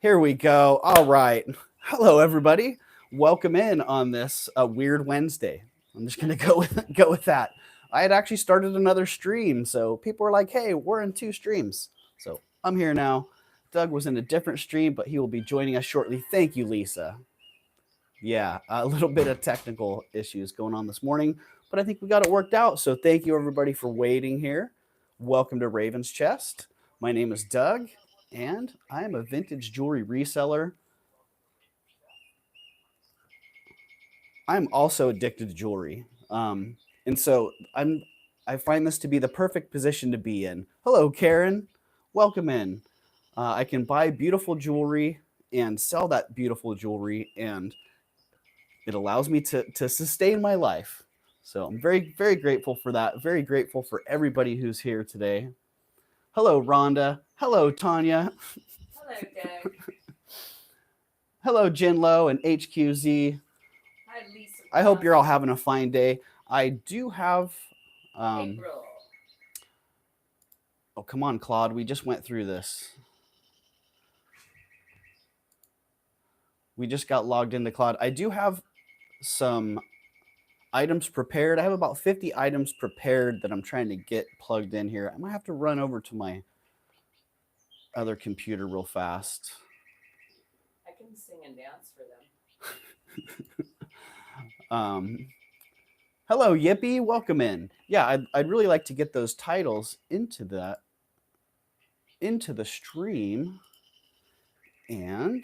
Here we go. All right. Hello, everybody. Welcome in on this weird Wednesday. I'm just gonna go with that. I had actually started another stream, so people were like, "Hey, we're in 2 streams." So I'm here now. Doug was in a different stream, but he will be joining us shortly. Thank you, Lisa. Yeah, a little bit of technical issues going on this morning, but I think we got it worked out. So thank you, everybody, for waiting here. Welcome to Raven's Chest. My name is Doug, and I am a vintage jewelry reseller. I'm also addicted to jewelry, and so I find this to be the perfect position to be in. Hello, Karen. Welcome in. I can buy beautiful jewelry and sell that beautiful jewelry, and it allows me to sustain my life. So I'm very grateful for that. Very grateful for everybody who's here today. Hello, Rhonda. Hello, Tanya. Hello, Doug. Hello, Jinlo and HQZ. Hi, Lisa. I hope you're all having a fine day. I do have. April. Oh, come on, Claude. We just went through this. We just got logged into Claude. I do have some items prepared. I have about 50 items prepared that I'm trying to get plugged in here. I might have to run over to my other computer real fast. I can sing and dance for them. Hello, Yippee. Welcome in. Yeah, I'd really like to get those titles into the stream, and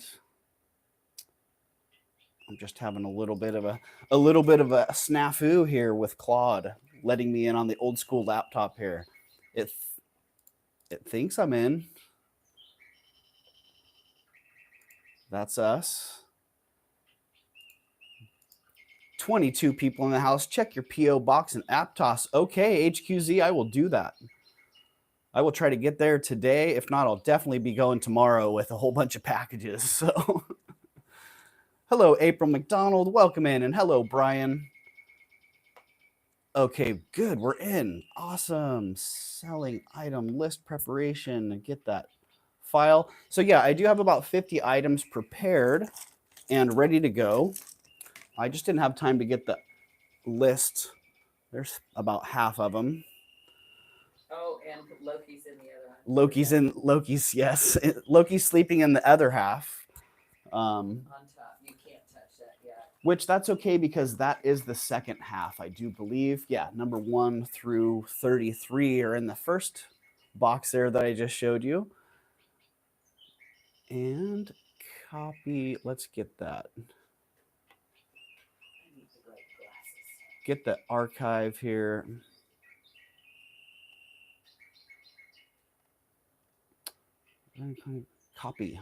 I'm just having a little bit of a snafu here with Claude letting me in on the old school laptop here. It thinks I'm in. That's us. 22 people in the house. Check your PO box and Aptos. Okay, HQZ, I will do that. I will try to get there today. If not, I'll definitely be going tomorrow with a whole bunch of packages. So hello, April McDonald. Welcome in. And hello, Brian. Okay, good. We're in. Awesome. Selling item list preparation. Get that file. So yeah, I do have about 50 items prepared and ready to go. I just didn't have time to get the list. There's about half of them. Oh, and Loki's in the other one. Loki's, yes. Loki's sleeping in the other half. On top. You can't touch that yet. Which that's okay because that is the second half, I do believe. Yeah, number 1 through 33 are in the first box there that I just showed you. And copy, let's get that. Get the archive here. Copy.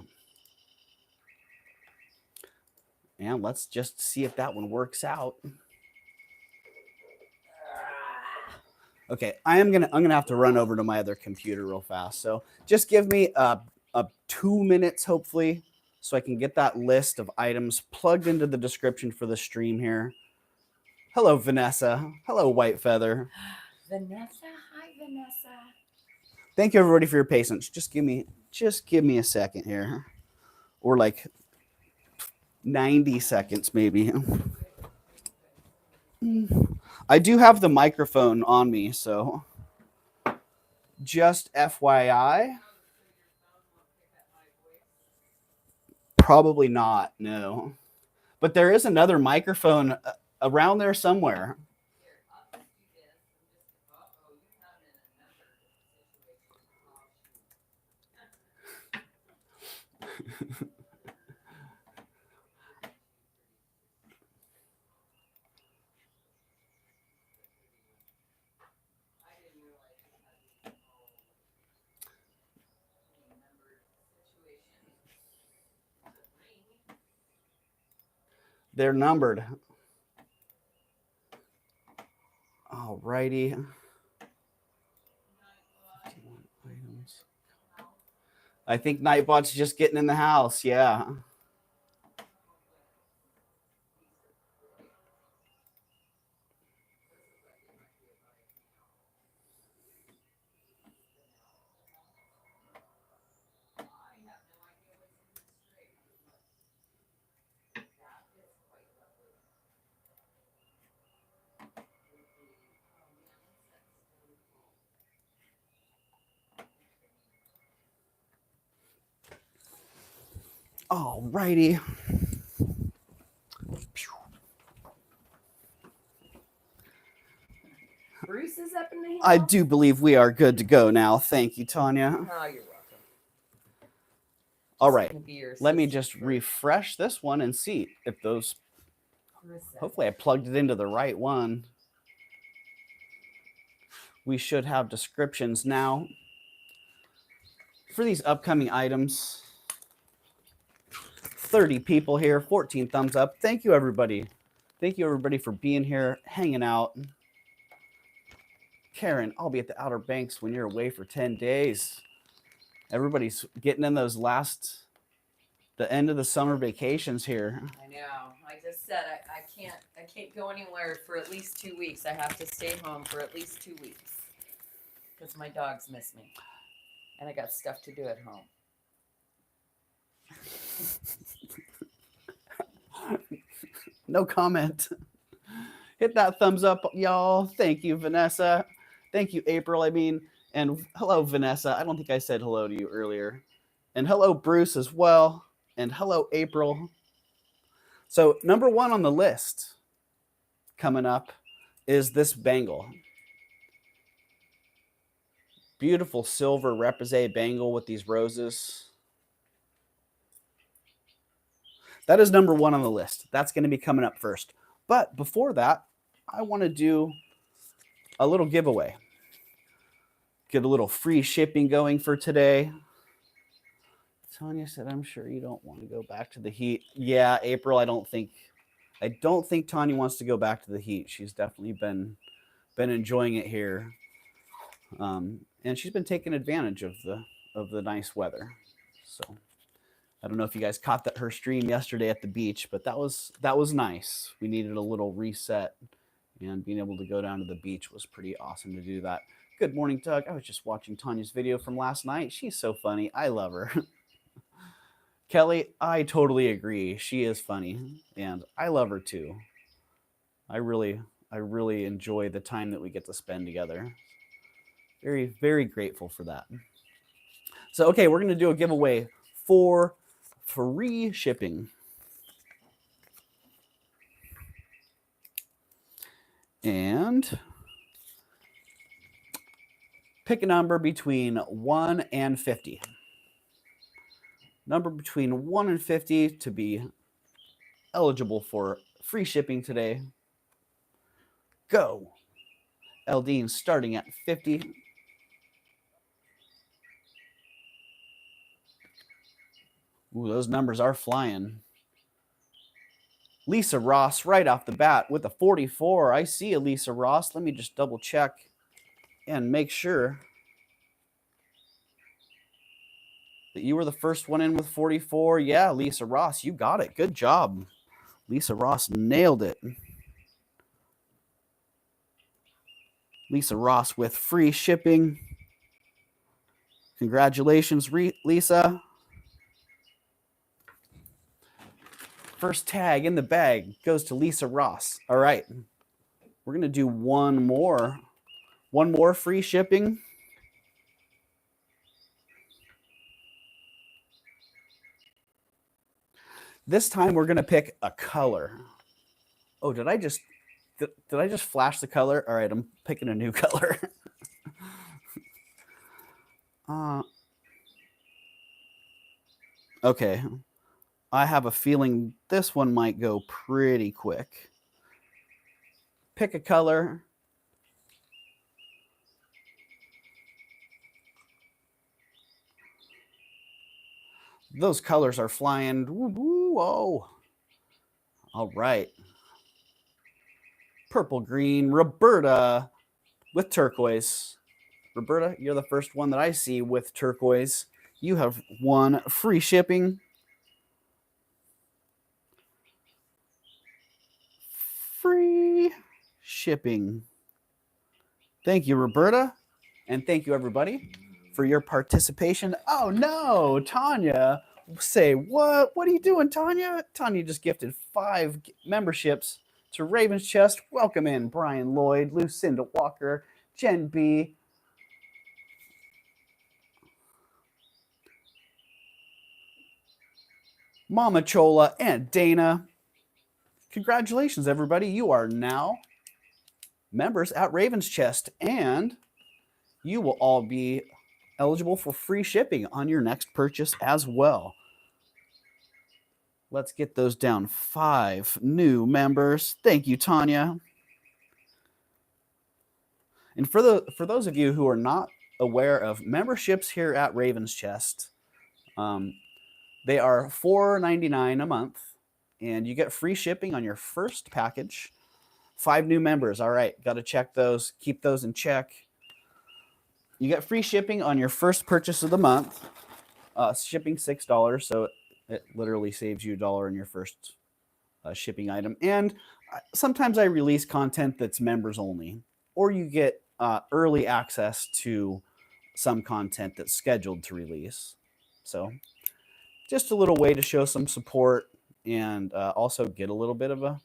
And let's just see if that one works out. Okay, I'm gonna have to run over to my other computer real fast. So just give me 2 minutes, hopefully, so I can get that list of items plugged into the description for the stream here. Hello, Vanessa. Hello, White Feather. Vanessa, hi, Vanessa. Thank you, everybody, for your patience. Just give me a second here, or like 90 seconds, maybe. I do have the microphone on me, so just FYI. Probably not, no. But there is another microphone around there somewhere. They're numbered. All righty. I think Nightbot's just getting in the house. Yeah. All righty. Bruce is up in the house? I do believe we are good to go now. Thank you, Tanya. Oh, you're welcome. All right. Just Let me just refresh this one and see if those. Hopefully I plugged it into the right one. We should have descriptions now for these upcoming items. 30 people here, 14 thumbs up. Thank you, everybody. Thank you, everybody, for being here, hanging out. Karen, I'll be at the Outer Banks when you're away for 10 days. Everybody's getting in those the end of the summer vacations here. I know. I just said I can't go anywhere for at least 2 weeks. I have to stay home for at least 2 weeks because my dogs miss me, and I got stuff to do at home. No comment. Hit that thumbs up, y'all. Thank you, Vanessa. Thank you, April. I mean, and hello, Vanessa. I don't think I said hello to you earlier. And hello, Bruce, as well. And hello, April. So number one on the list coming up is this bangle. Beautiful silver repoussé bangle with these roses. That is number one on the list. That's going to be coming up first. But before that, I want to do a little giveaway. Get a little free shipping going for today. Tanya said, I'm sure you don't want to go back to the heat. Yeah, April, I don't think Tanya wants to go back to the heat. She's definitely been enjoying it here. And she's been taking advantage of the nice weather. So I don't know if you guys caught her stream yesterday at the beach, but that was nice. We needed a little reset, and being able to go down to the beach was pretty awesome to do that. Good morning, Doug. I was just watching Tanya's video from last night. She's so funny. I love her. Kelly, I totally agree. She is funny, and I love her too. I really enjoy the time that we get to spend together. Very, very grateful for that. So, okay, we're going to do a giveaway for free shipping. And pick a number between 1 and 50. Number between 1 and 50 to be eligible for free shipping today. Go. Eldine starting at 50. Ooh, those numbers are flying. Lisa Ross right off the bat with a 44. I see a Lisa Ross. Let me just double check and make sure that you were the first one in with 44. Yeah, Lisa Ross, you got it. Good job. Lisa Ross nailed it. Lisa Ross with free shipping. Congratulations, Lisa. First tag in the bag goes to Lisa Ross. All right. We're going to do one more free shipping. This time we're going to pick a color. Oh, did I just flash the color? All right, I'm picking a new color. Okay. I have a feeling this one might go pretty quick. Pick a color. Those colors are flying. Whoa. All right. Purple, green, Roberta with turquoise. Roberta, you're the first one that I see with turquoise. You have won free shipping. Free shipping. Thank you, Roberta. And thank you, everybody, for your participation. Oh, no, Tanya. Say, what? What are you doing, Tanya? Tanya just gifted 5 memberships to Raven's Chest. Welcome in, Brian Lloyd, Lucinda Walker, Jen B. Mama Chola, and Dana. Congratulations, everybody. You are now members at Raven's Chest, and you will all be eligible for free shipping on your next purchase as well. Let's get those down. 5 new members. Thank you, Tanya. And for those of you who are not aware of memberships here at Raven's Chest, they are $4.99 a month, and you get free shipping on your first package. 5 new members. All right, got to check those. Keep those in check. You get free shipping on your first purchase of the month. Shipping $6, so it literally saves you $1 in your first shipping item. And sometimes I release content that's members only, or you get early access to some content that's scheduled to release. So just a little way to show some support and also get a little bit of a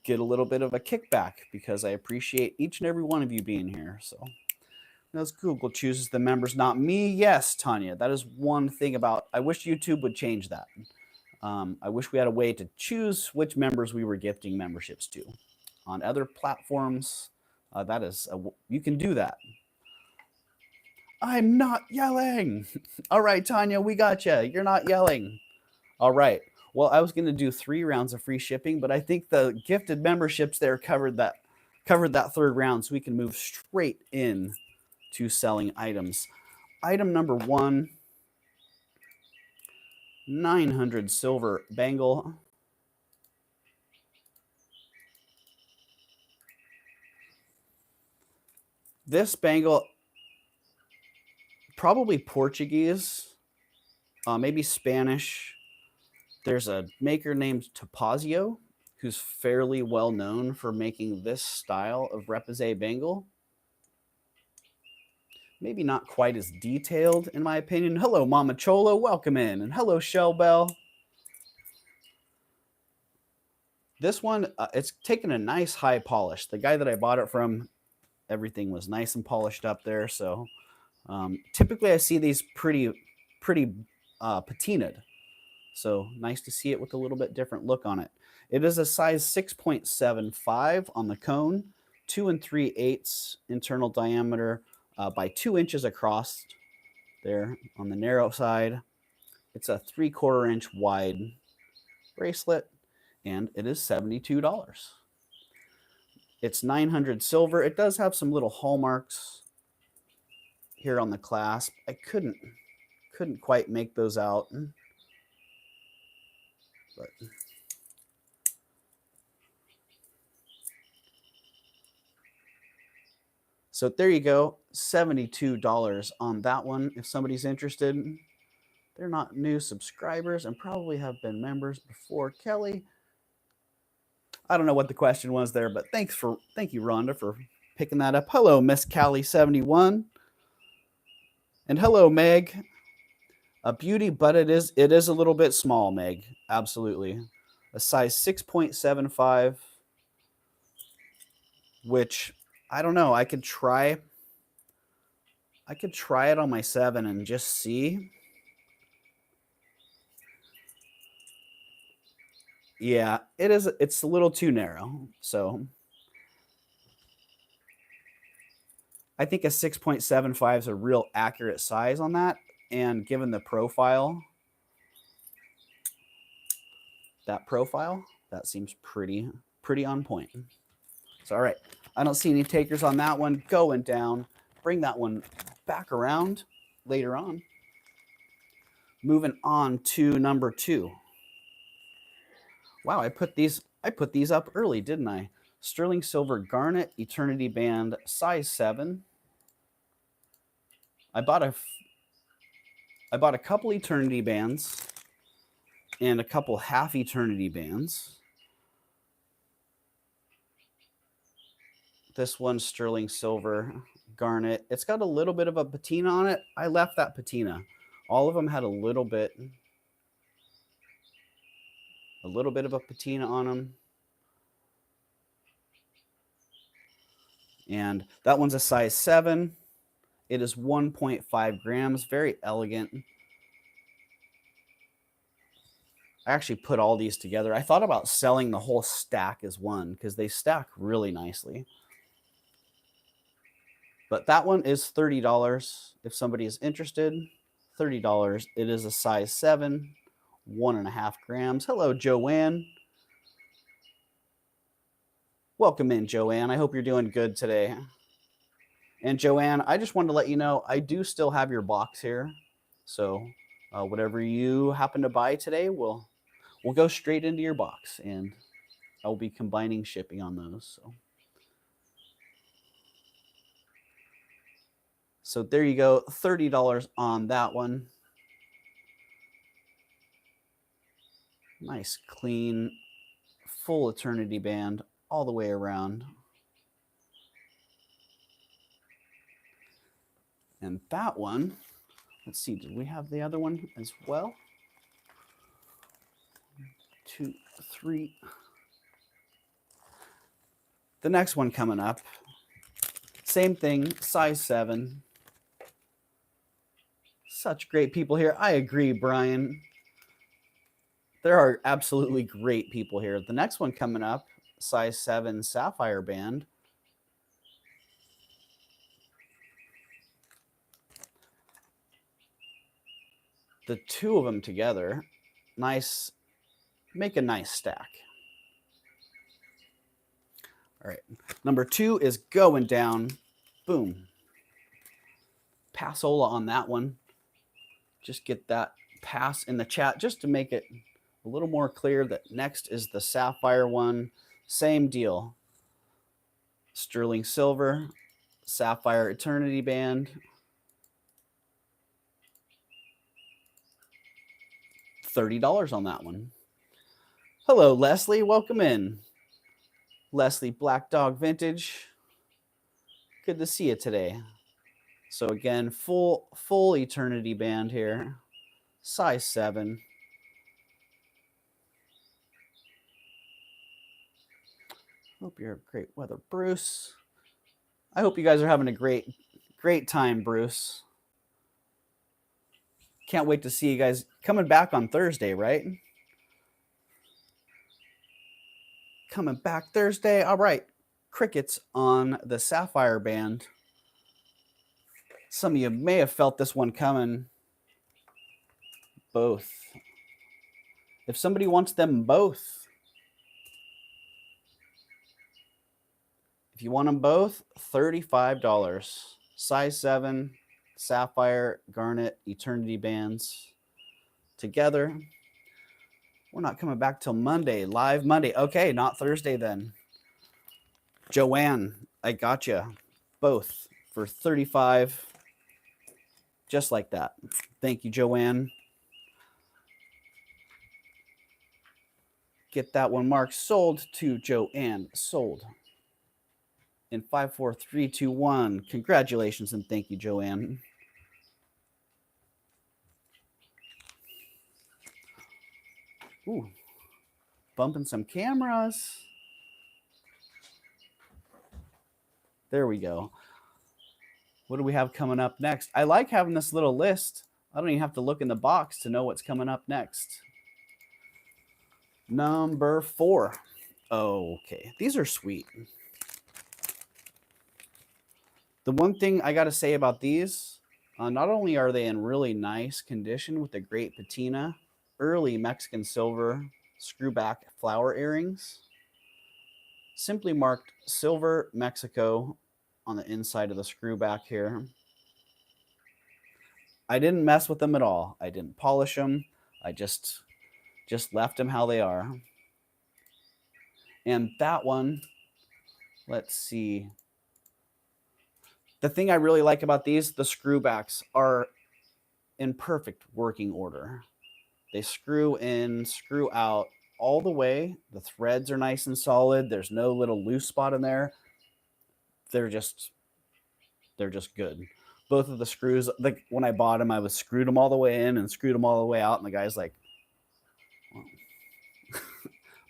kickback, because I appreciate each and every one of you being here. So as Google chooses the members, not me. Yes, Tanya, that is one thing about, I wish YouTube would change that. I wish we had a way to choose which members we were gifting memberships to. On other platforms, you can do that. I'm not yelling. All right, Tanya, we got you. You're not yelling. All right. Well, I was going to do 3 rounds of free shipping, but I think the gifted memberships there covered that third round, so we can move straight in to selling items. Item number 1, 900 silver bangle. This bangle, probably Portuguese, maybe Spanish. There's a maker named Topazio who's fairly well known for making this style of repoussé bangle. Maybe not quite as detailed, in my opinion. Hello, Mama Chola. Welcome in. And hello, Shellbell. This one, it's taken a nice high polish. The guy that I bought it from, everything was nice and polished up there. So typically I see these pretty patinaed. So nice to see it with a little bit different look on it. It is a size 6.75 on the cone, 2 3/8 internal diameter by 2 inches across there on the narrow side. It's a 3/4 inch wide bracelet, and it is $72. It's 900 silver. It does have some little hallmarks here on the clasp. I couldn't quite make those out, but so there you go, $72 on that one. If somebody's interested, they're not new subscribers and probably have been members before. Kelly, I don't know what the question was there, but thank you, Rhonda, for picking that up. Hello, Miss Callie71. And hello, Meg. A beauty, but it is a little bit small, Meg. Absolutely. A size 6.75, which I don't know. I could try it on my 7 and just see. Yeah, it's a little too narrow. So I think a 6.75 is a real accurate size on that. And given the profile, that seems pretty on point. So, all right. I don't see any takers on that one. Going down. Bring that one back around later on. Moving on to number 2. Wow, I put these up early, didn't I? Sterling silver garnet eternity band, size 7. I bought a couple eternity bands and a couple half eternity bands. This one's sterling silver garnet. It's got a little bit of a patina on it. I left that patina. All of them had a little bit of a patina on them. And that one's a size 7. It is 1.5 grams. Very elegant. I actually put all these together. I thought about selling the whole stack as one because they stack really nicely. But that one is $30 if somebody is interested. $30. It is a size 7, 1.5 grams. Hello, Joanne. Welcome in, Joanne. I hope you're doing good today. And Joanne, I just wanted to let you know I do still have your box here. So whatever you happen to buy today will go straight into your box, and I'll be combining shipping on those. So there you go, $30 on that one. Nice, clean, full eternity band all the way around. And that one, let's see, did we have the other one as well? 1, 2, 3. The next one coming up, same thing, size 7. Such great people here. I agree, Brian. There are absolutely great people here. The next one coming up, size 7 sapphire band. The two of them together, nice, make a nice stack. All right, number 2 is going down. Boom. Passola on that one. Just get that pass in the chat just to make it a little more clear that next is the sapphire one. Same deal. Sterling silver, sapphire eternity band. $30 on that one. Hello, Leslie. Welcome in. Leslie, Black Dog Vintage. Good to see you today. So again, full eternity band here. Size 7. Hope you're great weather, Bruce. I hope you guys are having a great time, Bruce. Can't wait to see you guys coming back on Thursday, right? Coming back Thursday. All right. Crickets on the sapphire band. Some of you may have felt this one coming. Both. If somebody wants them both, if you want them both, $35. Size 7, sapphire, garnet, eternity bands together. We're not coming back till Monday, live Monday. Okay, not Thursday then. Joanne, I got you. Both for $35. Just like that. Thank you, Joanne. Get that one marked. Sold to Joanne. Sold. In 5, 4, 3, 2, 1. Congratulations and thank you, Joanne. Ooh, bumping some cameras. There we go. What do we have coming up next? I like having this little list. I don't even have to look in the box to know what's coming up next. Number 4. Okay, these are sweet. The one thing I got to say about these, not only are they in really nice condition with a great patina, early Mexican silver screwback flower earrings, simply marked Silver Mexico on the inside of the screwback here. I didn't mess with them at all. I didn't polish them. I just left them how they are. And that one, let's see. The thing I really like about these, the screwbacks are in perfect working order. They screw in, screw out all the way. The threads are nice and solid. There's no little loose spot in there. They're just good. Both of the screws, like when I bought them, I was screwed them all the way in and screwed them all the way out. And the guy's like,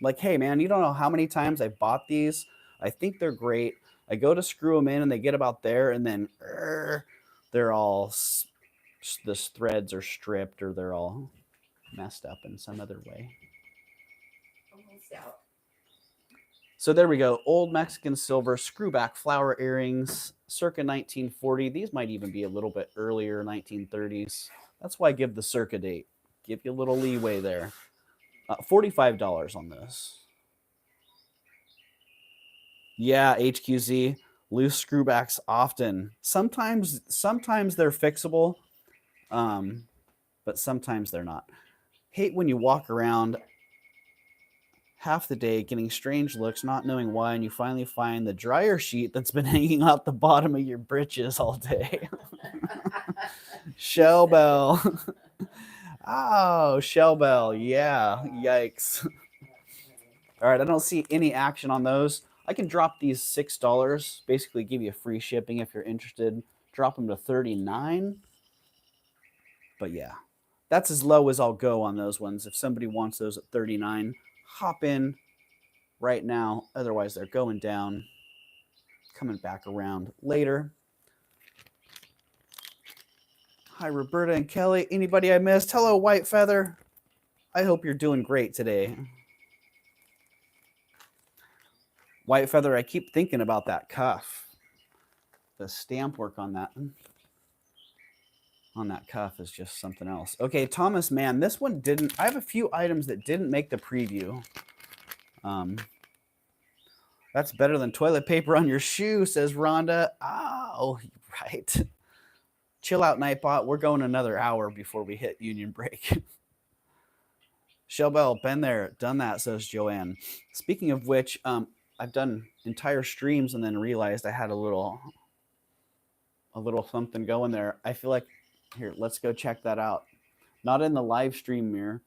like, hey man, you don't know how many times I bought these. I think they're great. I go to screw them in and they get about there and then they're all, the threads are stripped or they're all messed up in some other way. Almost out. So there we go. Old Mexican silver screwback flower earrings, circa 1940. These might even be a little bit earlier, 1930s. That's why I give the circa date. Give you a little leeway there. $45 on this. Yeah, HQZ. Loose screwbacks often. Sometimes they're fixable, but sometimes they're not. Hate when you walk around half the day getting strange looks, not knowing why, and you finally find the dryer sheet that's been hanging out the bottom of your britches all day. Shellbell. Oh, Shellbell. Yeah, yikes. All right, I don't see any action on those. I can drop these $6, basically give you free shipping if you're interested. Drop them to $39. But yeah, that's as low as I'll go on those ones. If somebody wants those at $39, hop in right now. Otherwise, they're going down, coming back around later. Hi, Roberta and Kelly. Anybody I missed? Hello, White Feather. I hope you're doing great today. White Feather, I keep thinking about that cuff. The stamp work on that cuff is just something else. Okay, Thomas Mann. This one didn't. I have a few items that didn't make the preview. That's better than toilet paper on your shoe, says Rhonda. Oh, right. Chill out, Nightbot. We're going another hour before we hit union break. Shellbell, been there, done that, says Joanne. Speaking of which, I've done entire streams and then realized I had a little something going there. I feel like, here, let's go check that out. Not in the live stream mirror.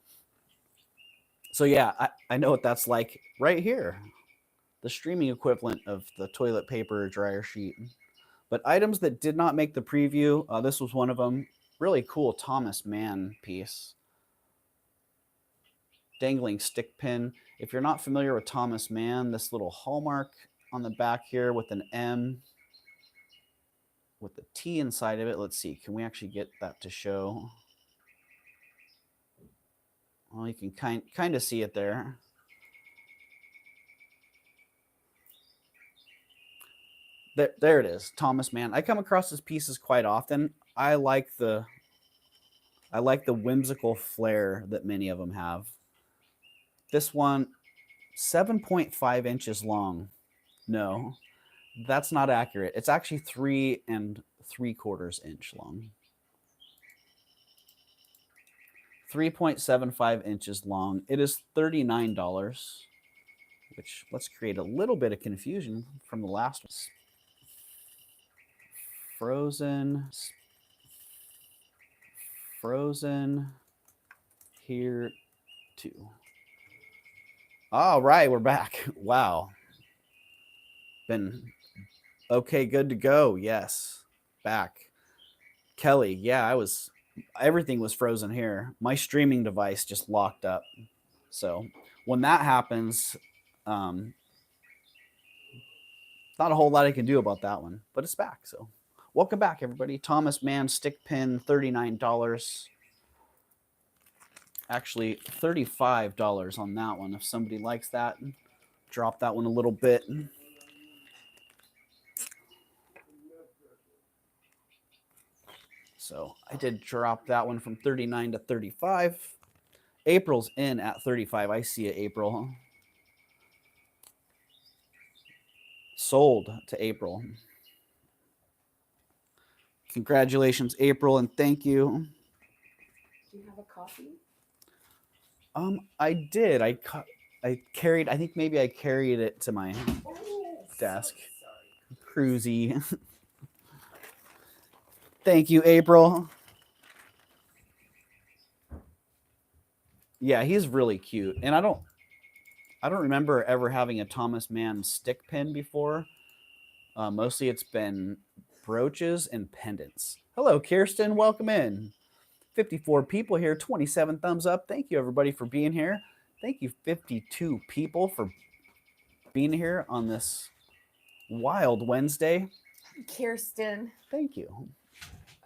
So yeah, I know what that's like right here. The streaming equivalent of the toilet paper dryer sheet. But items that did not make the preview, this was one of them. Really cool Thomas Mann piece. Dangling stick pin. If you're not familiar with Thomas Mann, this little hallmark on the back here with an M with the T inside of it. Let's see, can we actually get that to show? Well, you can kind of see it there. There it is, Thomas Mann. I come across his pieces quite often. I like the whimsical flair that many of them have. This one, 7.5 inches long. No, that's not accurate. It's actually 3 3/4 inch long. 3.75 inches long. It is $39, which let's create a little bit of confusion from the last one. Frozen here too. All right, we're back. Wow. Been okay, good to go. Yes. Back. Kelly, yeah, everything was frozen here. My streaming device just locked up. So when that happens, not a whole lot I can do about that one, but it's back. So welcome back, everybody. Thomas Mann stick pin, $39. Actually, $35 on that one. If somebody likes that, drop that one a little bit. So I did drop that one from 39 to 35. April's in at 35. I see it, April. Sold to April. Congratulations, April, and thank you. Do you have a coffee? I did. I carried. I think maybe I carried it to my desk. Sorry. Cruisy. Thank you, April. Yeah, he's really cute, and I don't remember ever having a Thomas Mann stick pin before. Mostly it's been brooches and pendants. Hello, Kirsten. Welcome in. 54 people here, 27 thumbs up. Thank you, everybody, for being here. Thank you, 52 people, for being here on this wild Wednesday. Kirsten. Thank you.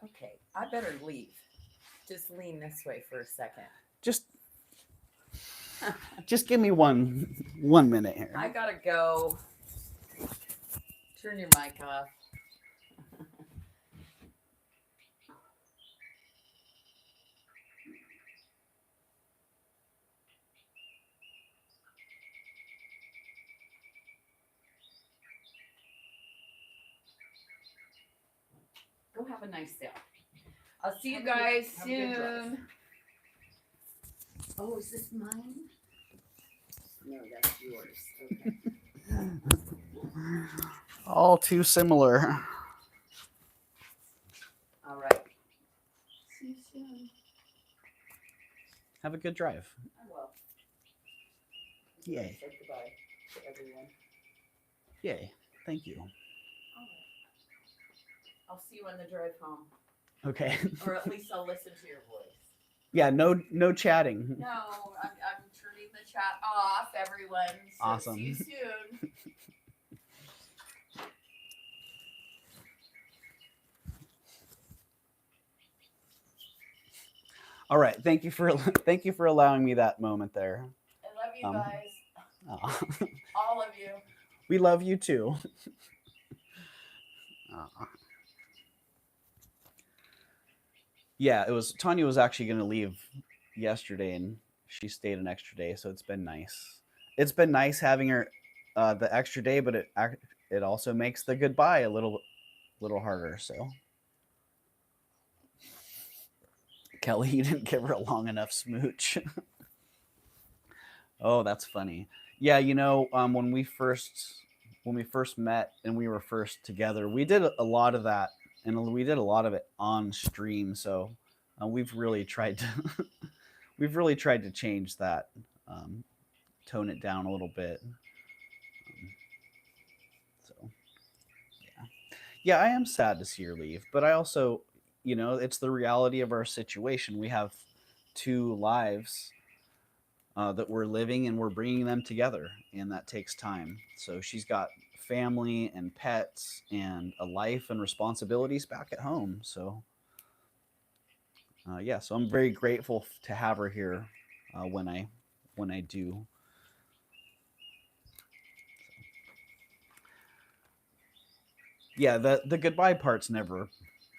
Okay, I better leave. Just lean this way for a second. just give me one minute here. I gotta go. Turn your mic off. Go have a nice day. I'll see you guys soon. Oh, is this mine? No, that's yours. Okay. All too similar. All right. See you soon. Have a good drive. I will. Yay. Say goodbye to everyone. Yay. Thank you. All right. I'll see you on the drive home. Okay. Or at least I'll listen to your voice. Yeah, no chatting. No, I'm turning the chat off, everyone. So Awesome. See you soon. All right. Thank you for allowing me that moment there. I love you guys. Oh. All of you. We love you too. Yeah, Tanya was actually going to leave yesterday, and she stayed an extra day, so it's been nice. It's been nice having her the extra day, but it also makes the goodbye a little harder. So, Kelly, you didn't give her a long enough smooch. Oh, that's funny. Yeah, when we first met and we were first together, we did a lot of that, and we did a lot of it on stream. So we've really tried to change that, tone it down a little bit. So yeah, I am sad to see her leave, but I also, it's the reality of our situation. We have two lives that we're living, and we're bringing them together, and that takes time. So she's got family and pets and a life and responsibilities back at home. So yeah, so I'm very grateful to have her here when I do. Yeah, the goodbye part's never,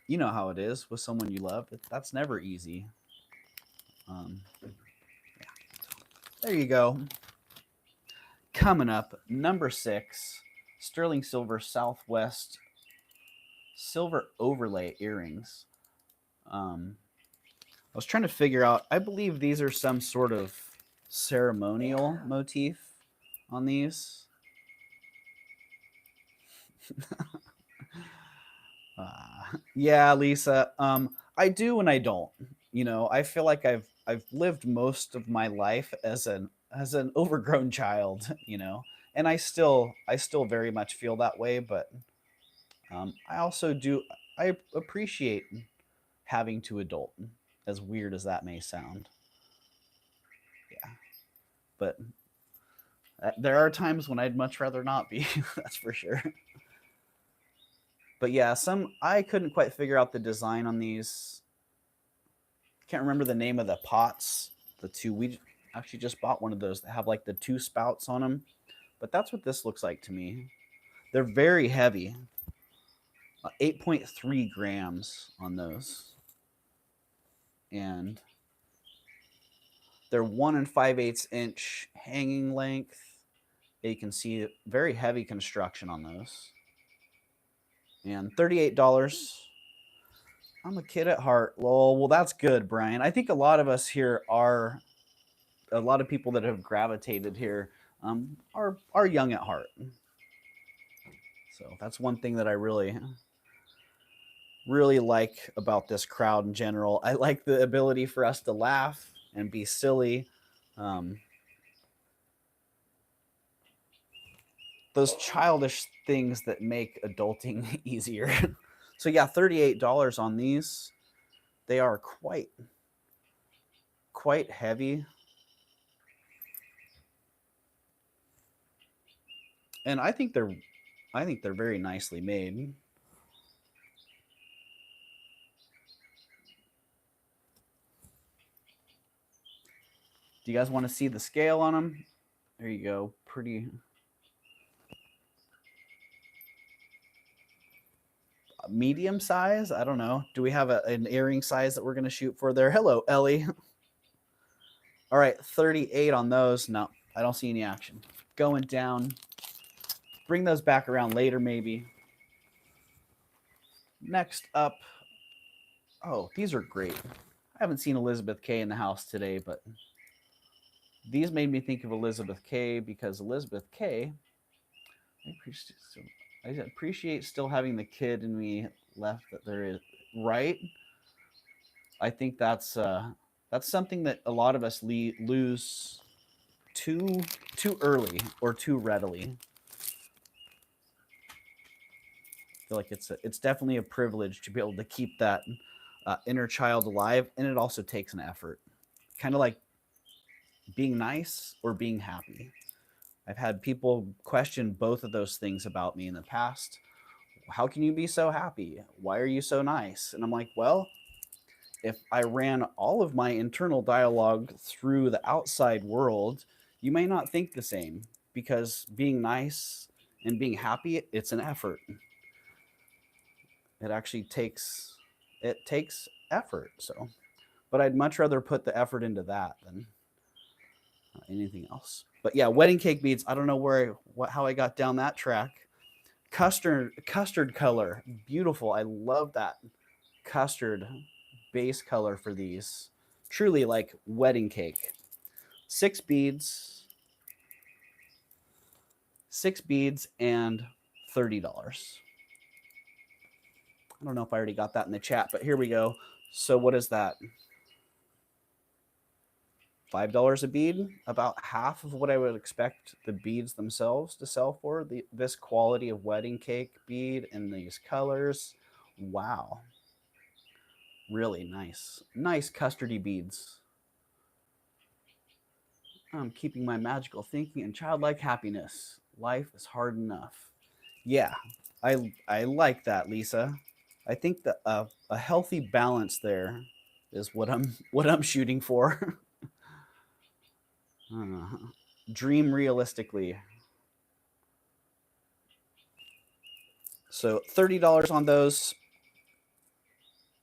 you know how it is with someone you love. That's never easy. Yeah. There you go. Coming up, number 6, sterling silver Southwest silver overlay earrings. I was trying to figure out, I believe these are some sort of ceremonial motif on these. Yeah, Lisa. I do and I don't. I feel like I've lived most of my life as an overgrown child. And I still very much feel that way. But I also do. I appreciate having to adult, as weird as that may sound. Yeah, but there are times when I'd much rather not be. That's for sure. But yeah, I couldn't quite figure out the design on these. Can't remember the name of the pots. The two, we actually just bought one of those that have like the 2 spouts on them. But that's what this looks like to me. They're very heavy. 8.3 grams on those. And they're 1 5/8 inch hanging length. You can see very heavy construction on those. And $38. I'm a kid at heart. Lol. Well, that's good, Brian. I think a lot of us here a lot of people that have gravitated here are young at heart. So that's one thing that I really like about this crowd in general. I like the ability for us to laugh and be silly. Those childish things that make adulting easier. So yeah, $38 on these. They are quite heavy. And I think they're very nicely made. Do you guys want to see the scale on them? There you go. Pretty medium size. I don't know. Do we have an earring size that we're going to shoot for there? Hello, Ellie. All right, 38 on those. No, I don't see any action. Going down. Bring those back around later, maybe. Next up. Oh, these are great. I haven't seen Elizabeth K in the house today, but these made me think of Elizabeth K because Elizabeth K, I appreciate still having the kid in me left that there is, right? I think that's something that a lot of us lose too early or too readily. I feel like it's definitely a privilege to be able to keep that inner child alive, and it also takes an effort. Kind of like being nice or being happy. I've had people question both of those things about me in the past. How can you be so happy? Why are you so nice? And I'm like, well, if I ran all of my internal dialogue through the outside world, you may not think the same, because being nice and being happy, it's an effort. It actually takes effort. So, but I'd much rather put the effort into that than anything else. But yeah, wedding cake beads. I don't know how I got down that track. Custard color, beautiful. I love that custard base color for these. Truly like wedding cake. 6 beads and $30. I don't know if I already got that in the chat, but here we go. So what is that? $5 a bead, about half of what I would expect the beads themselves to sell for. This quality of wedding cake bead in these colors. Wow. Really nice. Nice custardy beads. I'm keeping my magical thinking and childlike happiness. Life is hard enough. Yeah, I like that, Lisa. I think that a healthy balance there is what I'm shooting for. Dream realistically. So $30 on those.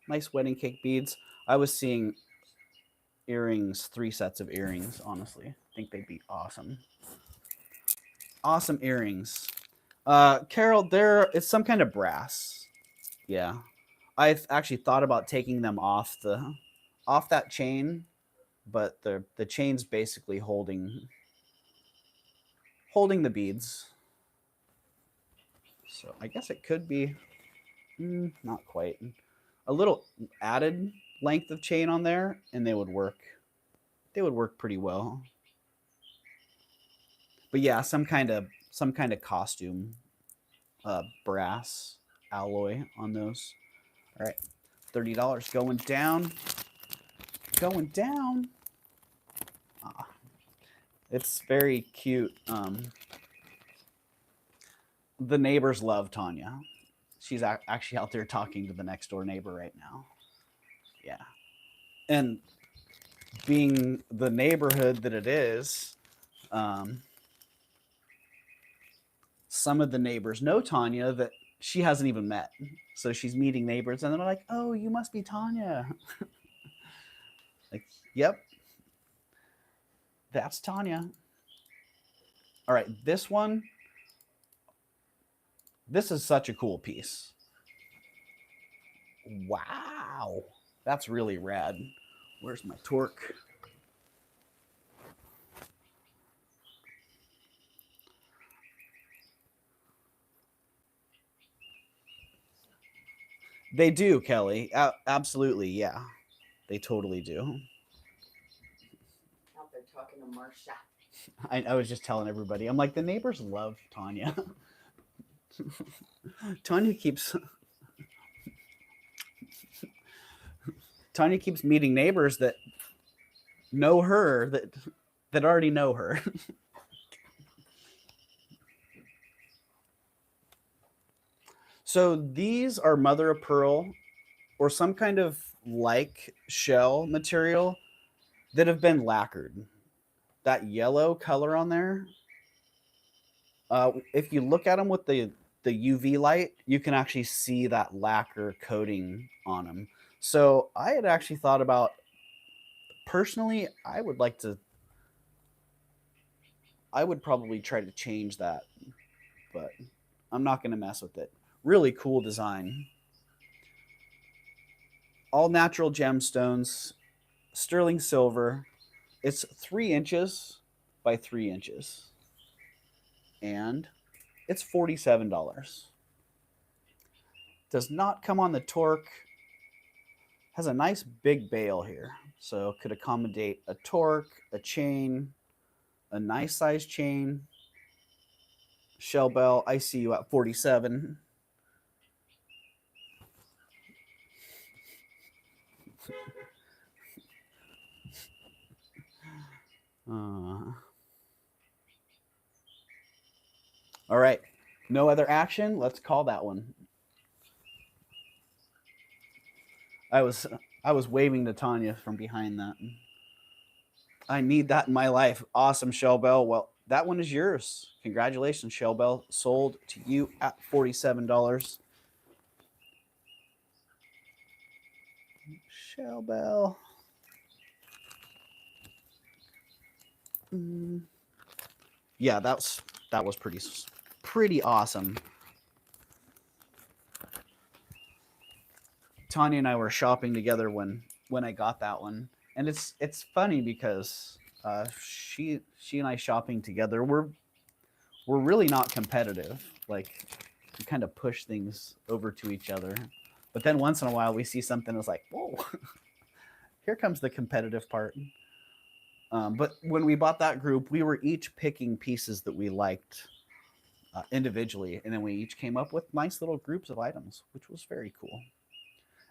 Nice wedding cake beads. I was seeing earrings, 3 sets of earrings, honestly. I think they'd be awesome. Awesome earrings. Carol, it's some kind of brass. Yeah. I've actually thought about taking them off that chain, but the chain's basically holding the beads. So I guess it could be not quite. A little added length of chain on there and they would work. They would work pretty well. But yeah, some kind of costume brass alloy on those. All right. $30 going down. Going down. It's very cute. The neighbors love Tanya. She's actually out there talking to the next door neighbor right now. Yeah. And being the neighborhood that it is, some of the neighbors know Tanya that she hasn't even met. So she's meeting neighbors and they're like, oh, you must be Tanya. Like, yep. That's Tanya. All right, this one. This is such a cool piece. Wow. That's really rad. Where's my torque? They do, Kelly. Absolutely, yeah. They totally do. Out there talking to Marsha. I was just telling everybody. I'm like, the neighbors love Tanya. Tanya keeps meeting neighbors that know her, that already know her. So these are mother of pearl or some kind of like shell material that have been lacquered. that yellow color on there, if you look at them with the UV light, you can actually see that lacquer coating on them. So I had actually thought about, personally, I would probably try to change that, but I'm not going to mess with it. Really cool design. All natural gemstones, sterling silver. It's 3 inches by 3 inches. And it's $47. Does not come on the torque. Has a nice big bail here. So could accommodate a torque, a chain, a nice size chain. Shellbell, I see you at 47. All right. No other action. Let's call that one. I was waving to Tanya from behind that. I need that in my life. Awesome, Shellbell. Well, that one is yours. Congratulations, Shellbell. Sold to you at $47. Shellbell. Yeah, that was pretty awesome. Tanya and I were shopping together when I got that one, and it's funny because she and I shopping together, we're really not competitive. Like, we kind of push things over to each other, but then once in a while we see something that's like, whoa, here comes the competitive part. But when we bought that group, we were each picking pieces that we liked individually, and then we each came up with nice little groups of items, which was very cool.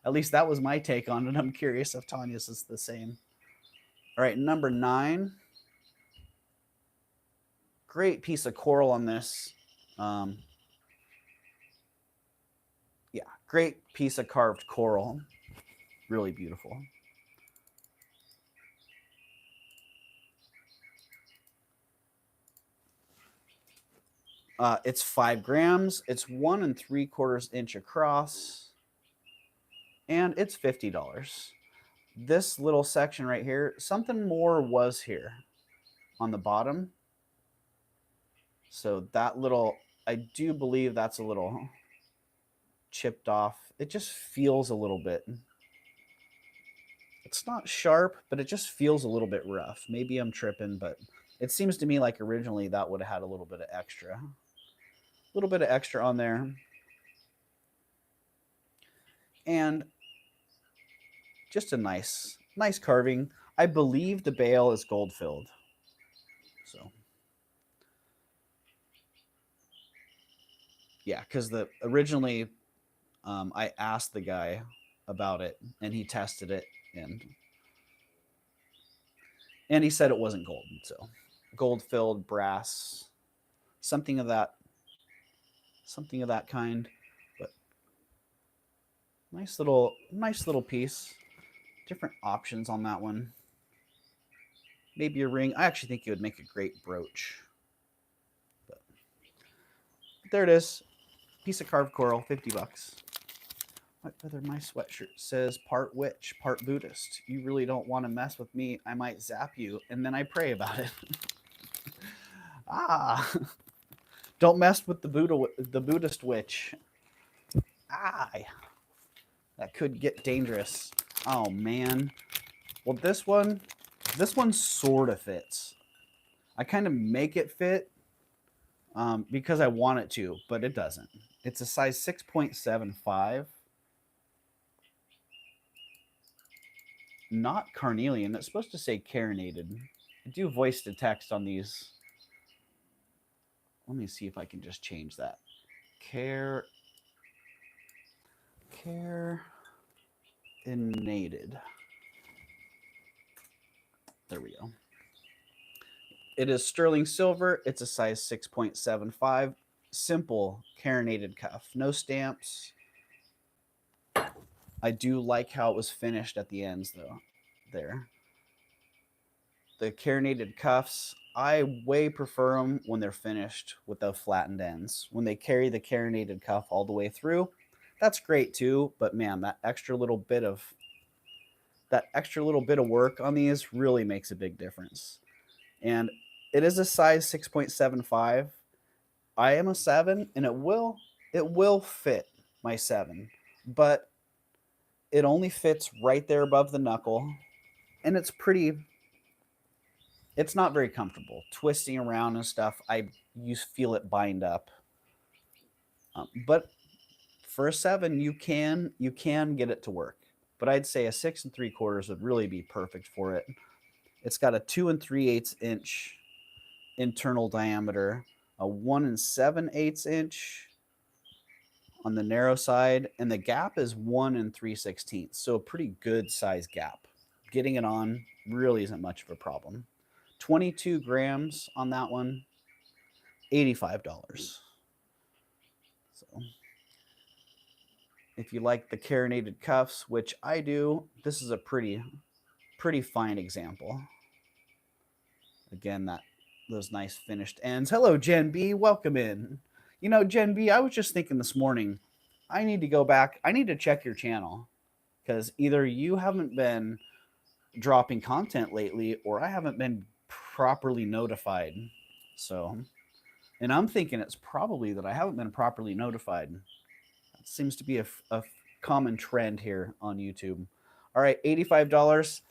At least that was my take on it. I'm curious if Tanya's is the same. All right, number 9. Great piece of coral on this. Yeah, great piece of carved coral. Really beautiful. It's 5 grams. It's 1 3/4 inch across, and it's $50. This little section right here, something more was here on the bottom. So that little, I do believe that's a little chipped off. It just feels a little bit. It's not sharp, but it just feels a little bit rough. Maybe I'm tripping, but it seems to me like originally that would have had a little bit of extra. A little bit of extra on there. And just a nice carving. I believe the bail is gold filled. So yeah, because originally I asked the guy about it, and he tested it, and he said it wasn't golden. So gold filled brass, something of that kind. But nice little piece. Different options on that one. Maybe a ring. I actually think it would make a great brooch. But there it is. Piece of carved coral, $50. What whether my sweatshirt says part witch, part Buddhist. You really don't want to mess with me. I might zap you, and then I pray about it. Don't mess with the Buddhist witch. That could get dangerous. Oh man. Well, this one sort of fits. I kind of make it fit because I want it to, but it doesn't. It's a size 6.75. Not carnelian. It's supposed to say carinated. I do voice to text on these. Let me see if I can just change that. Carinated. There we go. It is sterling silver. It's a size 6.75. Simple carinated cuff. No stamps. I do like how it was finished at the ends, though. There. the carinated cuffs, I way prefer them when they're finished with the flattened ends. When they carry the carinated cuff all the way through, that's great too. But man, that extra little bit of work on these really makes a big difference. And it is a size 6.75. I am a 7, and it will fit my 7, but it only fits right there above the knuckle, and it's not very comfortable twisting around and stuff. You feel it bind up, but for a 7, you can get it to work. But I'd say a 6 3/4 would really be perfect for it. It's got a 2 3/8 inch internal diameter, a 1 7/8 inch on the narrow side, and the gap is 1 3/16, so a pretty good size gap. Getting it on really isn't much of a problem. 22 grams on that one, $85. So if you like the carinated cuffs, which I do, this is a pretty fine example. Again, those nice finished ends. Hello, Jen B. Welcome in. You know, Jen B, I was just thinking this morning, I need to go back. I need to check your channel because either you haven't been dropping content lately or I haven't been properly notified. So, and I'm thinking it's probably that I haven't been properly notified. That seems to be a common trend here on YouTube. All right, $85.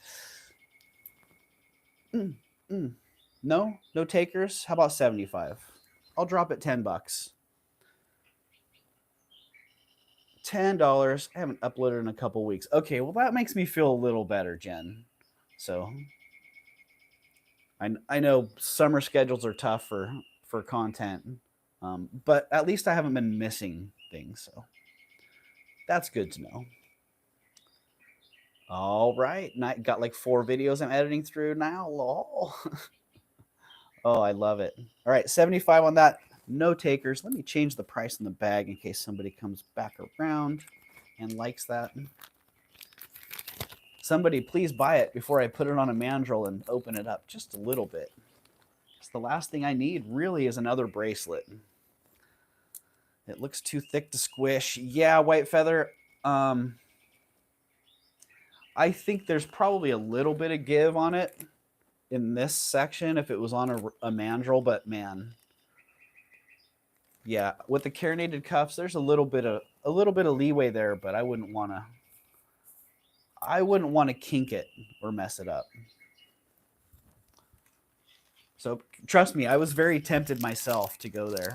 No takers. How about 75? I'll drop it $10. $10. I haven't uploaded in a couple weeks. Okay, well that makes me feel a little better, Jen. So I know summer schedules are tough for content, but at least I haven't been missing things, so that's good to know. All right, and I got like 4 videos I'm editing through now. Lol. Oh, I love it. All right, 75 on that. No takers. Let me change the price in the bag in case somebody comes back around and likes that. Somebody please buy it before I put it on a mandrel and open it up just a little bit. It's the last thing I need really is another bracelet. It looks too thick to squish. Yeah, white feather. I think there's probably a little bit of give on it in this section if it was on a mandrel, but man, yeah, with the carinated cuffs, there's a little bit of leeway there, but I wouldn't want to kink it or mess it up. So trust me, I was very tempted myself to go there.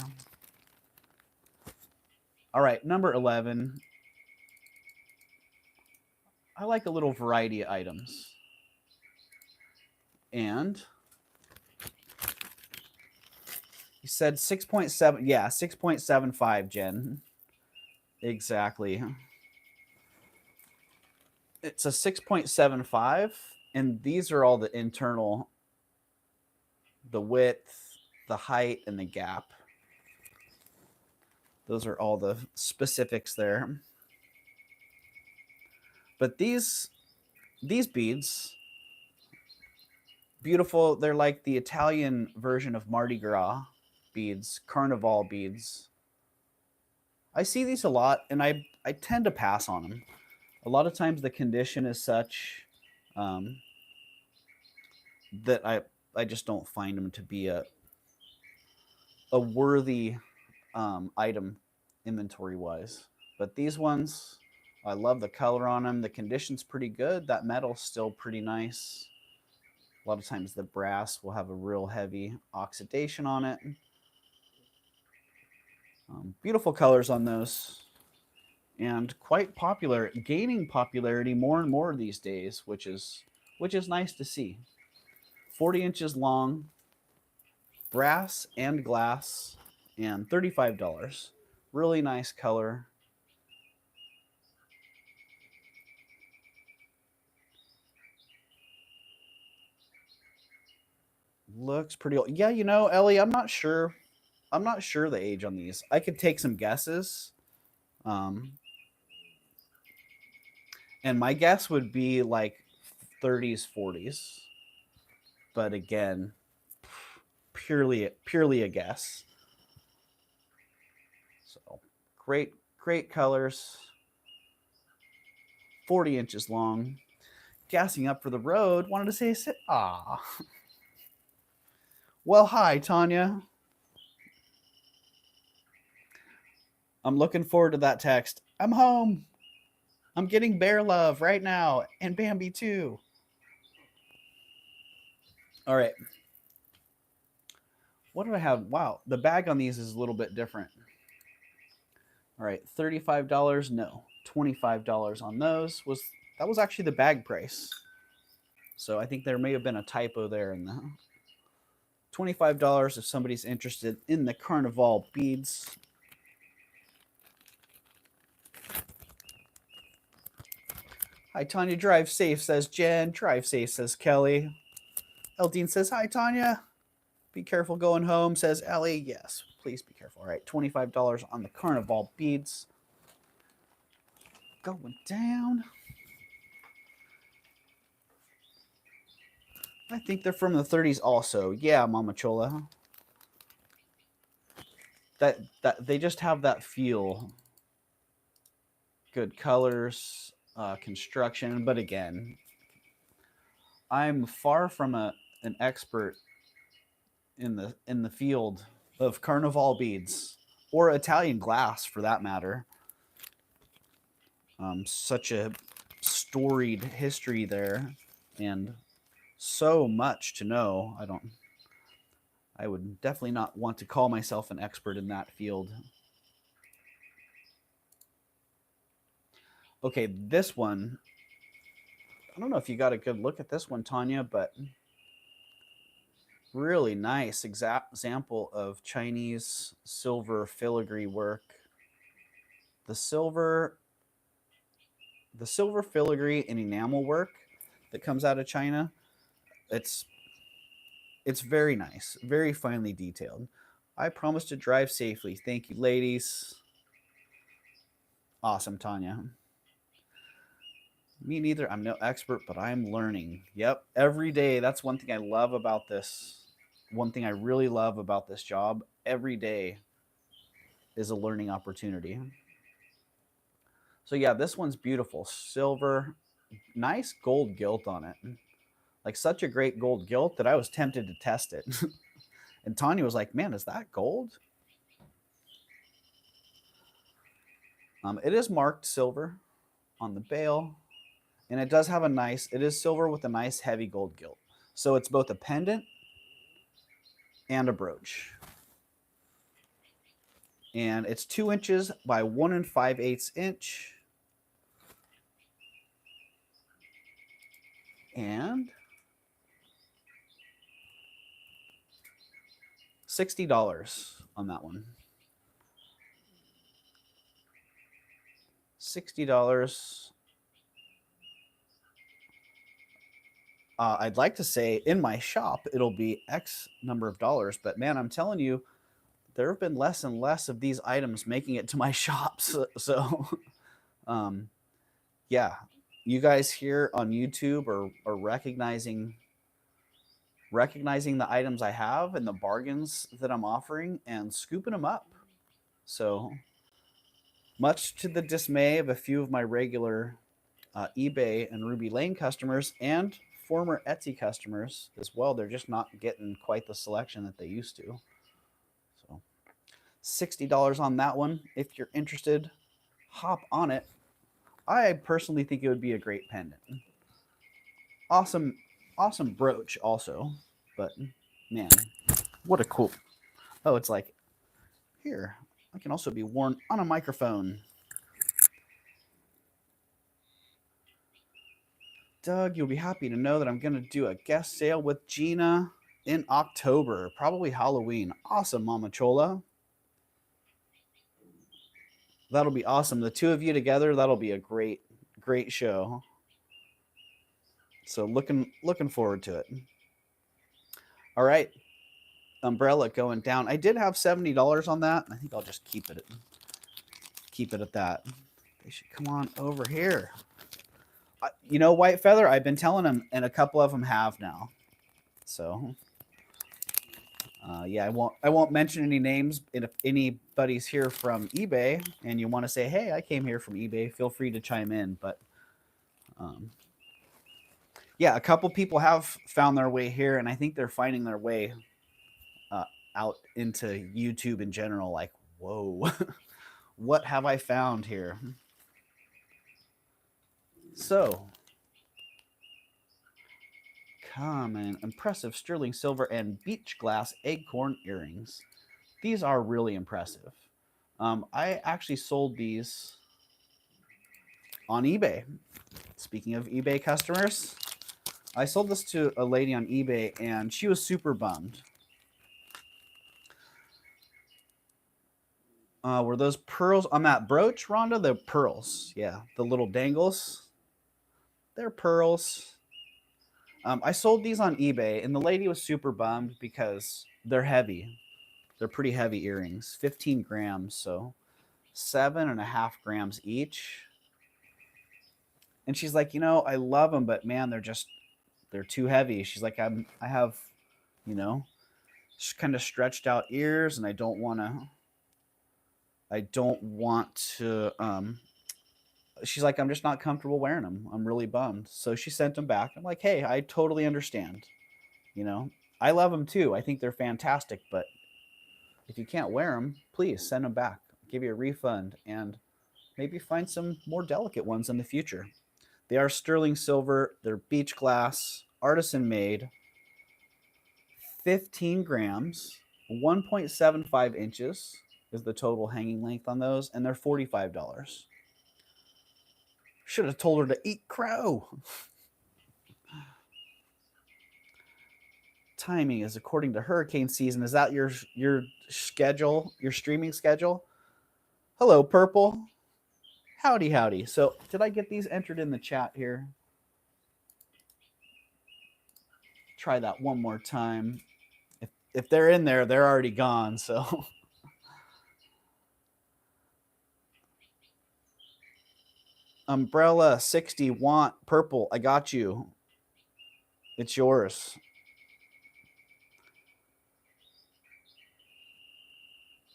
All right, number 11. I like a little variety of items. And you said 6.7. Yeah, 6.75, Jen. Exactly. It's a 6.75, and these are all the internal, the width, the height, and the gap. Those are all the specifics there. But these beads, beautiful. They're like the Italian version of Mardi Gras beads, Carnival beads. I see these a lot, and I tend to pass on them. A lot of times the condition is such that I just don't find them to be a worthy item inventory-wise. But these ones, I love the color on them. The condition's pretty good. That metal's still pretty nice. A lot of times the brass will have a real heavy oxidation on it. Beautiful colors on those. And quite popular, gaining popularity more and more these days, which is nice to see. 40 inches long, brass and glass, and $35. Really nice color. Looks pretty old. Yeah, you know, Ellie, I'm not sure the age on these. I could take some guesses. And my guess would be like 30s, 40s. but again, purely a guess. So great colors. 40 inches long. Gassing up for the road. Wanted to say, ah. Well, hi, Tanya. I'm looking forward to that text. I'm home. I'm getting bear love right now, and Bambi too. All right. What do I have? Wow, the bag on these is a little bit different. All right, $35. No, $25 on those. That was actually the bag price. So I think there may have been a typo there in the $25 if somebody's interested in the Carnival beads. Hi, Tanya. Drive safe, says Jen. Drive safe, says Kelly. Eldine says, hi, Tanya. Be careful going home, says Ellie. Yes, please be careful. All right, $25 on the Carnival beads. Going down. I think they're from the 30s also. Yeah, Mama Chola. That they just have that feel. Good colors, construction, but again, I'm far from an expert in the field of Carnival beads or Italian glass for that matter. Such a storied history there and so much to know. I would definitely not want to call myself an expert in that field. Okay, this one, I don't know if you got a good look at this one, Tanya, but really nice example of Chinese silver filigree work. The silver filigree and enamel work that comes out of China, it's very nice, very finely detailed. I promise to drive safely. Thank you, ladies. Awesome, Tanya. Me neither. I'm no expert, but I'm learning. Yep, every day. That's one thing I love about this. One thing I really love about this job. Every day is a learning opportunity. So yeah, this one's beautiful. Silver, nice gold gilt on it. Like such a great gold gilt that I was tempted to test it. And Tanya was like, man, is that gold? It is marked silver on the bail. And it does have it is silver with a nice heavy gold gilt. So it's both a pendant and a brooch. And it's 2 inches by 1 5/8 inch. And $60 on that one. $60. I'd like to say in my shop, it'll be X number of dollars. But man, I'm telling you, there have been less and less of these items making it to my shops. So yeah, you guys here on YouTube are recognizing the items I have and the bargains that I'm offering and scooping them up. So much to the dismay of a few of my regular eBay and Ruby Lane customers and former Etsy customers as well, they're just not getting quite the selection that they used to. So $60 on that one. If you're interested, hop on it. I personally think it would be a great pendant. Awesome brooch also, but man, what a cool. Oh, it's like here. I can also be worn on a microphone. Doug, you'll be happy to know that I'm going to do a guest sale with Gina in October, probably Halloween. Awesome, Mama Chola. That'll be awesome. The two of you together, that'll be a great show. So looking forward to it. All right. Umbrella going down. I did have $70 on that. I think I'll just keep it at that. They should come on over here. You know, White Feather, I've been telling them, and a couple of them have now. So yeah, I won't mention any names. And if anybody's here from eBay and you want to say, hey, I came here from eBay, feel free to chime in. But yeah, a couple people have found their way here, and I think they're finding their way out into YouTube in general. Like, whoa, what have I found here? So, common, impressive sterling silver and beach glass acorn earrings. These are really impressive. I actually sold these on eBay. Speaking of eBay customers, I sold this to a lady on eBay, and she was super bummed. Were those pearls on that brooch, Rhonda? The pearls, yeah, the little dangles. They're pearls. I sold these on eBay, and the lady was super bummed because they're heavy. They're pretty heavy earrings, 15 grams, so 7.5 grams each. And she's like, I love them, but man, they're too heavy. She's like, I have, kind of stretched out ears, and I don't want to. She's like, I'm just not comfortable wearing them. I'm really bummed. So she sent them back. I'm like, hey, I totally understand. I love them too. I think they're fantastic, but if you can't wear them, please send them back. I'll give you a refund and maybe find some more delicate ones in the future. They are sterling silver. They're beach glass, artisan made, 15 grams, 1.75 inches is the total hanging length on those, and they're $45. Should have told her to eat crow. Timing is according to hurricane season. Is that your schedule, your streaming schedule? Hello, Purple. Howdy, howdy. So did I get these entered in the chat here? Try that one more time. If they're in there, they're already gone. So umbrella 60 want purple. I got you. It's yours.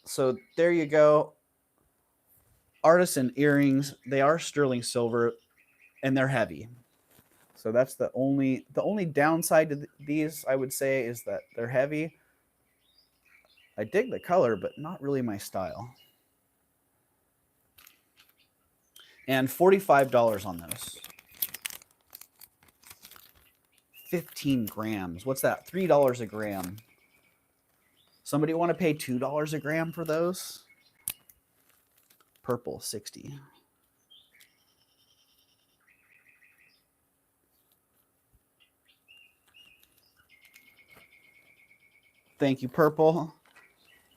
So there you go. Artisan earrings. They are sterling silver, and they're heavy. So that's the only downside to these, I would say, is that they're heavy. I dig the color, but not really my style. And $45 on those. 15 grams. What's that? $3 a gram. Somebody want to pay $2 a gram for those? Purple 60. Thank you, Purple.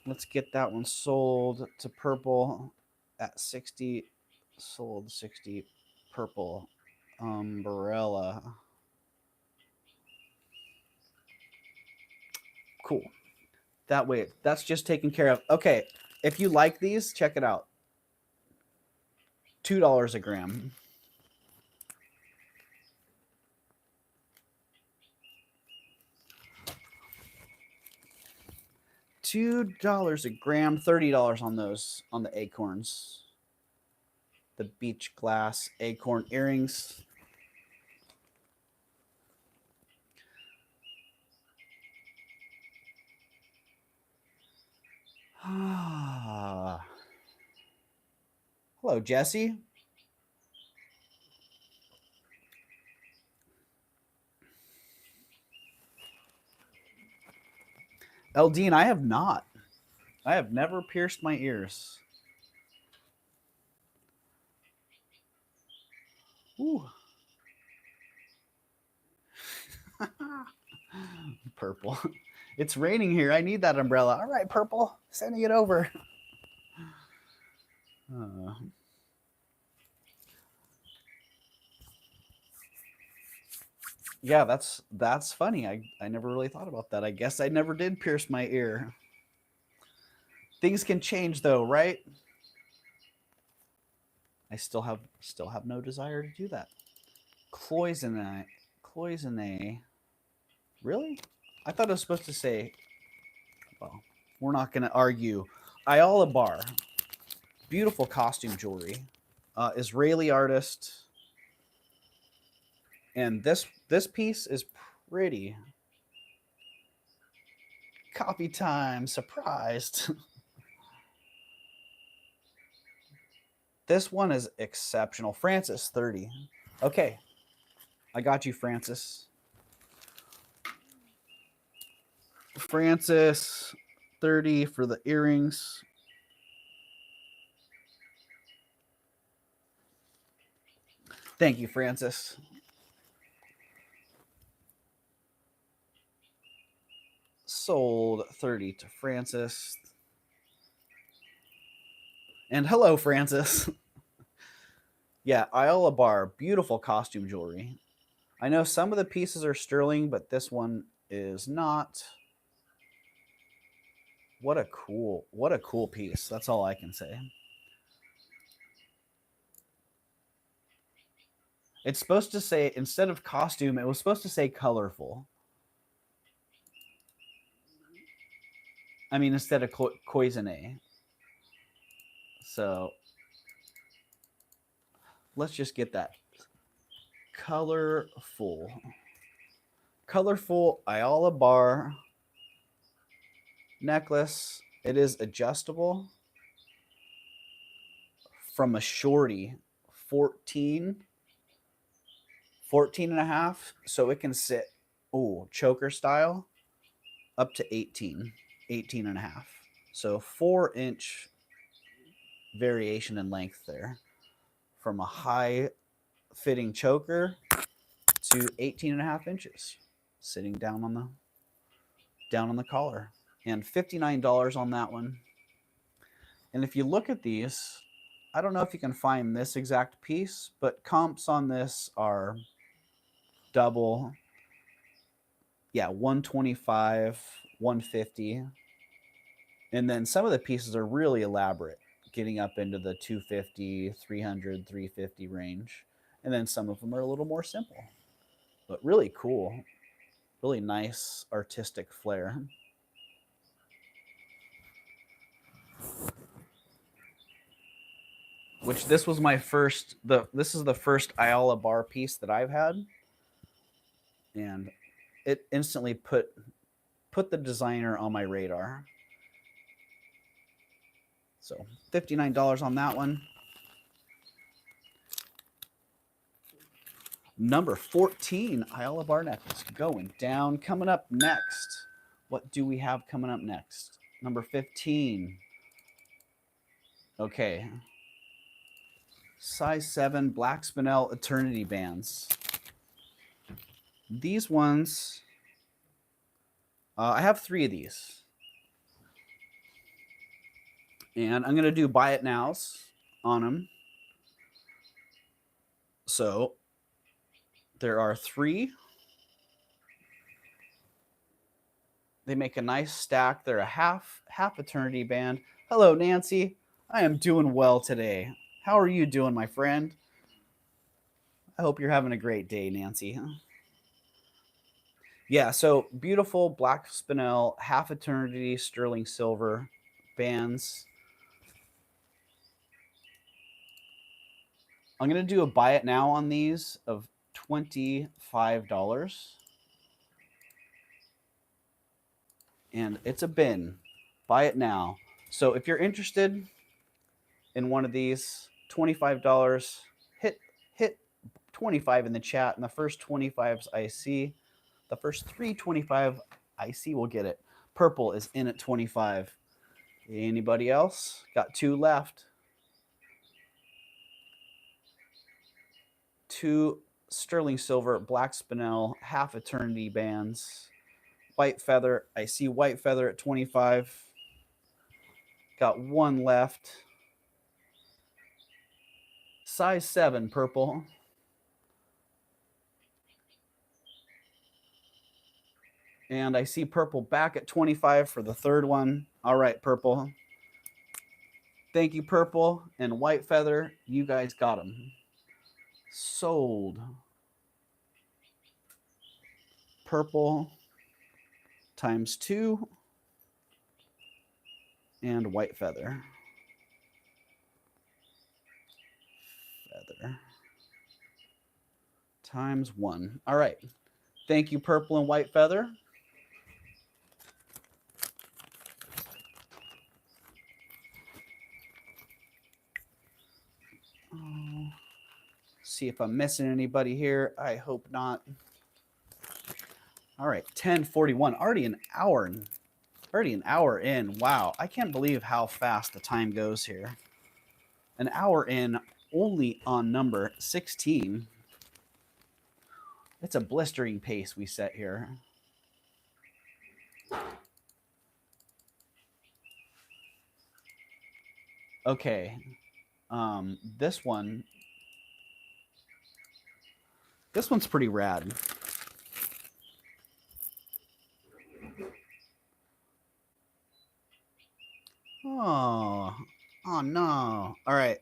Let's get that one sold to Purple at 60. Sold 60. Purple umbrella. Cool. That way, that's just taken care of. Okay, if you like these, check it out. $2 a gram. $2 a gram, $30 on those, on the acorns. The beach glass acorn earrings. Hello, Jesse. Eldine, I have not. I have never pierced my ears. Ooh. Purple. It's raining here. I need that umbrella. All right, Purple. Sending it over. Yeah, that's funny. I never really thought about that. I guess I never did pierce my ear. Things can change though, right? I still have no desire to do that. Cloisonne. Really? I thought it was supposed to say, well, we're not going to argue. Ayala Bar, beautiful costume jewelry, Israeli artist, and this piece is pretty. Coffee time, surprised. This one is exceptional. Francis, 30. Okay, I got you, Francis. Francis, 30 for the earrings. Thank you, Francis. Sold 30 to Francis. And hello, Francis. Yeah, Ayala Bar, beautiful costume jewelry. I know some of the pieces are sterling, but this one is not. What a cool piece. That's all I can say. It's supposed to say, instead of costume, it was supposed to say colorful. I mean, instead of cloisonné. So let's just get that. Colorful. Colorful Ayala Bar necklace. It is adjustable from a shorty 14 and a half, so it can sit choker style up to 18 and a half, so 4-inch variation in length there, from a high fitting choker to 18 and a half inches sitting down on the collar, and $59 on that one. And if you look at these, I don't know if you can find this exact piece, but comps on this are double. Yeah, 125, 150. And then some of the pieces are really elaborate, getting up into the 250, 300, 350 range. And then some of them are a little more simple, but really cool. Really nice artistic flair. Which this was my first, this is the first Ayala Bar piece that I've had. And it instantly put the designer on my radar. So $59 on that one. Number 14, Ayala Bar necklace going down. Coming up next, what do we have coming up next? Number 15. Okay. Size 7 black Spanel eternity bands. These ones, I have 3 of these. And I'm going to do buy it nows on them. So there are 3. They make a nice stack. They're a half eternity band. Hello, Nancy. I am doing well today. How are you doing, my friend? I hope you're having a great day, Nancy. Yeah, so beautiful black Spanel, half eternity sterling silver bands. I'm going to do a buy it now on these of $25. And it's a bin. Buy it now. So if you're interested in one of these, $25, hit 25 in the chat, and the first 25s I see, the first 325 I see will get it. Purple is in at 25. Anybody else? Got 2 left. 2 sterling silver black Spanel half eternity bands. White feather. I see white feather at 25. Got 1 left. Size 7 purple. And I see purple back at 25 for the 3rd one. All right, purple. Thank you, purple and white feather. You guys got them. Sold. Purple times 2 and white feather. Feather times 1. All right. Thank you, purple and white feather. See if I'm missing anybody here. I hope not. All right, 10:41. Already an hour in. Wow, I can't believe how fast the time goes here. An hour in only on number 16. It's a blistering pace we set here. Okay. This one's pretty rad. Oh no. All right.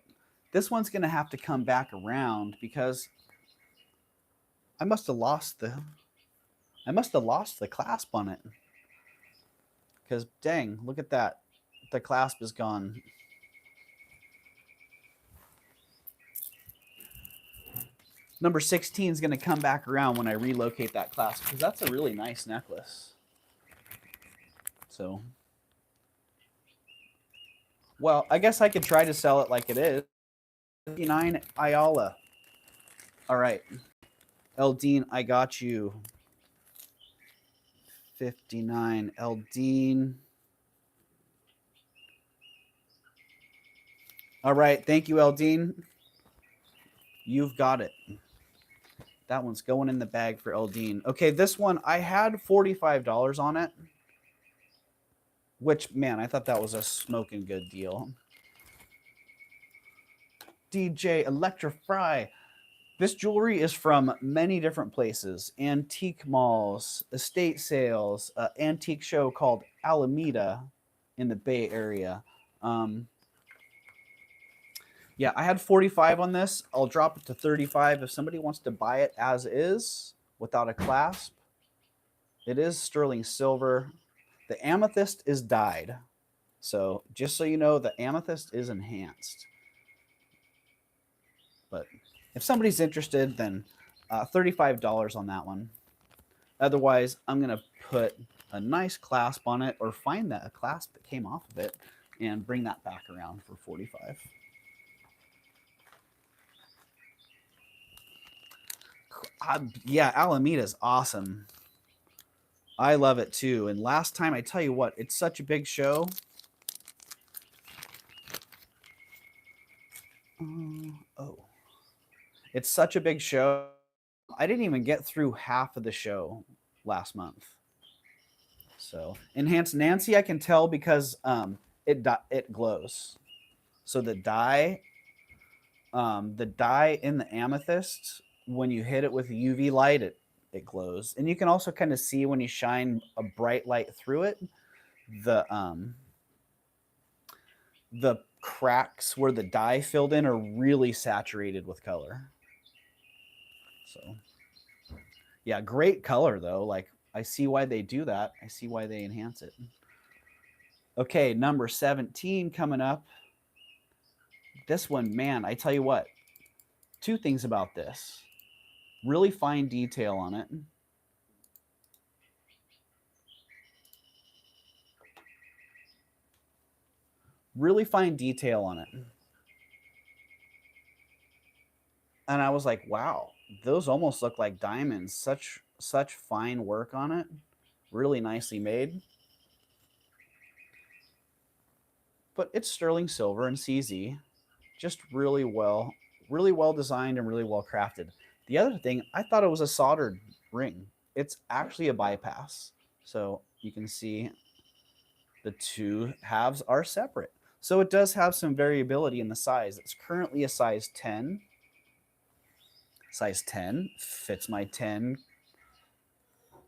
This one's going to have to come back around because I must have lost the clasp on it. Because dang, look at that. The clasp is gone. Number 16 is going to come back around when I relocate that clasp because that's a really nice necklace. So, well, I guess I could try to sell it like it is. 59 Ayala. All right. Eldine, I got you. 59 Eldine. All right. Thank you, Eldine. You've got it. That one's going in the bag for Eldine. Okay, this one, I had $45 on it. Which, man, I thought that was a smoking good deal. DJ Electrify. This jewelry is from many different places. Antique malls, estate sales, antique show called Alameda in the Bay Area. Yeah, I had 45 on this. I'll drop it to 35 if somebody wants to buy it as is without a clasp. It is sterling silver. The amethyst is dyed. So just so you know, the amethyst is enhanced. But if somebody's interested, then $35 on that one. Otherwise, I'm going to put a nice clasp on it or find a clasp that came off of it and bring that back around for 45. Yeah, Alameda's awesome. I love it too. And last time, I tell you what, it's such a big show. It's such a big show. I didn't even get through half of the show last month. So Enhanced Nancy, I can tell because it glows. So the dye in the amethyst, when you hit it with UV light, it glows. And you can also kind of see when you shine a bright light through it, the cracks where the dye filled in are really saturated with color. So yeah, great color though. Like I see why they do that. I see why they enhance it. Okay, number 17 coming up. This one, man, I tell you what, two things about this. Really fine detail on it. Really fine detail on it. And I was like, wow, those almost look like diamonds. Such fine work on it. Really nicely made. But it's sterling silver and CZ. Just really well designed and really well crafted. The other thing, I thought it was a soldered ring. It's actually a bypass. So you can see the two halves are separate. So it does have some variability in the size. It's currently a size 10. Size 10 fits my 10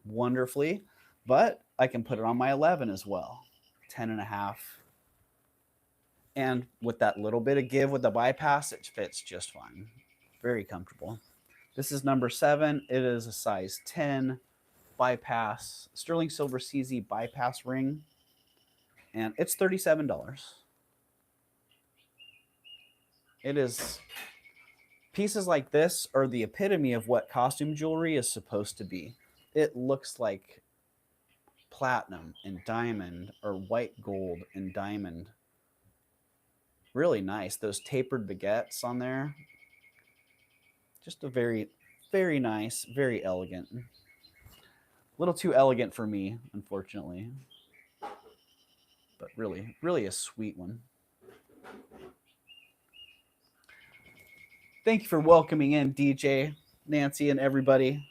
wonderfully, but I can put it on my 11 as well. 10 and a half. And with that little bit of give with the bypass, it fits just fine. Very comfortable. This is number 7. It is a size 10. bypass, sterling silver CZ bypass ring, and it's $37. It is, pieces like this are the epitome of what costume jewelry is supposed to be. It looks like platinum and diamond, or white gold and diamond. Really nice. Those tapered baguettes on there. Just a very, very nice, very elegant. A little too elegant for me, unfortunately. But really, really a sweet one. Thank you for welcoming in DJ, Nancy, and everybody.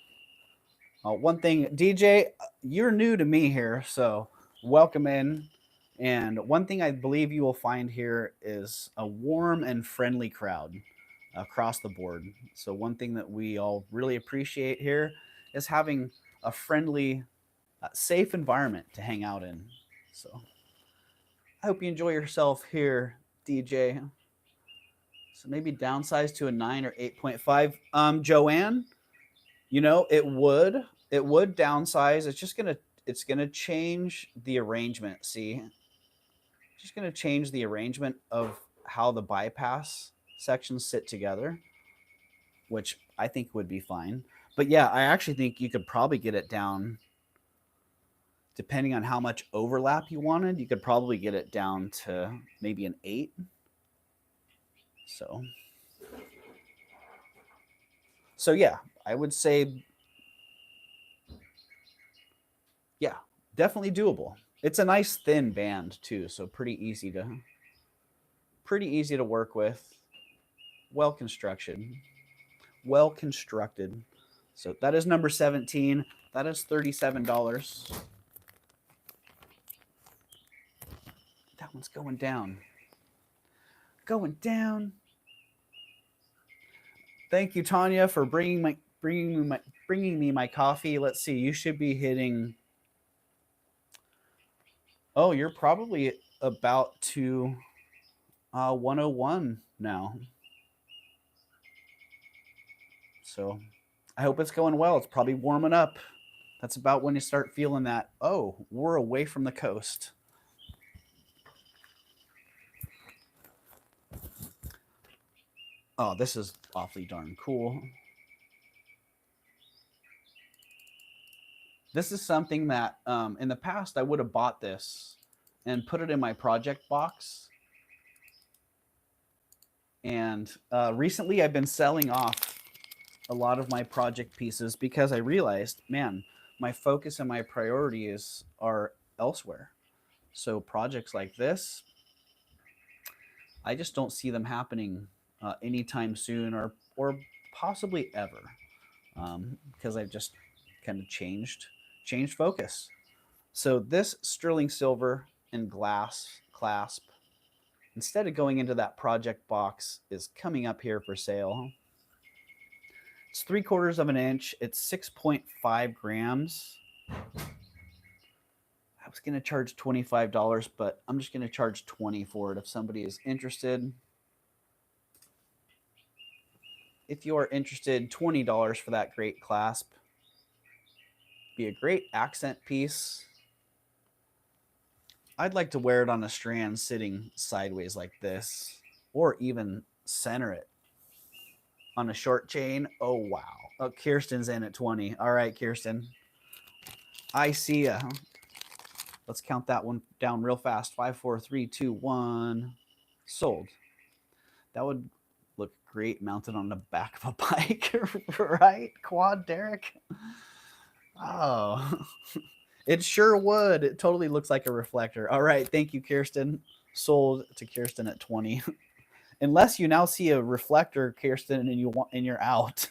One thing, DJ, you're new to me here, so welcome in. And one thing I believe you will find here is a warm and friendly crowd across the board. So one thing that we all really appreciate here is having a friendly, safe environment to hang out in. So I hope you enjoy yourself here, DJ. So maybe downsize to a 9 or 8.5. Joanne, you know, it would downsize. It's gonna change the arrangement. See, just gonna change the arrangement of how the bypass sections sit together, which I think would be fine. But yeah, I actually think you could probably get it down, depending on how much overlap you wanted, you could probably get it down to maybe an 8. So yeah, I would say, yeah, definitely doable. It's a nice thin band too, so pretty easy to work with. Well constructed. So that is number 17. That is $37. That one's going down. Going down. Thank you, Tanya, for bringing me my coffee. Let's see. You should be hitting. Oh, you're probably about to 101 now. So I hope it's going well. It's probably warming up. That's about when you start feeling that, oh, we're away from the coast. Oh, this is awfully darn cool. This is something that in the past I would have bought this and put it in my project box. And recently I've been selling off a lot of my project pieces because I realized, man, my focus and my priorities are elsewhere. So projects like this, I just don't see them happening anytime soon, or possibly ever, because I've just kind of changed focus. So this sterling silver and glass clasp, instead of going into that project box, is coming up here for sale. It's 3/4 of an inch. It's 6.5 grams. I was going to charge $25, but I'm just going to charge $20 for it if somebody is interested. If you are interested, $20 for that great clasp. Be a great accent piece. I'd like to wear it on a strand sitting sideways like this, or even center it on a short chain. Oh, wow. Oh, Kirsten's in at 20. All right, Kirsten. I see ya. Let's count that one down real fast. 5, 4, 3, 2, 1. Sold. That would look great mounted on the back of a bike, right? Quad Derek. Oh, it sure would. It totally looks like a reflector. All right. Thank you, Kirsten. Sold to Kirsten at 20. Unless you now see a reflector, Kirsten, and you're out.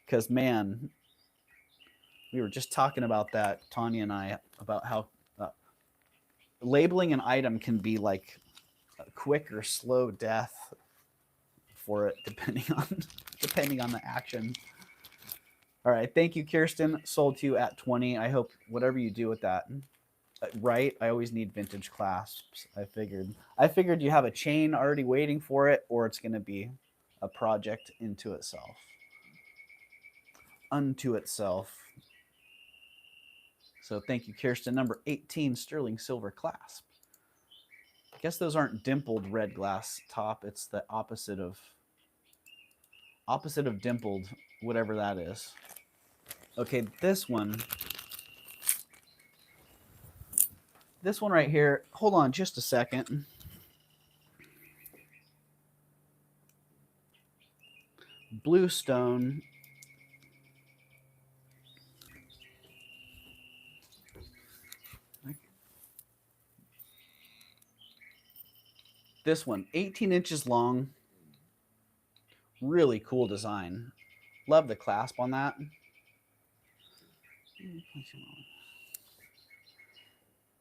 Because, man, we were just talking about that, Tanya and I, about how labeling an item can be like a quick or slow death for it, depending on the action. All right, thank you, Kirsten. Sold to you at 20. I hope whatever you do with that, right? I always need vintage clasps. I figured you have a chain already waiting for it, or it's going to be a project unto itself. So thank you, Kirsten. Number 18, sterling silver clasp. I guess those aren't dimpled red glass top. It's the opposite of dimpled, whatever that is. Okay, this one right here. Hold on just a second. Blue stone. This one, 18 inches long. Really cool design. Love the clasp on that.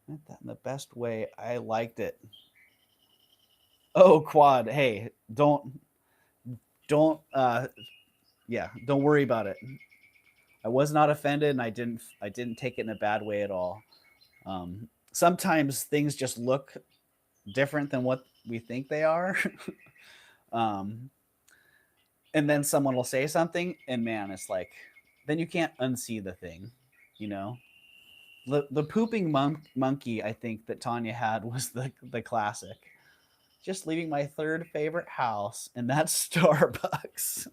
Not that in the best way. I liked it. Oh, quad. Hey, don't yeah, don't worry about it. I was not offended, and I didn't take it in a bad way at all. Sometimes things just look different than what we think they are. And then someone will say something, and man, it's like, then you can't unsee the thing, you know? The pooping monkey, I think, that Tanya had was the classic. Just leaving my third favorite house, and that's Starbucks.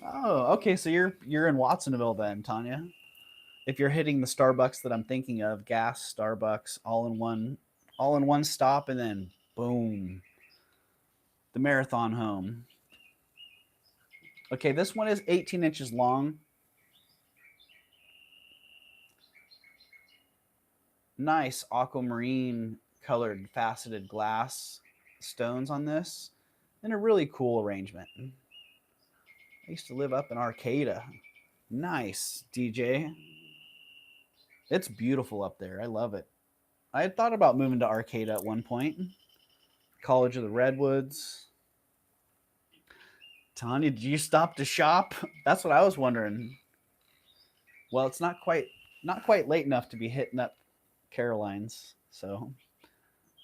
Oh, okay, so you're in Watsonville then, Tanya. If you're hitting the Starbucks that I'm thinking of, gas Starbucks, all in one stop, and then boom, the marathon home. Okay, this one is 18 inches long. Nice aquamarine colored faceted glass stones on this, and a really cool arrangement. I used to live up in Arcata. Nice, DJ. It's beautiful up there. I love it. I had thought about moving to Arcata at one point. College of the Redwoods. Tanya, did you stop to shop? That's what I was wondering. Well, it's not quite late enough to be hitting up Caroline's. So, all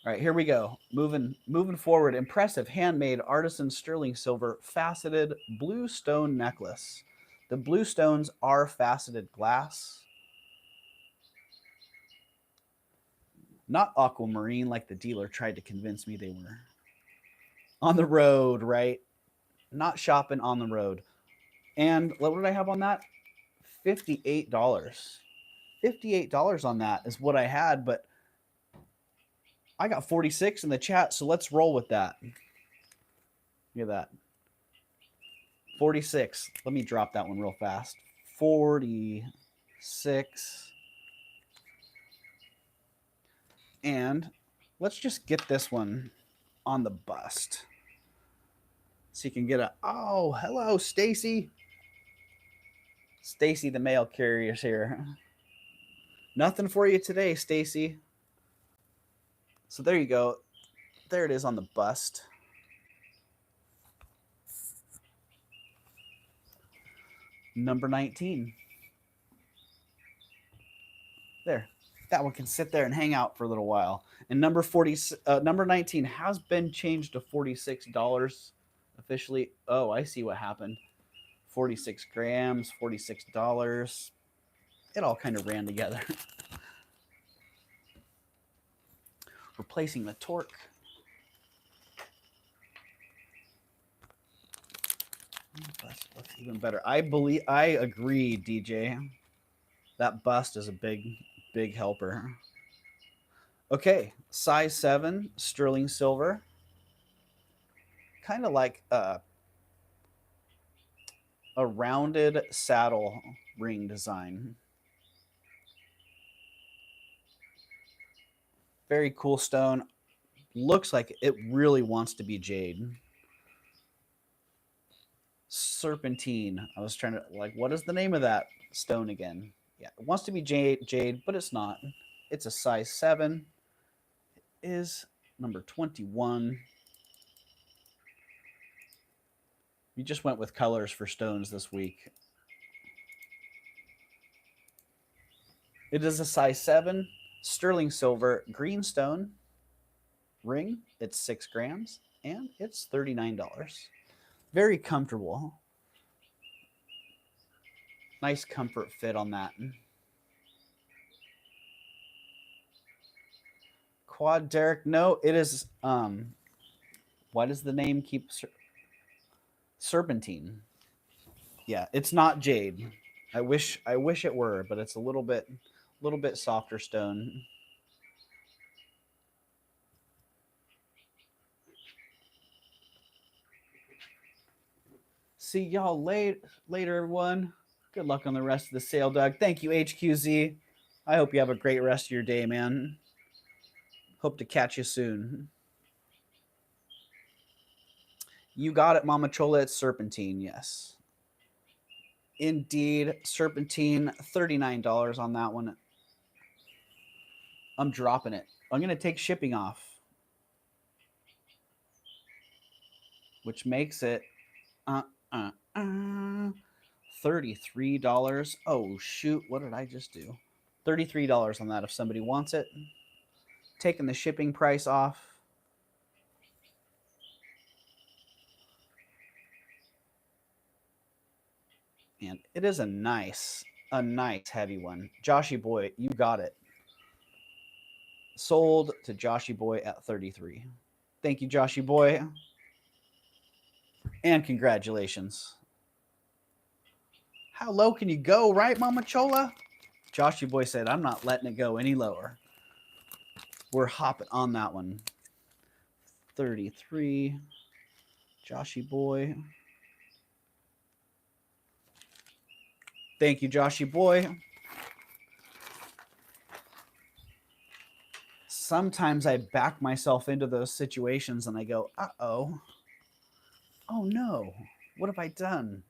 right, here we go. Moving forward. Impressive handmade artisan sterling silver faceted blue stone necklace. The blue stones are faceted glass. Not aquamarine like the dealer tried to convince me they were. On the road, right? Not shopping on the road. And what did I have on that? $58. $58 on that is what I had, but I got 46 in the chat, so let's roll with that. Look at that. 46. Let me drop that one real fast. 46. And let's just get this one on the bust. So you can get a, oh, hello, Stacy. Stacy, the mail carrier's here. Nothing for you today, Stacy. So there you go. There it is on the bust. Number 19. There. That one can sit there and hang out for a little while. And number 19 has been changed to $46 officially. Oh, I see what happened. 46 grams, $46. It all kind of ran together. Replacing the torque. Bust looks even better. I agree, DJ. That bust is a big helper. Okay, size 7, sterling silver. Kind of like a rounded saddle ring design. Very cool stone. Looks like it really wants to be jade. Serpentine. I was trying to, like, what is the name of that stone again? Yeah, it wants to be jade, but it's not. It's a size 7. It is number 21. We just went with colors for stones this week. It is a size 7 sterling silver green stone ring. It's 6 grams and it's $39. Very comfortable. Nice comfort fit on that. Quad Derek, no, it is why does the name keep serpentine? Yeah, it's not jade. I wish it were, but it's a little bit softer stone. See y'all later, everyone. Good luck on the rest of the sale, Doug. Thank you, HQZ. I hope you have a great rest of your day, man. Hope to catch you soon. You got it, Mama Chola. It's serpentine, yes. Indeed, serpentine, $39 on that one. I'm dropping it. I'm going to take shipping off, which makes it $33. Oh, shoot. What did I just do? $33 on that if somebody wants it. Taking the shipping price off. And it is a nice heavy one. Joshy boy, you got it. Sold to Joshy boy at 33. Thank you, Joshy boy. And congratulations. How low can you go, right, Mama Chola? Joshy boy said, I'm not letting it go any lower. We're hopping on that one. 33. Joshy boy. Thank you, Joshy boy. Sometimes I back myself into those situations and I go, uh-oh. Oh, no. What have I done?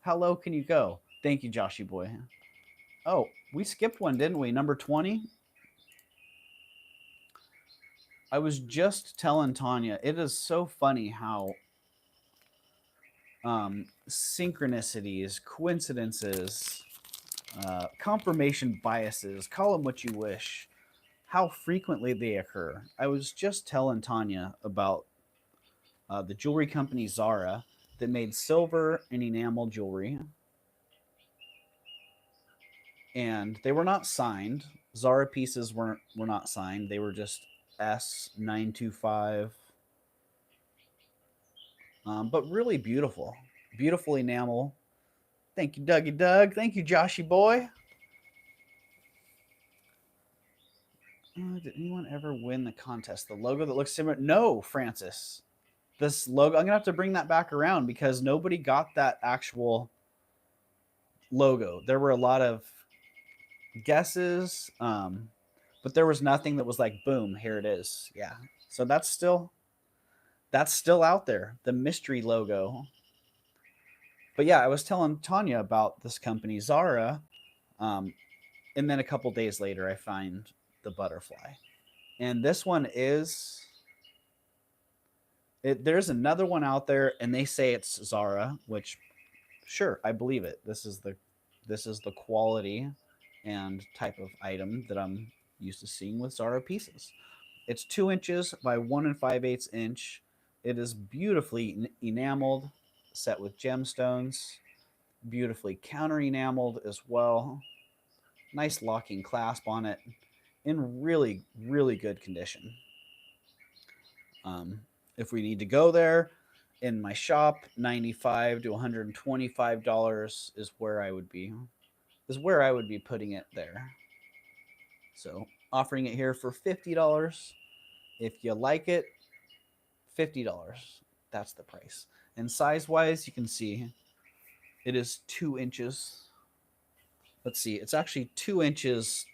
How low can you go? Thank you, Joshy boy. Oh, we skipped one, didn't we? Number 20? I was just telling Tanya, it is so funny how synchronicities, coincidences, confirmation biases, call them what you wish, how frequently they occur. I was just telling Tanya about the jewelry company Zara that made silver and enamel jewelry. And they were not signed. Zara pieces were not signed. They were just S925. But really beautiful. Beautiful enamel. Thank you, Dougie Doug. Thank you, Joshy boy. Did anyone ever win the contest? The logo that looks similar? No, Francis. This logo, I'm going to have to bring that back around because nobody got that actual logo. There were a lot of guesses, but there was nothing that was like, boom, here it is. Yeah. So that's still out there, the mystery logo. But yeah, I was telling Tanya about this company, Zara, and then a couple days later, I find the butterfly. And this one is... there's another one out there, and they say it's Zara, which, sure, I believe it. This is the quality and type of item that I'm used to seeing with Zara pieces. It's 2 inches by 1 5/8 inch. It is beautifully enameled, set with gemstones, beautifully counter enameled as well. Nice locking clasp on it, in really, really good condition. If we need to go there, in my shop, $95 to $125 is where I would be. Putting it there. So offering it here for $50. If you like it, $50. That's the price. And size-wise, you can see it is 2 inches. Let's see, it's actually 2 inches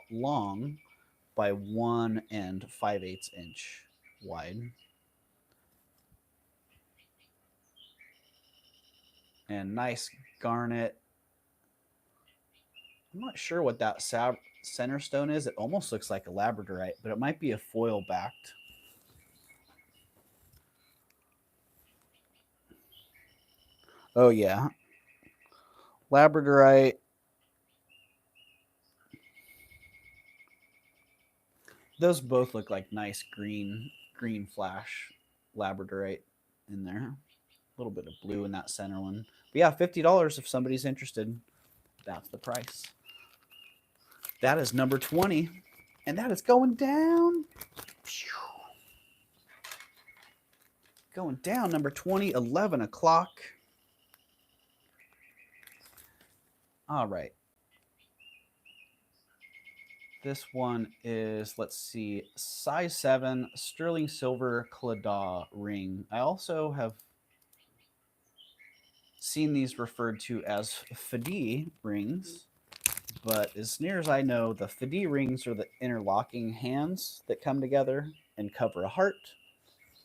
long by 1 5/8 inch wide. And nice garnet. I'm not sure what that center stone is. It almost looks like a labradorite, but it might be a foil backed. Oh yeah, labradorite. Those both look like nice green flash labradorite in there. A little bit of blue in that center one. But yeah, $50 if somebody's interested. That's the price. That is number 20. And that is going down. Going down, number 20, 11 o'clock. All right. This one is, let's see, size 7, sterling silver Claddagh ring. I also have seen these referred to as Fidi rings, but as near as I know, the Fidi rings are the interlocking hands that come together and cover a heart,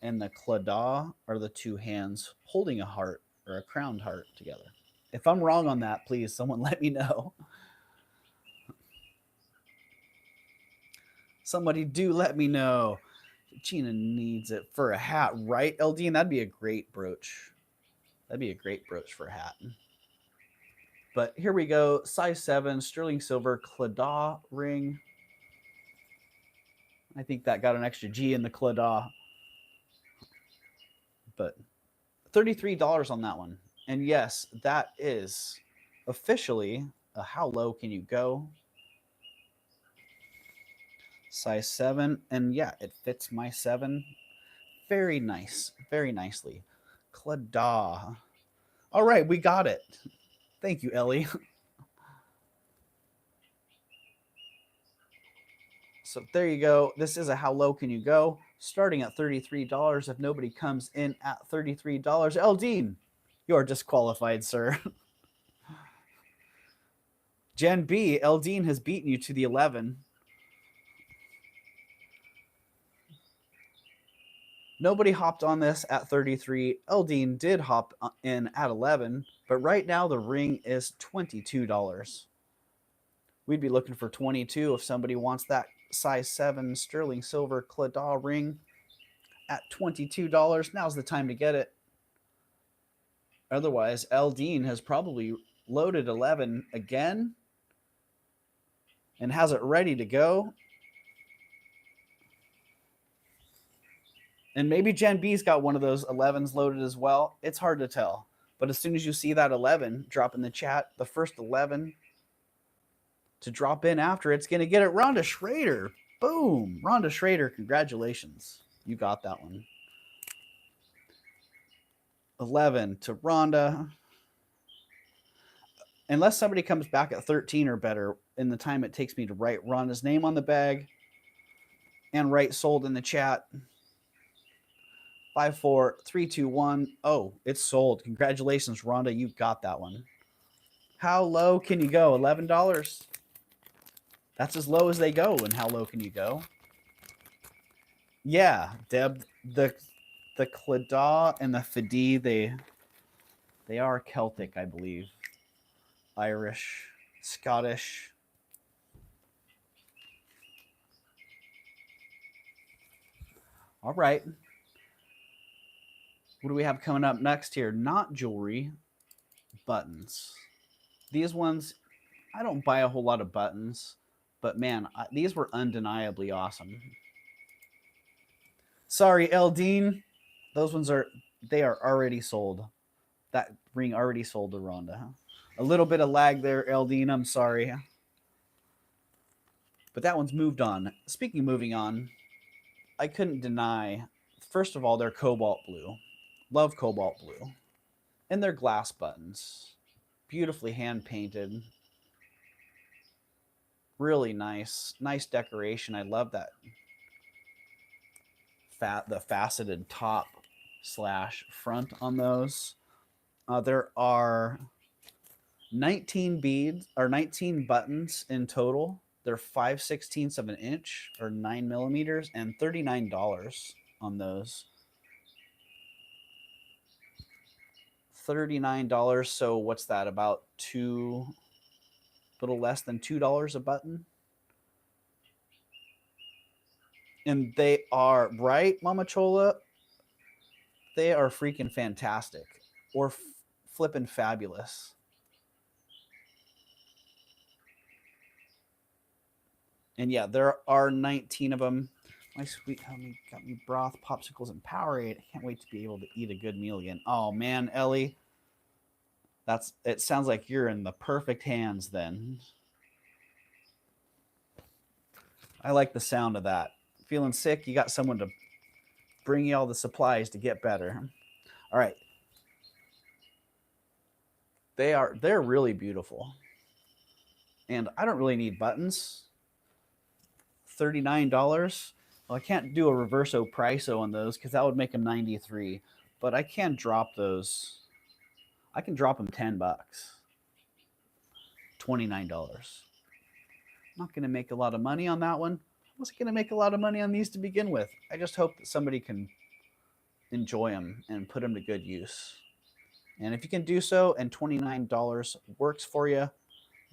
and the Claddagh are the two hands holding a heart or a crowned heart together. If I'm wrong on that, please, someone let me know. Somebody do let me know. Gina needs it for a hat, right, LD? And that'd be a great brooch. That'd be a great brooch for a hat. But here we go. Size 7, sterling silver Claddagh ring. I think that got an extra G in the Claddagh. But $33 on that one. And yes, that is officially a how low can you go? Size 7. And yeah, it fits my 7 very nice, very nicely. Claddagh. All right, we got it. Thank you, Ellie. So there you go. This is a how low can you go? Starting at $33. If nobody comes in at $33, Eldine, you are disqualified, sir. Gen B, Eldine has beaten you to the 11. Nobody hopped on this at 33. Eldine did hop in at 11, but right now the ring is $22. We'd be looking for 22 if somebody wants that size 7 sterling silver Claddagh ring at $22. Now's the time to get it. Otherwise, Eldine has probably loaded 11 again and has it ready to go. And maybe Gen B's got one of those 11s loaded as well. It's hard to tell. But as soon as you see that 11, drop in the chat. The first 11 to drop in after it's going to get it. Rhonda Schrader. Boom. Rhonda Schrader, congratulations. You got that one. 11 to Rhonda. Unless somebody comes back at 13 or better in the time it takes me to write Rhonda's name on the bag and write sold in the chat. 5, 4, 3, 2, 1. Oh, it's sold. Congratulations, Rhonda. You got that one. How low can you go? $11. That's as low as they go. And how low can you go? Yeah, Deb, the Claddagh and the Fidi, they are Celtic, I believe. Irish, Scottish. All right. What do we have coming up next here? Not jewelry, buttons. These ones, I don't buy a whole lot of buttons, but man, these were undeniably awesome. Sorry, Eldine. Those ones they are already sold. That ring already sold to Rhonda. A little bit of lag there, Eldine. I'm sorry. But that one's moved on. Speaking of moving on, I couldn't deny, first of all, they're cobalt blue. Love cobalt blue. And they're glass buttons. Beautifully hand painted. Really nice. Nice decoration. I love that. The faceted top / front on those. There are 19 beads or 19 buttons in total. They're 5/16 of an inch or 9 millimeters and $39 on those. $39. So what's that? About a little less than $2 a button. And they are, right, Mama Chola? They are freaking fantastic or flippin' fabulous. And yeah, there are 19 of them. My sweet homie got me broth, popsicles, and Powerade. I can't wait to be able to eat a good meal again. Oh, man, Ellie. It sounds like you're in the perfect hands then. I like the sound of that. Feeling sick, you got someone to bring you all the supplies to get better. All right. They're really beautiful. And I don't really need buttons. $39. Well, I can't do a reverso priso on those because that would make them 93. But I can drop those. I can drop them $10. $29. Not going to make a lot of money on that one. I wasn't going to make a lot of money on these to begin with. I just hope that somebody can enjoy them and put them to good use. And if you can do so and $29 works for you,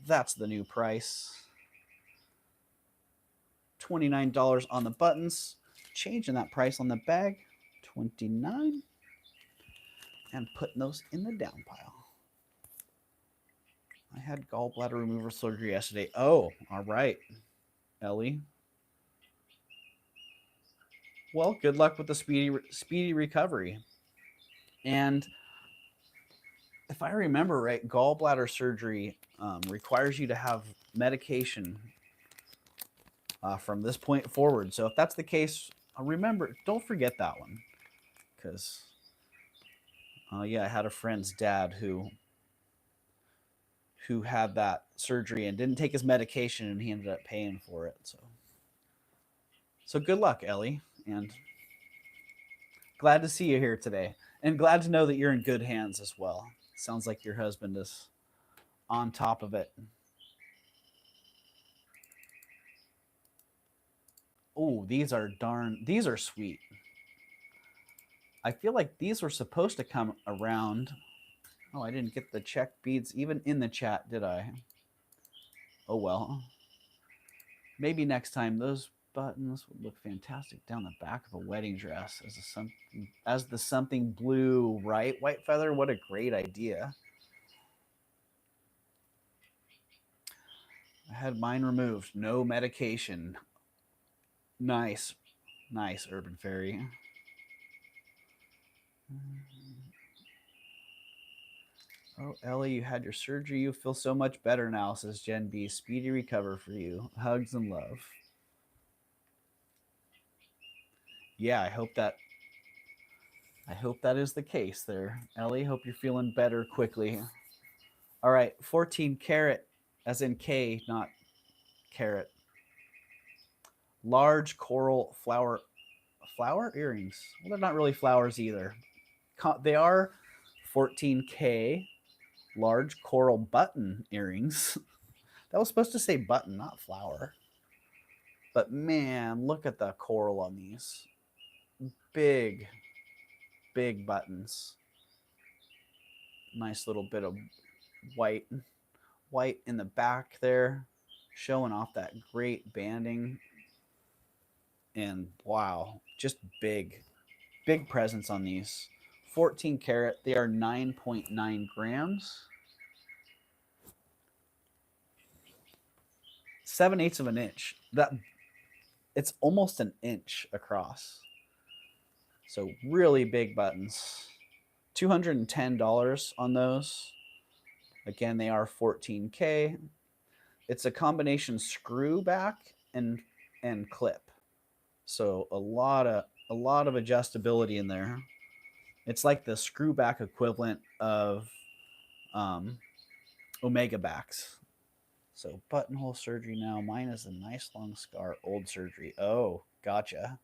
that's the new price. $29 on the buttons. Changing that price on the bag. $29. And putting those in the down pile. I had gallbladder removal surgery yesterday. Oh, all right, Ellie. Well, good luck with the speedy recovery. And if I remember right, gallbladder surgery requires you to have medication from this point forward. So if that's the case, remember, don't forget that one. Because, yeah, I had a friend's dad who had that surgery and didn't take his medication, and he ended up paying for it. So good luck, Ellie, and glad to see you here today, and glad to know that you're in good hands as well. Sounds like your husband is on top of it. Oh, these are sweet. I feel like these were supposed to come around. Oh, I didn't get the check beads even in the chat, did I? Oh, well. Maybe next time. Those buttons would look fantastic down the back of a wedding dress as the something blue, right? White feather, what a great idea. I had mine removed. No medication. Nice. Nice, Urban Fairy. Oh, Ellie, you had your surgery. You feel so much better now, says Jen B. Speedy recover for you. Hugs and love. Yeah, I hope that is the case there. Ellie, hope you're feeling better quickly. All right, 14 karat, as in K, not carrot. Large coral flower earrings. Well, they're not really flowers either. They are 14K large coral button earrings. That was supposed to say button, not flower. But man, look at the coral on these. Big, big buttons. Nice little bit of white in the back there, showing off that great banding. And wow, just big presence on these. 14 karat, they are 9.9 grams. 7/8 of an inch. It's almost an inch across. So really big buttons. $210 on those. Again, they are 14K. It's a combination screw back and clip. So a lot of adjustability in there. It's like the screw back equivalent of Omega backs. So buttonhole surgery now. Mine is a nice long scar. Old surgery. Oh, gotcha.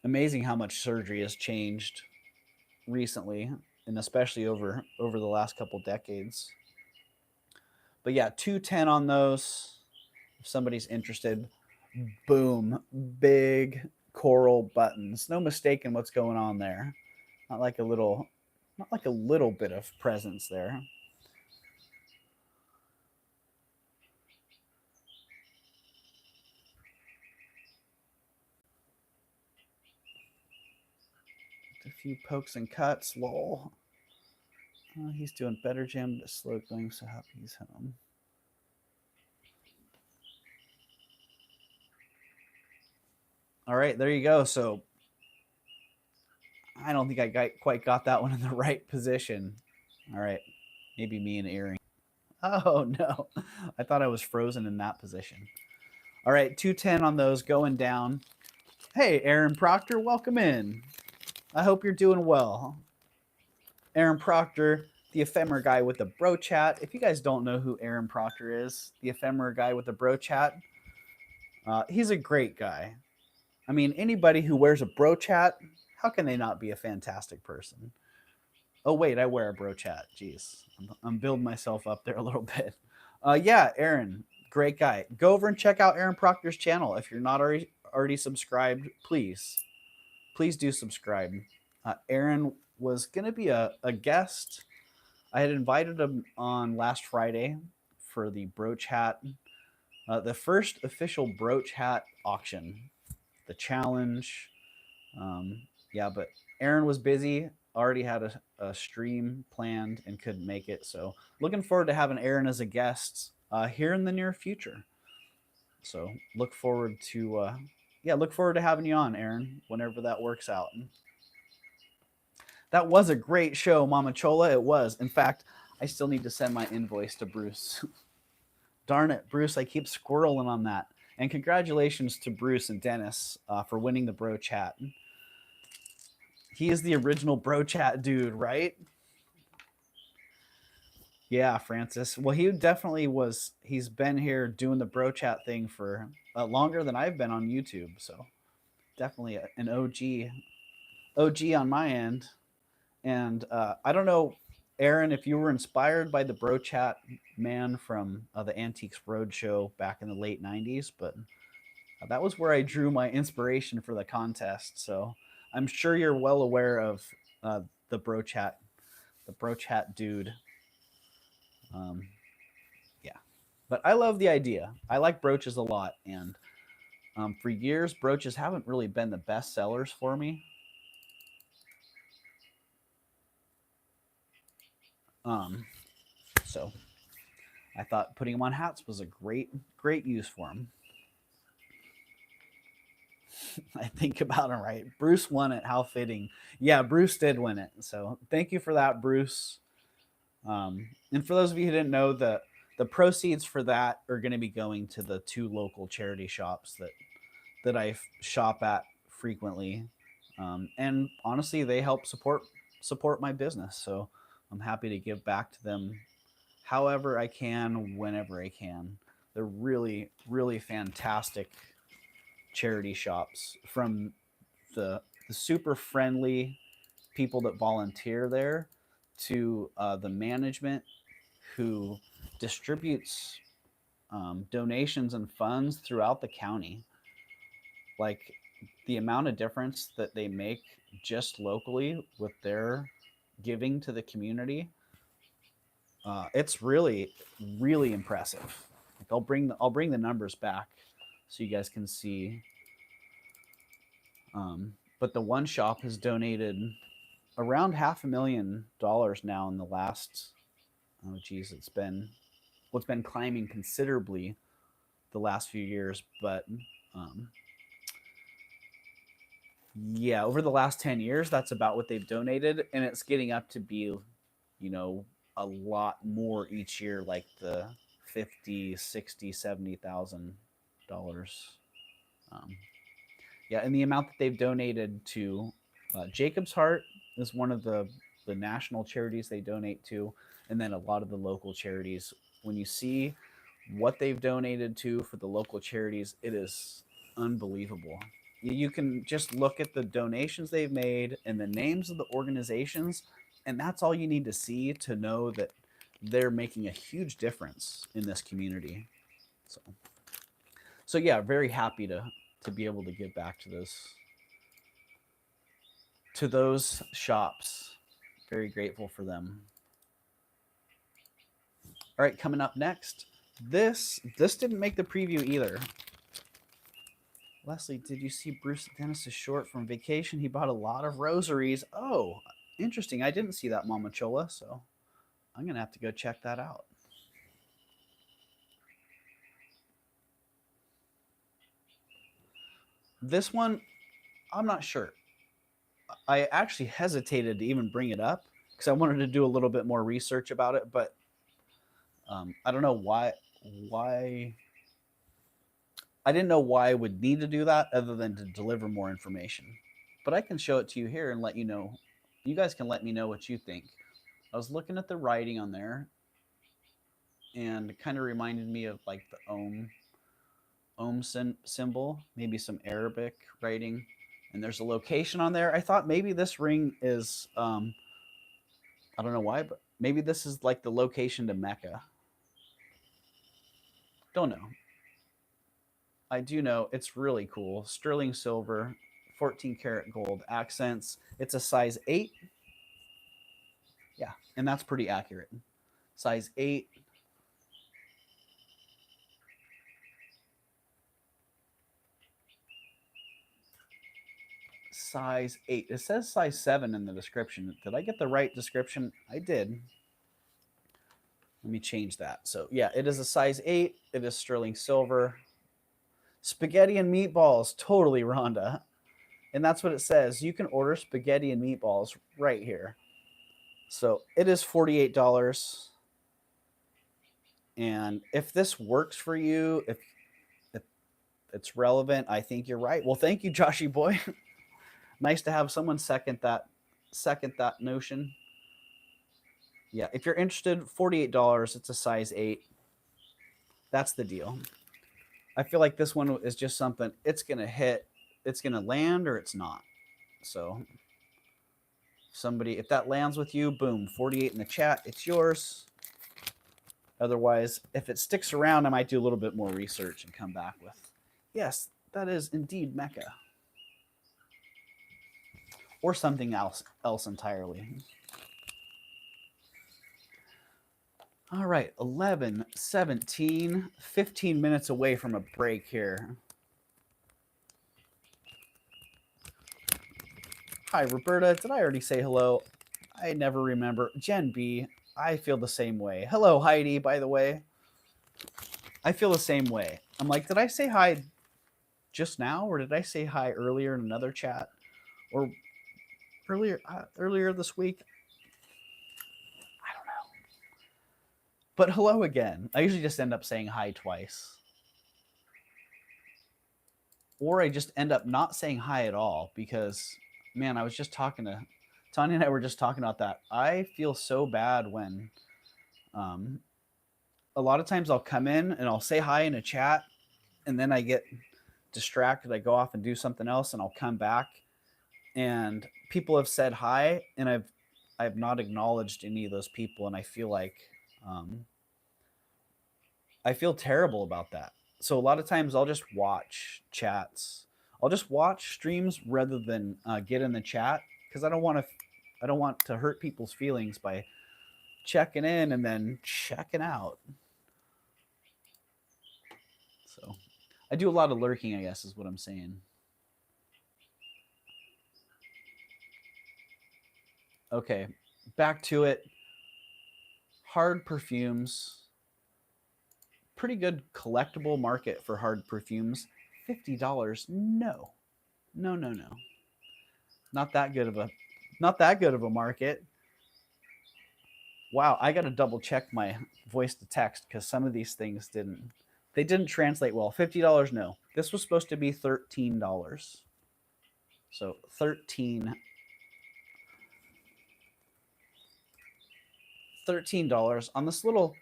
Amazing how much surgery has changed recently, and especially over the last couple decades. But yeah, 210 on those. If somebody's interested, boom, big coral buttons. No mistaking what's going on there. Not like a little bit of presence there. A few pokes and cuts, lol. He's doing better, Jim, but slow going, so happy he's home. All right, there you go. So I don't think I quite got that one in the right position. All right. Maybe me and earring. Oh no, I thought I was frozen in that position. All right, 210 on those going down. Hey, Aaron Proctor, welcome in. I hope you're doing well. Aaron Proctor, the ephemera guy with the bro chat. If you guys don't know who Aaron Proctor is, the ephemera guy with the bro chat, he's a great guy. I mean, anybody who wears a bro chat, how can they not be a fantastic person? Oh wait, I wear a bro chat. Jeez, I'm building myself up there a little bit. Yeah, Aaron, great guy. Go over and check out Aaron Proctor's channel. If you're not already subscribed, please do subscribe. Aaron was gonna be a guest. I had invited him on last Friday for the brooch hat, the first official brooch hat auction, the challenge. Yeah, but Aaron was busy, already had a stream planned and couldn't make it. So looking forward to having Aaron as a guest here in the near future. So look forward to look forward to having you on, Aaron, whenever that works out. That was a great show, Mama Chola. It was. In fact, I still need to send my invoice to Bruce. Darn it, Bruce, I keep squirreling on that. And congratulations to Bruce and Dennis for winning the bro chat. He is the original bro chat dude, right? Yeah, Francis. Well, he definitely was. He's been here doing the bro chat thing for longer than I've been on YouTube. So definitely an OG on my end. And I don't know, Aaron, if you were inspired by the bro chat man from the Antiques Roadshow back in the late 90s, but that was where I drew my inspiration for the contest. So I'm sure you're well aware of the bro chat dude. Yeah, but I love the idea. I like brooches a lot, and for years brooches haven't really been the best sellers for me. So I thought putting them on hats was a great use for them. I think about it, right. Bruce won it. How fitting. Yeah, Bruce did win it. So thank you for that, Bruce. And for those of you who didn't know, the proceeds for that are going to be going to the 2 local charity shops that I shop at frequently. And honestly, they help support my business. So I'm happy to give back to them however I can, whenever I can. They're really, really fantastic charity shops, from the super friendly people that volunteer there to the management who distributes donations and funds throughout the county. Like the amount of difference that they make just locally with their giving to the community, it's really, really impressive. Like I'll bring the numbers back so you guys can see. But the one shop has donated around $500,000 now in the last, oh geez, it's been climbing considerably the last few years, but yeah, over the last 10 years, that's about what they've donated, and it's getting up to be, a lot more each year, like the 50, 60, $70,000. Yeah, and the amount that they've donated to Jacob's Heart is one of the national charities they donate to, and then a lot of the local charities. When you see what they've donated to for the local charities, it is unbelievable. You can just look at the donations they've made and the names of the organizations, and that's all you need to see to know that they're making a huge difference in this community. So yeah, very happy to be able to give back to those shops. Very grateful for them. All right, coming up next, this didn't make the preview either. Leslie, did you see Bruce Dennis's short from vacation? He bought a lot of rosaries. Oh, interesting. I didn't see that, Mama Chola, so I'm gonna have to go check that out. This one, I'm not sure. I actually hesitated to even bring it up because I wanted to do a little bit more research about it, but I don't know why I didn't know why I would need to do that other than to deliver more information. But I can show it to you here and let you know. You guys can let me know what you think. I was looking at the writing on there, and it kind of reminded me of like the ohm symbol, maybe some Arabic writing. And there's a location on there. I thought maybe this ring is I don't know why, but maybe this is like the location to Mecca. Don't know. I do know it's really cool. Sterling silver, 14 karat gold accents. It's a size 8. Yeah, and that's pretty accurate. Size 8. Size 8. It says size 7 in the description. Did I get the right description? I did. Let me change that. So, yeah, it is a size 8. It is sterling silver. Spaghetti and meatballs. Totally, Rhonda. And that's what it says. You can order spaghetti and meatballs right here. So, it is $48. And if this works for you, if it's relevant, I think you're right. Well, thank you, Joshy boy. Nice to have someone second that notion. Yeah, if you're interested, $48. It's a size 8. That's the deal. I feel like this one is just something it's gonna hit, it's gonna land, or it's not. So if that lands with you, boom, 48 in the chat, it's yours. Otherwise, if it sticks around, I might do a little bit more research and come back with, yes, that is indeed Mecca. Or something else entirely. All right, 11:17, 15 minutes away from a break here. Hi, Roberta. Did I already say hello? I never remember. Jen B, I feel the same way. Hello, Heidi, by the way. I feel the same way. I'm like, did I say hi just now, or did I say hi earlier in another chat? Or earlier this week? I don't know. But hello again. I usually just end up saying hi twice. Or I just end up not saying hi at all because, man, I was just talking to Tanya and I were just talking about that. I feel so bad when a lot of times I'll come in and I'll say hi in a chat and then I get distracted. I go off and do something else and I'll come back and people have said hi and I've not acknowledged any of those people, and I feel like I feel terrible about that. So a lot of times I'll just watch chats. I'll just watch streams rather than get in the chat because I don't want to hurt people's feelings by checking in and then checking out. So I do a lot of lurking, I guess, is what I'm saying. Okay, back to it. Hard perfumes. Pretty good collectible market for hard perfumes. $50. No. Not that good of a market. Wow, I got to double check my voice to text because some of these things didn't translate well. $50, no. This was supposed to be $13. So $13 on this little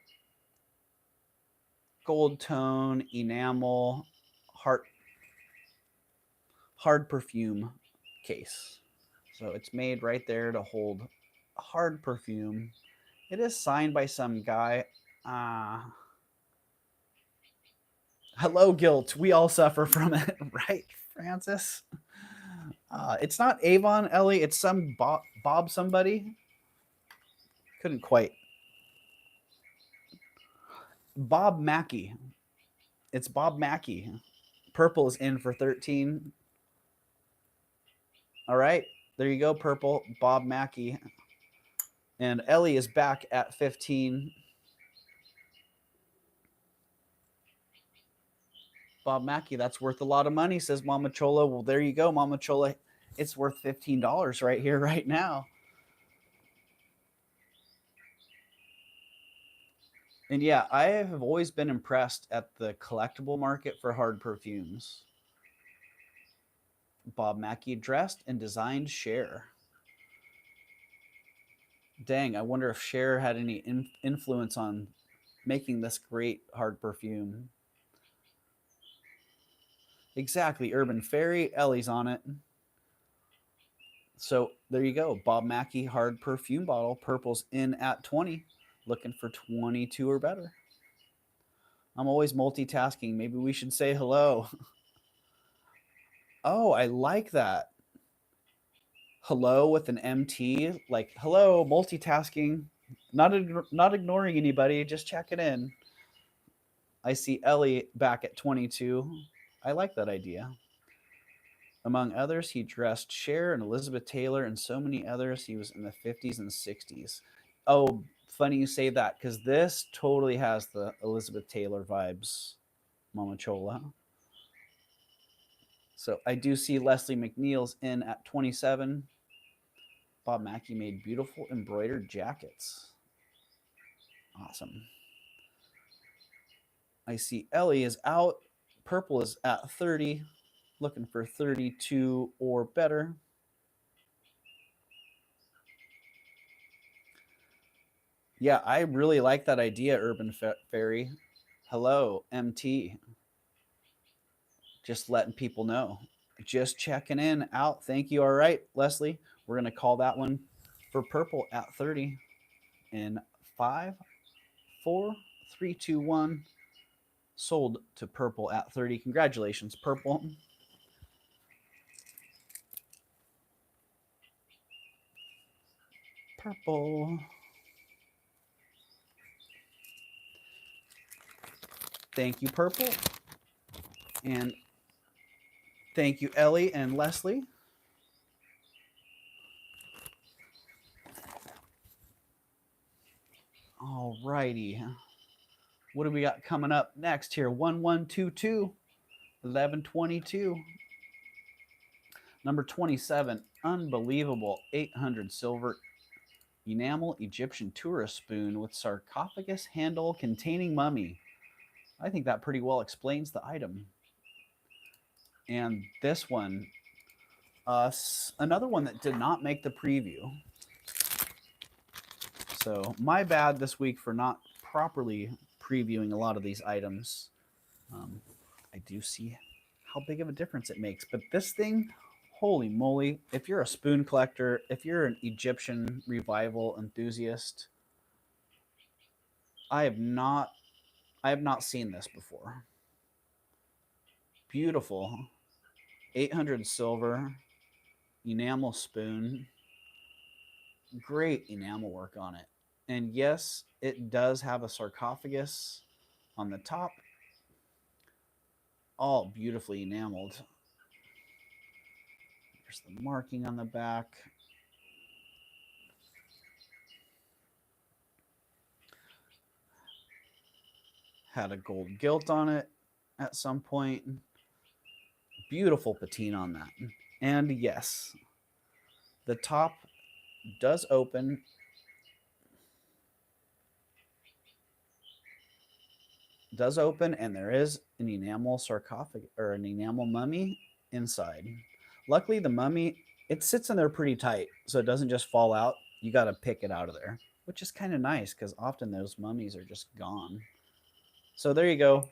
gold tone enamel hard perfume case. So it's made right there to hold hard perfume. It is signed by some guy. Hello, GILT. We all suffer from it, right, Francis? It's not Avon, Ellie. It's some Bob somebody. Couldn't quite. Bob Mackey. It's Bob Mackey. Purple is in for 13. All right. There you go, Purple. Bob Mackey. And Ellie is back at 15. Bob Mackey, that's worth a lot of money, says Mama Chola. Well, there you go, Mama Chola. It's worth $15 right here, right now. And yeah, I have always been impressed at the collectible market for hard perfumes. Bob Mackie dressed and designed Cher. Dang, I wonder if Cher had any influence on making this great hard perfume. Exactly, Urban Fairy, Ellie's on it. So there you go. Bob Mackie hard perfume bottle. Purple's in at 20. Looking for 22 or better. I'm always multitasking. Maybe we should say hello. Oh, I like that. Hello with an MT. Like, hello, multitasking. Not ignoring anybody, just checking in. I see Ellie back at 22. I like that idea. Among others, he dressed Cher and Elizabeth Taylor and so many others. He was in the 50s and 60s. Oh, funny you say that because this totally has the Elizabeth Taylor vibes, Mama Chola. So I do see Leslie McNeil's in at 27. Bob Mackie made beautiful embroidered jackets. Awesome. I see Ellie is out. Purple is at 30. Looking for 32 or better. Yeah, I really like that idea, Urban Fairy. Hello, MT. Just letting people know. Just checking in, out. Thank you. All right, Leslie. We're going to call that one for purple at 30 in 5, 4, 3, 2, 1. Sold to purple at 30. Congratulations, purple. Purple. Thank you, purple. And thank you, Ellie and Leslie. All righty. What do we got coming up next here? 1122, 1122. Number 27, unbelievable 800 silver enamel Egyptian tourist spoon with sarcophagus handle containing mummy. I think that pretty well explains the item. And this one, another one that did not make the preview. So my bad this week for not properly previewing a lot of these items. I do see how big of a difference it makes. But this thing, holy moly, if you're a spoon collector, if you're an Egyptian revival enthusiast, I have not seen this before. Beautiful 800 silver enamel spoon. Great enamel work on it. And yes, it does have a sarcophagus on the top. All beautifully enameled. There's the marking on the back. Had a gold gilt on it at some point. Beautiful patina on that. And yes, the top does open. And there is an enamel sarcophagus or an enamel mummy inside. Luckily, the mummy, it sits in there pretty tight, so it doesn't just fall out. You got to pick it out of there, which is kind of nice because often those mummies are just gone. So there you go.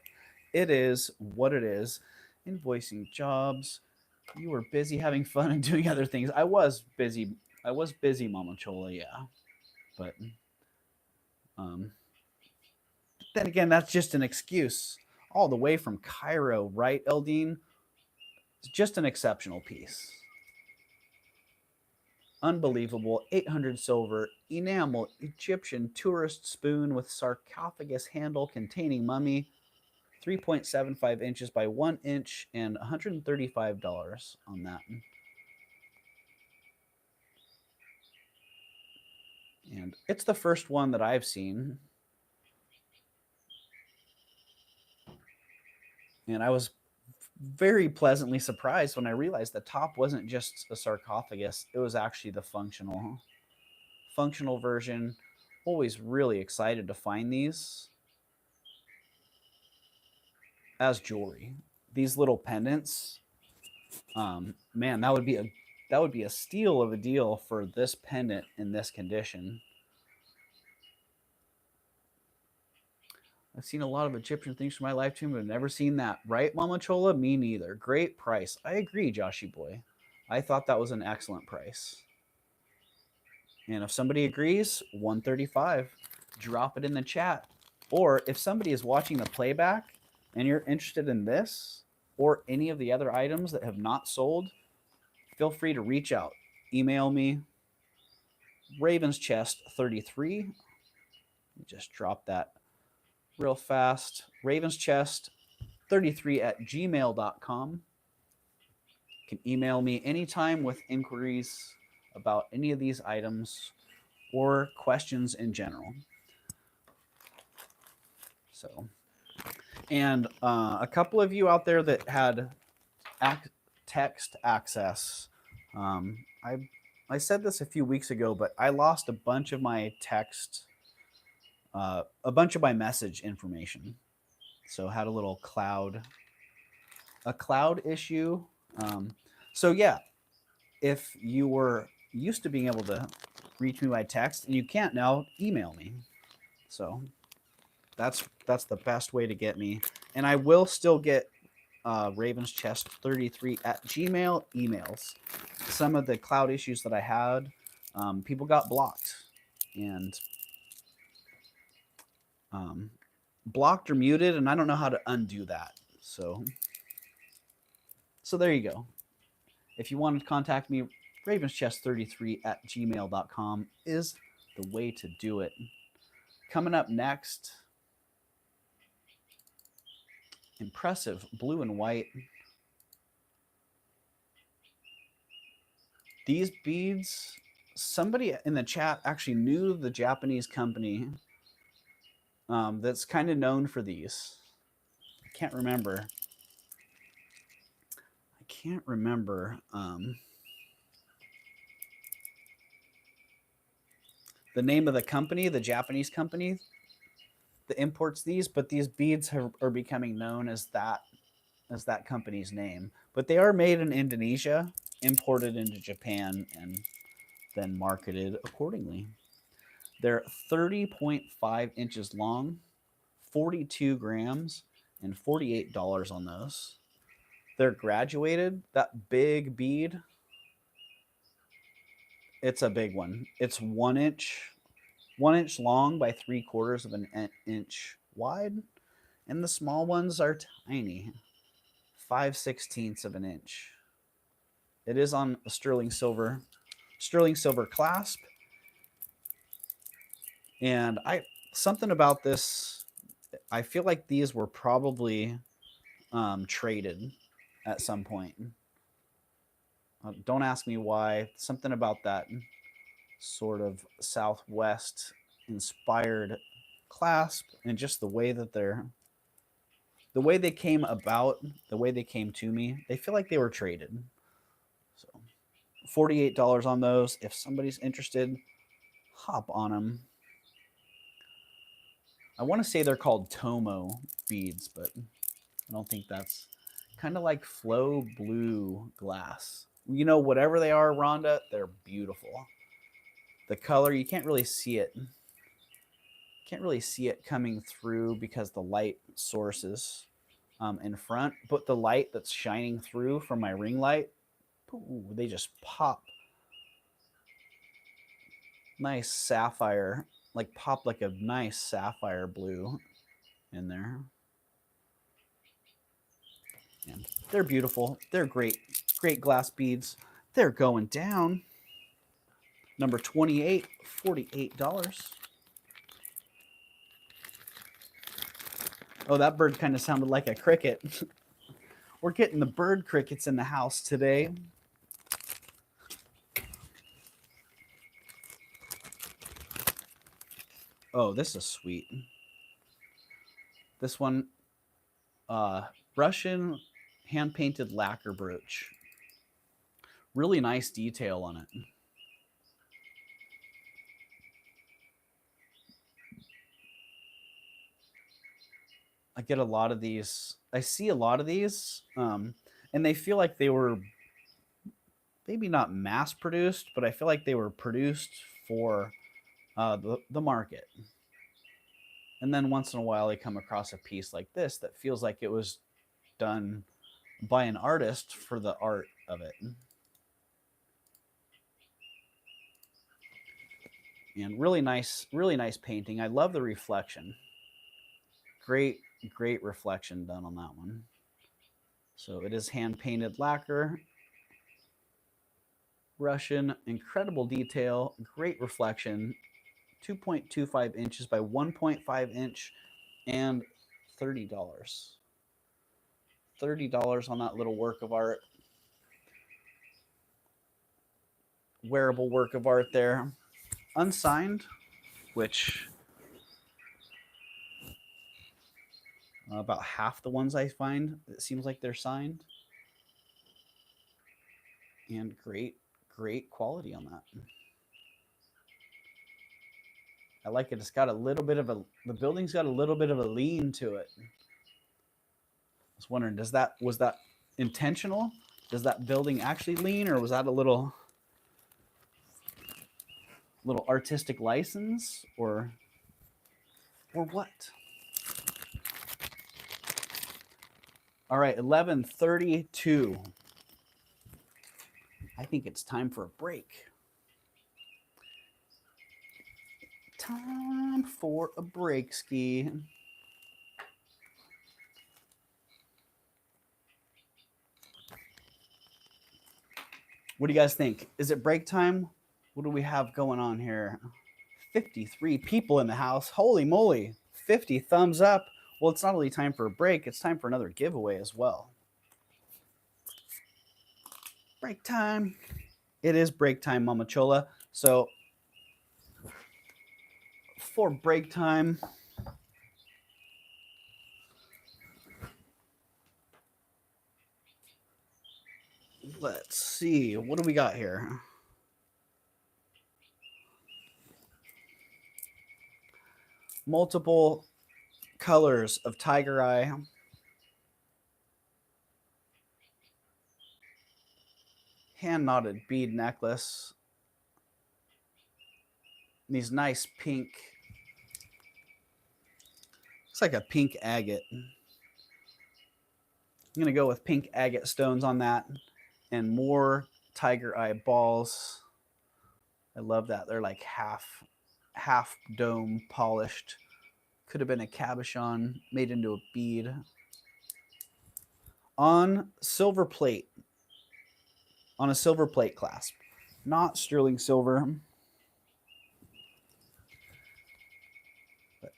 It is what it is. Invoicing jobs. You were busy having fun and doing other things. I was busy, Mama Chola, yeah. But then again, that's just an excuse. All the way from Cairo, right, Eldine? It's just an exceptional piece. Unbelievable 800 silver enamel Egyptian tourist spoon with sarcophagus handle containing mummy. 3.75 inches by 1 inch and $135 on that. And it's the first one that I've seen. And I was very pleasantly surprised when I realized the top wasn't just a sarcophagus. It was actually the functional version. Always really excited to find these. as jewelry. These little pendants, man, that would be a steal of a deal for this pendant in this condition. I've seen a lot of Egyptian things for my lifetime, but I've never seen that. Right, Mama Chola? Me neither. Great price. I agree, Joshy boy. I thought that was an excellent price. And if somebody agrees, $135. Drop it in the chat. Or if somebody is watching the playback and you're interested in this or any of the other items that have not sold, feel free to reach out. Email me, ravenschest33. Just drop that real fast. ravenschest33@gmail.com. You can email me anytime with inquiries about any of these items or questions in general. So, and a couple of you out there that had text access, I said this a few weeks ago, but I lost a bunch of my text, a bunch of my message information. So had a little cloud issue. So yeah, if you were used to being able to reach me by text and you can't now, email me. So that's the best way to get me. And I will still get ravenschest33@gmail emails. Some of the cloud issues that I had, people got blocked and blocked or muted, and I don't know how to undo that. So there you go. If you want to contact me, ravenschest33@gmail.com is the way to do it. Coming up next, impressive blue and white. These beads, somebody in the chat actually knew the Japanese company that's kind of known for these. I can't remember. The name of the company, the Japanese company that imports these, but these beads are becoming known as that company's name. But they are made in Indonesia, imported into Japan, and then marketed accordingly. They're 30.5 inches long, 42 grams, and $48 on those. They're graduated. That big bead, it's a big one. It's 1 inch long by 3/4 of an inch wide. And the small ones are tiny, 5/16 of an inch. It is on a sterling silver clasp. And something about this, I feel like these were probably traded at some point. Don't ask me why. Something about that sort of Southwest inspired clasp and just the way that the way they came about, the way they came to me, they feel like they were traded. So $48 on those. If somebody's interested, hop on them. I want to say they're called Tomo beads, but I don't think that's kind of like flow blue glass. You know, whatever they are, Rhonda, they're beautiful. The color, you can't really see it. Can't really see it coming through because the light source is in front, but the light that's shining through from my ring light, ooh, they just pop. Nice sapphire, like pop like a nice sapphire blue in there. And they're beautiful. They're great glass beads. They're going down. Number 28, $48. Oh, that bird kind of sounded like a cricket. We're getting the bird crickets in the house today. Oh, this is sweet. This one, Russian hand-painted lacquer brooch. Really nice detail on it. I get a lot of these. I see a lot of these, and they feel like they were maybe not mass produced, but I feel like they were produced for the market. And then once in a while, I come across a piece like this that feels like it was done by an artist for the art of it. And really nice painting. I love the reflection. Great reflection done on that one. So it is hand painted lacquer. Russian, incredible detail, great reflection. 2.25 inches by 1.5 inch and $30. $30 on that little work of art. Wearable work of art there. Unsigned, which about half the ones I find, it seems like they're signed. And great quality on that. I like it. It's got a little bit of the building's got a little bit of a lean to it. I was wondering, was that intentional? Does that building actually lean, or was that a little artistic license, or what? All right, 11:32. I think it's time for a break. Time for a break, ski. What do you guys think? Is it break time? What do we have going on here? 53 people in the house. Holy moly. 50 thumbs up. Well, it's not only time for a break, it's time for another giveaway as well. Break time. It is break time, Mama Chola. So for break time, let's see. What do we got here? Multiple colors of tiger eye. Hand knotted bead necklace. These nice pink. Looks like a pink agate. I'm going to go with pink agate stones on that. And more tiger eye balls. I love that. They're like half dome polished. Could have been a cabochon made into a bead. On silver plate. On a silver plate clasp. Not sterling silver. But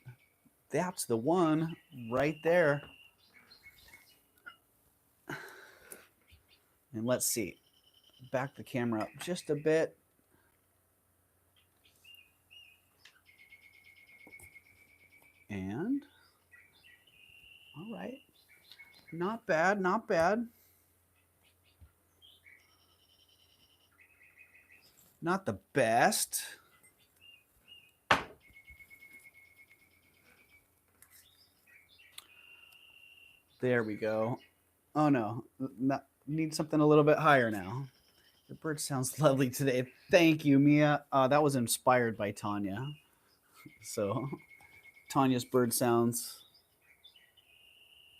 that's the one right there. And let's see. Back the camera up just a bit. And all right. Not bad, not bad. Not the best. There we go. Oh no, need something a little bit higher now. The bird sounds lovely today. Thank you, Mia. That was inspired by Tanya. So Tanya's bird sounds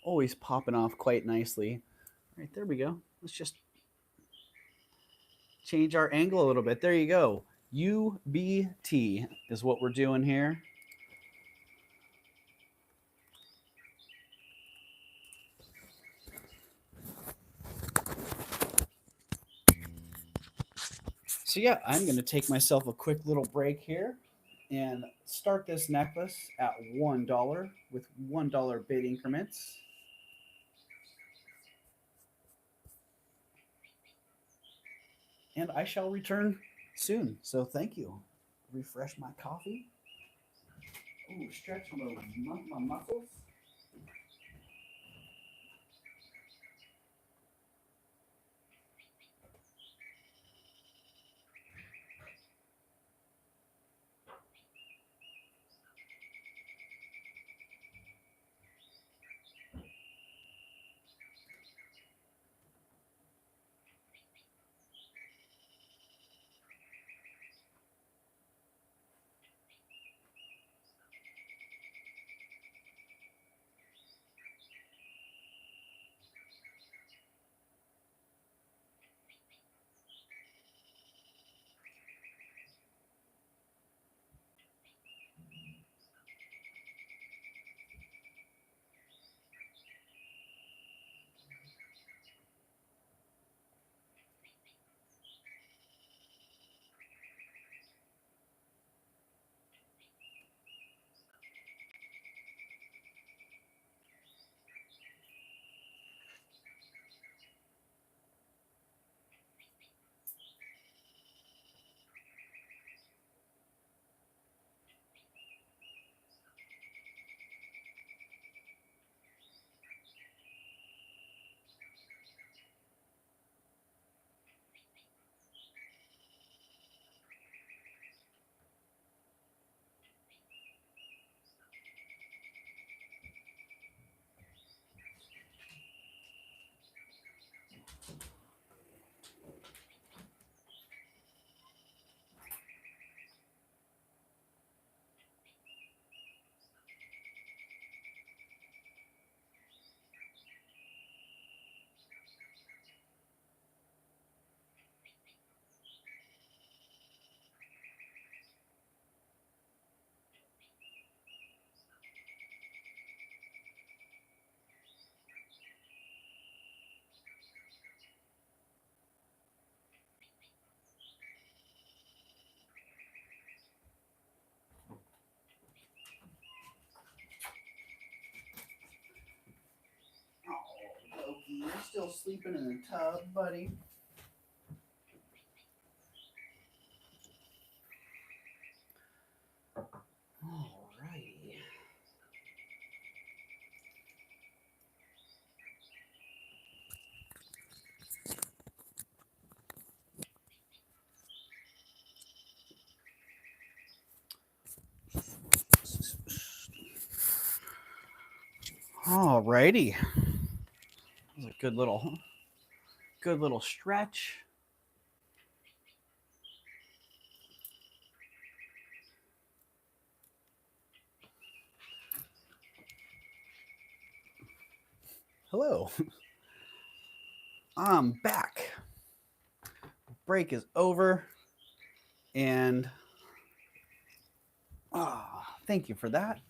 always popping off quite nicely. All right, there we go. Let's just change our angle a little bit. There you go. UBT is what we're doing here. So yeah, I'm going to take myself a quick little break here and start this necklace at $1 with $1 bid increments. And I shall return soon. So thank you. Refresh my coffee. Ooh, stretch my muscles. You're still sleeping in the tub, buddy. Alrighty. Alrighty. That was a good little stretch. Hello. I'm back. Break is over. And thank you for that.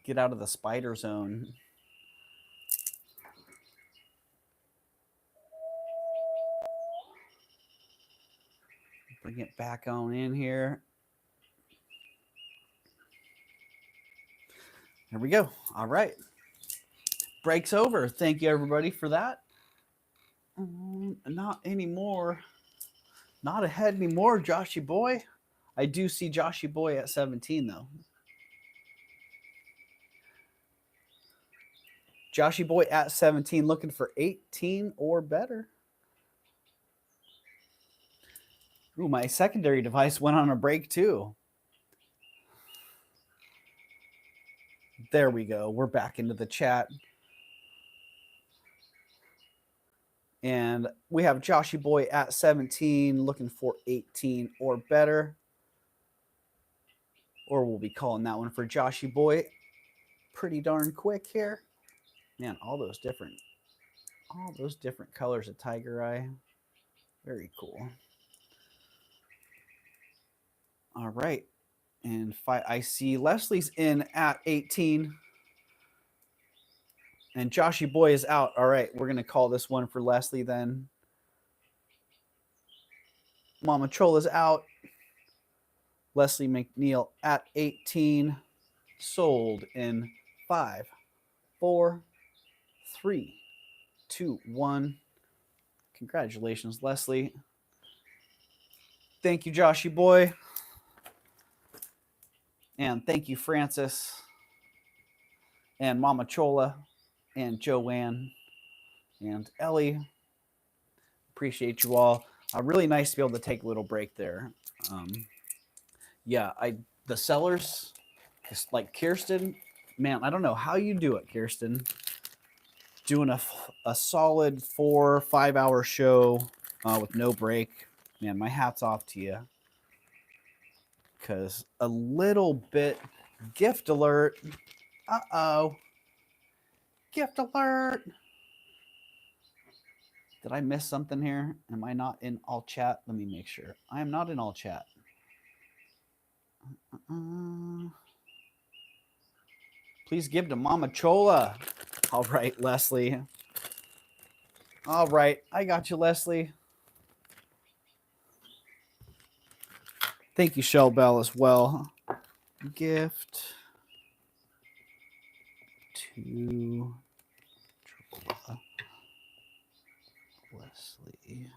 Get out of the spider zone. Bring it back on in here. There we go. All right. Break's over. Thank you, everybody, for that. Not anymore. Not ahead anymore, Joshy boy. I do see Joshy boy at 17, though. Joshy boy at 17, looking for 18 or better. Ooh, my secondary device went on a break, too. There we go. We're back into the chat. And we have Joshy boy at 17, looking for 18 or better. Or we'll be calling that one for Joshy boy pretty darn quick here. Man, all those different colors of tiger eye. Very cool. All right. And I see Leslie's in at 18. And Joshy boy is out. All right. We're going to call this one for Leslie then. Mama Chola's out. Leslie McNeil at 18. Sold in 5, 4, 3, 2, 1. Congratulations, Leslie. Thank you, Joshy boy. And thank you, Francis. And Mama Chola. And Joanne. And Ellie. Appreciate you all. Really nice to be able to take a little break there. Yeah, the sellers, just like Kirsten, man, I don't know how you do it, Kirsten. Doing a solid 4 or 5 hour show with no break. Man, my hat's off to you. Because a little bit, gift alert. Uh-oh. Gift alert. Did I miss something here? Am I not in all chat? Let me make sure. I am not in all chat. Please give to Mama Chola. All right, Leslie. All right, I got you, Leslie. Thank you, Shellbell, as well. Gift to Leslie.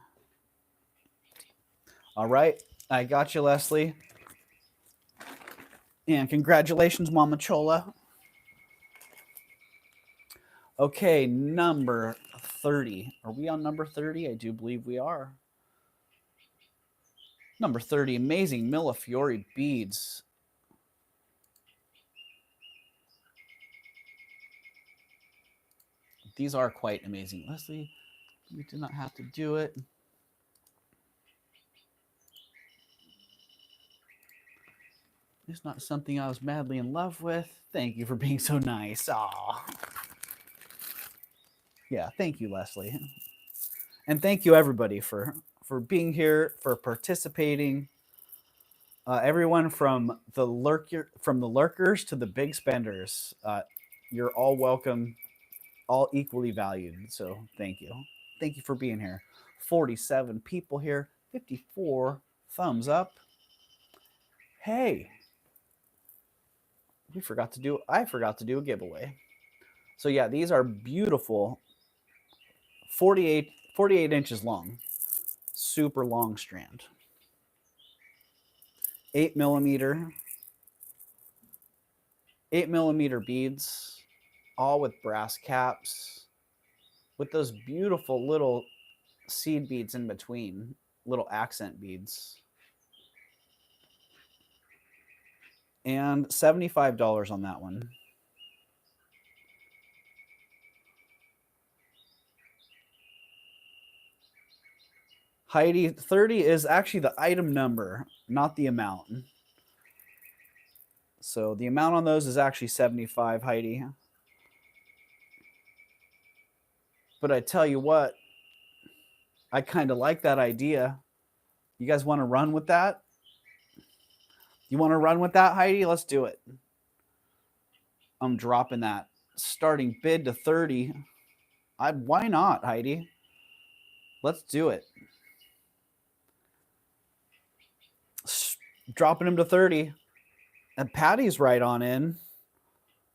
All right, I got you, Leslie. And congratulations, Mama Chola. Okay, number 30. Are we on number 30? I do believe we are. Number 30, amazing Millefiori beads. These are quite amazing. Leslie, you did not have to do it. It's not something I was madly in love with. Thank you for being so nice. Aw. Yeah, thank you, Leslie. And thank you, everybody, for being here, for participating. Everyone from the lurkers to the big spenders, you're all welcome, all equally valued. So thank you. Thank you for being here. 47 people here, 54 thumbs up. Hey, I forgot to do a giveaway. So yeah, these are beautiful 48 inches long, super long strand. 8mm beads, all with brass caps, with those beautiful little seed beads in between, little accent beads. And $75 on that one. Heidi, 30 is actually the item number, not the amount. So the amount on those is actually 75, Heidi. But I tell you what, I kind of like that idea. You guys want to run with that? You want to run with that, Heidi? Let's do it. I'm dropping that starting bid to 30. Why not, Heidi? Let's do it. Dropping him to 30. And Patty's right on in.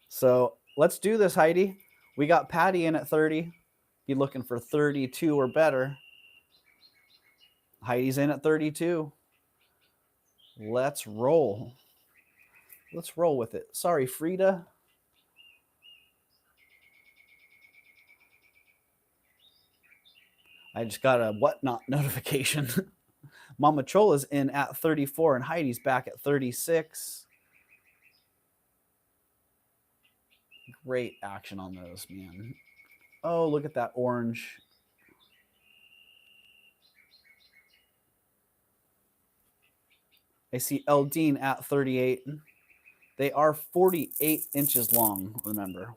So let's do this, Heidi. We got Patty in at 30. Be looking for 32 or better. Heidi's in at 32. Let's roll. Let's roll with it. Sorry, Frida. I just got a whatnot notification. Mama Chola's in at 34 and Heidi's back at 36. Great action on those, man. Oh, look at that orange. I see Eldine at 38. They are 48 inches long, remember.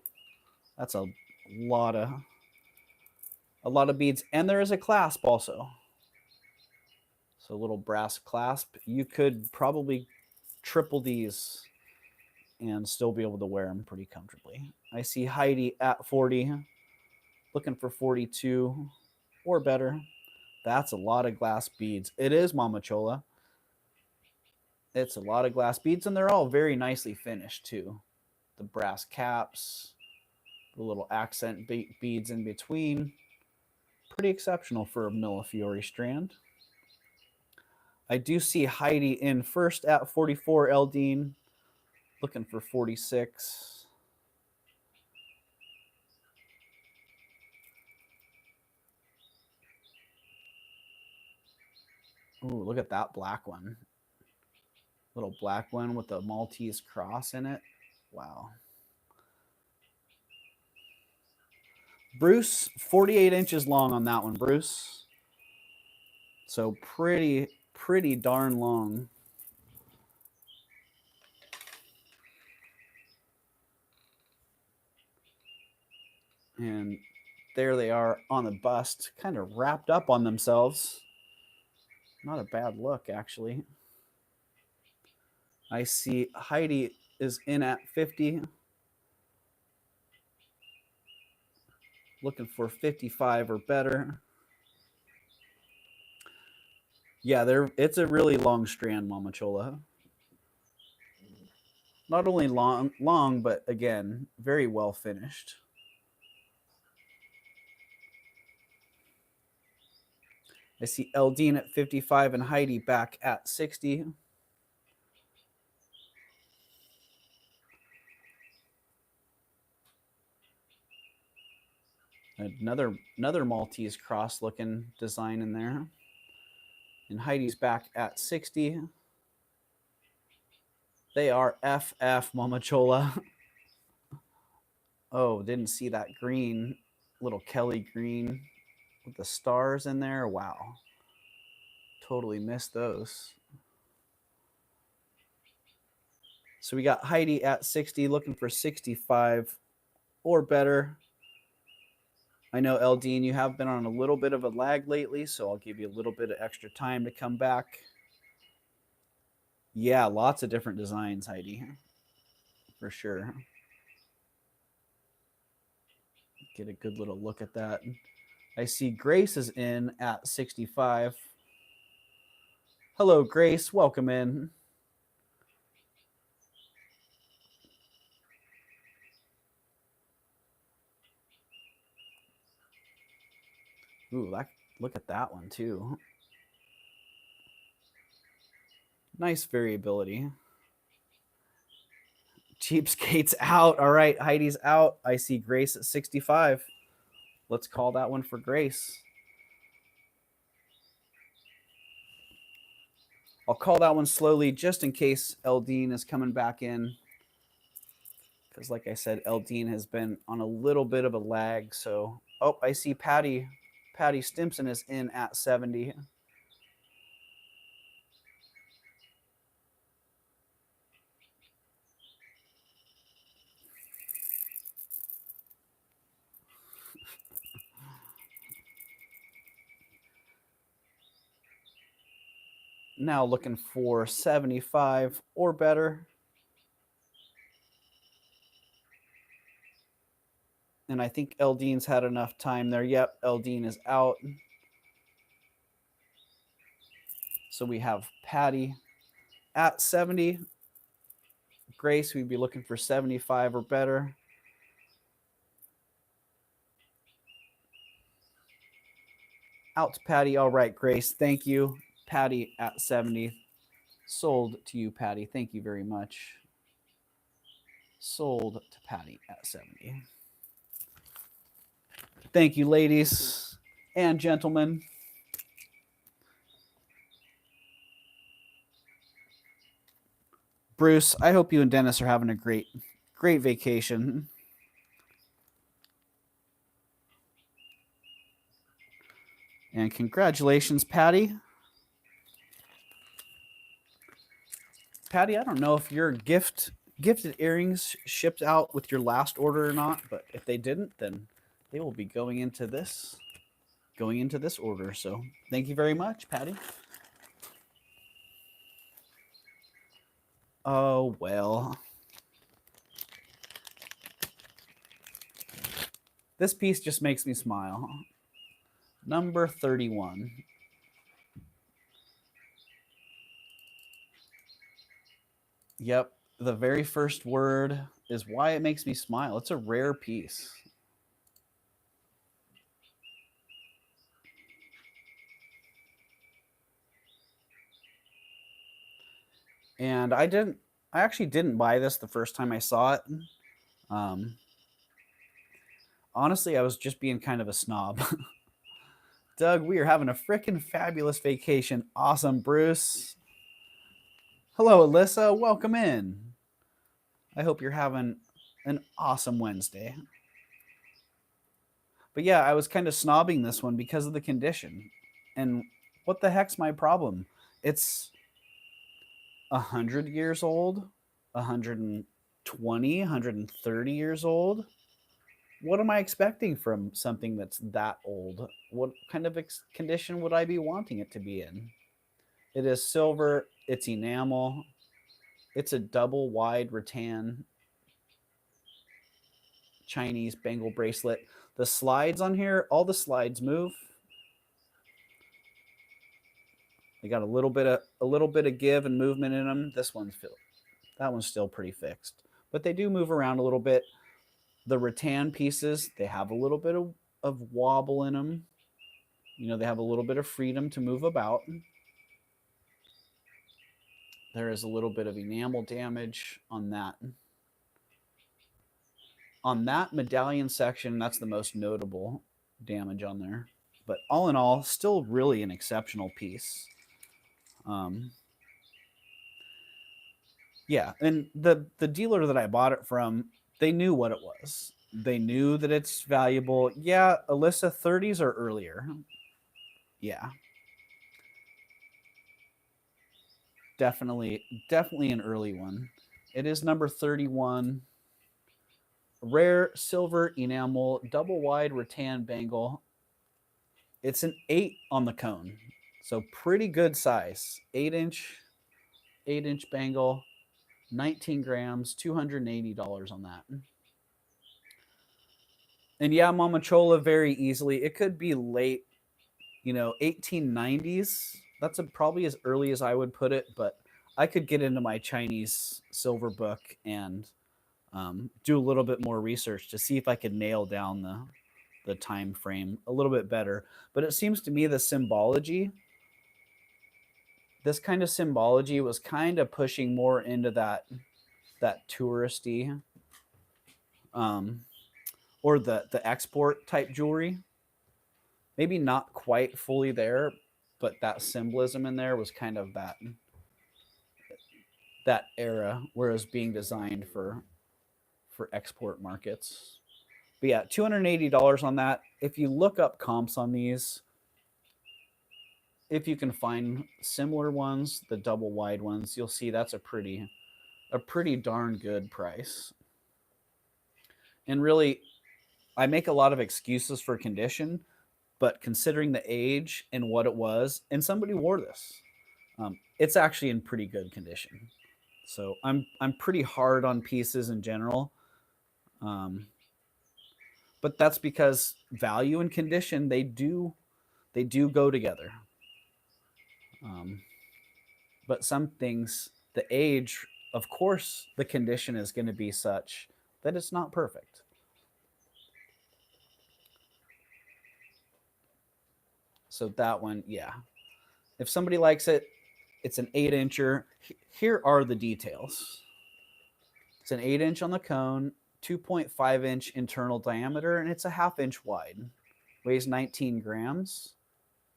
That's a lot of beads. And there is a clasp also. So a little brass clasp. You could probably triple these and still be able to wear them pretty comfortably. I see Heidi at 40, looking for 42 or better. That's a lot of glass beads. It is, Mama Chola. It's a lot of glass beads, and they're all very nicely finished too. The brass caps, the little accent beads in between. Pretty exceptional for a Millefiori strand. I do see Heidi in first at 44, Eldine, looking for 46. Ooh, look at that black one. Little black one with the Maltese cross in it. Wow. Bruce, 48 inches long on that one, Bruce. So pretty darn long. And there they are on the bust, kind of wrapped up on themselves. Not a bad look, actually. I see Heidi is in at 50. Looking for 55 or better. Yeah, it's a really long strand, Mama Chola. Not only long, but again, very well finished. I see Eldine at 55 and Heidi back at 60. Another Maltese cross looking design in there. And Heidi's back at 60. They are FF, Mama Chola. Oh, didn't see that green, little Kelly green with the stars in there. Wow. Totally missed those. So we got Heidi at 60, looking for 65 or better. I know, Eldine, you have been on a little bit of a lag lately, so I'll give you a little bit of extra time to come back. Yeah, lots of different designs, Heidi, for sure. Get a good little look at that. I see Grace is in at 65. Hello, Grace. Welcome in. Ooh, look at that one too. Nice variability. Cheapskate's out. All right, Heidi's out. I see Grace at 65. Let's call that one for Grace. I'll call that one slowly just in case Eldine is coming back in. Because like I said, Eldine has been on a little bit of a lag. So, oh, I see Patty. Patty Stimson is in at 70. Now looking for 75 or better. And I think Eldine's had enough time there. Yep, Eldine is out. So we have Patty at 70. Grace, we'd be looking for 75 or better. Out to Patty. All right, Grace. Thank you. Patty at 70. Sold to you, Patty. Thank you very much. Sold to Patty at 70. Thank you, ladies and gentlemen. Bruce, I hope you and Dennis are having a great vacation. And congratulations, Patty. Patty, I don't know if your gifted earrings shipped out with your last order or not, but if they didn't, then they will be going into this order. So thank you very much, Patty. Oh, well. This piece just makes me smile. Number 31. Yep, the very first word is why it makes me smile. It's a rare piece. And I actually didn't buy this the first time I saw it. Honestly, I was just being kind of a snob. Doug, we are having a freaking fabulous vacation. Awesome, Bruce. Hello, Alyssa. Welcome in. I hope you're having an awesome Wednesday. But yeah, I was kind of snobbing this one because of the condition. And what the heck's my problem? It's 100 years old, 120, 130 years old. What am I expecting from something that's that old? What kind of condition would I be wanting it to be in? It is silver. It's enamel. It's a double wide rattan Chinese bangle bracelet. The slides on here, all the slides move. They got a little bit of give and movement in them. That one's still pretty fixed, but they do move around a little bit. The rattan pieces, they have a little bit of wobble in them. You know, they have a little bit of freedom to move about. There is a little bit of enamel damage on that. On that medallion section, that's the most notable damage on there. But all in all, still really an exceptional piece. Yeah, and the dealer that I bought it from, they knew what it was. They knew that it's valuable. Yeah, Alyssa, 30s or earlier. Yeah. Definitely an early one. It is number 31. Rare silver enamel, double wide rattan bangle. It's an 8 on the cone. So pretty good size. 8-inch bangle, 19 grams, $280 on that. And yeah, Mama Chola, very easily. It could be late, 1890s. That's probably as early as I would put it, but I could get into my Chinese silver book and do a little bit more research to see if I could nail down the time frame a little bit better. But it seems to me the symbology, this kind of symbology was kind of pushing more into that touristy or the export type jewelry. Maybe not quite fully there, but that symbolism in there was kind of that era where it was being designed for export markets. But yeah, $280 on that. If you look up comps on these, if you can find similar ones, the double wide ones, you'll see that's a pretty darn good price. And really, I make a lot of excuses for condition, but considering the age and what it was, and somebody wore this, it's actually in pretty good condition. So I'm pretty hard on pieces in general, but that's because value and condition, they do go together. But some things, the age, of course, the condition is going to be such that it's not perfect. So that one, yeah. If somebody likes it, it's an 8-incher. Here are the details. It's an 8-inch on the cone, 2.5-inch internal diameter, and it's a 1/2-inch wide. Weighs 19 grams.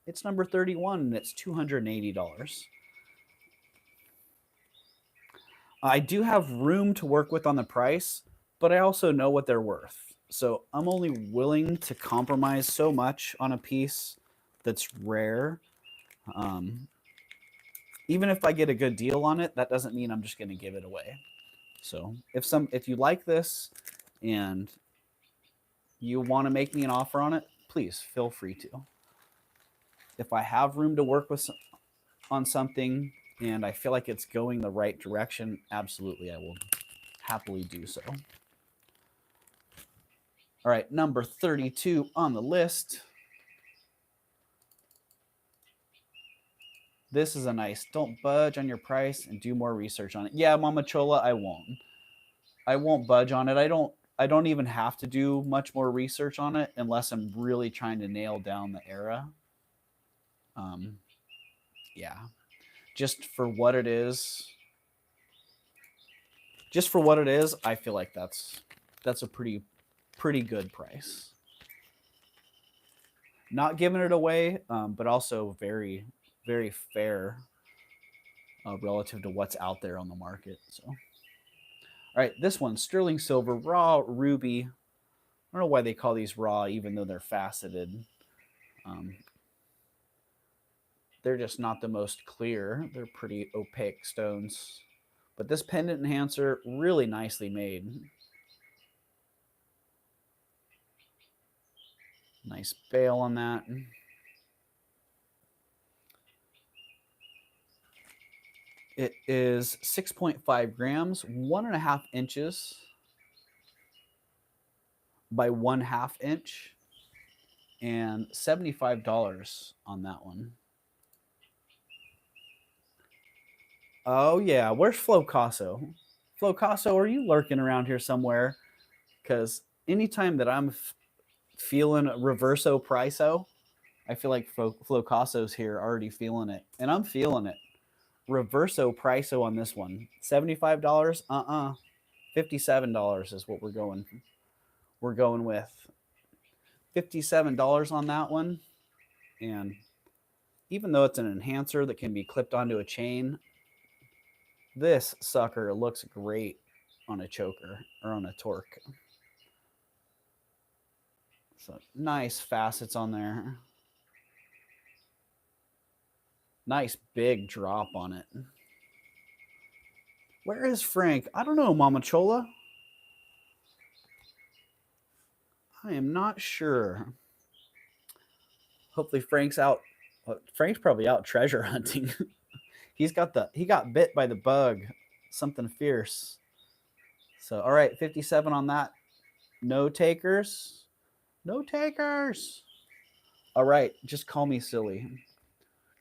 It's number 31, and it's $280. I do have room to work with on the price, but I also know what they're worth. So I'm only willing to compromise so much on a piece that's rare. Even if I get a good deal on it, that doesn't mean I'm just going to give it away. So if you like this and you want to make me an offer on it, please feel free to. If I have room to work with on something and I feel like it's going the right direction, absolutely, I will happily do so. All right, number 32 on the list. This is a nice, don't budge on your price and do more research on it. Yeah, Mama Chola, I won't. I won't budge on it. I don't even have to do much more research on it unless I'm really trying to nail down the era. Yeah, just for what it is. Just for what it is, I feel like that's a pretty good price. Not giving it away, but also very, very fair relative to what's out there on the market. So, all right, this one, sterling silver, raw ruby. I don't know why they call these raw, even though they're faceted. They're just not the most clear. They're pretty opaque stones. But this pendant enhancer, really nicely made. Nice bail on that. It is 6.5 grams, 1.5 inches by 1/2 inch, and $75 on that one. Oh yeah, where's Flocasso? Flocasso, are you lurking around here somewhere? Because anytime that I'm feeling reverso priso, I feel like Flocasso's here already feeling it, and I'm feeling it. Reverso priso on this one, $75. $57 is what we're going with. $57 on that one, and even though it's an enhancer that can be clipped onto a chain, this sucker looks great on a choker or on a torque. So nice facets on there. Nice big drop on it. Where is Frank? I don't know, Mama Chola. I am not sure. Hopefully Frank's out. Frank's probably out treasure hunting. He got bit by the bug. Something fierce. So, all right, 57 on that. No takers. No takers. All right, just call me silly.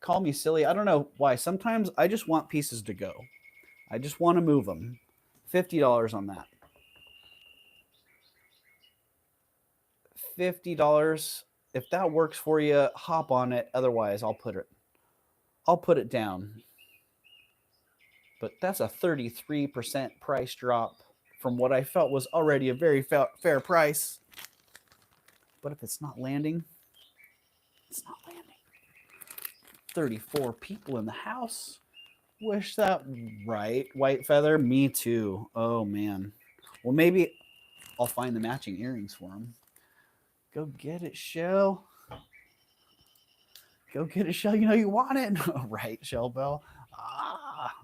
Call me silly. I don't know why. Sometimes I just want pieces to go. I just want to move them. $50 on that. $50. If that works for you, hop on it. Otherwise, I'll put it down. But that's a 33% price drop from what I felt was already a very fair price. But if it's not landing, it's not landing. 34 people in the house. Wish that, right? White feather, me too. Oh man. Well, maybe I'll find the matching earrings for him. Go get it, Shell. Go get it, Shell. You know you want it. Right, Shellbell. Ah.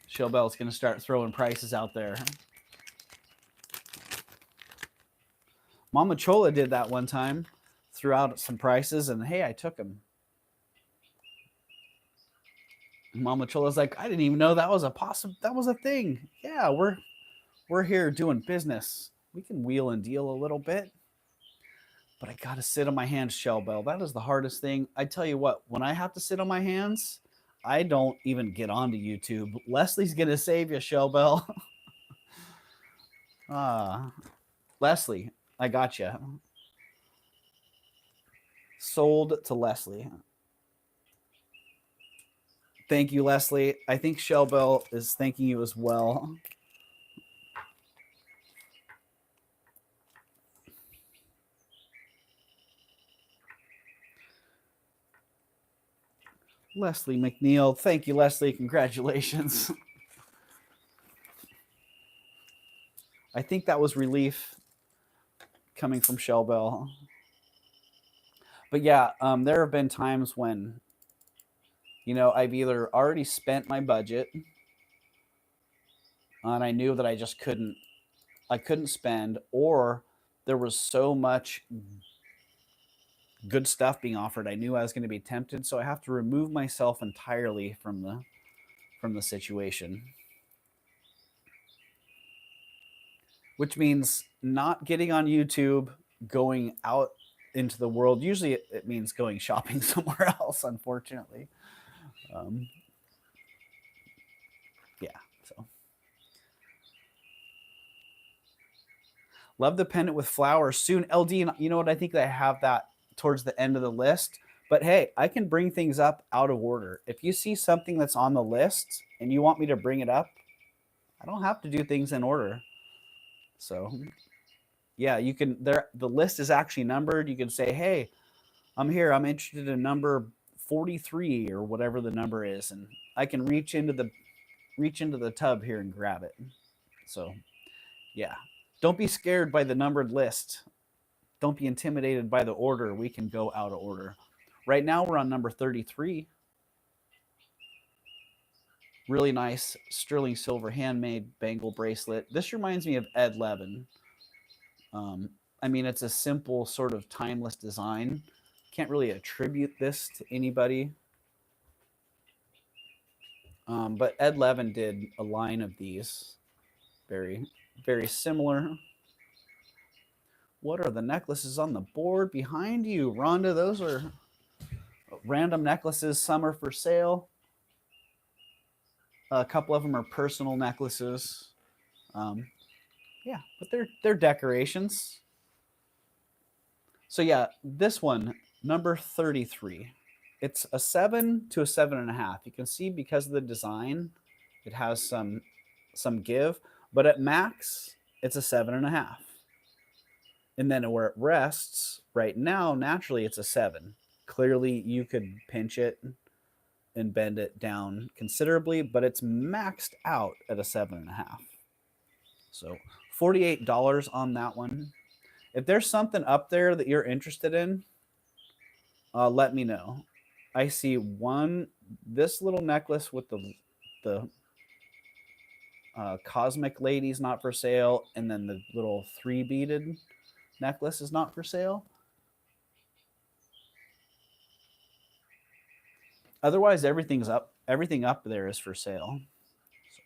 Shellbell's going to start throwing prices out there. Mama Chola did that one time. Threw out some prices, and hey, I took them. Mama Chola's like, I didn't even know that was a thing. Yeah, we're here doing business. We can wheel and deal a little bit. But I got to sit on my hands, Shellbell. That is the hardest thing. I tell you what, when I have to sit on my hands, I don't even get onto YouTube. Leslie's going to save you, Shellbell. Leslie, I got you. Sold to Leslie. Thank you, Leslie. I think Shellbell is thanking you as well. Leslie McNeil. Thank you, Leslie. Congratulations. I think that was relief coming from Shellbell. But yeah, there have been times when, you know, I've either already spent my budget and I knew that I just couldn't spend, or there was so much good stuff being offered. I knew I was going to be tempted, so I have to remove myself entirely from the situation. Which means not getting on YouTube, going out into the world. Usually it means going shopping somewhere else, unfortunately. Yeah, so. Love the pendant with flowers. Soon, LD, you know what? I think I have that towards the end of the list. But hey, I can bring things up out of order. If you see something that's on the list and you want me to bring it up, I don't have to do things in order. So yeah, you can, the list is actually numbered. You can say, hey, I'm here. I'm interested in number 43 or whatever the number is. And I can reach into the tub here and grab it. So yeah, don't be scared by the numbered list. Don't be intimidated by the order. We can go out of order. Right now we're on number 33. Really nice sterling silver handmade bangle bracelet. This reminds me of Ed Levin. I mean, it's a simple sort of timeless design. Can't really attribute this to anybody. But Ed Levin did a line of these. Very, very similar. What are the necklaces on the board behind you, Rhonda? Those are random necklaces. Some are for sale. A couple of them are personal necklaces. Yeah, but they're decorations. So yeah, this one, number 33. It's a 7 to a 7.5. You can see because of the design, it has some give, but at max, it's a 7.5. And then where it rests right now, naturally, it's a 7. Clearly, you could pinch it and bend it down considerably, but it's maxed out at a 7.5. So $48 on that one. If there's something up there that you're interested in, let me know. I see this little necklace with the cosmic ladies not for sale, and then the little 3 beaded necklace is not for sale. Otherwise, everything up there is for sale. So.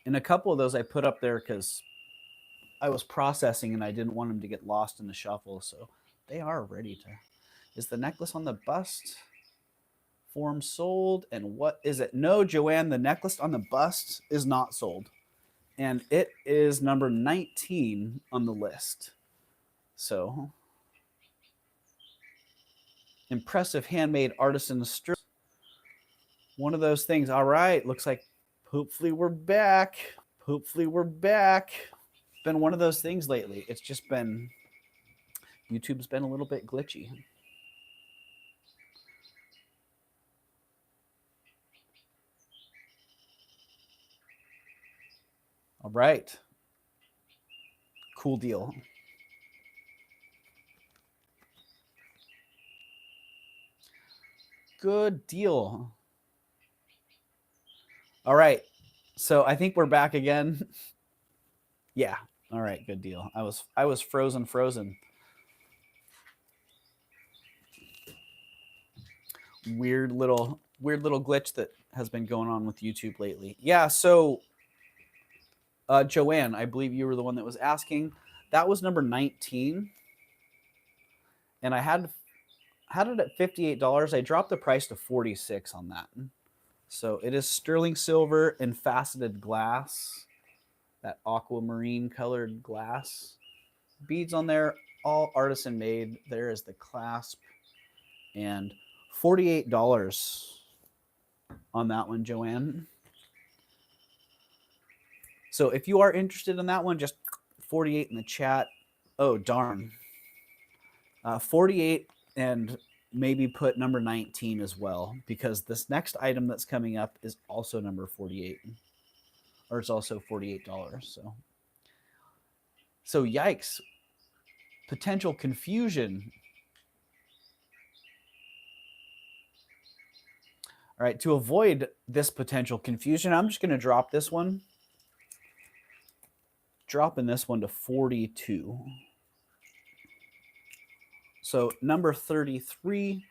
And a couple of those I put up there because I was processing and I didn't want them to get lost in the shuffle. So they are ready to. Is the necklace on the bust form sold? And what is it? No, Joanne, the necklace on the bust is not sold. and it is number 19 on the list. So impressive handmade artisan sterling. One of those things. All right, looks like hopefully we're back. Hopefully we're back. Been one of those things lately. It's just been, YouTube's been a little bit glitchy. All right. Cool deal. Good deal. All right. So I think we're back again. Yeah. All right, good deal. I was frozen. Weird little glitch that has been going on with YouTube lately. Yeah, so Joanne, I believe you were the one that was asking. That was number 19. And I had it at $58. I dropped the price to $46 on that. So it is sterling silver and faceted glass, that aquamarine colored glass. Beads on there, all artisan made. There is the clasp, and $48 on that one, Joanne. So if you are interested in that one, just 48 in the chat. Oh, darn. 48, and maybe put number 19 as well, because this next item that's coming up is also number 48, or it's also $48. So yikes, potential confusion. All right, to avoid this potential confusion, I'm just going to drop this one. Dropping this one to 42. So number 33,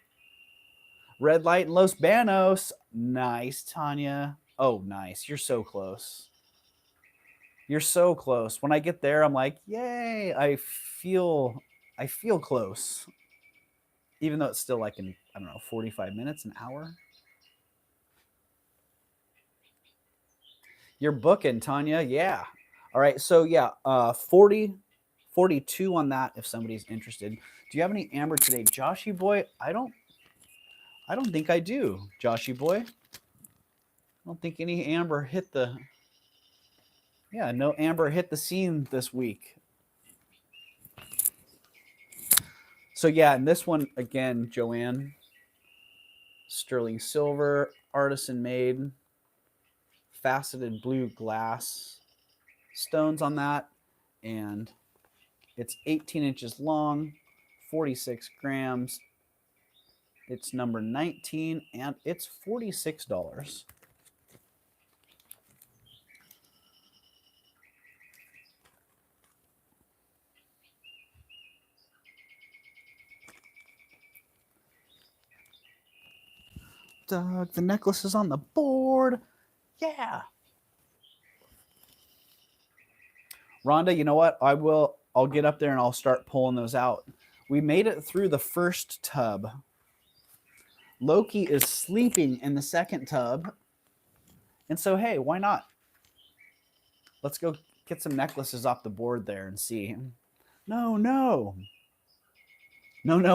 Red Light in Los Banos. Nice, Tanya. Oh, nice. You're so close. You're so close. When I get there, I'm like, yay, I feel close. Even though it's still like in, I don't know, 45 minutes, an hour. You're booking, Tanya. Yeah. All right. So yeah, 42 on that if somebody's interested. Do you have any amber today, Joshy boy? I don't think I do, Joshy boy. I don't think any amber hit the, yeah, no amber hit the scene this week. So yeah, and this one again, Joanne, sterling silver, artisan made, faceted blue glass stones on that, and it's 18 inches long, 46 grams. It's number 19, and it's $46. Doug, the necklace is on the board. Yeah. Rhonda, you know what? I'll get up there and I'll start pulling those out. We made it through the first tub. Loki is sleeping in the second tub. And so, hey, why not? Let's go get some necklaces off the board there and see. No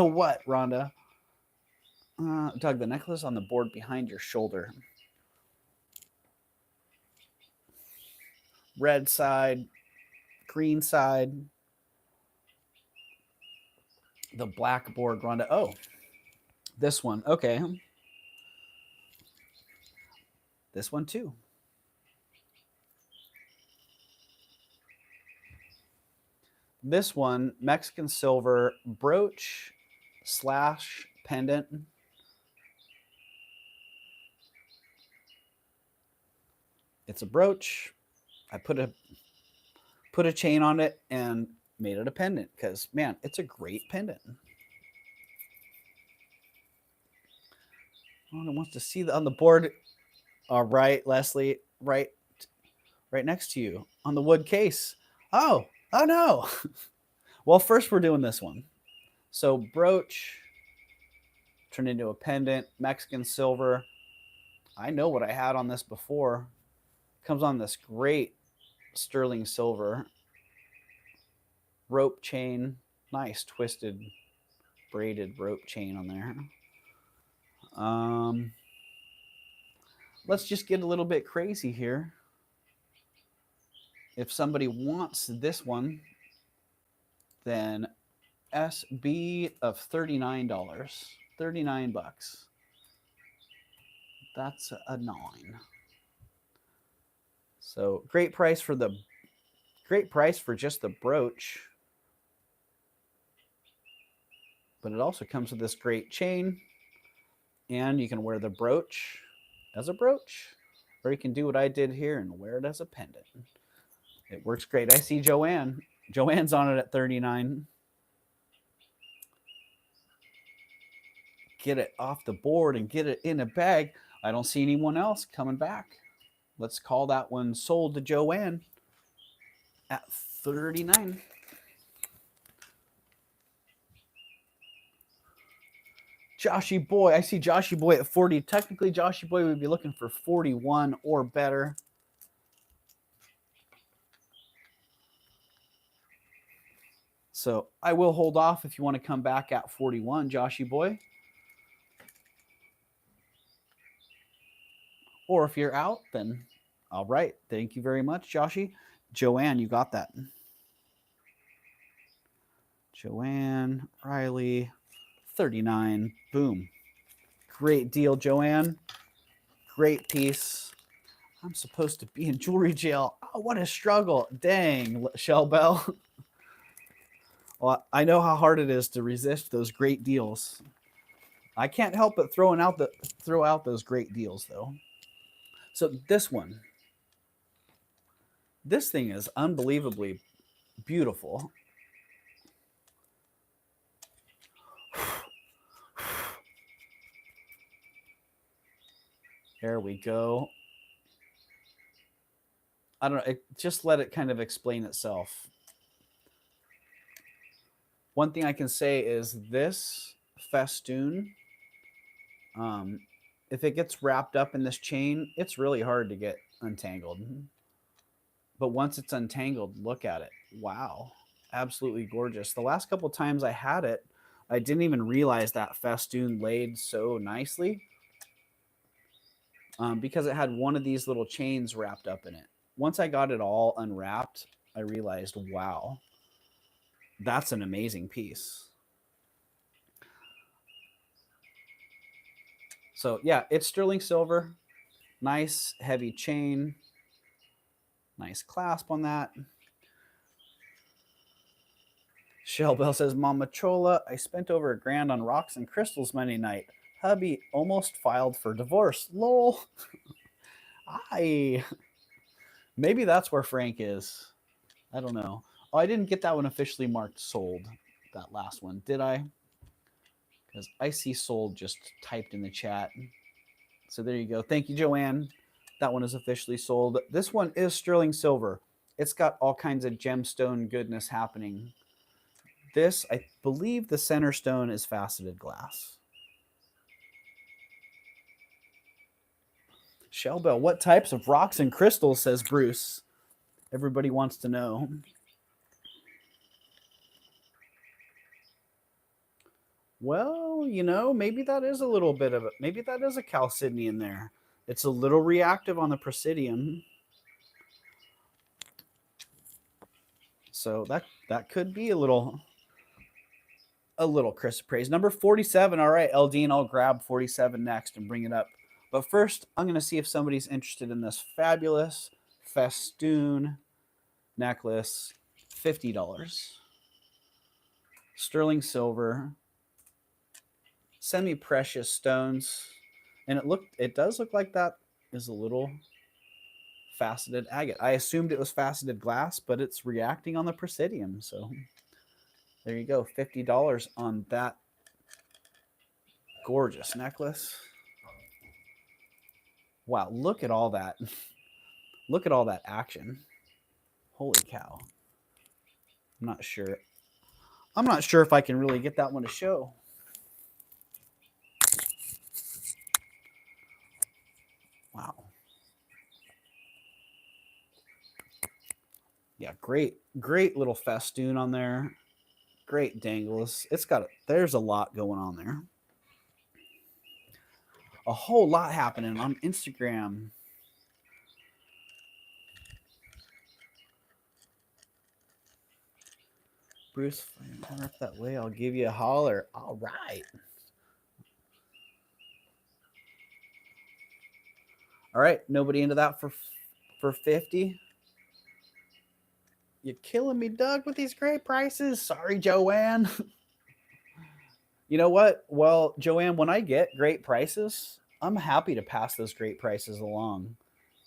what, Rhonda? Doug, the necklace on the board behind your shoulder. Red side, green side, the black board, Rhonda. Oh, this one. Okay. This one too. This one, Mexican silver brooch / pendant. It's a brooch. I put a chain on it and made it a pendant because, man, it's a great pendant. Oh, it wants to see on the board. All right, Leslie, right next to you on the wood case. Oh no. Well, first we're doing this one. So brooch turned into a pendant, Mexican silver. I know what I had on this before. Comes on this great sterling silver rope chain. Nice twisted braided rope chain on there. Let's just get a little bit crazy here. If somebody wants this one, then SB of $39. 39 bucks. That's a 9. So great price for just the brooch. But it also comes with this great chain, and you can wear the brooch as a brooch, or you can do what I did here and wear it as a pendant. It works great. I see Joanne. Joanne's on it at 39. Get it off the board and get it in a bag. I don't see anyone else coming back. Let's call that one sold to Joanne at 39. Joshy Boy, I see Joshy Boy at 40. Technically, Joshy Boy would be looking for 41 or better. So I will hold off if you want to come back at 41, Joshy Boy. Or if you're out, then all right. Thank you very much, Joshy. Joanne, you got that. Joanne, Riley, 39. Boom. Great deal, Joanne. Great piece. I'm supposed to be in jewelry jail. Oh, what a struggle. Dang, Shellbell. Well, I know how hard it is to resist those great deals. I can't help but throw out those great deals, though. So this one. This thing is unbelievably beautiful. There we go. I don't know. Just let it kind of explain itself. One thing I can say is this festoon, if it gets wrapped up in this chain, it's really hard to get untangled. But once it's untangled, look at it. Wow. Absolutely gorgeous. The last couple times I had it, I didn't even realize that festoon laid so nicely. Because it had one of these little chains wrapped up in it. Once I got it all unwrapped, I realized, wow, that's an amazing piece. So yeah, it's sterling silver, nice heavy chain, nice clasp on that. Shellbell says, Mama Chola, I spent over $1,000 on rocks and crystals Monday night. Hubby almost filed for divorce. Lol. Maybe that's where Frank is. I don't know. Oh, I didn't get that one officially marked sold, that last one, did I? Because I see sold just typed in the chat. So there you go. Thank you, Joanne. That one is officially sold. This one is sterling silver. It's got all kinds of gemstone goodness happening. This, I believe the center stone is faceted glass. Shellbell, what types of rocks and crystals, says Bruce. Everybody wants to know. Well, you know, maybe that is a little bit of it. Maybe that is a chalcedony in there. It's a little reactive on the presidium. So that could be a little chrysoprase. Number 47. All right, Eldine, I'll grab 47 next and bring it up. But first, I'm going to see if somebody's interested in this fabulous festoon necklace. $50. Sterling silver. Semi-precious stones. And it does look like that is a little faceted agate. I assumed it was faceted glass, but it's reacting on the presidium. So there you go. $50 on that gorgeous necklace. Wow, look at all that. Look at all that action. Holy cow. I'm not sure. I'm not sure if I can really get that one to show. Wow. Yeah, great little festoon on there. Great dangles. There's a lot going on there. A whole lot happening on Instagram. Bruce, if I'm up that way, I'll give you a holler. All right. All right. Nobody into that for 50? You're killing me, Doug, with these great prices. Sorry, Joanne. You know what? Well, Joanne, when I get great prices, I'm happy to pass those great prices along.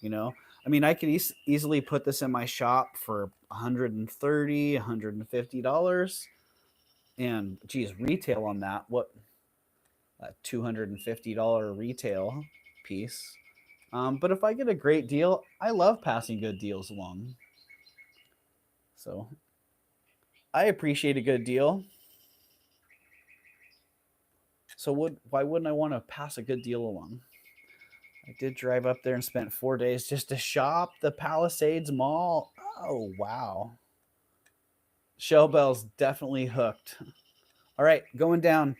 You know, I mean, I could easily put this in my shop for $130, $150. And geez, retail on that, what, a $250 retail piece. But if I get a great deal, I love passing good deals along. So I appreciate a good deal. So why wouldn't I want to pass a good deal along? I did drive up there and spent 4 days just to shop the Palisades Mall. Oh, wow. Shellbell's definitely hooked. All right, going down.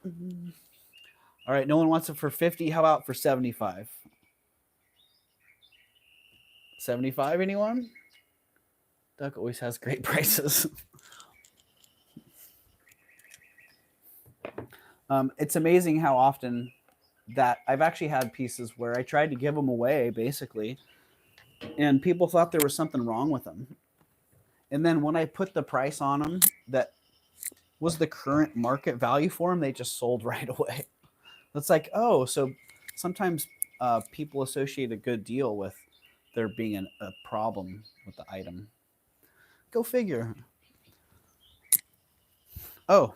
All right, no one wants it for 50. How about for 75? 75, anyone? Doug always has great prices. It's amazing how often that I've actually had pieces where I tried to give them away, basically, and people thought there was something wrong with them. And then when I put the price on them that was the current market value for them, they just sold right away. It's like, oh, so sometimes people associate a good deal with there being a problem with the item. Go figure. Oh,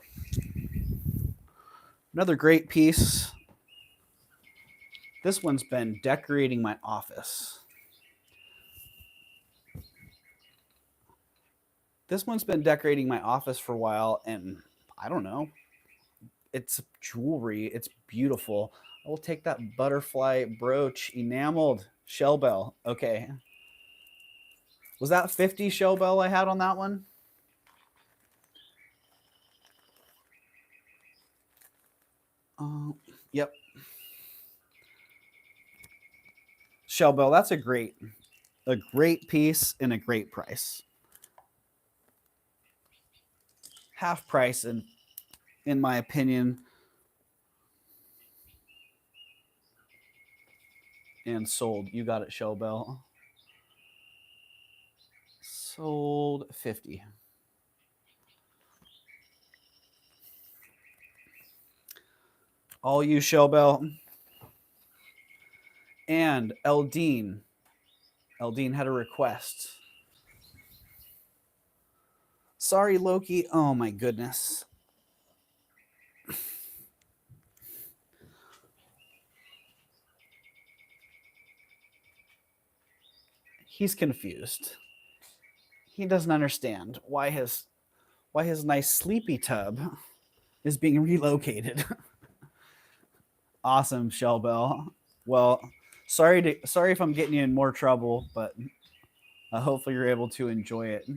another great piece. This one's been decorating my office. This one's been decorating my office for a while, and I don't know. It's jewelry. It's beautiful. I will take that butterfly brooch, enameled Shellbell. Okay. Was that 50 Shellbell I had on that one? Yep. Shellbell, that's a great piece and a great price. Half price in my opinion. And sold. You got it, Shellbell. Sold 50. All you, Shellbell. And Eldine. Eldine had a request. Sorry, Loki. Oh my goodness. He's confused. He doesn't understand why his nice sleepy tub is being relocated. Awesome, Shellbell. Well, sorry if I'm getting you in more trouble, but hopefully you're able to enjoy it.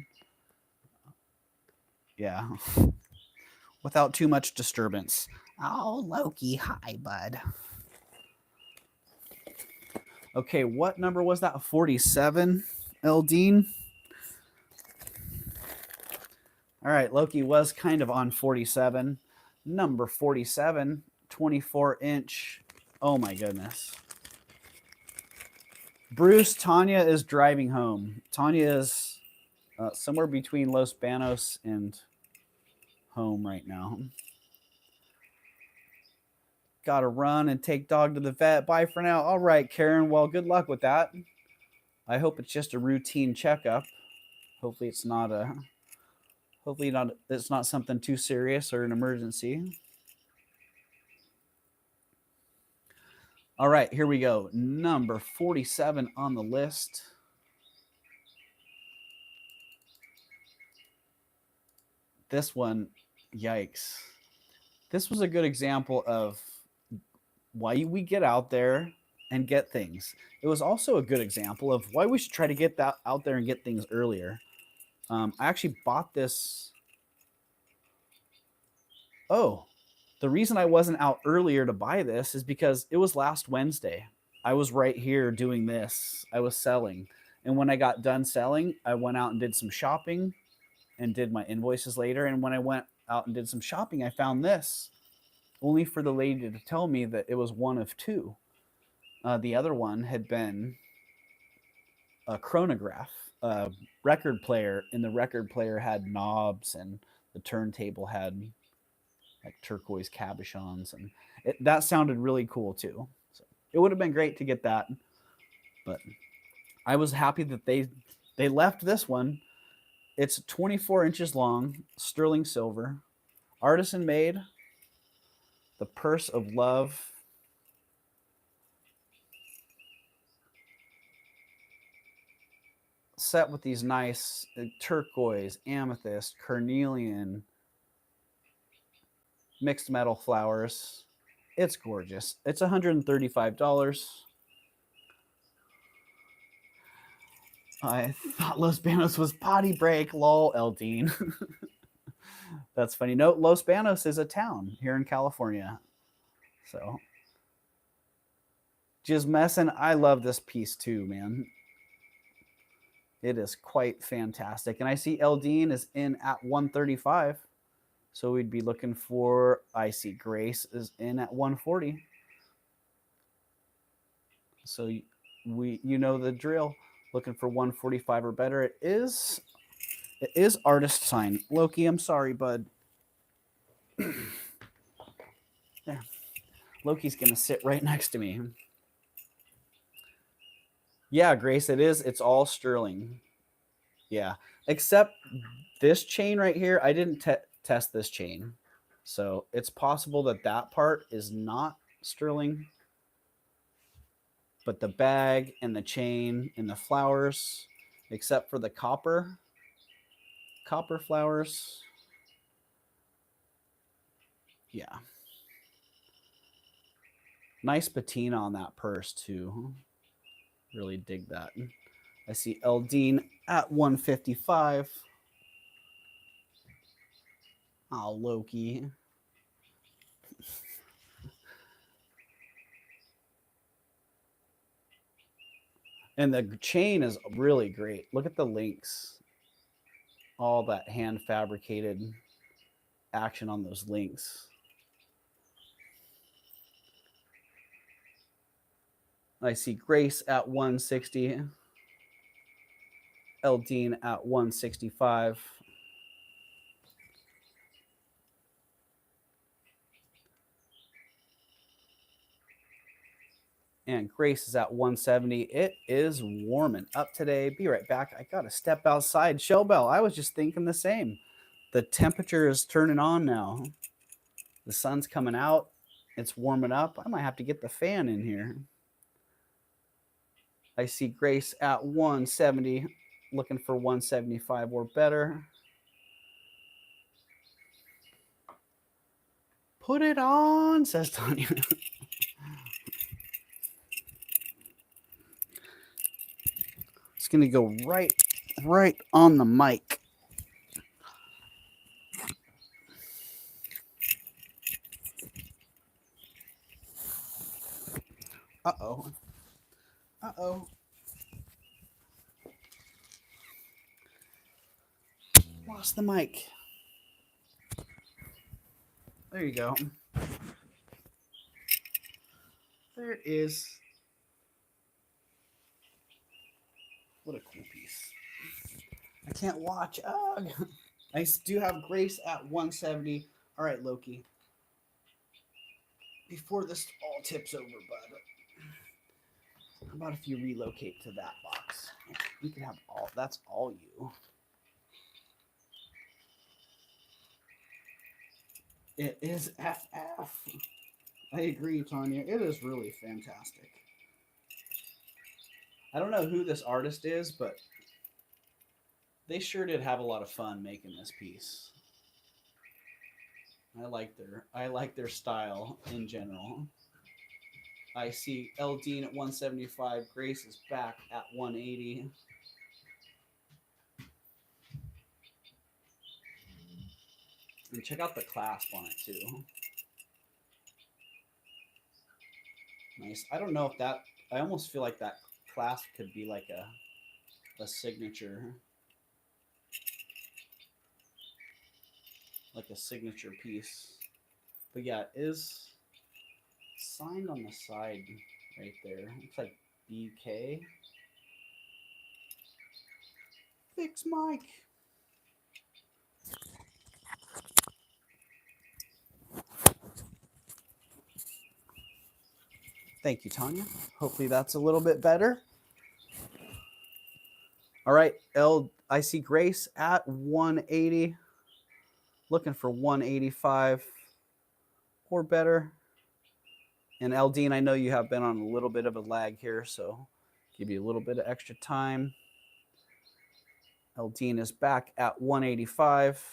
Yeah. Without too much disturbance. Oh, Loki, hi, bud. Okay, what number was that? 47, Eldine? All right, Loki was kind of on 47. Number 47, 24-inch. Oh, my goodness. Bruce, Tanya is driving home. Tanya is somewhere between Los Banos and home right now. Gotta run and take dog to the vet. Bye for now. All right, Karen. Well, good luck with that. I hope it's just a routine checkup. Hopefully it's not it's not something too serious or an emergency. All right, here we go. Number 47 on the list. This one, yikes. This was a good example of why we get out there and get things. It was also a good example of why we should try to get that out there and get things earlier. I actually bought this. Oh, the reason I wasn't out earlier to buy this is because it was last Wednesday. I was right here doing this. I was selling. And when I got done selling, I went out and did some shopping and did my invoices later. And when I went out and did some shopping, I found this, only for the lady to tell me that it was one of two. The other one had been a chronograph, a record player, and the record player had knobs, and the turntable had like turquoise cabochons, and that sounded really cool too. So it would have been great to get that, but I was happy that they left this one. It's 24 inches long, sterling silver, artisan made. The Purse of Love. Set with these nice turquoise, amethyst, carnelian, mixed metal flowers. It's gorgeous. It's $135. I thought Los Banos was potty break. Lol, Eldine. That's funny. No, Los Banos is a town here in California. So, just messing. I love this piece too, man. It is quite fantastic. And I see Eldine is in at 135. So we'd be looking for, I see Grace is in at 140. So you know the drill. Looking for 145 or better. It is artist sign. Loki, I'm sorry, bud. There. Loki's gonna sit right next to me. Yeah, Grace, it is. It's all sterling. Yeah, except this chain right here. I didn't test this chain, so it's possible that that part is not sterling, but the bag and the chain and the flowers, except for the copper flowers. Yeah. Nice patina on that purse too. Really dig that. I see Eldine at 155. Oh, Loki. And the chain is really great. Look at the links. All that hand fabricated action on those links. I see Grace at 160. Eldine at 165. And Grace is at 170. It is warming up today. Be right back. I got to step outside. Shellbell, I was just thinking the same. The temperature is turning on now. The sun's coming out. It's warming up. I might have to get the fan in here. I see Grace at 170, looking for 175 or better. Put it on, says Tanya. It's going to go right on the mic. Uh-oh. Uh-oh. Lost the mic. There you go. There it is. What a cool piece. I can't watch. Ugh. I do have Grace at 170. All right, Loki. Before this all tips over, bud, how about if you relocate to that box? You can have all. That's all you. It is FF. I agree, Tanya. It is really fantastic. I don't know who this artist is, but they sure did have a lot of fun making this piece. I like their style in general. I see Eldine at 175. Grace is back at 180. And check out the clasp on it too. Nice. I don't know if that, I almost feel like that clasp could be like a signature. Like a signature piece. But yeah, it is signed on the side right there. Looks like BK. Fix Mike. Thank you, Tanya. Hopefully that's a little bit better. All right, I see Grace at 180. Looking for 185 or better. And Eldine, I know you have been on a little bit of a lag here, so give you a little bit of extra time. Eldine is back at 185.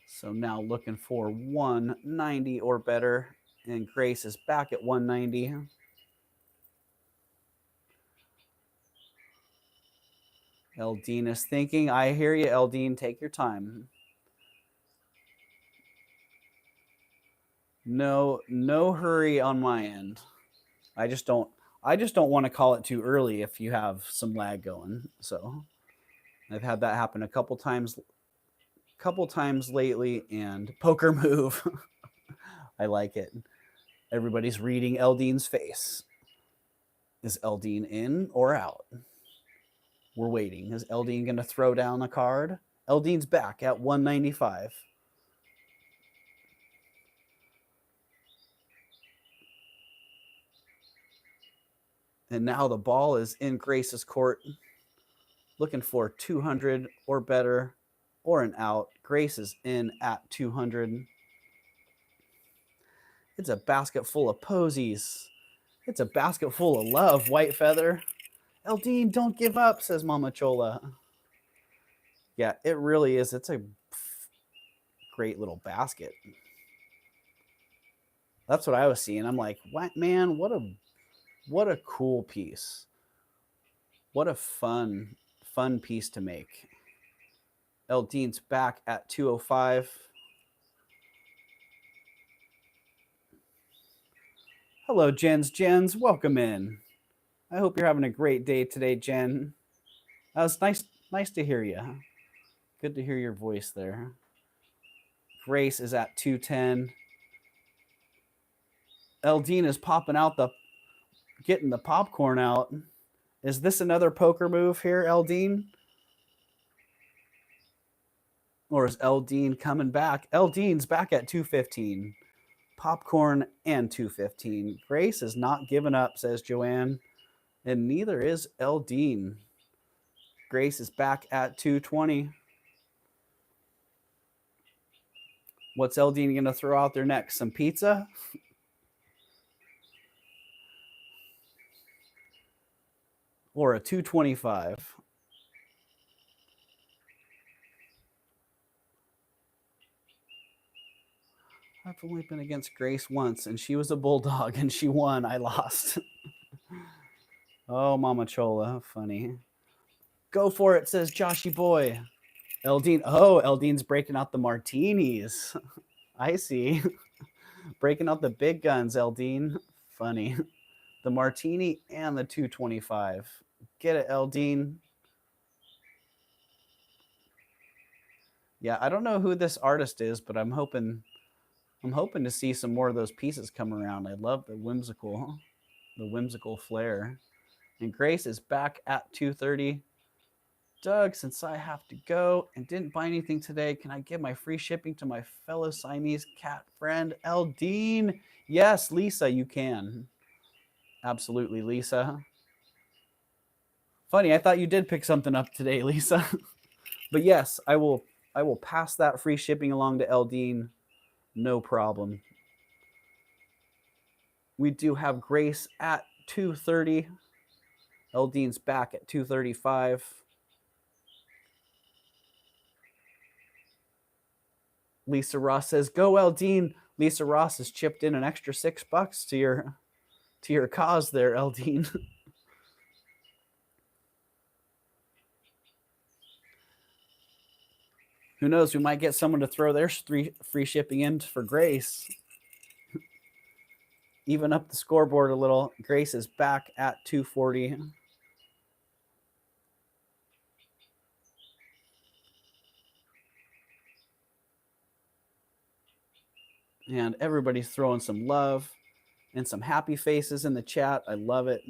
So now looking for 190 or better. And Grace is back at 190. Eldine is thinking. I hear you, Eldine. Take your time. No hurry on my end. I just don't want to call it too early if you have some lag going. So I've had that happen a couple times lately, and poker move. I like it. Everybody's reading Eldine's face. Is Eldine in or out? We're waiting. Is Eldine going to throw down a card? Eldine's back at 195. And now the ball is in Grace's court, looking for 200 or better or an out. Grace is in at 200. It's a basket full of posies. It's a basket full of love, White Feather. Eldine, don't give up, says Mama Chola. Yeah, it really is. It's a great little basket. That's what I was seeing. I'm like, what, man, what a cool piece. What a fun piece to make. Eldine's back at 205. Hello, Jens. Welcome in. I hope you're having a great day today, Jen. That was nice to hear you. Good to hear your voice there. Grace is at 210. Eldine is popping out getting the popcorn out. Is this another poker move here, Eldine? Or is Eldine coming back? Eldine's back at 215. Popcorn and 215. Grace is not giving up, says Joanne. And neither is Eldine. Grace is back at 220. What's Eldine going to throw out there next? Some pizza? Or a 225? I've only been against Grace once, and she was a bulldog, and she won. I lost. Oh, Mama Chola. Funny. Go for it, says Joshy Boy. Eldine. Oh, Eldine's breaking out the martinis. I see. Breaking out the big guns, Eldine. Funny. The martini and the 225. Get it, Eldine. Yeah, I don't know who this artist is, but I'm hoping to see some more of those pieces come around. I love the whimsical flair. And Grace is back at 230. Doug, since I have to go and didn't buy anything today, can I give my free shipping to my fellow Siamese cat friend, Eldine? Yes, Lisa, you can. Absolutely, Lisa. Funny, I thought you did pick something up today, Lisa. But yes, I will pass that free shipping along to Eldine. No problem. We do have Grace at 230. Eldine's back at 235. Lisa Ross says, "Go Eldine." Lisa Ross has chipped in an extra $6 to your cause there, Eldine. Who knows? We might get someone to throw their free shipping in for Grace. Even up the scoreboard a little. Grace is back at 240. And everybody's throwing some love and some happy faces in the chat. I love it.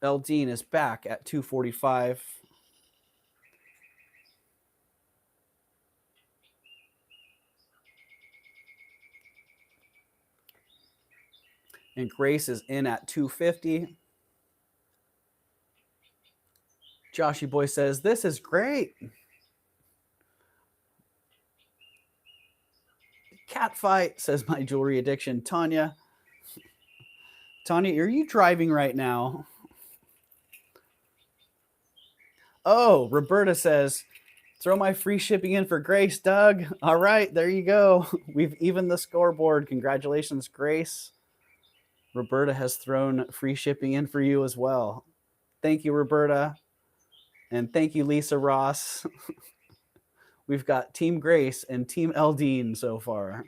Eldine is back at 245. And Grace is in at 250. Joshy Boy says, "This is great." Cat fight, says my jewelry addiction. Tanya, are you driving right now? Oh, Roberta says, "Throw my free shipping in for Grace, Doug." All right, there you go. We've evened the scoreboard. Congratulations, Grace. Roberta has thrown free shipping in for you as well. Thank you, Roberta. And thank you, Lisa Ross. We've got Team Grace and Team Eldine so far.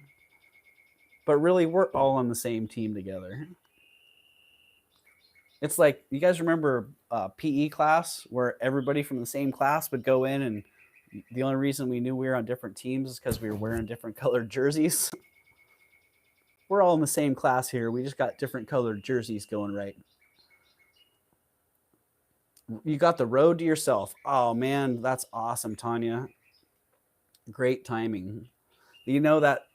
But really, we're all on the same team together. It's like, you guys remember PE class where everybody from the same class would go in, and the only reason we knew we were on different teams is because we were wearing different colored jerseys. We're all in the same class here. We just got different colored jerseys going right. You got the road to yourself. Oh, man, that's awesome, Tanya. Great timing. You know that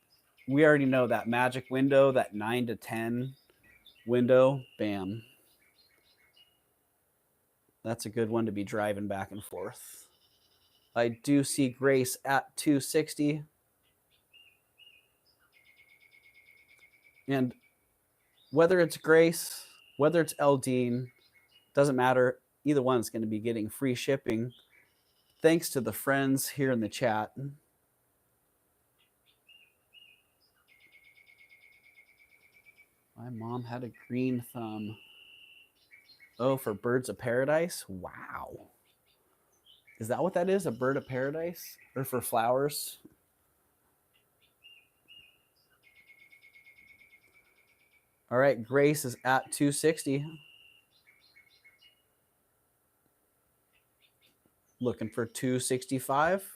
we already know that magic window, that 9 to 10 window. Bam. That's a good one to be driving back and forth. I do see Grace at 260. And whether it's Grace, whether it's Eldine, doesn't matter. Either one's going to be getting free shipping. Thanks to the friends here in the chat. My mom had a green thumb. Oh, for birds of paradise? Wow. Is that what that is? A bird of paradise? Or for flowers? All right, Grace is at 260. Looking for 265.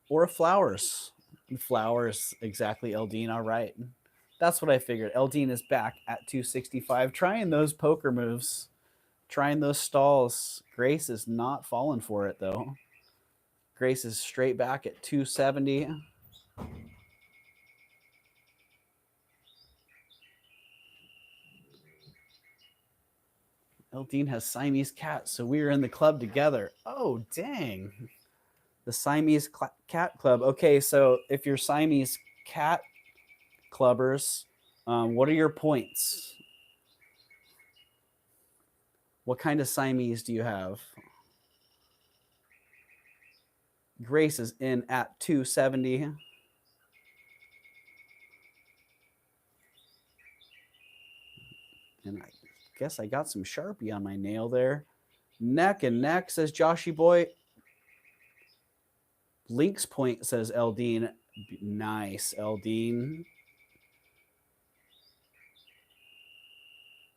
Or flowers. Flowers, exactly, Eldine. All right. That's what I figured. Eldine is back at 265. Trying those poker moves. Trying those stalls. Grace is not falling for it, though. Grace is straight back at 270. Eldine has Siamese cats, so we are in the club together. Oh, dang. The Siamese cat club. Okay, so if you're Siamese cat clubbers, what are your points? What kind of Siamese do you have? Grace is in at 270. And I guess I got some Sharpie on my nail there. Neck and neck, says Joshy Boy. Link's point, says Eldine. Nice, Eldine.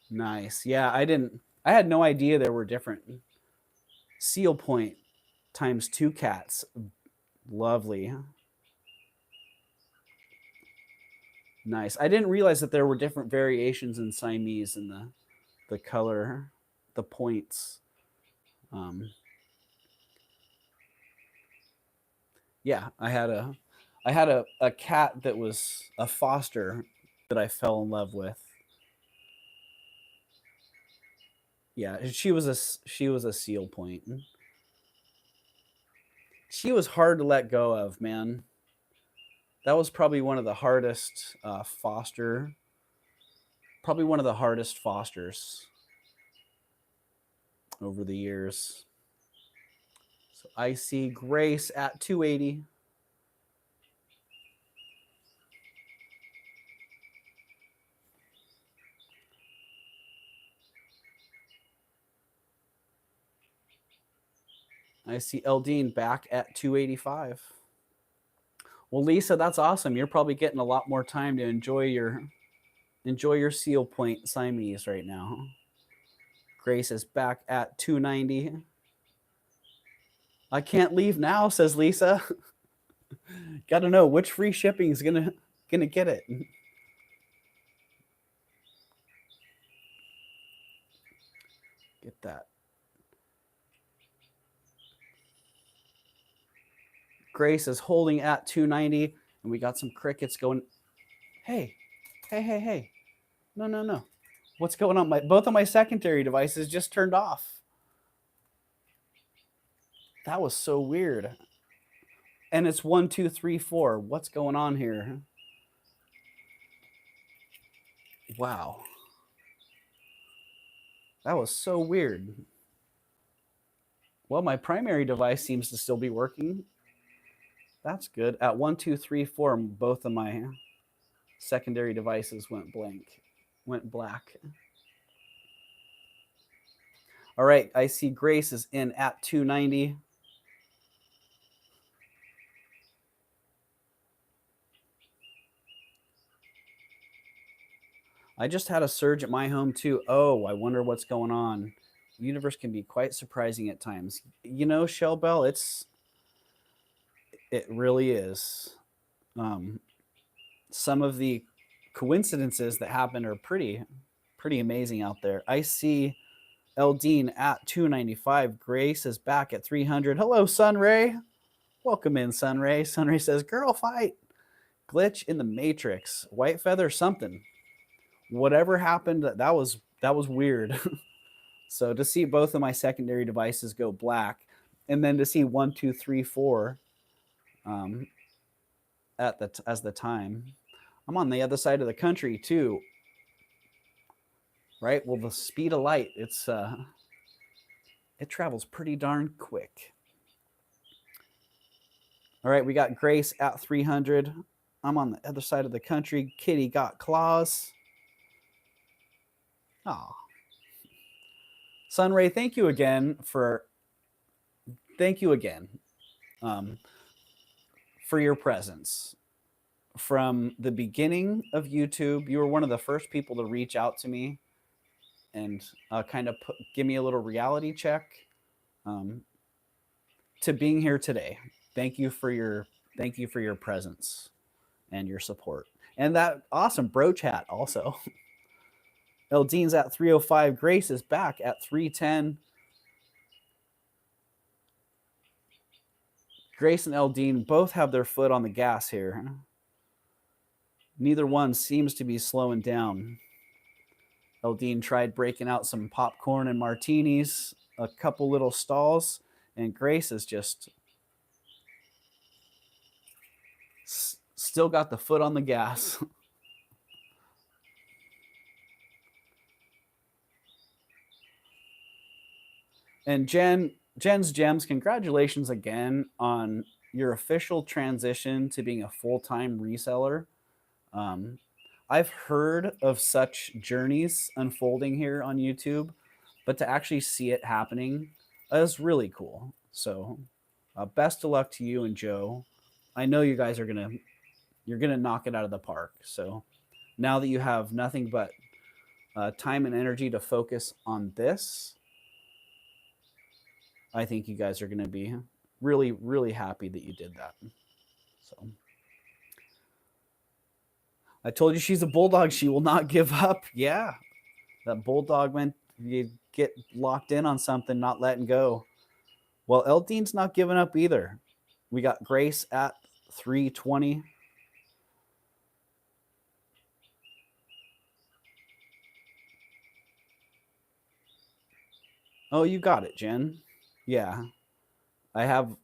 Nice. Yeah, I had no idea there were different. Seal point times 2 cats. Lovely. Nice. I didn't realize that there were different variations in Siamese in the color, the points. Yeah, I had a cat that was a foster that I fell in love with. Yeah, she was a seal point. She was hard to let go of, man. That was probably one of the hardest probably one of the hardest fosters over the years. So I see Grace at 280. I see Eldine back at 285. Well, Lisa, that's awesome. You're probably getting a lot more time to enjoy your seal point Siamese right now. Grace is back at 290. I can't leave now, says Lisa. Got to know which free shipping is gonna get it. Get that. Grace is holding at 290, and we got some crickets going. Hey. No. What's going on? Both of my secondary devices just turned off. That was so weird. And it's 1, 2, 3, 4. What's going on here? Wow. That was so weird. Well, my primary device seems to still be working. That's good. At 1, 2, 3, 4, both of my secondary devices went black. All right, I see Grace is in at 290. I just had a surge at my home too. Oh, I wonder what's going on. The universe can be quite surprising at times. You know, Shellbell, it really is. Some of the coincidences that happen are pretty amazing out there. I see Eldine at 295. Grace is back at 300. Hello, Sunray. Welcome in, Sunray. Sunray says, girl fight. Glitch in the matrix. White feather something. Whatever happened, that was weird. So to see both of my secondary devices go black, and then to see 1, 2, 3, 4 as the time. I'm on the other side of the country too. Right? Well, the speed of light, it travels pretty darn quick. All right, we got Grace at 300. I'm on the other side of the country. Kitty got claws. Oh, Sunray, thank you again for your presence. From the beginning of YouTube, you were one of the first people to reach out to me and kind of give me a little reality check to being here today. Thank you for your presence and your support. And that awesome brooch hat also. Eldine's at 305. Grace is back at 310. Grace and Eldine both have their foot on the gas here. Neither one seems to be slowing down. Eldine tried breaking out some popcorn and martinis, a couple little stalls, and Grace is just still got the foot on the gas. And Jen's Gems, congratulations again on your official transition to being a full-time reseller. I've heard of such journeys unfolding here on YouTube, but to actually see it happening is really cool. So best of luck to you and Joe. I know you guys are you're gonna knock it out of the park. So now that you have nothing but time and energy to focus on this, I think you guys are going to be really, really happy that you did that. So I told you she's a bulldog. She will not give up. Yeah. That bulldog, when you get locked in on something, not letting go. Well, Eldine's not giving up either. We got Grace at 320. Oh, you got it, Jen. Yeah. I have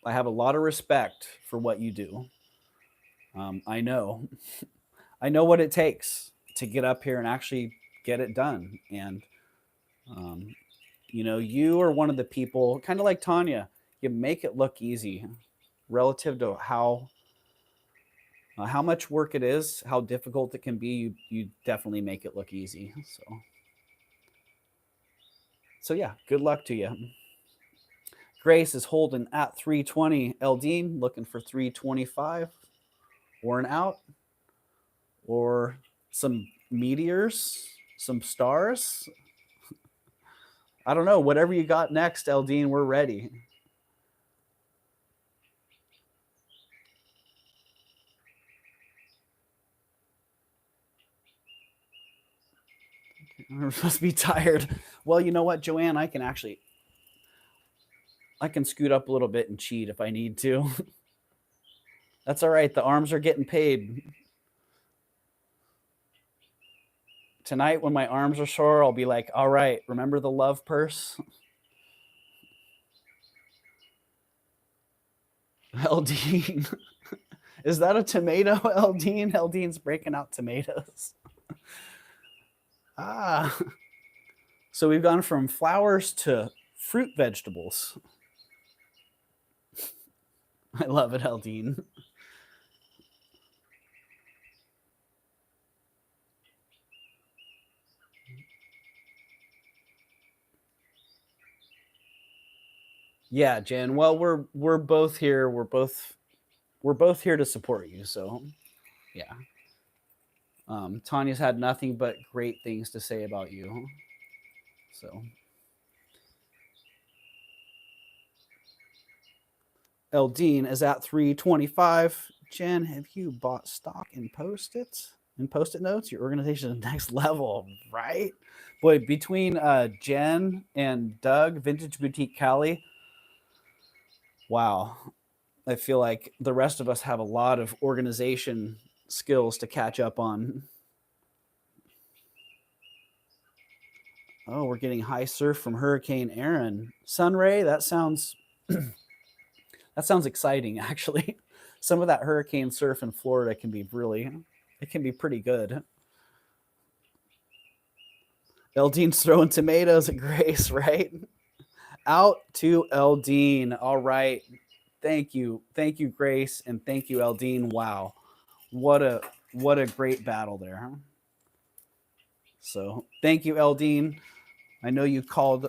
a lot of respect for what you do. I know what it takes to get up here and actually get it done. And, you know, you are one of the people, kind of like Tanya, you make it look easy relative to how much work it is, how difficult it can be. You definitely make it look easy. So yeah, good luck to you. Grace is holding at 320. Eldine looking for 325 or an out or some meteors, some stars. I don't know. Whatever you got next, Eldine, we're ready. I'm supposed to be tired. Well, you know what, Joanne? I can scoot up a little bit and cheat if I need to. That's all right. The arms are getting paid. Tonight, when my arms are sore, I'll be like, all right, remember the love purse? Eldine. Is that a tomato, Eldine? Eldine's breaking out tomatoes. Ah. So we've gone from flowers to fruit vegetables. I love it, Eldine. Yeah, Jen. Well, we're both here. We're both here to support you. So, yeah. Tanya's had nothing but great things to say about you. So, Eldine is at 325. Jen, have you bought stock in Post-its? In Post-it notes? Your organization is next level, right? Boy, between Jen and Doug, Vintage Boutique Cali, wow. I feel like the rest of us have a lot of organization skills to catch up on. Oh, we're getting high surf from Hurricane Aaron. Sunray, that sounds exciting, actually. Some of that hurricane surf in Florida can be pretty good. Eldine's throwing tomatoes at Grace, right? Out to Eldine. All right. Thank you, Grace, and thank you, Eldine. Wow, what a great battle there. So thank you, Eldine. I know you called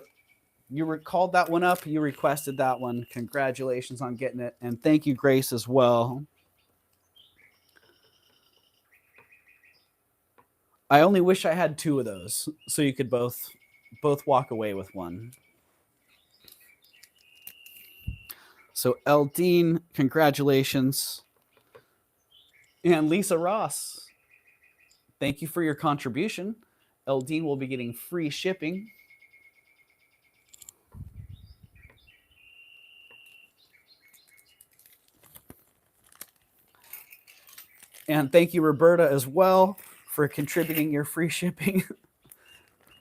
that one up. You requested that one. Congratulations on getting it, and thank you, Grace, as well. I only wish I had two of those, so you could both walk away with one. So Eldine, congratulations. And Lisa Ross, thank you for your contribution. Eldine will be getting free shipping. And thank you, Roberta, as well, for contributing your free shipping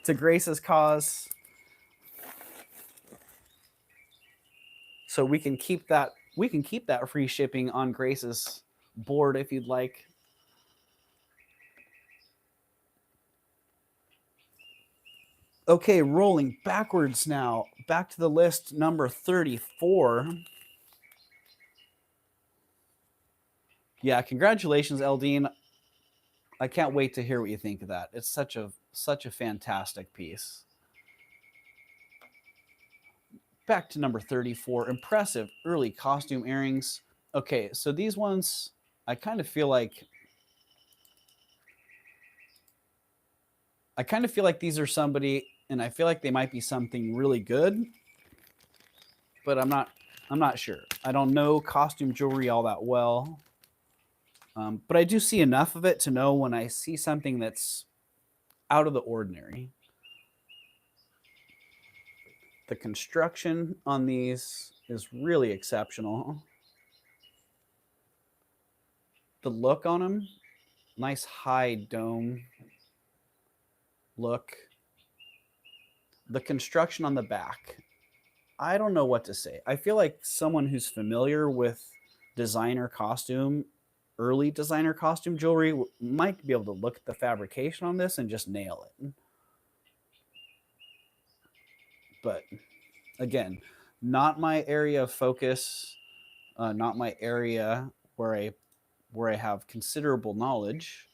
to Grace's cause. So we can keep that free shipping on Grace's board if you'd like. Okay, rolling backwards now. Back to the list, number 34. Yeah, congratulations, Eldine. I can't wait to hear what you think of that. It's such a fantastic piece. Back to number 34. Impressive early costume earrings. Okay, so these ones, I kind of feel like these are somebody, and I feel like they might be something really good, but I'm not sure. I don't know costume jewelry all that well, but I do see enough of it to know when I see something that's out of the ordinary. The construction on these is really exceptional. The look on them, nice high dome look. The construction on the back, I don't know what to say. I feel like someone who's familiar with early designer costume jewelry might be able to look at the fabrication on this and just nail it. But again, Not my area of focus, not my area where I have considerable knowledge,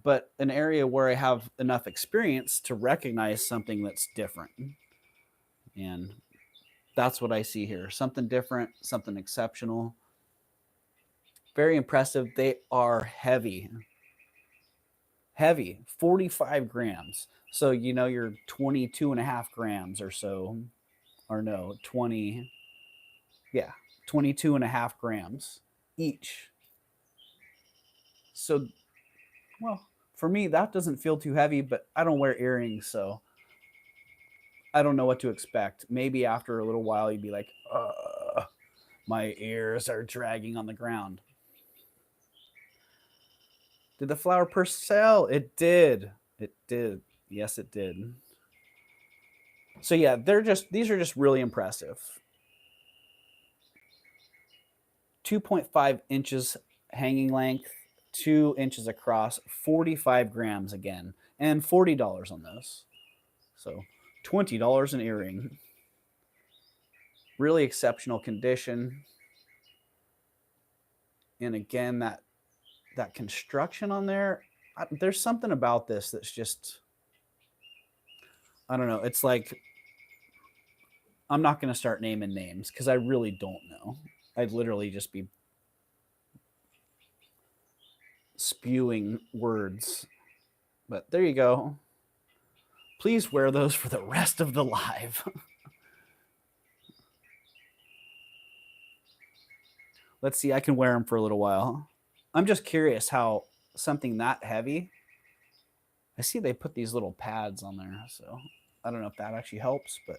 but an area where I have enough experience to recognize something that's different. And that's what I see here. Something different, something exceptional. Very impressive. They are heavy. Heavy, 45 grams. So, you know, you're 22 and a half grams or so, or no, 20, yeah, 22 and a half grams each. So, well, for me, that doesn't feel too heavy, but I don't wear earrings, so I don't know what to expect. Maybe after a little while, you'd be like, my ears are dragging on the ground. Did the flower purse sell? It did. It did. Yes, it did. So yeah, these are just really impressive. 2.5 inches hanging length, 2 inches across, 45 grams again, and $40 on those. So $20 an earring. Really exceptional condition. And again, that construction on there, there's something about this that's just, I don't know. It's like, I'm not going to start naming names because I really don't know. I'd literally just be spewing words. But there you go. Please wear those for the rest of the live. Let's see, I can wear them for a little while. I'm just curious how something that heavy, I see they put these little pads on there, so I don't know if that actually helps, but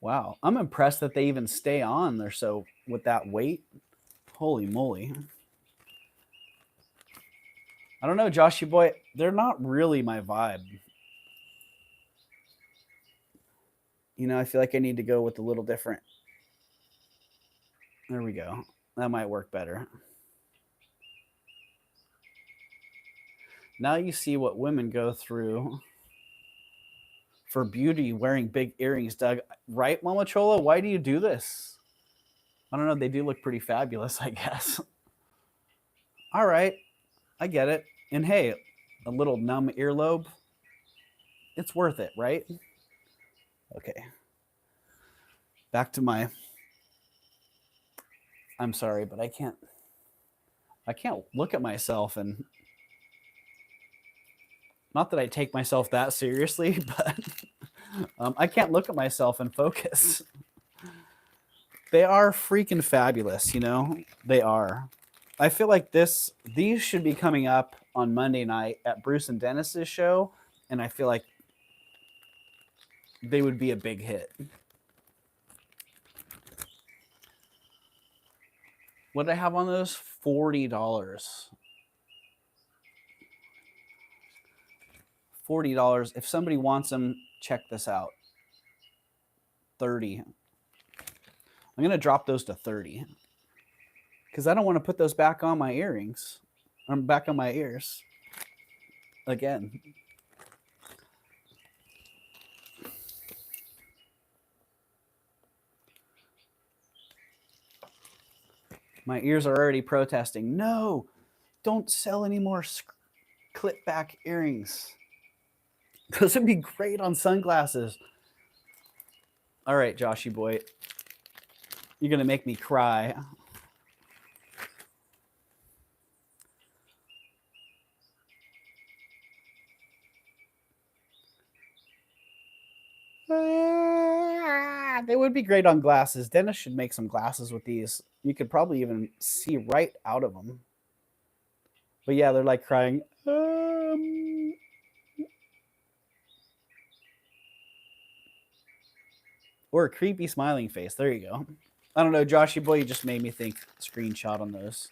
wow, I'm impressed that they even stay on there. So with that weight, holy moly. I don't know, Joshy boy, they're not really my vibe. You know, I feel like I need to go with a little different. There we go. That might work better. Now you see what women go through for beauty wearing big earrings, Doug. Right, Mama Chola? Why do you do this? I don't know. They do look pretty fabulous, I guess. All right. I get it. And hey, a little numb earlobe, it's worth it, right? Okay. Back to my, I'm sorry, but I can't look at myself, and not that I take myself that seriously, but I can't look at myself and focus. They are freaking fabulous, you know? They are. I feel like these should be coming up on Monday night at Bruce and Dennis's show, and I feel like they would be a big hit. What did I have on those? $40. $40. If somebody wants them, check this out. 30. I'm going to drop those to 30 because I don't want to put those back on my earrings. I'm back on my ears again. My ears are already protesting. No, don't sell any more clip back earrings. Those would be great on sunglasses. All right, Joshy boy. You're going to make me cry. They would be great on glasses. Dennis should make some glasses with these. You could probably even see right out of them. But yeah, they're like crying. Or a creepy smiling face. There you go. I don't know, Joshy boy, you just made me think screenshot on those.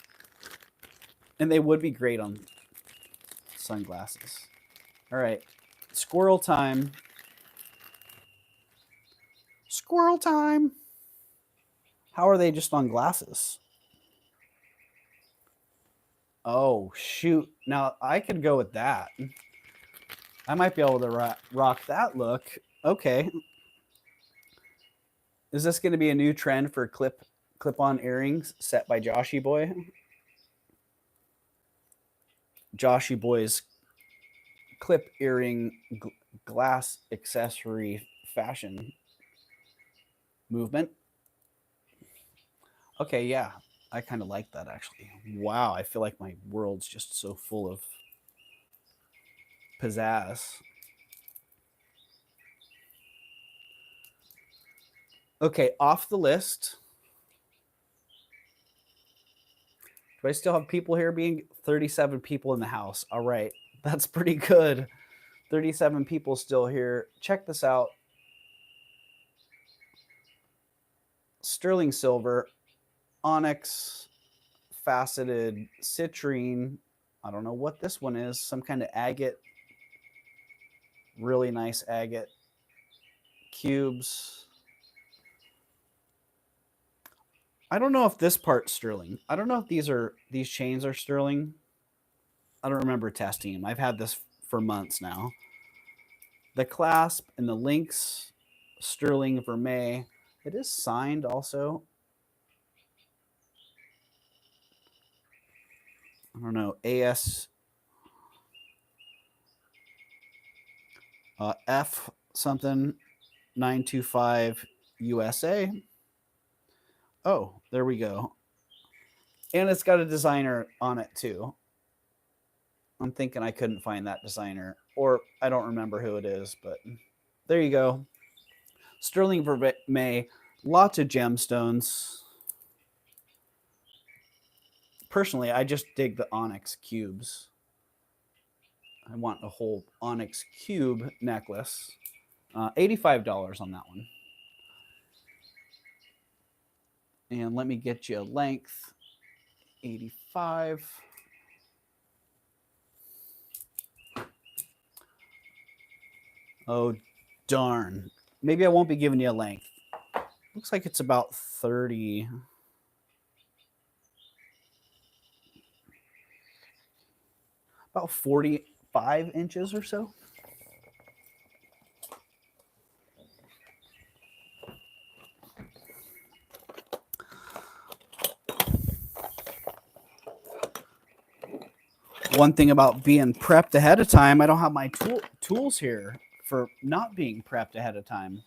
And they would be great on sunglasses. All right. Squirrel time. Squirrel time. How are they just on glasses? Oh, shoot. Now, I could go with that. I might be able to rock that look. Okay. Is this going to be a new trend for clip-on earrings set by Joshy Boy? Joshy Boy's clip earring glass accessory fashion movement. Okay, yeah. I kind of like that, actually. Wow, I feel like my world's just so full of pizzazz. Okay, off the list. Do I still have people here? Being 37 people in the house. All right, that's pretty good. 37 people still here. Check this out. Sterling silver, onyx, faceted citrine. I don't know what this one is. Some kind of agate. Really nice agate. Cubes. I don't know if this part's sterling. I don't know if these chains are sterling. I don't remember testing them. I've had this for months now. The clasp and the links, sterling vermeil. It is signed also. I don't know. AS F something 925 USA. Oh, there we go. And it's got a designer on it too. I'm thinking I couldn't find that designer, or I don't remember who it is, but there you go. Sterling vermeil, lots of gemstones. Personally, I just dig the onyx cubes. I want a whole onyx cube necklace. $85 on that one. And let me get you a length. 85. Oh, darn. Maybe I won't be giving you a length. Looks like it's about 30. About 45 inches or so. One thing about being prepped ahead of time, I don't have my tools here for not being prepped ahead of time.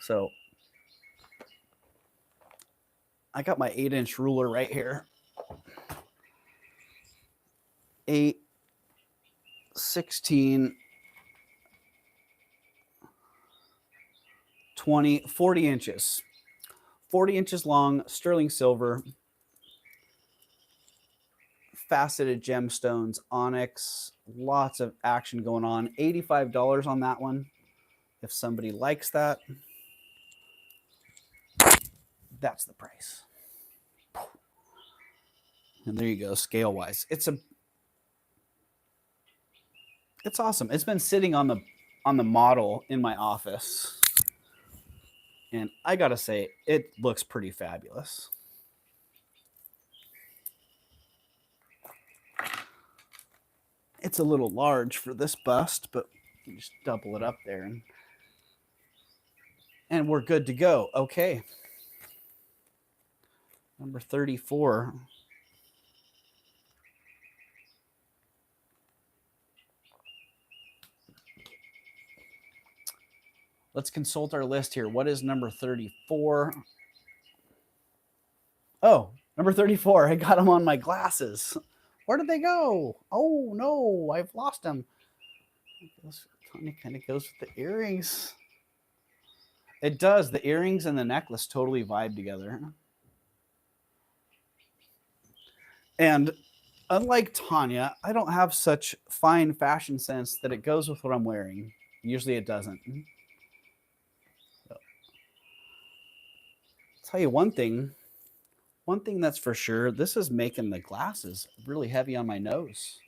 So I got my 8-inch ruler right here. 8, 16, 20, 40 inches. 40 inches long, sterling silver, faceted gemstones, onyx, lots of action going on. $85 on that one. If somebody likes that, that's the price. And there you go, scale wise. It's awesome. It's been sitting on the model in my office. And I gotta say, it looks pretty fabulous. It's a little large for this bust, but you just double it up there and we're good to go. Okay. Number 34. Let's consult our list here. What is number 34? Oh, number 34. I got them on my glasses. Where did they go? Oh, no, I've lost them. Tony kind of goes with the earrings. It does. The earrings and the necklace totally vibe together. And unlike Tanya, I don't have such fine fashion sense that it goes with what I'm wearing. Usually it doesn't. So, I'll tell you one thing that's for sure, this is making the glasses really heavy on my nose.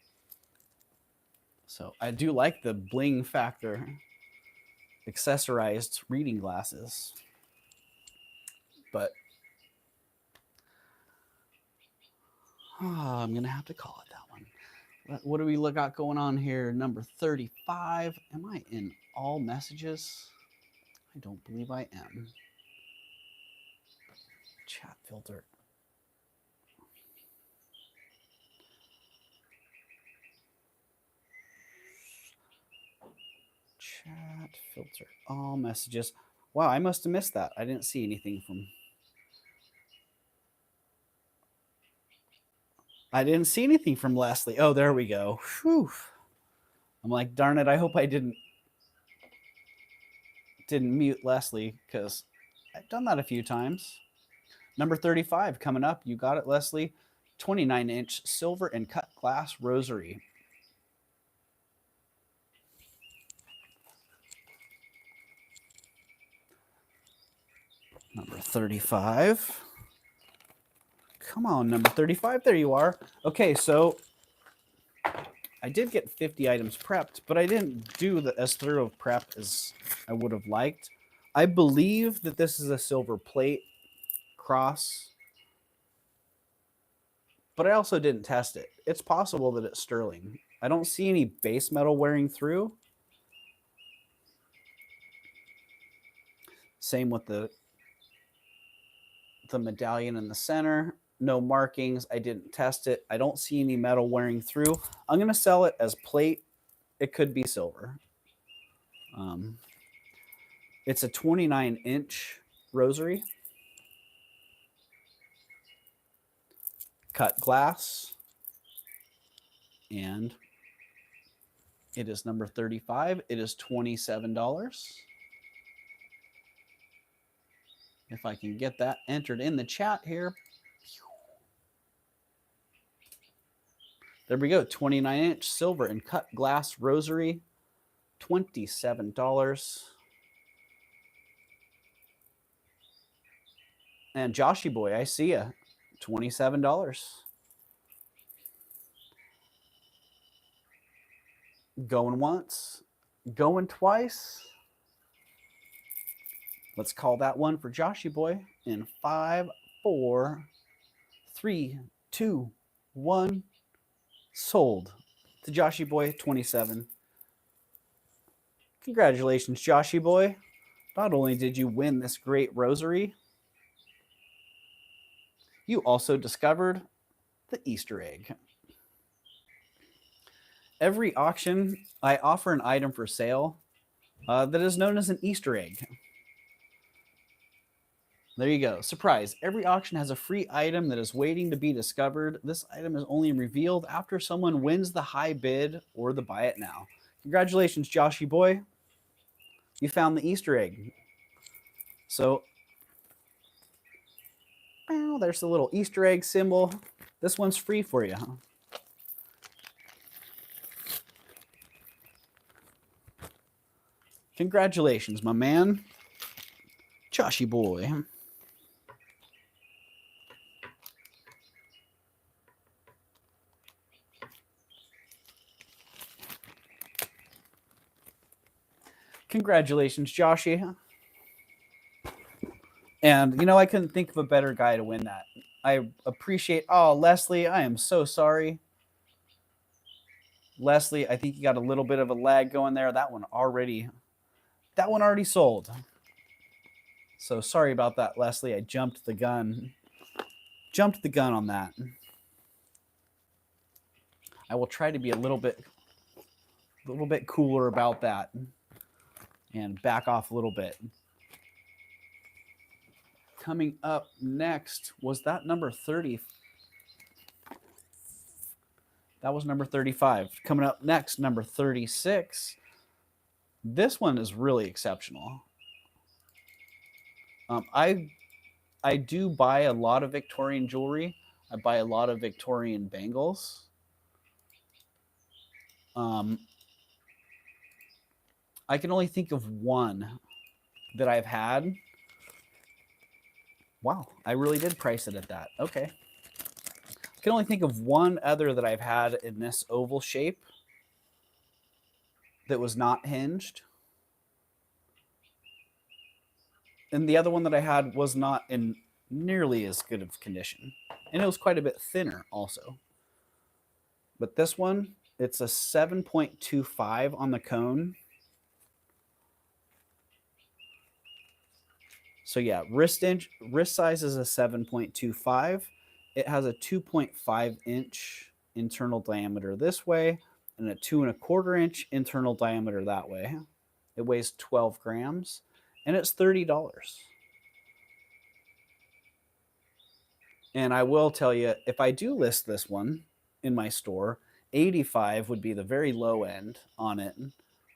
So I do like the bling factor, accessorized reading glasses. But I'm going to have to call it that one. What do we got going on here? Number 35. Am I in all messages? I don't believe I am. Chat filter. Chat filter. All messages. Wow, I must have missed that. I didn't see anything from... I didn't see anything from Leslie. Oh, there we go. Whew. I'm like, darn it, I hope I didn't mute Leslie, because I've done that a few times. Number 35 coming up. You got it, Leslie. 29-inch silver and cut glass rosary. Number 35. Come on, number 35. There you are. Okay, so I did get 50 items prepped, but I didn't do as thorough prep as I would have liked. I believe that this is a silver plate cross, but I also didn't test it. It's possible that it's sterling. I don't see any base metal wearing through. Same with the medallion in the center. No markings. I didn't test it. I don't see any metal wearing through. I'm going to sell it as plate. It could be silver. It's a 29-inch rosary. Cut glass. And it is number 35. It is $27. If I can get that entered in the chat here. There we go. 29-inch silver and cut glass rosary. $27. And Joshy Boy, I see ya. $27. Going once. Going twice. Let's call that one for Joshy Boy in 5, 4, 3, 2, 1. Sold to Joshy Boy, 27. Congratulations, Joshy Boy. Not only did you win this great rosary, you also discovered the Easter egg. Every auction, I offer an item for sale that is known as an Easter egg. There you go. Surprise. Every auction has a free item that is waiting to be discovered. This item is only revealed after someone wins the high bid or the buy it now. Congratulations, Joshy Boy. You found the Easter egg. So, there's the little Easter egg symbol. This one's free for you. Congratulations, my man. Joshy Boy. Congratulations, Joshy. And, you know, I couldn't think of a better guy to win that. I appreciate... Oh, Leslie, I am so sorry. Leslie, I think you got a little bit of a lag going there. That one already sold. So sorry about that, Leslie. I jumped the gun. Jumped the gun on that. I will try to be a little bit cooler about that and back off a little bit. Coming up next, was that number 30? That was number 35. Coming up next, number 36. This one is really exceptional. I do buy a lot of Victorian jewelry. I buy a lot of Victorian bangles. I can only think of one that I've had. Wow, I really did price it at that. Okay. I can only think of one other that I've had in this oval shape that was not hinged. And the other one that I had was not nearly as good of condition. And it was quite a bit thinner also. But this one, it's a 7.25 on the cone. So yeah, wrist size is a 7.25. It has a 2.5 inch internal diameter this way and a 2.25 inch internal diameter that way. It weighs 12 grams and it's $30. And I will tell you, if I do list this one in my store, 85 would be the very low end on it.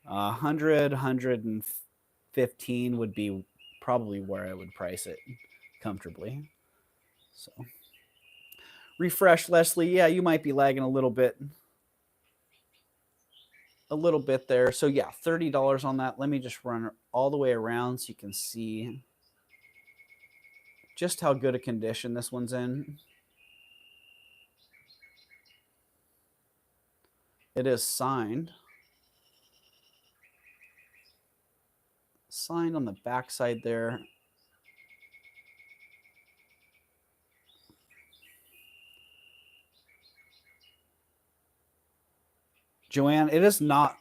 100, 115 would be probably where I would price it comfortably. So refresh, Leslie. Yeah, you might be lagging a little bit there. So yeah, $30 on that. Let me just run all the way around so you can see just how good a condition this one's in. It is signed. Signed on the back side there. Joanne, it's not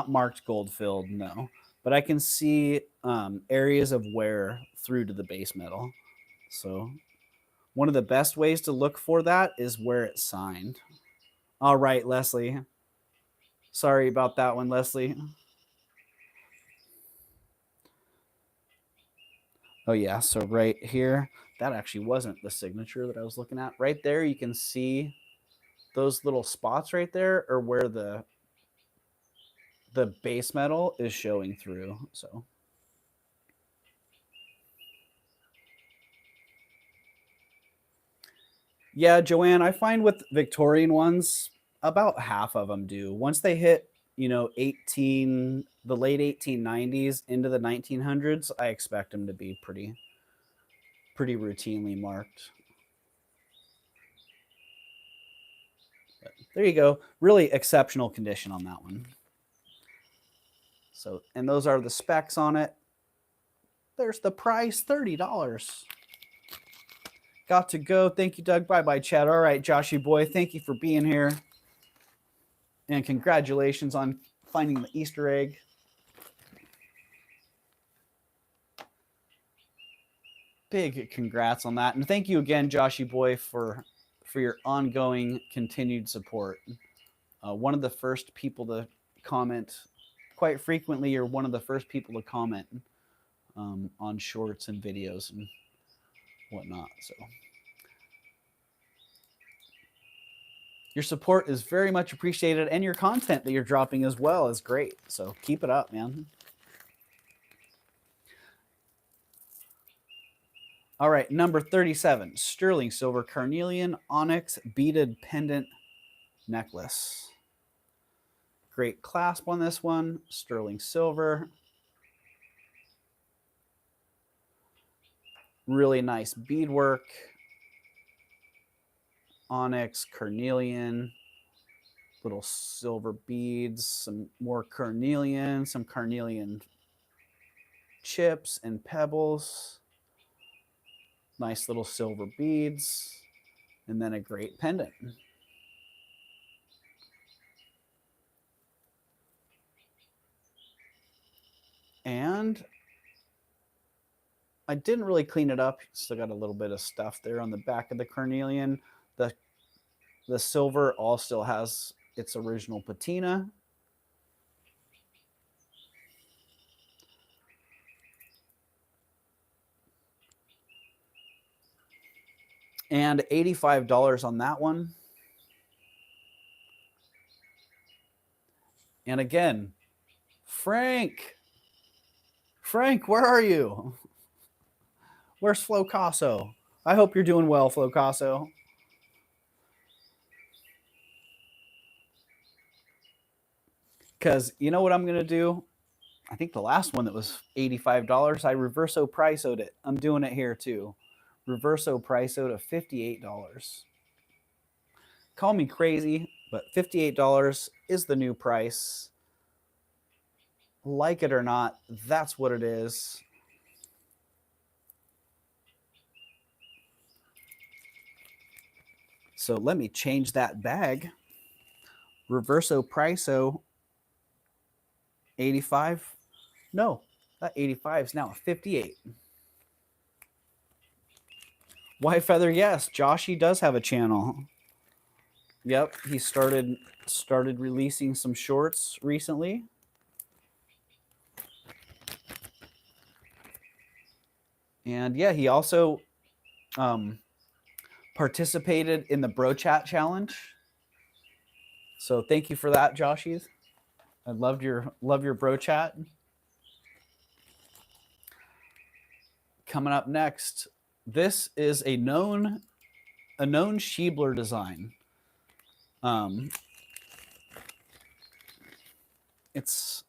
marked gold filled, no. But I can see areas of wear through to the base metal. So one of the best ways to look for that is where it's signed. All right, Leslie. Sorry about that one, Leslie. Oh yeah, so right here, that actually wasn't the signature that I was looking at. Right there, you can see those little spots right there are where the base metal is showing through. So yeah, Joanne, I find with Victorian ones, about half of them do. Once they hit, the late 1890s into the 1900s, I expect them to be pretty routinely marked. But there you go. Really exceptional condition on that one. So, and those are the specs on it. There's the price, $30. Got to go. Thank you, Doug. Bye-bye, Chad. All right, Joshy boy, thank you for being here. And congratulations on finding the Easter egg. Big congrats on that. And thank you again, Joshy boy, for your ongoing continued support. One of the first people to comment quite frequently. You're one of the first people to comment on shorts and videos and whatnot. So your support is very much appreciated, and your content that you're dropping as well is great. So keep it up, man. All right, number 37, sterling silver carnelian onyx beaded pendant necklace. Great clasp on this one, sterling silver. Really nice beadwork. Onyx, carnelian, little silver beads, some more carnelian, some carnelian chips and pebbles. Nice little silver beads, and then a great pendant. And I didn't really clean it up. Still got a little bit of stuff there on the back of the carnelian. The silver all still has its original patina. And $85 on that one. And again, Frank, where are you? Where's Flocasso? I hope you're doing well, Flocasso. Because you know what I'm going to do? I think the last one that was $85, I reverso price-owed it. I'm doing it here too. Reverso price-owed of $58. Call me crazy, but $58 is the new price. Like it or not, that's what it is. So let me change that bag. Reverso Priso 85. No, that 85 is now a 58. White Feather, yes. Joshy does have a channel. Yep, he started releasing some shorts recently. And yeah, he also participated in the Bro Chat challenge. So thank you for that, Joshy. I love your Bro Chat. Coming up next, this is a known Shebler design. It's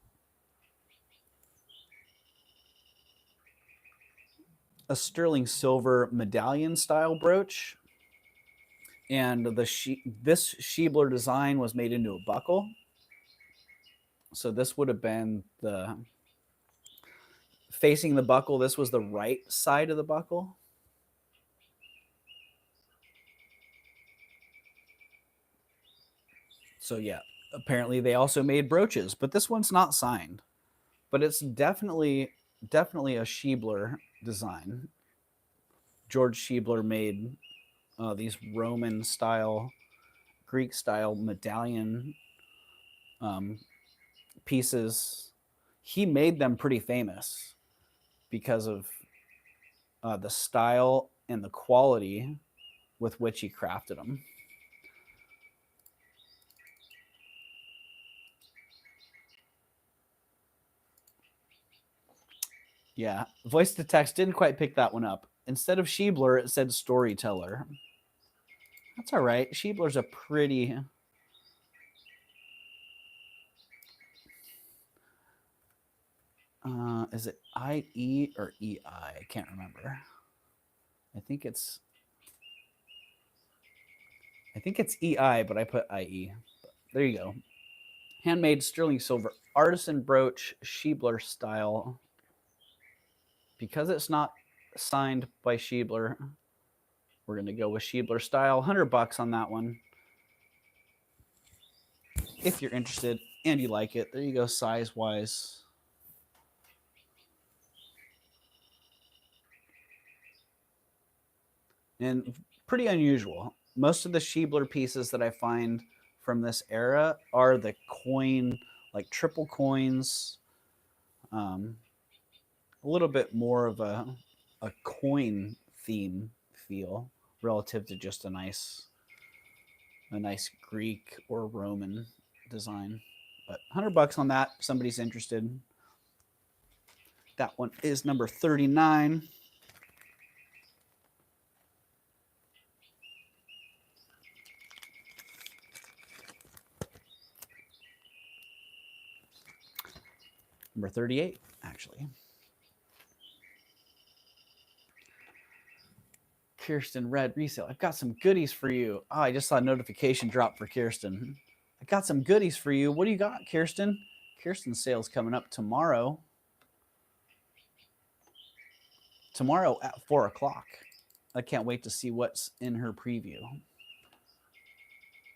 a sterling silver medallion style brooch, and this Shebler design was made into a buckle. So this would have been the facing the buckle. This was the right side of the buckle. So yeah, apparently they also made brooches, but this one's not signed. But it's definitely a Shebler design. George Shebler made these Roman style, Greek style medallion pieces. He made them pretty famous because of the style and the quality with which he crafted them. Yeah, voice to text didn't quite pick that one up. Instead of Shebler, it said storyteller. That's all right. Shebler's a pretty... is it I-E or E-I? I can't remember. I think it's E-I, but I put I-E. There you go. Handmade sterling silver artisan brooch, Shebler style. Because it's not signed by Shebler, we're going to go with Shebler style. $100 on that one. If you're interested and you like it, there you go, size-wise. And pretty unusual. Most of the Shebler pieces that I find from this era are the coin, like triple coins, a little bit more of a coin theme feel relative to just a nice Greek or Roman design. But $100 on that, if somebody's interested. That one is number 39. Number 38, actually. Kirsten Red resale. I've got some goodies for you. Oh, I just saw a notification drop for Kirsten. I got some goodies for you. What do you got, Kirsten? Kirsten's sale's coming up tomorrow. Tomorrow at 4 o'clock. I can't wait to see what's in her preview.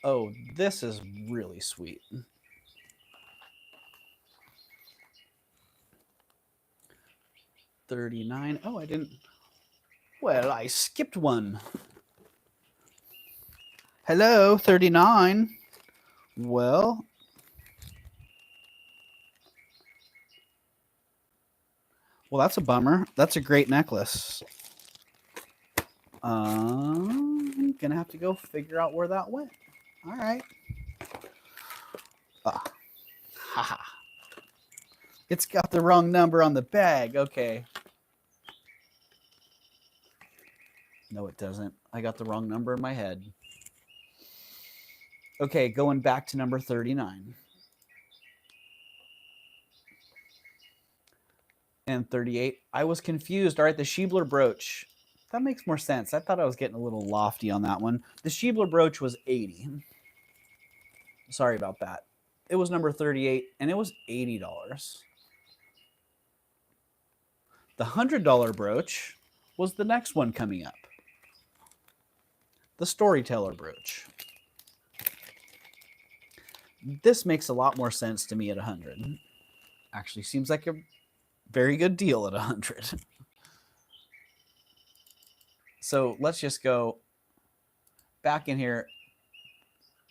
Oh, this is really sweet. $39. Oh, I didn't. Well, I skipped one. Hello, 39. Well, that's a bummer. That's a great necklace. I'm gonna have to go figure out where that went. All right. Haha. It's got the wrong number on the bag. Okay. No, it doesn't. I got the wrong number in my head. Okay, going back to number 39. And 38. I was confused. All right, the Shebler brooch. That makes more sense. I thought I was getting a little lofty on that one. The Shebler brooch was 80. Sorry about that. It was number 38, and it was $80. The $100 brooch was the next one coming up. the Storyteller brooch. This makes a lot more sense to me at 100. Actually seems like a very good deal at 100. So let's just go back in here.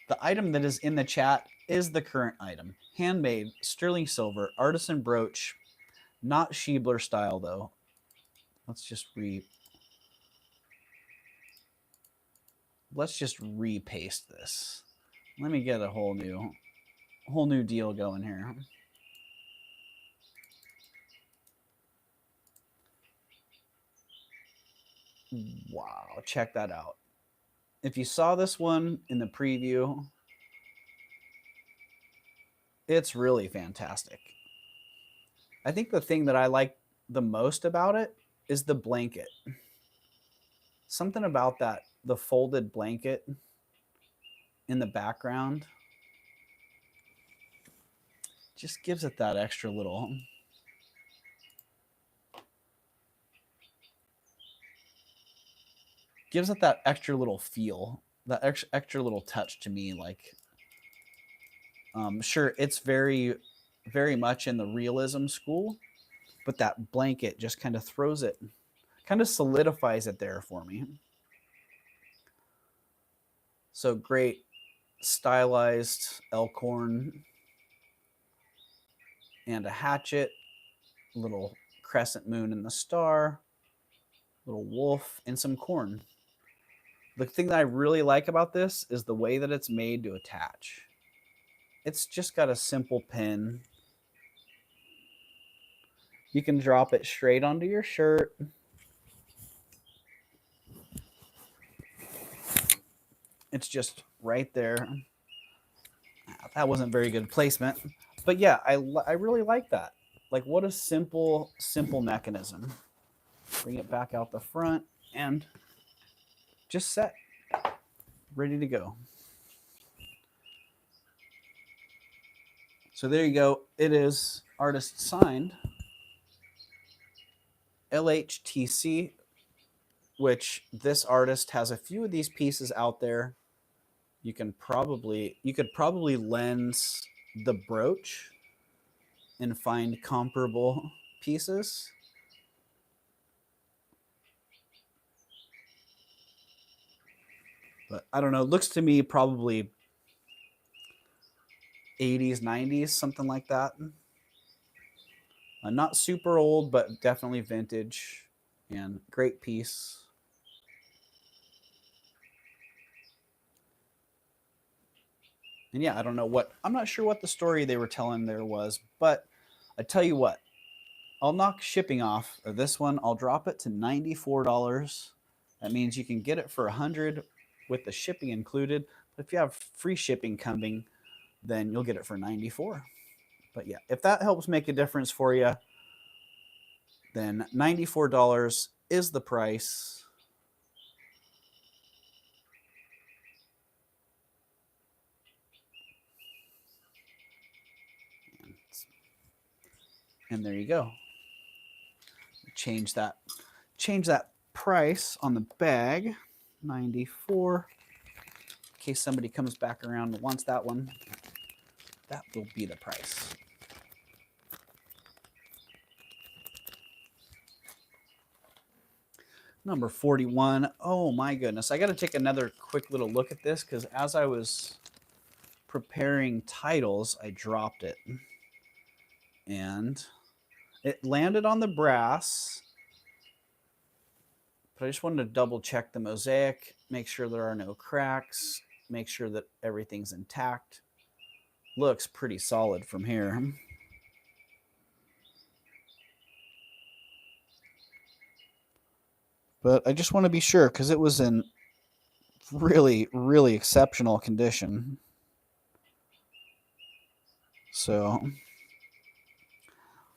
The item that is in the chat is the current item. Handmade, sterling silver, artisan brooch, not Shellbell style though. Let's just repaste this. Let me get a whole new deal going here. Wow, check that out. If you saw this one in the preview, it's really fantastic. I think the thing that I like the most about it is the blanket. Something about that, the folded blanket in the background, just gives it that extra little feel, that extra little touch to me. Like, sure, it's very, very much in the realism school, but that blanket just kind of throws it, kind of solidifies it there for me. So great stylized elkhorn and a hatchet, little crescent moon in the star, little wolf, and some corn. The thing that I really like about this is the way that it's made to attach. It's just got a simple pin. You can drop it straight onto your shirt. It's just right there. That wasn't very good placement. But yeah, I really like that. Like, what a simple mechanism. Bring it back out the front and just set. Ready to go. So there you go. It is artist signed. LHTC, which this artist has a few of these pieces out there. You could probably lens the brooch and find comparable pieces. But I don't know, it looks to me probably 80s, 90s, something like that. Not super old, but definitely vintage, and great piece. And yeah, I don't know what, I'm not sure what the story they were telling there was, but I tell you what, I'll knock shipping off of this one. I'll drop it to $94. That means you can get it for $100 with the shipping included. But if you have free shipping coming, then you'll get it for $94. But yeah, if that helps make a difference for you, then $94 is the price. And there you go. Change that price on the bag, $94. In case somebody comes back around and wants that one, that will be the price. Number 41. Oh my goodness. I got to take another quick little look at this because as I was preparing titles, I dropped it. And it landed on the brass. But I just wanted to double check the mosaic, make sure there are no cracks, make sure that everything's intact. Looks pretty solid from here. But I just want to be sure because it was in really, really exceptional condition. So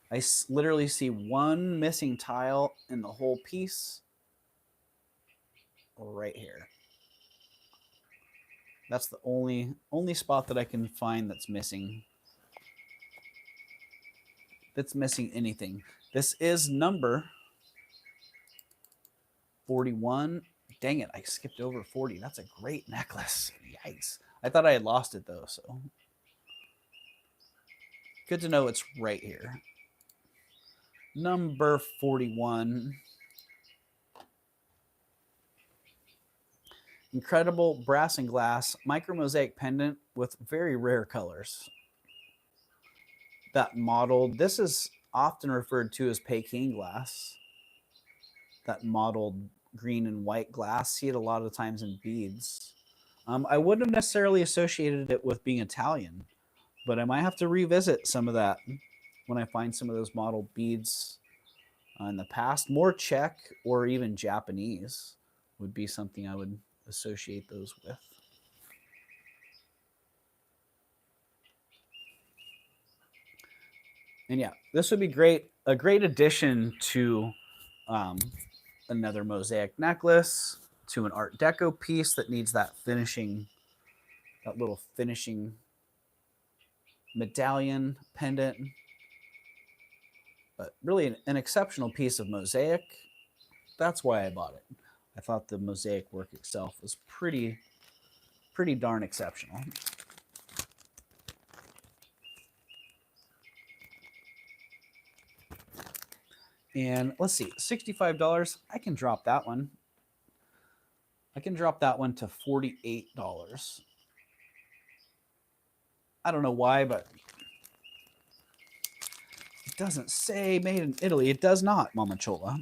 I literally see one missing tile in the whole piece right here. That's the only spot that I can find that's missing. That's missing anything. This is number 41, Dang it, I skipped over 40. That's a great necklace. Yikes. I thought I had lost it though, so. Good to know it's right here. Number 41. Incredible brass and glass micro mosaic pendant with very rare colors. That modeled, this is often referred to as Peking glass. That mottled green and white glass. See it a lot of times in beads. I wouldn't have necessarily associated it with being Italian, but I might have to revisit some of that when I find some of those model beads in the past. More Czech or even Japanese would be something I would associate those with. And yeah, this would be great, a great addition to another mosaic necklace, to an Art Deco piece that needs that finishing, that little finishing medallion pendant. But really an exceptional piece of mosaic. That's why I bought it. I thought the mosaic work itself was pretty darn exceptional. And let's see, $65. I can drop that one. I can drop that one to $48. I don't know why, but it doesn't say made in Italy. It does not, Mamachola.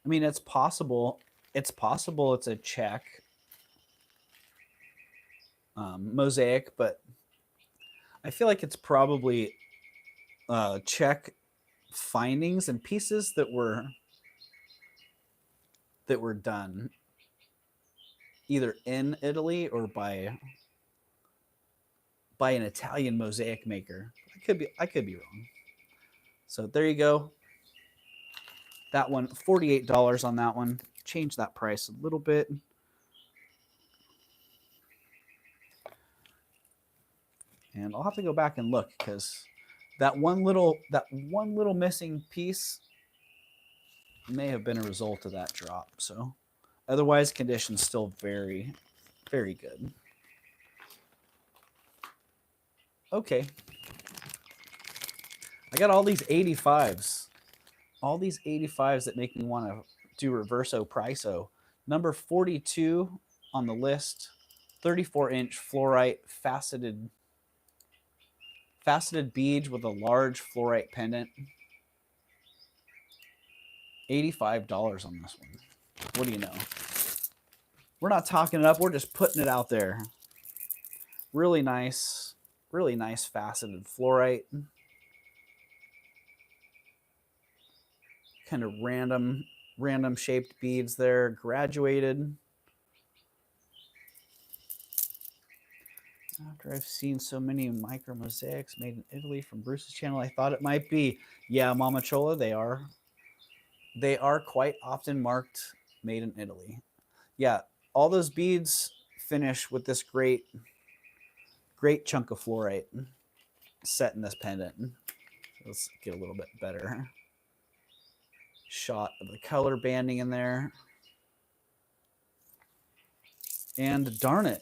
I mean, it's possible. It's possible it's a Czech mosaic, but I feel like it's probably Czech findings and pieces that were done either in Italy or by an Italian mosaic maker. I could be wrong. So there you go. That one, $48 on that one. Change that price a little bit. And I'll have to go back and look because that one little missing piece may have been a result of that drop. So otherwise, condition's still very, very good. Okay. I got all these 85s. All these 85s that make me want to do reverso priso. Number 42 on the list, 34-inch fluorite faceted bead with a large fluorite pendant. $85 on this one. What do you know? We're not talking it up. We're just putting it out there. Really nice faceted fluorite. Kind of random shaped beads there, graduated. After I've seen so many micro mosaics made in Italy from Bruce's channel, I thought it might be. Yeah, Mama Chola, they are quite often marked made in Italy. Yeah, all those beads finish with this great chunk of fluorite set in this pendant. Let's get a little bit better shot of the color banding in there. And darn it,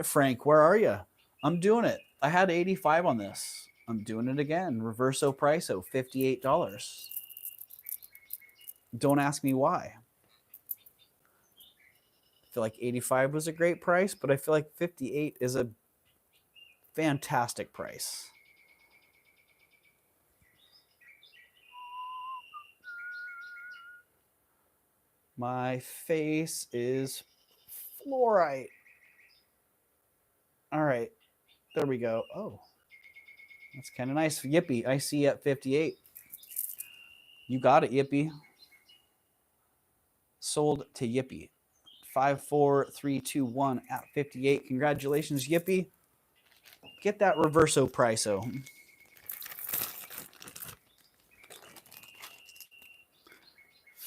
Frank, where are you? I'm doing it. I had 85 on this. I'm doing it again. Reverso priso, $58. Don't ask me why. I feel like 85 was a great price, but I feel like 58 is a fantastic price. My face is fluorite. All right, there we go. Oh, that's kind of nice. Yippee, I see at 58. You got it, Yippee. Sold to Yippee. 54321 at 58. Congratulations, Yippee. Get that reverso priso.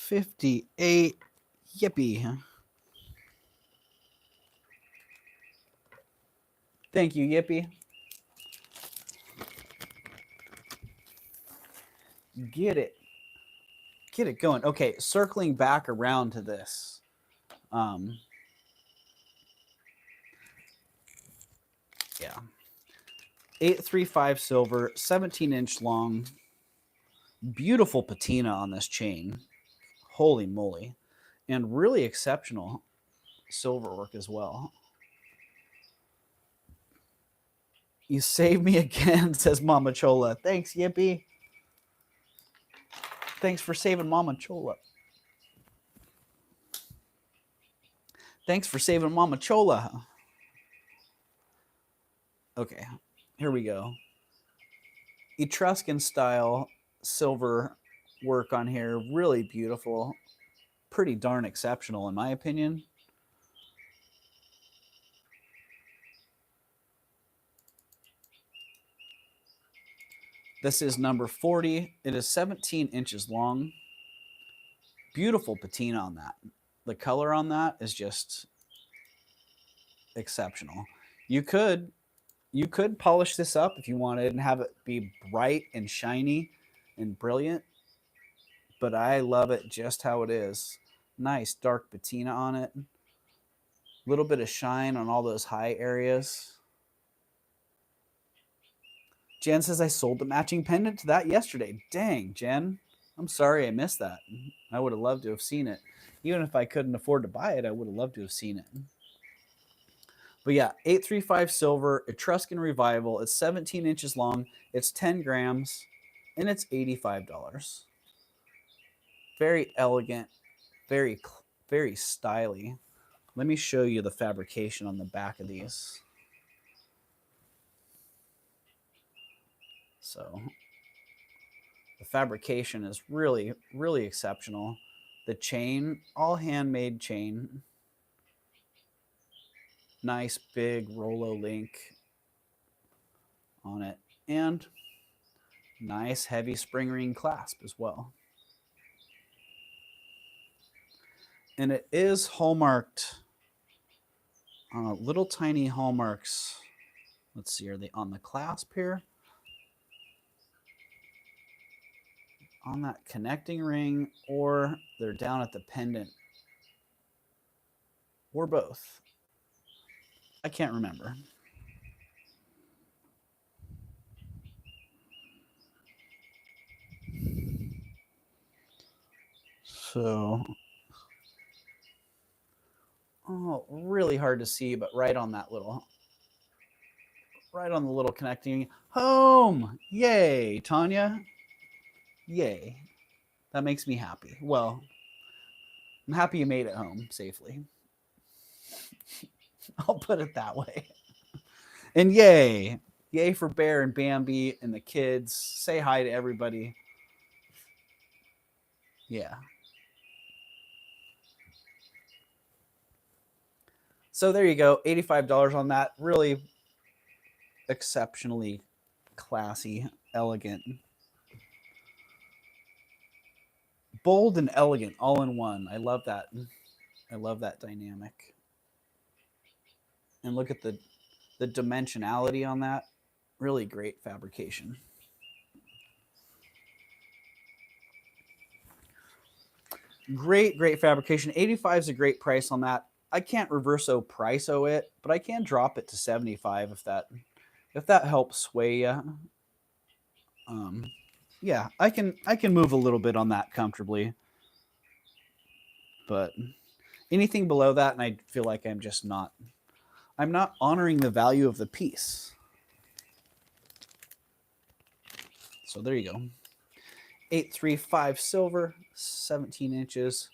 $58. Yippee. Thank you, Yippee. Get it. get it going. Okay, circling back around to this. Yeah. 835 silver, 17-inch long. Beautiful patina on this chain. Holy moly. And really exceptional silver work as well. You saved me again, says Mama Chola. Thanks, Yippee. Thanks for saving Mama Chola. Thanks for saving Mama Chola. Okay, here we go. Etruscan style silver work on here. Really beautiful. Pretty darn exceptional in my opinion. This is number 40. It is 17 inches long. Beautiful patina on that. The color on that is just exceptional. You could polish this up if you wanted and have it be bright and shiny and brilliant, but I love it just how it is. Nice dark patina on it. A little bit of shine on all those high areas. Jen says I sold the matching pendant to that yesterday. Dang, Jen. I'm sorry I missed that. I would have loved to have seen it. Even if I couldn't afford to buy it, I would have loved to have seen it. But yeah, 835 silver, Etruscan Revival. It's 17 inches long. It's 10 grams, and it's $85. Very elegant, very stylish. Let me show you the fabrication on the back of these. So the fabrication is really, really exceptional. The chain, all handmade chain. Nice big Rolo link on it. And nice heavy spring ring clasp as well. And it is hallmarked. Little tiny hallmarks. Let's see, are they on the clasp here? On that connecting ring, or they're down at the pendant, or both. I can't remember. So, oh, really hard to see, but right on that little, right on the little connecting. Home! Yay, Tanya. Yay. That makes me happy. Well, I'm happy you made it home safely. I'll put it that way. And yay. Yay for Bear and Bambi and the kids. Say hi to everybody. Yeah. So there you go. $85 on that. Really exceptionally classy, elegant. Bold and elegant all in one. I love that. I love that dynamic. And look at the dimensionality on that. Really great fabrication. Great fabrication. 85 is a great price on that. I can't reverso price-o it, but I can drop it to 75 if that helps sway you. Yeah, I can move a little bit on that comfortably. But anything below that, and I feel like I'm not honoring the value of the piece. So there you go. 835 silver, 17 inches.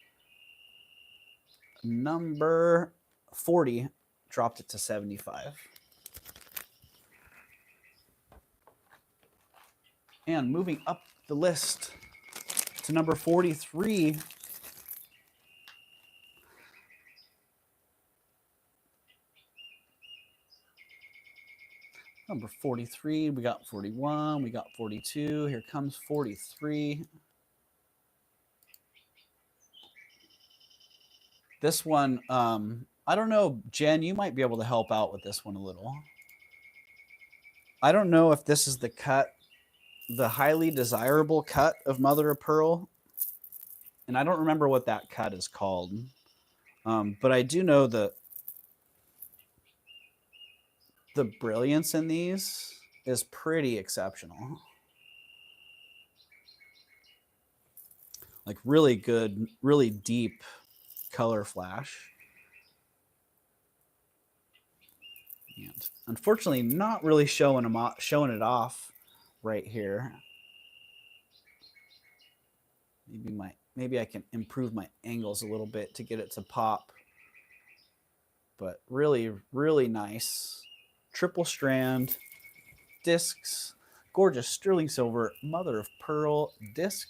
Number 40 dropped it to 75. And moving up the list to number 43. Number 43, we got 41, we got 42. Here comes 43. This one, I don't know, Jen, you might be able to help out with this one a little. I don't know if this is the cut, the highly desirable cut of Mother of Pearl. And I don't remember what that cut is called. But I do know the brilliance in these is pretty exceptional. Like really good, really deep color flash. And unfortunately, not really showing it off right here. Maybe I can improve my angles a little bit to get it to pop. But really, really nice. Triple strand discs, gorgeous sterling silver, mother of pearl disc,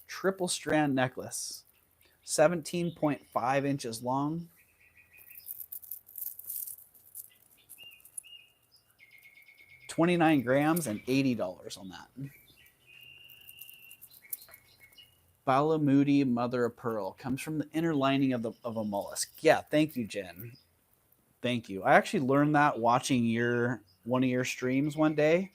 triple strand necklace, 17.5 inches long. $29 grams and $80 on that. Balamudi mother of pearl comes from the inner lining of a mollusk. Yeah, thank you, Jen. Thank you. I actually learned that watching one of your streams one day.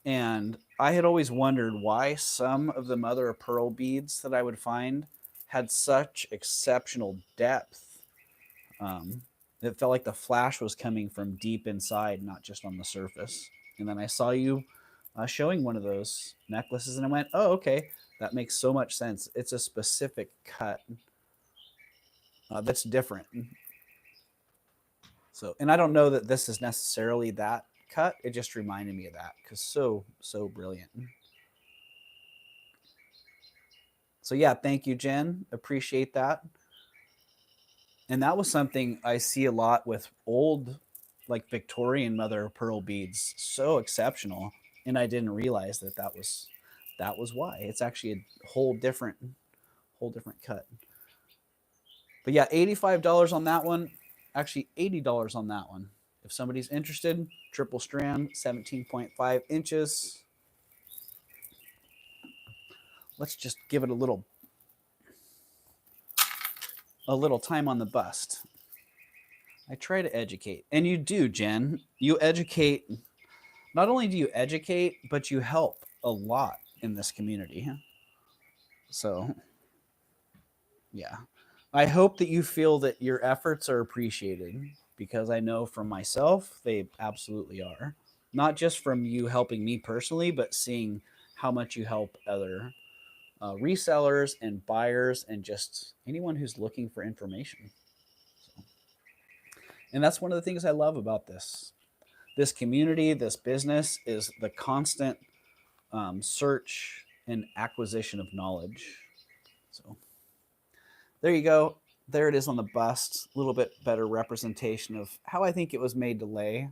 And I had always wondered why some of the mother of pearl beads that I would find had such exceptional depth. It felt like the flash was coming from deep inside, not just on the surface. And then I saw you showing one of those necklaces, and I went, oh, okay, that makes so much sense. It's a specific cut that's different. So, and I don't know that this is necessarily that cut. It just reminded me of that because so brilliant. So yeah, thank you, Jen. Appreciate that. And that was something I see a lot with old, like Victorian mother of pearl beads. So exceptional, and I didn't realize that was why. It's actually a whole different cut. But yeah, $85 on that one. Actually, $80 on that one. If somebody's interested, triple strand, 17.5 inches. Let's just give it a little time on the bust. I try to educate. And you do, Jen. You educate. Not only do you educate, but you help a lot in this community. So, yeah. I hope that you feel that your efforts are appreciated, because I know from myself, they absolutely are. Not just from you helping me personally, but seeing how much you help other resellers and buyers and just anyone who's looking for information. So, and that's one of the things I love about this community, this business, is the constant search and acquisition of knowledge. So there you go. There it is on the bust. A little bit better representation of how I think it was made to lay.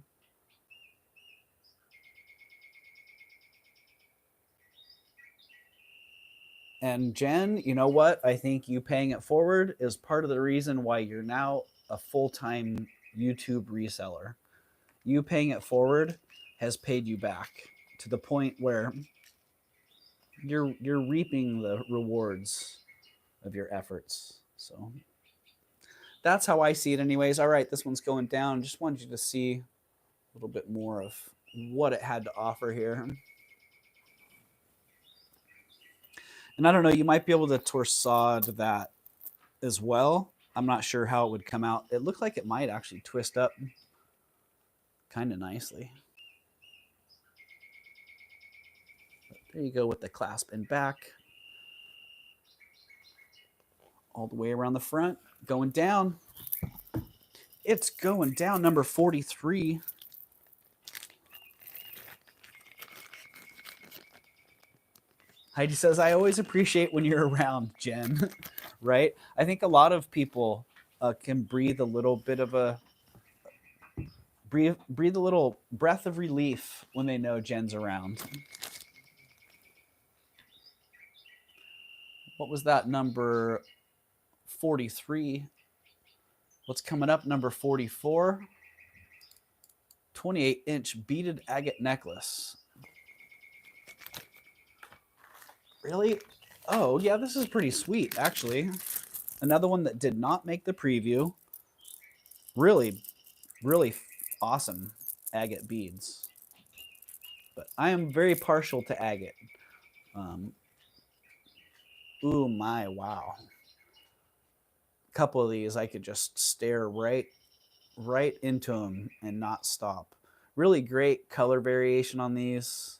And Jen, you know what? I think you paying it forward is part of the reason why you're now a full-time YouTube reseller. You paying it forward has paid you back to the point where you're reaping the rewards of your efforts. So that's how I see it anyways. All right, this one's going down. Just wanted you to see a little bit more of what it had to offer here. And I don't know, you might be able to torsade that as well. I'm not sure how it would come out. It looked like it might actually twist up kind of nicely. But there you go with the clasp in back. All the way around the front. Going down. It's going down, number 43. Heidi says, I always appreciate when you're around, Jen. Right? I think a lot of people can breathe a little bit of a breathe a little breath of relief when they know Jen's around. What was that, number 43? What's coming up, number 44? 28-inch beaded agate necklace. Really? Oh, yeah, this is pretty sweet, actually. Another one that did not make the preview. Really, really awesome agate beads. But I am very partial to agate. Ooh, my, wow. A couple of these I could just stare right into them and not stop. Really great color variation on these.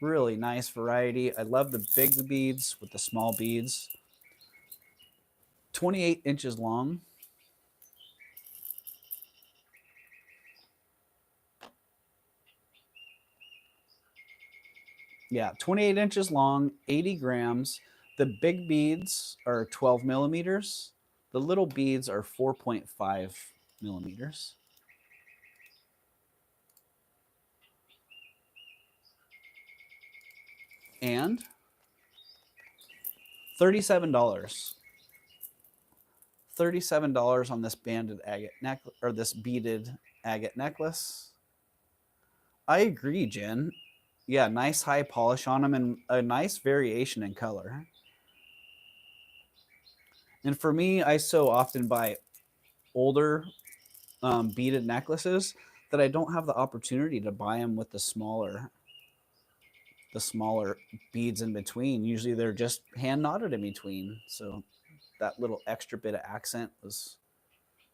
Really nice variety. I love the big beads with the small beads. 28 inches long. Yeah, 28 inches long, 80 grams. The big beads are 12 millimeters. The little beads are 4.5 millimeters. And $37. $37 on this banded agate necklace, or this beaded agate necklace. I agree, Jen. Yeah, nice high polish on them and a nice variation in color. And for me, I so often buy older beaded necklaces that I don't have the opportunity to buy them with the smaller beads in between. Usually they're just hand knotted in between. So that little extra bit of accent was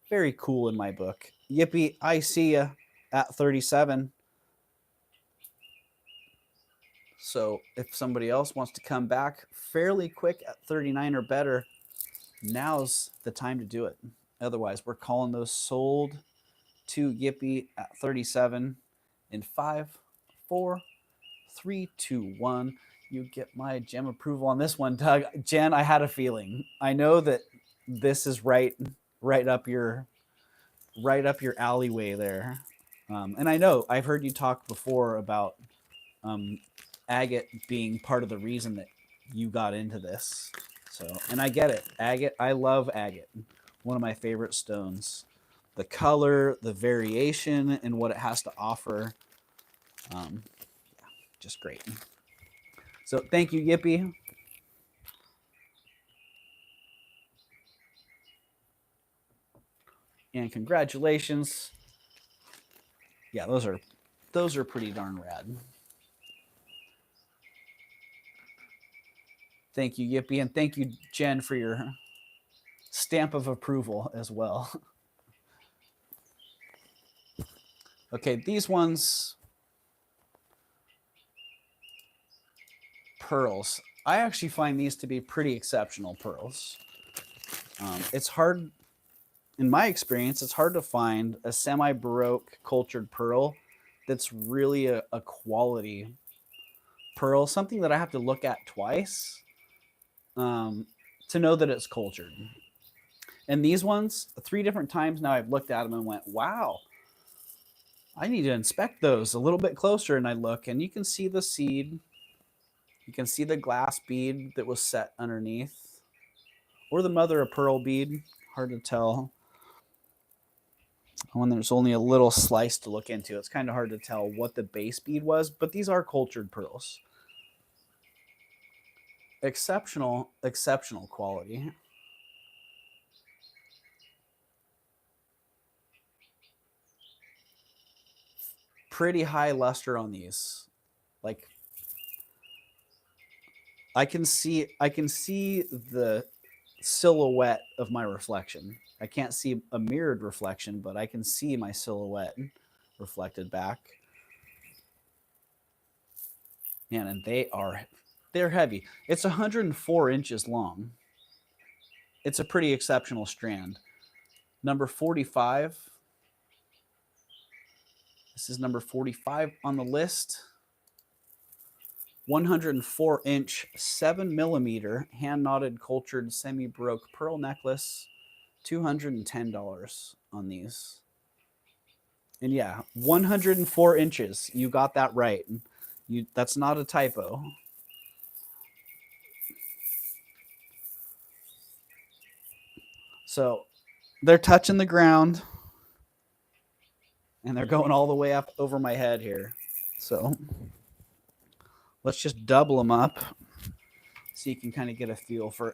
very cool in my book. Yippee, I see ya at 37. So if somebody else wants to come back fairly quick at 39 or better, now's the time to do it. Otherwise, we're calling those sold to Yippee at 37 in 5, 4, 3, 2, 1. You get my gem approval on this one, Doug. Jen, I had a feeling. I know that this is right up your alleyway there. And I know I've heard you talk before about agate being part of the reason that you got into this. So, and I get it. Agate, I love agate. One of my favorite stones. The color, the variation, and what it has to offer. Just great. So thank you, Yippee. And congratulations. Yeah, those are pretty darn rad. Thank you, Yippee, and thank you, Jen, for your stamp of approval as well. Okay, these ones, pearls. I actually find these to be pretty exceptional pearls. It's hard, in my experience, it's hard to find a semi-Baroque cultured pearl that's really a quality pearl, something that I have to look at twice to know that it's cultured. And these ones, 3 different times now I've looked at them and went, wow, I need to inspect those a little bit closer. And I look and you can see the seed. You can see the glass bead that was set underneath, or the mother of pearl bead. Hard to tell when there's only a little slice to look into. It's kind of hard to tell what the base bead was, but these are cultured pearls. Exceptional quality. Pretty high luster on these. Like I can see the silhouette of my reflection. I can't see a mirrored reflection, but I can see my silhouette reflected back. Man, and they're heavy. It's 104 inches long. It's a pretty exceptional strand. Number 45. This is number 45 on the list. 104 inch, 7 millimeter hand knotted cultured semi Baroque pearl necklace. $210 on these. And yeah, 104 inches. You got that right. That's not a typo. So they're touching the ground and they're going all the way up over my head here. So let's just double them up so you can kind of get a feel for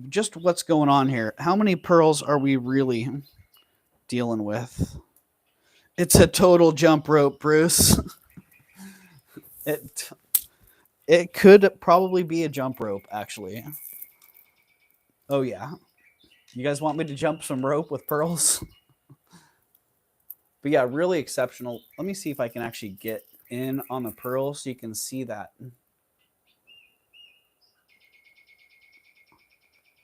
just what's going on here. How many pearls are we really dealing with? It's a total jump rope, Bruce. It could probably be a jump rope, actually. Oh, yeah. You guys want me to jump some rope with pearls? But yeah, really exceptional. Let me see if I can actually get in on the pearls so you can see that. You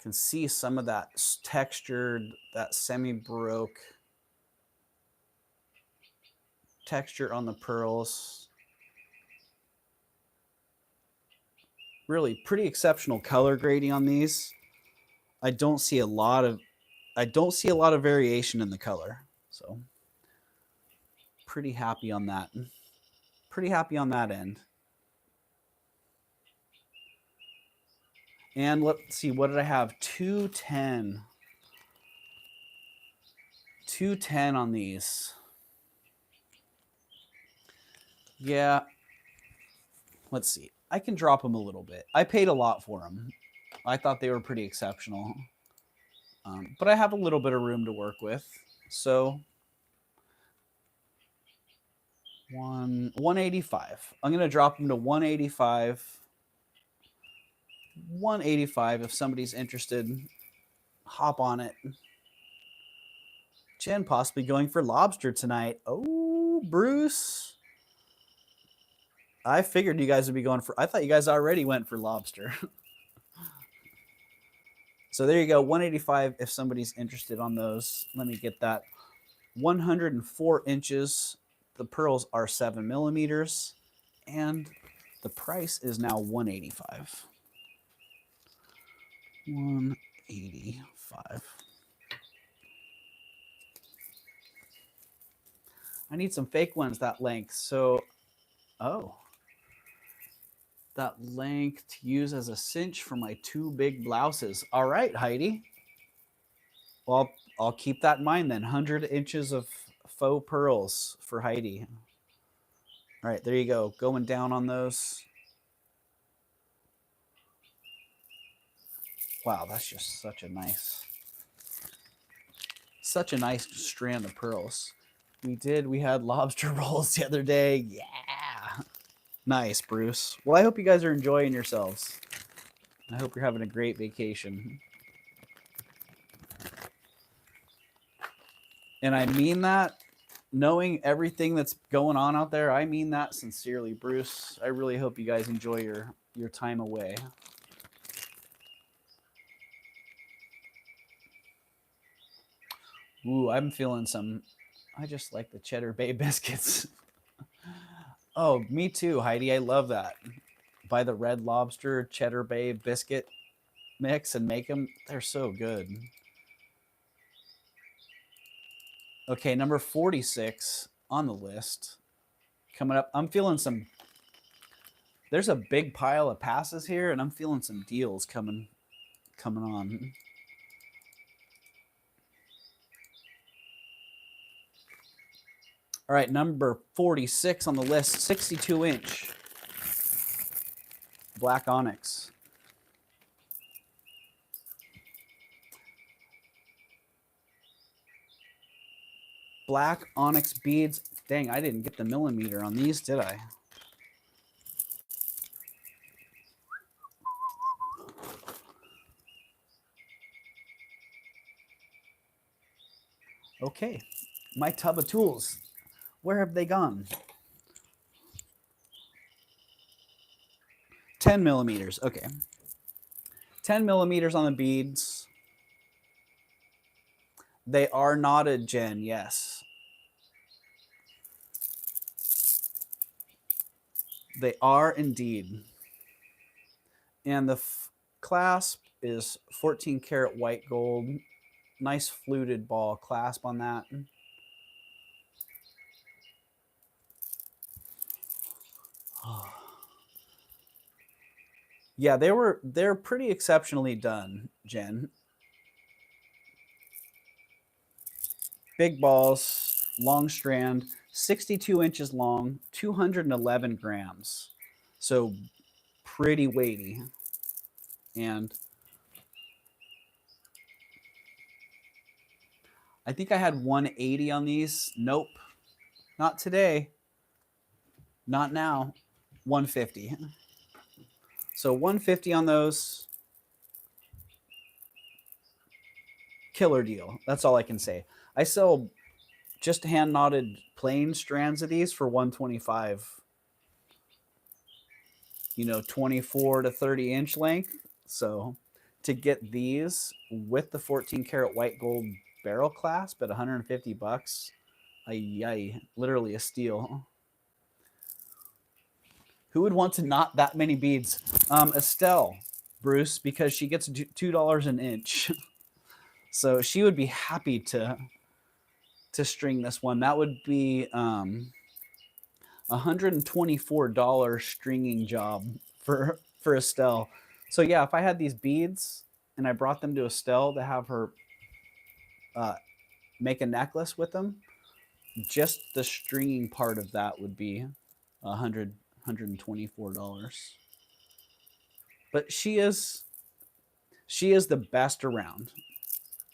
can see some of that textured, that semi-baroque texture on the pearls. Really pretty exceptional color grading on these. I don't see a lot of variation in the color. So pretty happy on that. Pretty happy on that end. And let's see, what did I have? 210. 210 on these. Yeah. Let's see. I can drop them a little bit. I paid a lot for them. I thought they were pretty exceptional. But I have a little bit of room to work with. So 185. I'm going to drop them to 185. 185 if somebody's interested. Hop on it. Jen possibly going for lobster tonight. Oh, Bruce. I figured you guys would be going for, I thought you guys already went for lobster. So there you go, 185 if somebody's interested on those. Let me get that. 104 inches. The pearls are 7 millimeters. And the price is now 185. 185. I need some fake ones that length. So, oh. That length to use as a cinch for my 2 big blouses. All right, Heidi. Well, I'll keep that in mind then. 100 inches of faux pearls for Heidi. All right, there you go. Going down on those. Wow, that's just such a nice strand of pearls. We had lobster rolls the other day. Yeah. Nice, Bruce. Well, I hope you guys are enjoying yourselves. I hope you're having a great vacation. And I mean that, knowing everything that's going on out there, I mean that sincerely, Bruce. I really hope you guys enjoy your time away. Ooh, I'm feeling some, I just like the Cheddar Bay biscuits. Oh, me too, Heidi. I love that. Buy the Red Lobster Cheddar Bay biscuit mix and make them. They're so good. Okay, number 46 on the list. Coming up, I'm feeling some. There's a big pile of passes here, and I'm feeling some deals coming on. All right, number 46 on the list, 62-inch black onyx. Black onyx beads. Dang, I didn't get the millimeter on these, did I? Okay, my tub of tools. Where have they gone? 10 millimeters. Okay. 10 millimeters on the beads. They are knotted, Jen. Yes. They are indeed. And the clasp is 14 karat white gold. Nice fluted ball clasp on that. Yeah, they're pretty exceptionally done, Jen. Big balls, long strand, 62 inches long, 211 grams. So pretty weighty. And I think I had 180 on these. Nope. Not today. Not now. 150. So 150 on those. Killer deal. That's all I can say. I sell just hand knotted plain strands of these for 125. 24 to 30 inch length. So to get these with the 14 karat white gold barrel clasp at 150 bucks, literally a steal. Who would want to knot that many beads? Estelle, Bruce, because she gets $2 an inch. So she would be happy to string this one. That would be $124 stringing job for Estelle. So yeah, if I had these beads and I brought them to Estelle to have her make a necklace with them, just the stringing part of that would be $124. But she is the best around.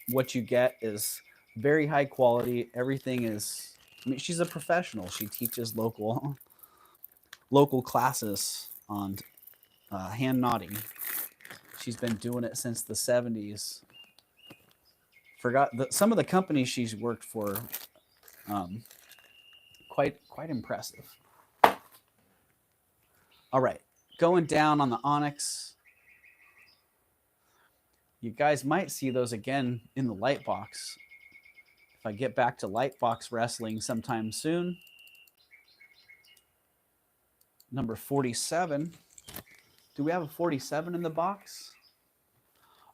What you get is very high quality. Everything is, I mean, she's a professional. She teaches local classes on hand knotting. She's been doing it since the 70s. Forgot some of the companies she's worked for. Quite impressive. All right, going down on the onyx. You guys might see those again in the light box if I get back to light box wrestling sometime soon. Number 47. Do we have a 47 in the box?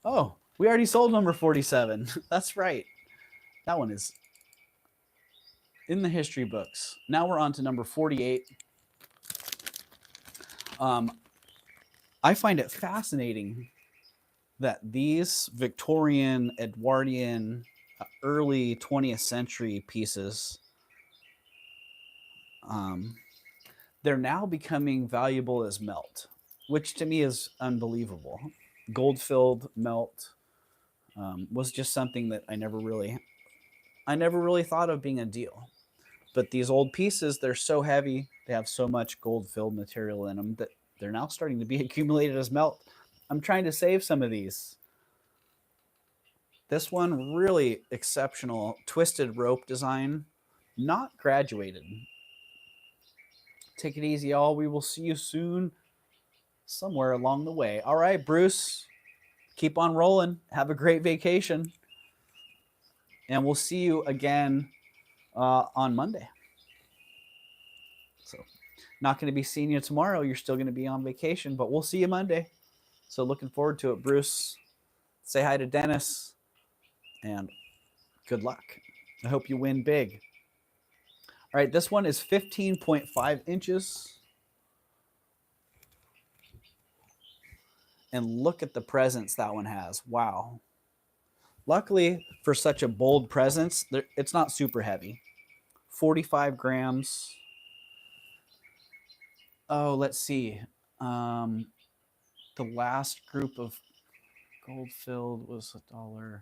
Oh, we already sold number 47. That's right. That one is in the history books. Now we're on to number 48. I find it fascinating that these Victorian, Edwardian, early 20th century pieces, they're now becoming valuable as melt, which to me is unbelievable. Gold-filled melt was just something that I never really thought of being a deal. But these old pieces, they're so heavy, they have so much gold-filled material in them that they're now starting to be accumulated as melt. I'm trying to save some of these. This one, really exceptional twisted rope design, not graduated. Take it easy, all. We will see you soon somewhere along the way. All right, Bruce, keep on rolling. Have a great vacation. And we'll see you again on Monday. So not going to be seeing you tomorrow. You're still going to be on vacation, but we'll see you Monday. So looking forward to it, Bruce. Say hi to Dennis, and good luck. I hope you win big. All right, this one is 15.5 inches. And look at the presence that one has. Wow. Luckily, for such a bold presence, it's not super heavy. 45 grams. Oh, let's see. The last group of gold filled was $1.50.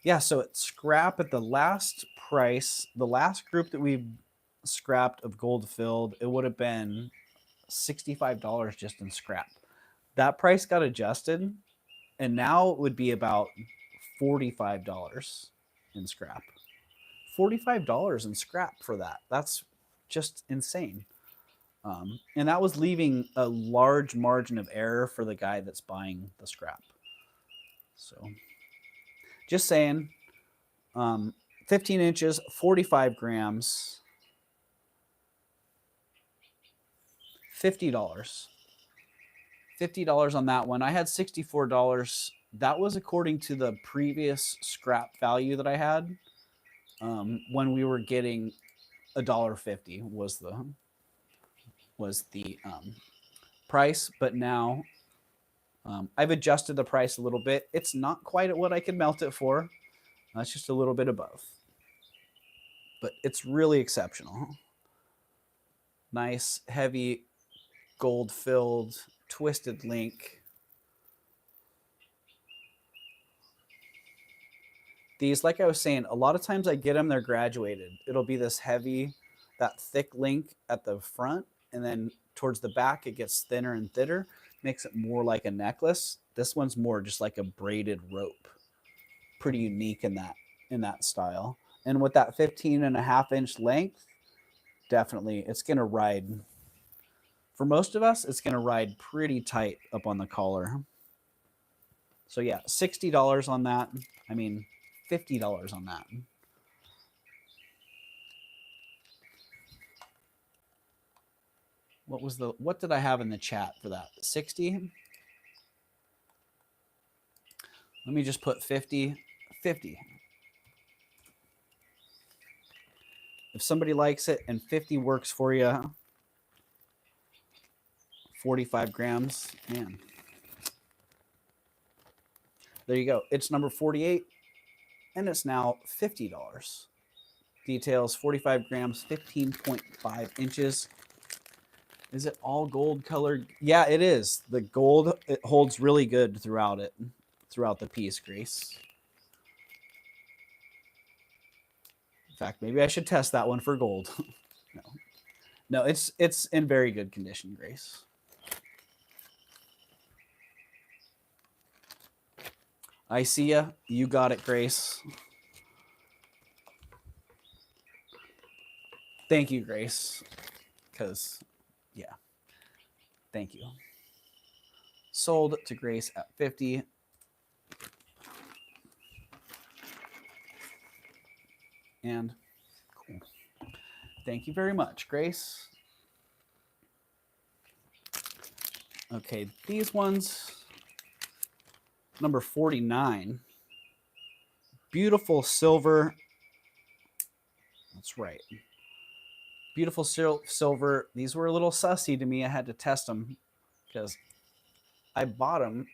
Yeah, so it's scrap at the last price. The last group that we scrapped of gold filled, it would have been $65 just in scrap. That price got adjusted, and now it would be about $45 in scrap. $45 in scrap for that. That's just insane. And that was leaving a large margin of error for the guy that's buying the scrap. So just saying, 15 inches, 45 grams, $50. $50 on that one. I had $64. That was according to the previous scrap value that I had. When we were getting $1.50 was the price, but now I've adjusted the price a little bit. It's not quite at what I could melt it for. It's just a little bit above, but it's really exceptional. Nice, heavy, gold-filled, twisted link. These, like I was saying, a lot of times I get them, they're graduated. It'll be this heavy, that thick link at the front, and then towards the back it gets thinner and thinner, makes it more like a necklace. This one's more just like a braided rope. Pretty unique in that style. And with that 15.5-inch length, definitely it's going to ride. For most of us, it's going to ride pretty tight up on the collar. So yeah, $60 on that. I mean, $50 on that. What did I have in the chat for that? 60? Let me just put 50. 50. If somebody likes it and 50 works for you, 45 grams, man. There you go. It's number 48, and it's now $50. Details, 45 grams, 15.5 inches. Is it all gold colored? Yeah, it is. The gold, it holds really good throughout the piece, Grace. In fact, maybe I should test that one for gold. No, it's in very good condition, Grace. I see ya. You got it, Grace. Thank you, Grace. Because, yeah. Thank you. Sold to Grace at 50. And cool. Thank you very much, Grace. Okay, these ones. Number 49. Beautiful silver. That's right. Beautiful silver. These were a little sussy to me. I had to test them because I bought them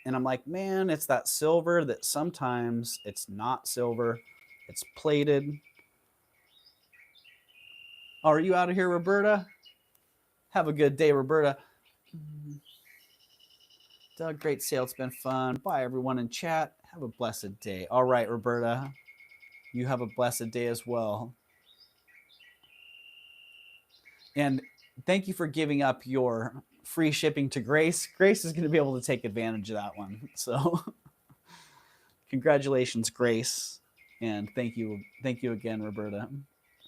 and I'm like, man, it's that silver that sometimes it's not silver. It's plated. Oh, are you out of here, Roberta? Have a good day, Roberta. Doug, great sale. It's been fun. Bye, everyone in chat. Have a blessed day. All right, Roberta. You have a blessed day as well. And thank you for giving up your free shipping to Grace. Grace is going to be able to take advantage of that one. So congratulations, Grace. And thank you again, Roberta.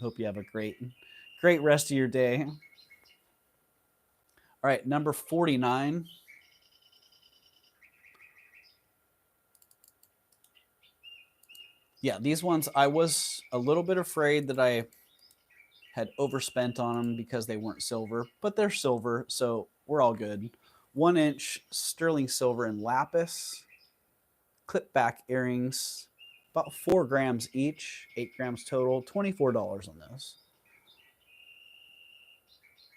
Hope you have a great rest of your day. All right, number 49. Yeah, these ones, I was a little bit afraid that I had overspent on them because they weren't silver, but they're silver, so we're all good. 1-inch sterling silver and lapis. Clip back earrings, about 4 grams each, 8 grams total, $24 on those.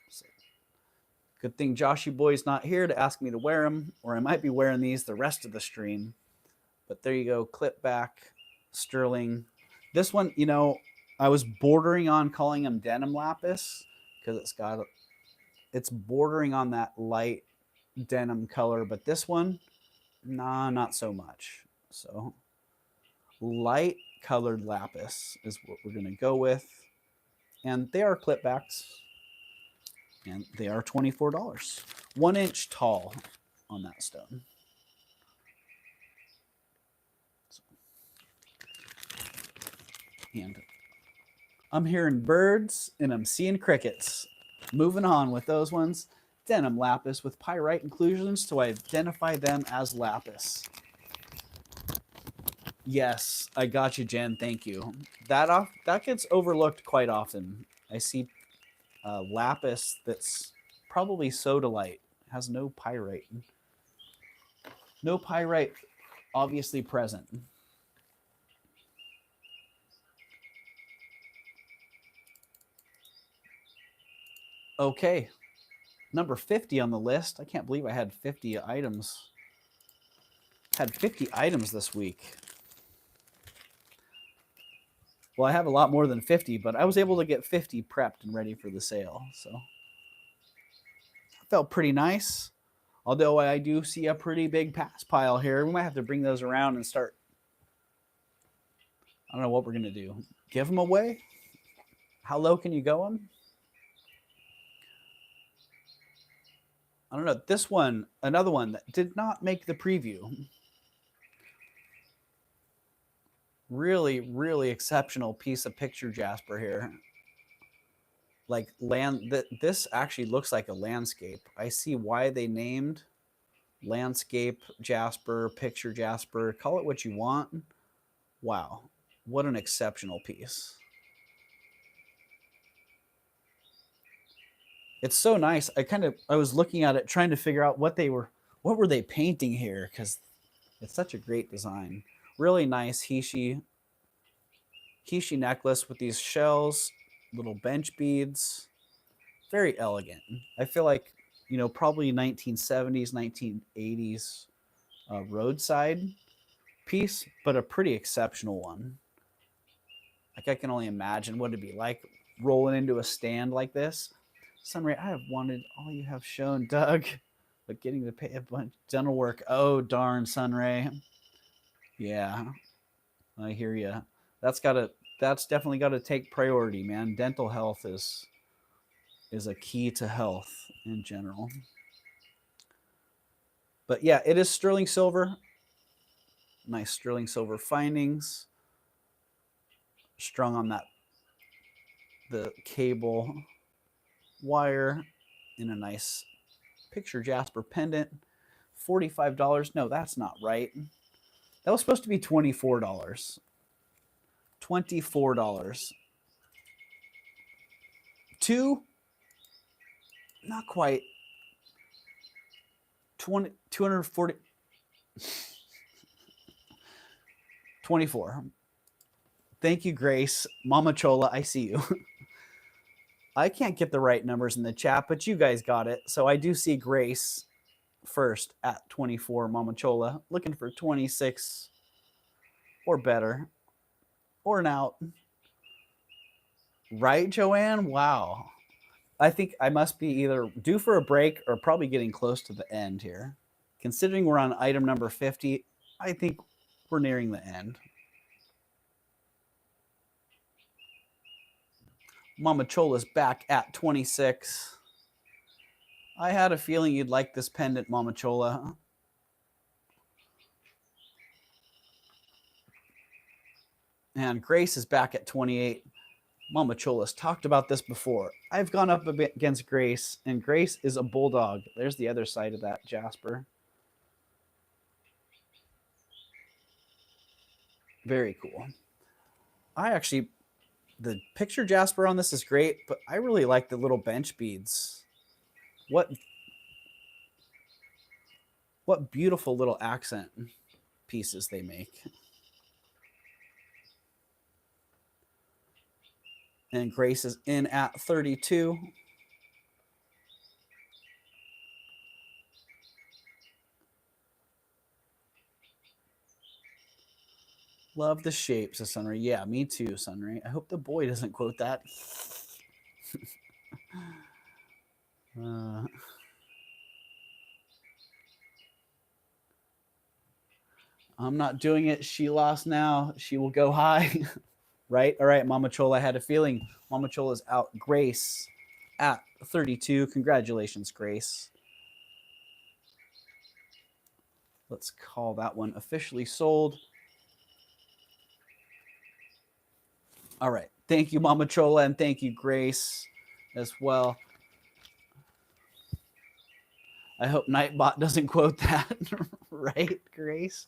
So, good thing Joshy Boy's not here to ask me to wear them, or I might be wearing these the rest of the stream. But there you go, clip back, sterling. This one, you know, I was bordering on calling them denim lapis because it's bordering on that light denim color, but this one, nah, not so much. So light colored lapis is what we're going to go with. And they are clipbacks. And they are $24. 1 inch tall on that stone. And I'm hearing birds and I'm seeing crickets. Moving on with those ones. Denim lapis with pyrite inclusions to identify them as lapis. Yes, I got you, Jen. Thank you. That gets overlooked quite often. I see lapis that's probably sodalite. Has no pyrite. No pyrite obviously present. Okay. Number 50 on the list. I can't believe I had 50 items. Had 50 items this week. Well, I have a lot more than 50, but I was able to get 50 prepped and ready for the sale. So felt pretty nice. Although I do see a pretty big pass pile here. We might have to bring those around and start. I don't know what we're going to do. Give them away? How low can you go them? I don't know. This one, another one that did not make the preview. Really, really exceptional piece of picture jasper here. Like this actually looks like a landscape. I see why they named landscape jasper, picture jasper, call it what you want. Wow, what an exceptional piece. It's so nice. I was looking at it trying to figure out what were they painting here, because it's such a great design. Really nice Hishi necklace with these shells, little bench beads. Very elegant. I feel like, you know, probably 1970s, 1980s roadside piece, but a pretty exceptional one. Like, I can only imagine what it'd be like rolling into a stand like this. Sunray, I have wanted all you have shown, Doug, but getting to pay a bunch of dental work. Oh, darn, Sunray. Yeah, I hear you. That's definitely got to take priority, man. Dental health is a key to health in general. But yeah, it is sterling silver. Nice sterling silver findings. Strung on the cable wire in a nice picture jasper pendant. $45. No, that's not right. That was supposed to be $24. $24. Two, not quite. 240. 24. Thank you, Grace. Mama Chola, I see you. I can't get the right numbers in the chat, but you guys got it. So I do see Grace first at 24, Mama Chola, looking for 26 or better, or an out. Right, Joanne? Wow. I think I must be either due for a break or probably getting close to the end here. Considering we're on item number 50, I think we're nearing the end. Mama Chola's back at 26. I had a feeling you'd like this pendant, Mama Chola. And Grace is back at 28. Mama Chola's talked about this before. I've gone up a bit against Grace, and Grace is a bulldog. There's the other side of that jasper. Very cool. The picture jasper on this is great, but I really like the little bench beads. What beautiful little accent pieces they make. And Grace is in at 32. Love the shape, says Sunray. Yeah, me too, Sunray. I hope the boy doesn't quote that. I'm not doing it. She lost now. She will go high. Right? All right, Mama Chola. I had a feeling Mama Chola's out. Grace at 32. Congratulations, Grace. Let's call that one officially sold. All right. Thank you, Mama Chola, and thank you, Grace, as well. I hope Nightbot doesn't quote that. Right, Grace?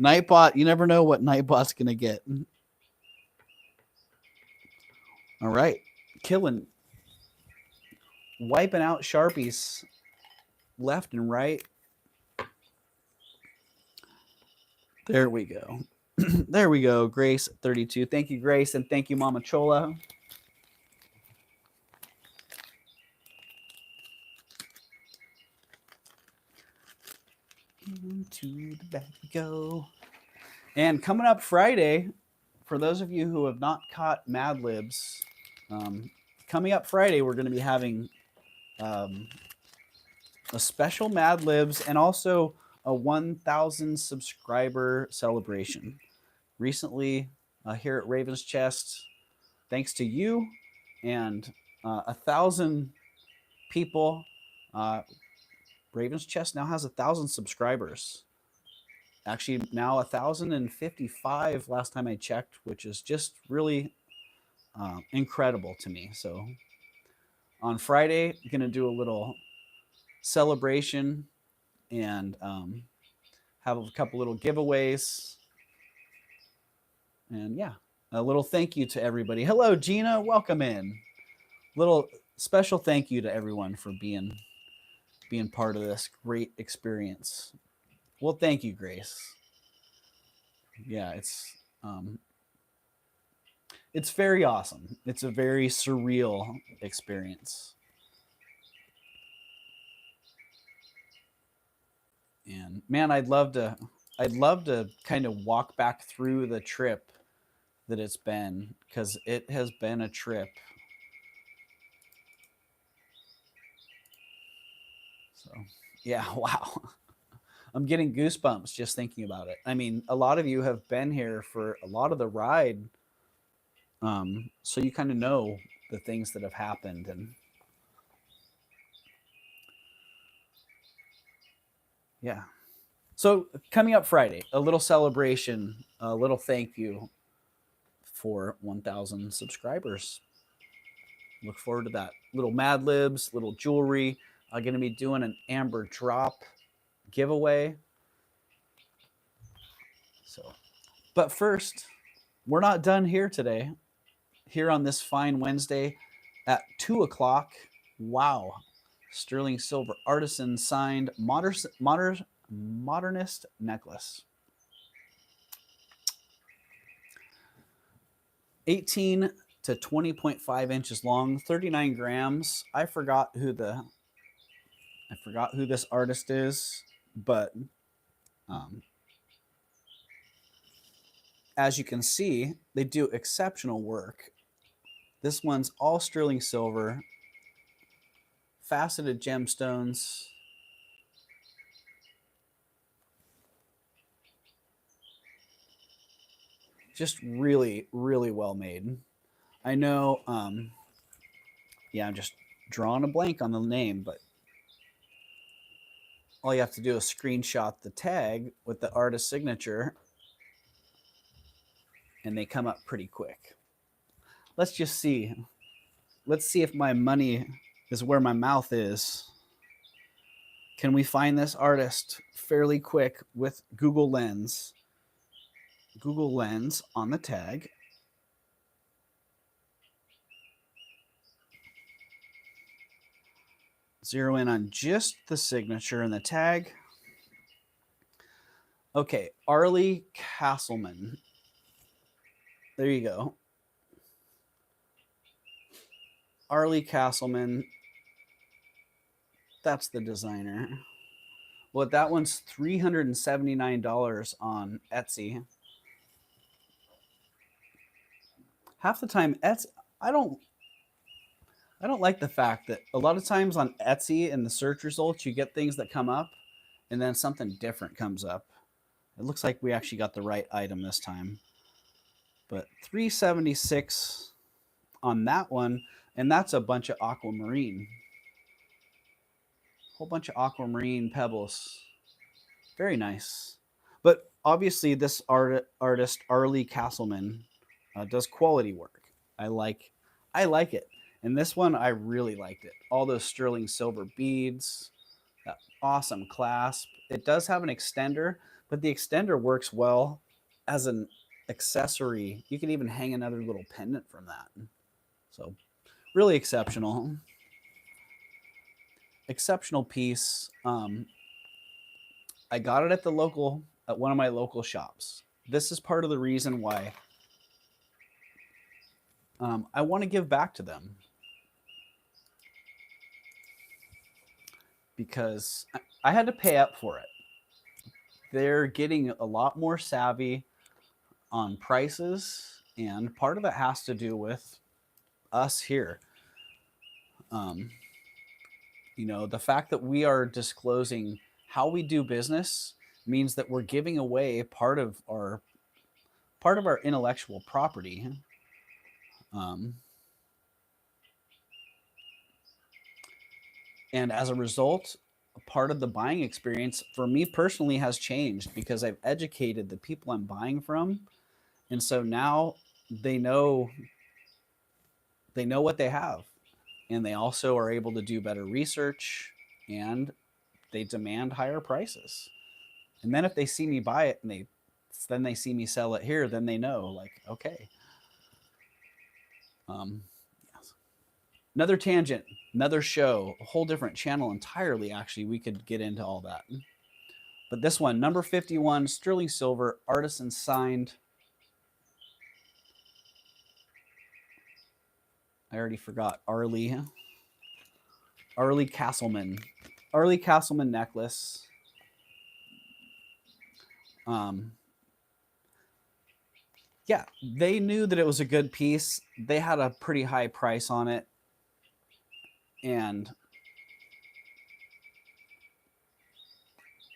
Nightbot, you never know what Nightbot's going to get. All right. Killing. Wiping out Sharpies left and right. There we go. There we go. Grace, 32. Thank you, Grace, and thank you, Mama Chola. Into the back we go. And coming up Friday, for those of you who have not caught Mad Libs, coming up Friday, we're going to be having a special Mad Libs and also a 1,000 subscriber celebration. Recently, here at Raven's Chest, thanks to you and 1,000 people. Raven's Chest now has 1,000 subscribers. Actually, now 1,055 last time I checked, which is just really incredible to me. So on Friday, I'm going to do a little celebration and have a couple little giveaways. And yeah, a little thank you to everybody. Hello, Gina. Welcome in. Little special thank you to everyone for being part of this great experience. Well, thank you, Grace. Yeah, it's very awesome. It's a very surreal experience. And man, I'd love to kind of walk back through the trip that it's been, because it has been a trip. So yeah, wow. I'm getting goosebumps just thinking about it. I mean, a lot of you have been here for a lot of the ride. So you kind of know the things that have happened. And yeah. So coming up Friday, a little celebration, a little thank you for 1,000 subscribers. Look forward to that. Little Mad Libs, little jewelry. I'm going to be doing an amber drop giveaway. So, but first, we're not done here today. Here on this fine Wednesday at 2 o'clock. Wow. Sterling silver artisan signed modernist necklace. 18 to 20.5 inches long, 39 grams. I forgot who this artist is, but as you can see, they do exceptional work. This one's all sterling silver, faceted gemstones. Just really, really well made. I know, yeah, I'm just drawing a blank on the name, but all you have to do is screenshot the tag with the artist signature, and they come up pretty quick. Let's just see. Let's see if my money is where my mouth is. Can we find this artist fairly quick with Google Lens? Google Lens on the tag. Zero in on just the signature and the tag. Okay, Arlie Castleman. There you go. Arlie Castleman. That's the designer. Well, that one's $379 on Etsy. Half the time, Etsy, I don't like the fact that a lot of times on Etsy in the search results, you get things that come up and then something different comes up. It looks like we actually got the right item this time. But $376 on that one, and that's a bunch of aquamarine. Whole bunch of aquamarine pebbles. Very nice. But obviously this artist, Arlie Castleman, does quality work. I like it. And this one, I really liked it. All those sterling silver beads, that awesome clasp. It does have an extender, but the extender works well as an accessory. You can even hang another little pendant from that. So really exceptional. Exceptional piece. I got it at one of my local shops. This is part of the reason why I want to give back to them, because I had to pay up for it. They're getting a lot more savvy on prices, and part of it has to do with us here. You know, the fact that we are disclosing how we do business means that we're giving away part of our intellectual property. And as a result, part of the buying experience for me personally has changed because I've educated the people I'm buying from. And so now they know what they have. And they also are able to do better research, and they demand higher prices. And then if they see me buy it and they see me sell it here, then they know, like, okay. Yes. Another tangent, another show, a whole different channel entirely. Actually, we could get into all that. But this one, number 51, sterling silver, Artisan signed. I already forgot. Arlie Castleman. Arlie Castleman necklace. Yeah, they knew that it was a good piece. They had a pretty high price on it. And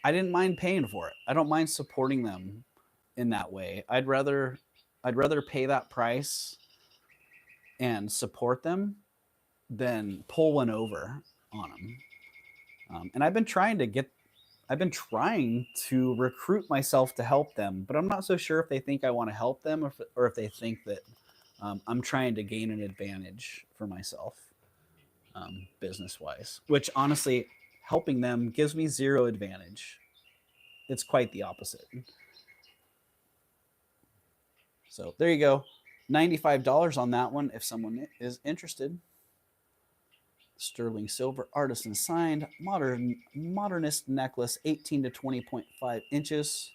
I didn't mind paying for it. I don't mind supporting them in that way. I'd rather pay that price and support them than pull one over on them. And I've been trying to recruit myself to help them, but I'm not so sure if they think I want to help them or if they think that I'm trying to gain an advantage for myself, business wise, which honestly, helping them gives me zero advantage. It's quite the opposite. So there you go. $95 on that one if someone is interested. Sterling silver, Artisan signed, modernist necklace, 18 to 20.5 inches.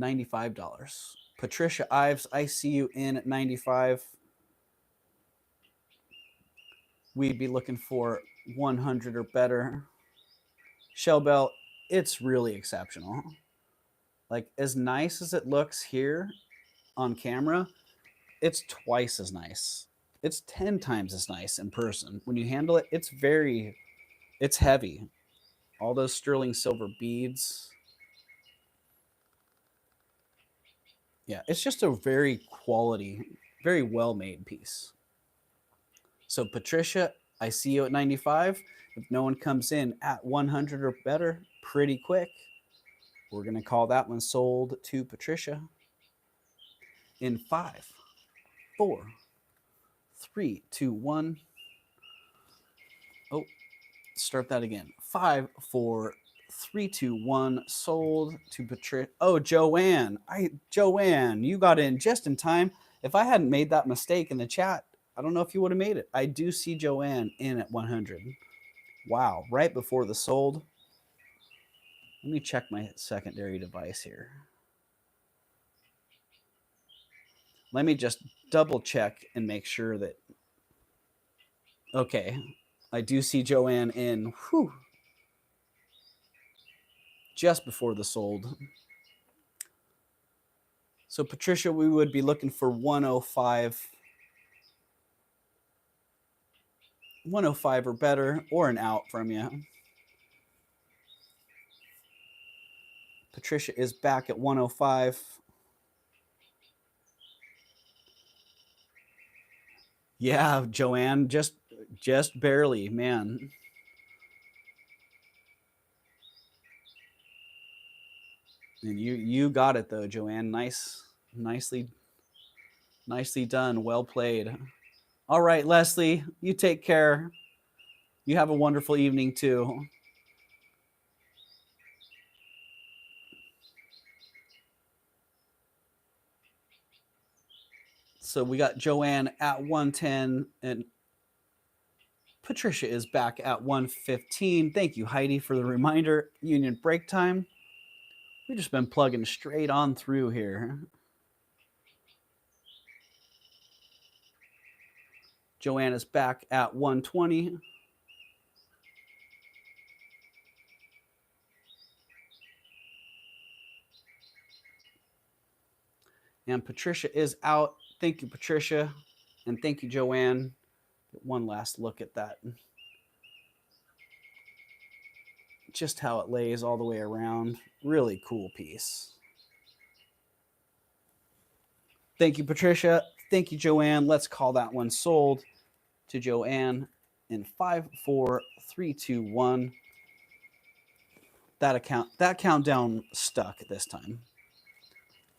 $95. Patricia Ives, I see you in at 95. We'd be looking for 100 or better. Shellbell, it's really exceptional. Like, as nice as it looks here on camera, it's twice as nice. It's 10 times as nice in person. When you handle it, it's heavy. All those sterling silver beads. Yeah, it's just a very quality, very well-made piece. So Patricia, I see you at 95. If no one comes in at 100 or better pretty quick, we're going to call that one sold to Patricia in 5, 4, 3, 2, 1. Oh, start that again. 5, 4, 3, 2, 1. Sold to Patricia. Oh, Joanne. Joanne, you got in just in time. If I hadn't made that mistake in the chat, I don't know if you would have made it. I do see Joanne in at 100. Wow, right before the sold. Let me check my secondary device here. Let me just double check and make sure that. Okay, I do see Joanne in. Whew, just before the sold. So Patricia, we would be looking for 105. 105 or better, or an out from you. Patricia is back at 105. Yeah, Joanne, just barely, man. And you got it though, Joanne. Nicely done. Well played. All right, Leslie, you take care. You have a wonderful evening too. So we got Joanne at 110 and Patricia is back at 115. Thank you, Heidi, for the reminder. Union break time. We've just been plugging straight on through here. Joanne is back at 120. And Patricia is out. Thank you, Patricia. And thank you, Joanne. Get one last look at that. Just how it lays all the way around. Really cool piece. Thank you, Patricia. Thank you, Joanne. Let's call that one sold to Joanne in 5, 4, 3, 2, 1. That countdown stuck this time.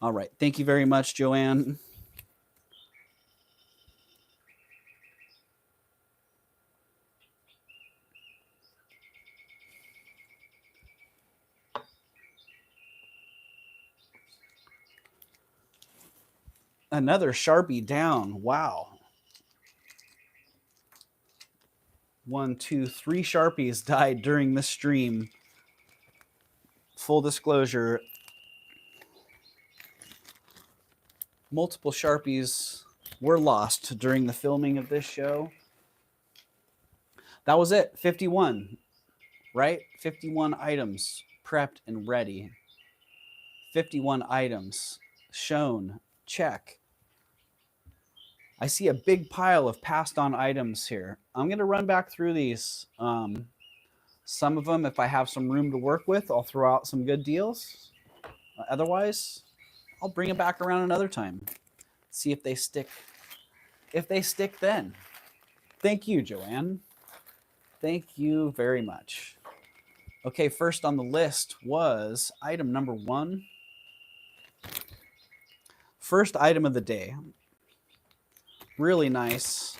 All right. Thank you very much, Joanne. Another Sharpie down. Wow. 1, 2, 3 Sharpies died during the stream. Full disclosure, multiple Sharpies were lost during the filming of this show. That was it. 51, right? 51 items prepped and ready. 51 items shown. Check. I see a big pile of passed on items here. I'm going to run back through these. Some of them, if I have some room to work with, I'll throw out some good deals. Otherwise, I'll bring them back around another time. See if they stick. If they stick then. Thank you, Joanne. Thank you very much. Okay, first on the list was item number 1. First item of the day. Really nice.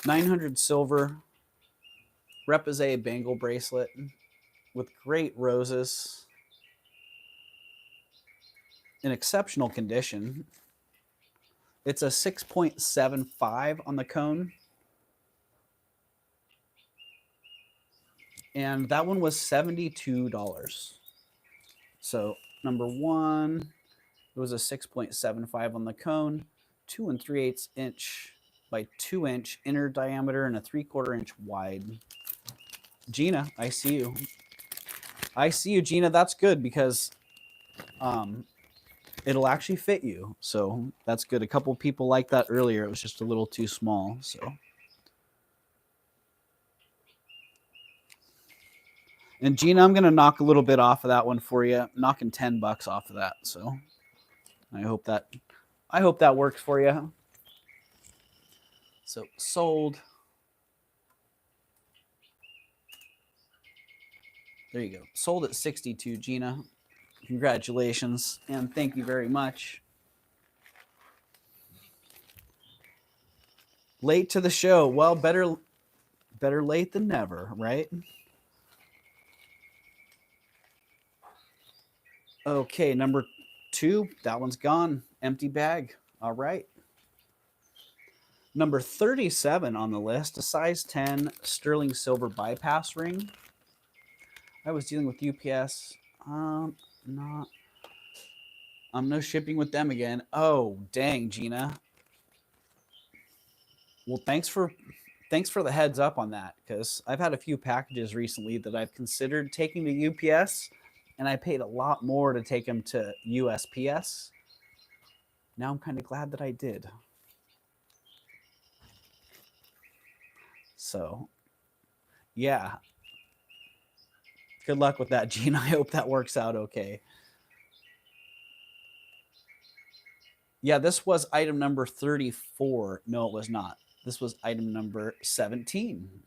900 silver REPOSSE bangle bracelet with great roses in exceptional condition. It's a 6.75 on the cone. And that one was $72. So number 1, it was a 6.75 on the cone, 2 3/8 inch by 2 inch inner diameter and a 3/4 inch wide. Gina, I see you. I see you, Gina. That's good because it'll actually fit you. So that's good. A couple people liked that earlier. It was just a little too small. So. And Gina, I'm going to knock a little bit off of that one for you. I'm knocking $10 off of that. So I hope that works for you. So sold. There you go. Sold at 62, Gina. Congratulations and thank you very much. Late to the show. Well, better late than never, right? Okay, number 2, that one's gone. Empty bag. All right. Number 37 on the list, a size 10 sterling silver bypass ring. I was dealing with UPS. I'm no shipping with them again. Oh, dang, Gina. Well, thanks for the heads up on that, because I've had a few packages recently that I've considered taking to UPS, and I paid a lot more to take them to USPS. Now I'm kind of glad that I did. So, yeah. Good luck with that, Gene. I hope that works out okay. Yeah, this was item number 34. No, it was not. This was item number 17.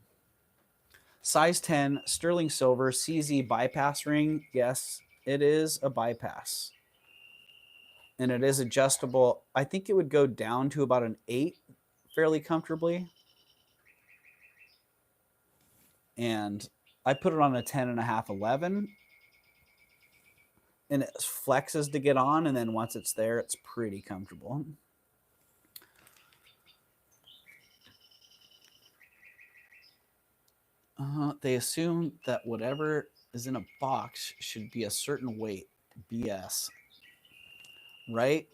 Size 10, sterling silver, CZ bypass ring. Yes, it is a bypass. And it is adjustable. I think it would go down to about an 8 fairly comfortably. And I put it on a 10.5, 11. And it flexes to get on. And then once it's there, it's pretty comfortable. They assume that whatever is in a box should be a certain weight. BS. Right?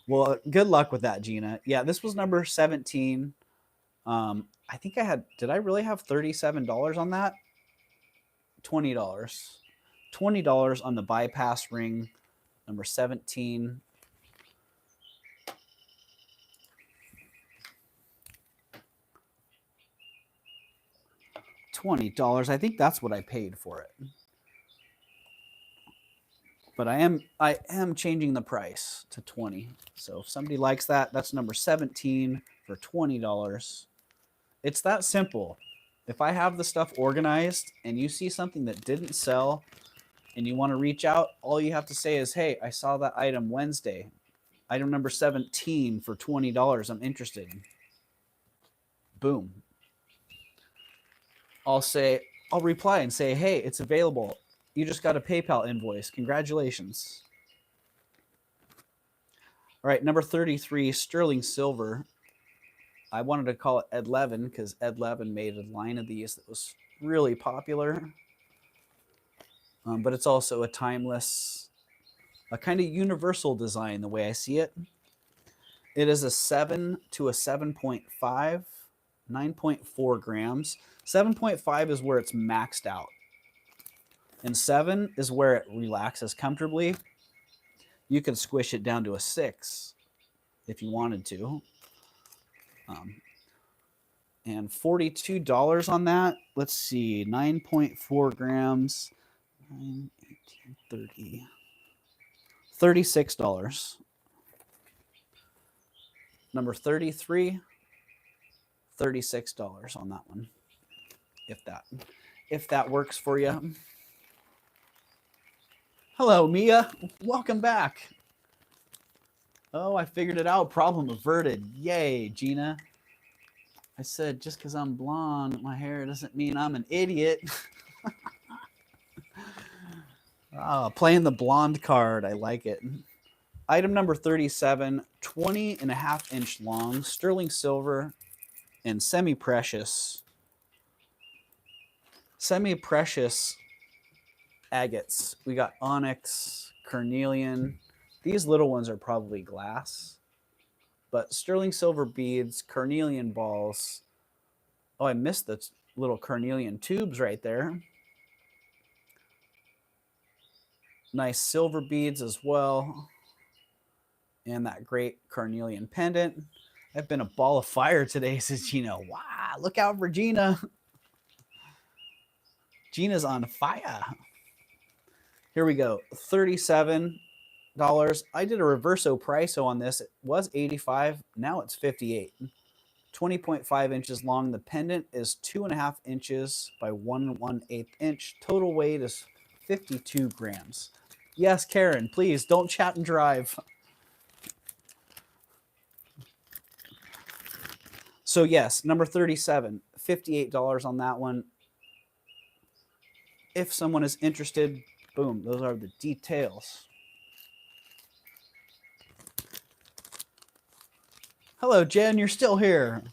Well, good luck with that, Gina. Yeah, this was number 17. I think I had, did I really have $37 on that? $20. $20 on the bypass ring, number 17. $20. I think that's what I paid for it. But I am changing the price to 20. So if somebody likes that, that's number 17 for $20. It's that simple. If I have the stuff organized and you see something that didn't sell and you want to reach out, all you have to say is, hey, I saw that item Wednesday. Item number 17 for $20. I'm interested. Boom. I'll reply and say, hey, it's available. You just got a PayPal invoice. Congratulations. All right, number 33, sterling silver. I wanted to call it Ed Levin because Ed Levin made a line of these that was really popular. But it's also a timeless, a kind of universal design the way I see it. It is a 7 to a 7.5, 9.4 grams. 7.5 is where it's maxed out. And 7 is where it relaxes comfortably. You could squish it down to a 6 if you wanted to. And $42 on that. Let's see, 9.4 grams, 9, 18, 30, $36. Number 33, $36 on that one. If that works for you. Hello, Mia. Welcome back. Oh, I figured it out. Problem averted. Yay, Gina. I said, just because I'm blonde, my hair doesn't mean I'm an idiot. Playing the blonde card. I like it. Item number 37, 20.5-inch long, sterling silver, and semi-precious. Semi-precious agates. We got onyx, carnelian. These little ones are probably glass. But sterling silver beads, carnelian balls. Oh, I missed the little carnelian tubes right there. Nice silver beads as well. And that great carnelian pendant. I've been a ball of fire today, says Gina. Wow, look out for Gina. Gina's on fire. Here we go. $37. I did a reverso price on this. It was $85. Now it's $58. 20.5 inches long. The pendant is 2.5 inches by 1 1/8 inch. Total weight is 52 grams. Yes, Karen, please don't chat and drive. So yes, number 37, $58 on that one. If someone is interested, boom, those are the details. Hello, Jen, you're still here.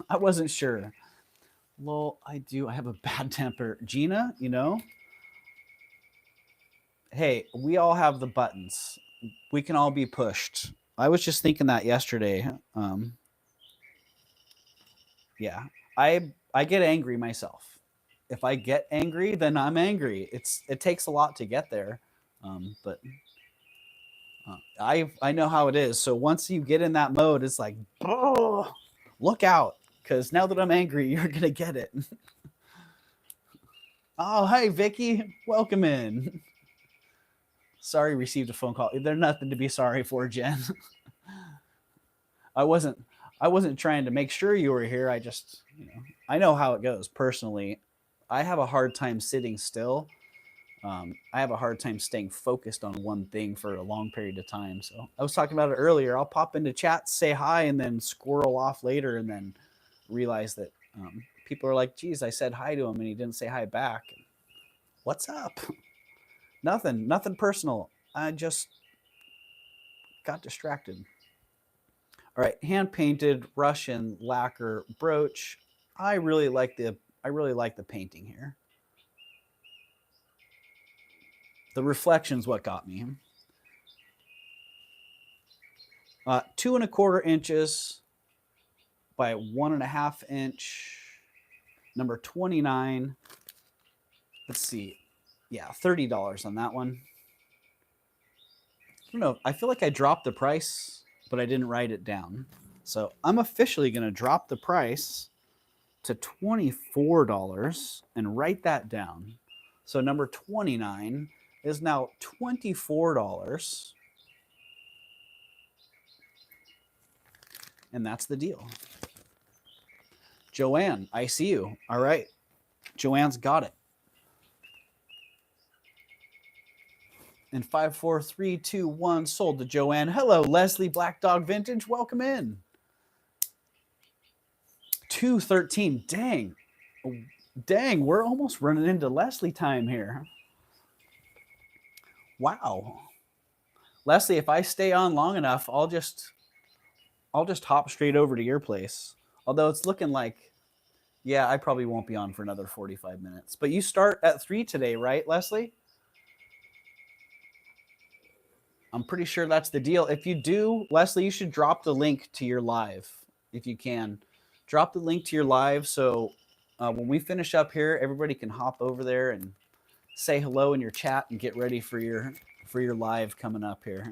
I wasn't sure. Lol, I have a bad temper. Gina, you know, hey, we all have the buttons. We can all be pushed. I was just thinking that yesterday. Yeah, I get angry myself. If I get angry, then I'm angry. It takes a lot to get there, but I know how it is. So once you get in that mode, it's like, oh, look out, because now that I'm angry, you're gonna get it. Oh, hey, Vicky, welcome in. Sorry, received a phone call. There's nothing to be sorry for, Jen. I wasn't trying to make sure you were here. I just, I know how it goes personally. I have a hard time sitting still. I have a hard time staying focused on one thing for a long period of time. So I was talking about it earlier. I'll pop into chat, say hi, and then squirrel off later, and then realize that people are like, geez, I said hi to him and he didn't say hi back. What's up? Nothing personal. I just got distracted. All right, hand painted Russian lacquer brooch. I really like the painting here. The reflection's what got me. 2.25 inches by 1.5 inch. Number 29. Let's see. Yeah, $30 on that one. I don't know. I feel like I dropped the price, but I didn't write it down. So I'm officially going to drop the price to $24 and write that down. So number 29 is now $24. And that's the deal. Joanne, I see you. All right. Joanne's got it. And 5, 4, 3, 2, 1 sold to Joanne. Hello, Leslie Black Dog Vintage. Welcome in. 213. Dang. Dang, we're almost running into Leslie time here. Wow. Leslie, if I stay on long enough, I'll just hop straight over to your place. Although it's looking like, yeah, I probably won't be on for another 45 minutes. But you start at 3 today, right, Leslie? I'm pretty sure that's the deal. If you do, Leslie, you should drop the link to your live if you can. Drop the link to your live so when we finish up here, everybody can hop over there and say hello in your chat and get ready for your live coming up here.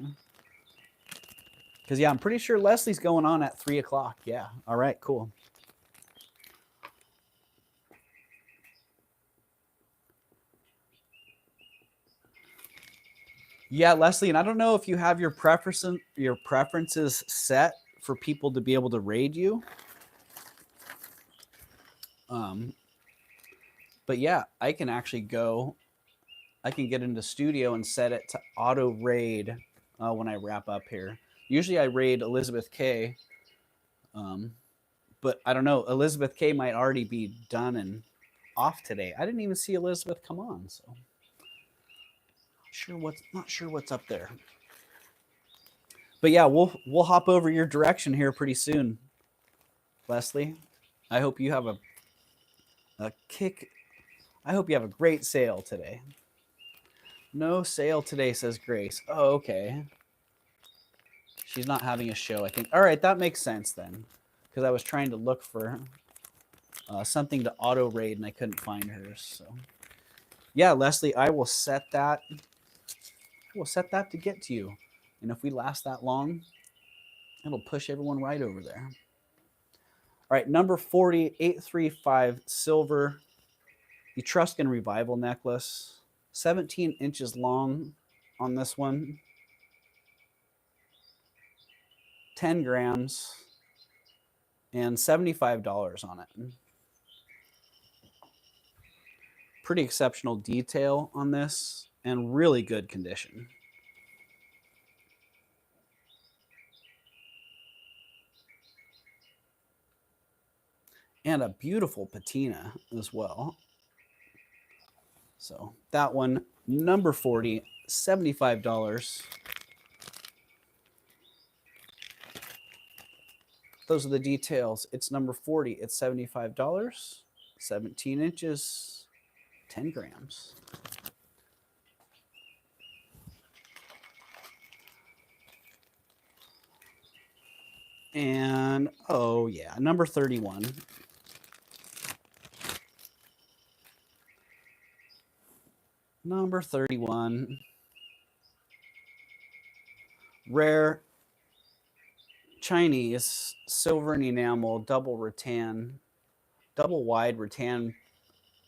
Because, yeah, I'm pretty sure Leslie's going on at 3 o'clock. Yeah. All right, cool. Yeah, Leslie, and I don't know if you have your preferences set for people to be able to raid you. But yeah, I can actually I can get into studio and set it to auto raid when I wrap up here. Usually I raid Elizabeth K. But I don't know, Elizabeth K might already be done and off today. I didn't even see Elizabeth come on, so not sure what's up there. But yeah, we'll hop over your direction here pretty soon, Leslie. I hope you have I hope you have a great sale today. No sale today, says Grace. Oh, okay. She's not having a show, I think. All right, that makes sense then, because I was trying to look for something to auto raid and I couldn't find hers. So yeah, Leslie, I will set that. We'll set that to get to you. And if we last that long, it'll push everyone right over there. All right, number 40, 835 silver Etruscan revival necklace. 17 inches long on this one. 10 grams and $75 on it. Pretty exceptional detail on this and really good condition. And a beautiful patina as well. So that one, number 40, $75. Those are the details. It's number 40. It's $75, 17 inches, 10 grams. And, oh yeah, number 31. Number 31. Rare Chinese silver and enamel double wide rattan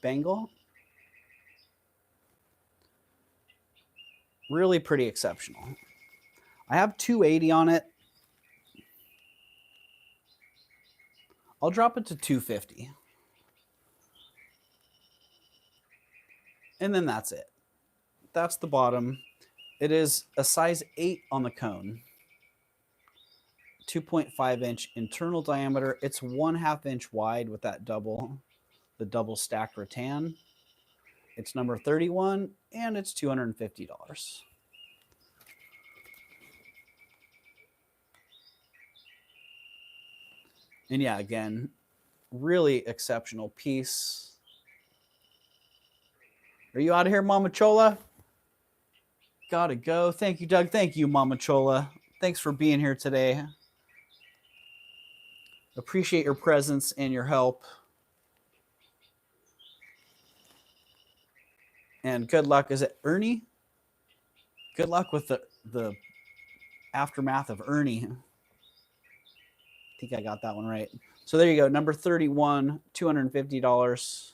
bangle. Really pretty exceptional. I have 280 on it. I'll drop it to 250. And then that's it. That's the bottom. It is a size 8 on the cone. 2.5 inch internal diameter. It's 1/2 inch wide with that the double stacked rattan. It's number 31 and it's $250. And yeah, again, really exceptional piece. Are you out of here, Mama Chola? Gotta go. Thank you, Doug. Thank you, Mama Chola. Thanks for being here today. Appreciate your presence and your help. And good luck. Is it Ernie? Good luck with the aftermath of Ernie. I think I got that one right. So there you go. Number 31, $250.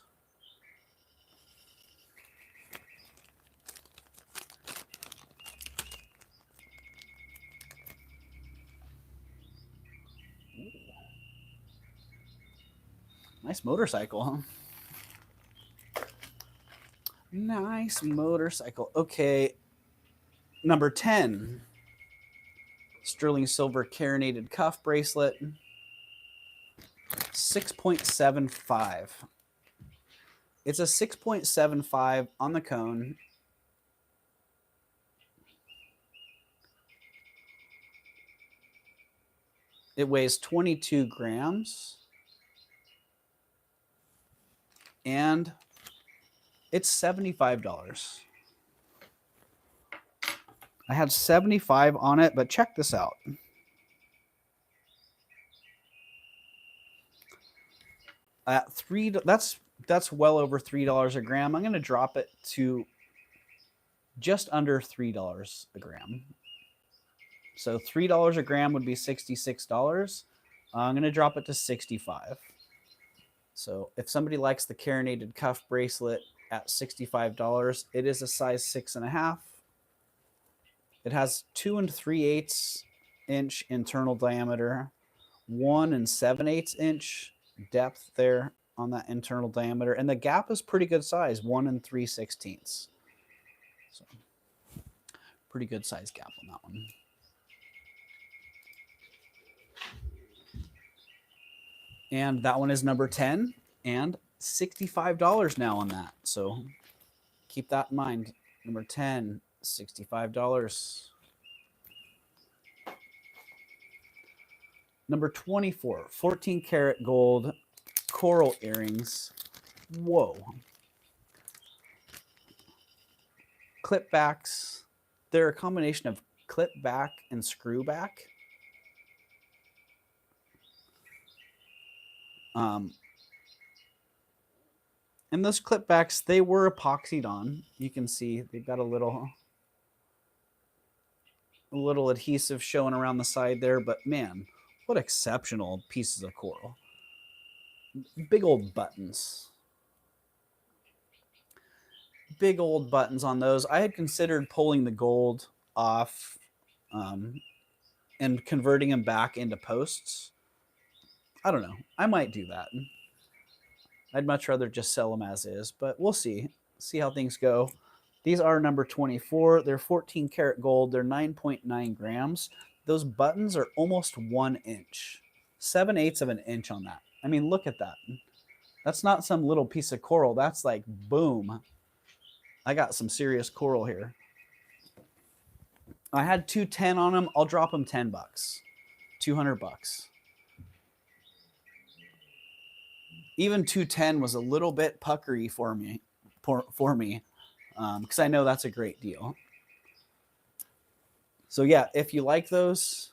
Nice motorcycle, huh? Nice motorcycle. Okay. Number 10. Sterling silver carinated cuff bracelet. 6.75. It's a 6.75 on the cone. It weighs 22 grams. And it's $75. I had 75 on it, but check this out. At that's well over $3 a gram. I'm going to drop it to just under $3 a gram. So $3 a gram would be $66. I'm going to drop it to 65. So if somebody likes the carinated cuff bracelet at $65, it is a size 6.5. It has 2 3/8 inch internal diameter, 1 7/8 inch depth there on that internal diameter, and the gap is pretty good size, 1 3/16. So pretty good size gap on that one. And that one is number 10 and $65 now on that. So keep that in mind. Number 10, $65. Number 24, 14 karat gold coral earrings. Whoa. Clip backs. They're a combination of clip back and screw back. And those clip backs, they were epoxied on. You can see they've got a little adhesive showing around the side there, but man, what exceptional pieces of coral. Big old buttons. Big old buttons on those. I had considered pulling the gold off and converting them back into posts. I don't know. I might do that. I'd much rather just sell them as is, but we'll see. See how things go. These are number 24. They're 14 karat gold. They're 9.9 grams. Those buttons are almost 1 inch. 7/8 of an inch on that. I mean, look at that. That's not some little piece of coral. That's like, boom. I got some serious coral here. I had 210 on them. I'll drop them $10. $200. Even 210 was a little bit puckery for me, because I know that's a great deal. So yeah, if you like those,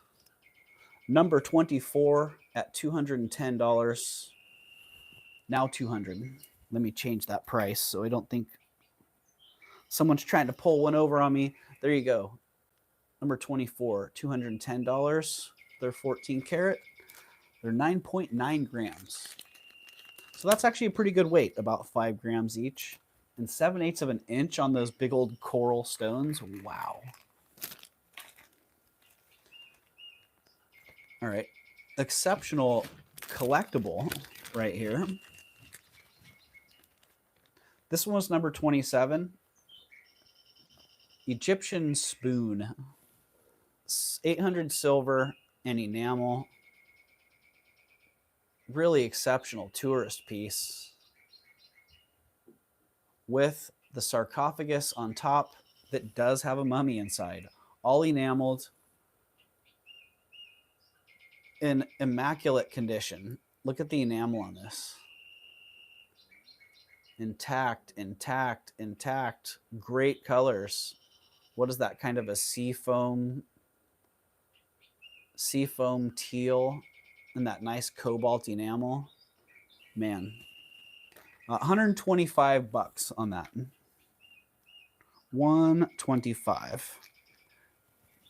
number 24 at $210. Now 200. Let me change that price so I don't think someone's trying to pull one over on me. There you go. Number 24, $210. They're 14 karat. They're 9.9 grams. So that's actually a pretty good weight, about 5 grams each. And 7/8 of an inch on those big old coral stones. Wow. All right. Exceptional collectible right here. This one was number 27. Egyptian spoon. 800 silver and enamel. Really exceptional tourist piece with the sarcophagus on top that does have a mummy inside, all enameled in immaculate condition. Look at the enamel on this. Intact, intact, intact. Great colors. What is that, kind of a seafoam teal and that nice cobalt enamel? Man, $125 on that. 125.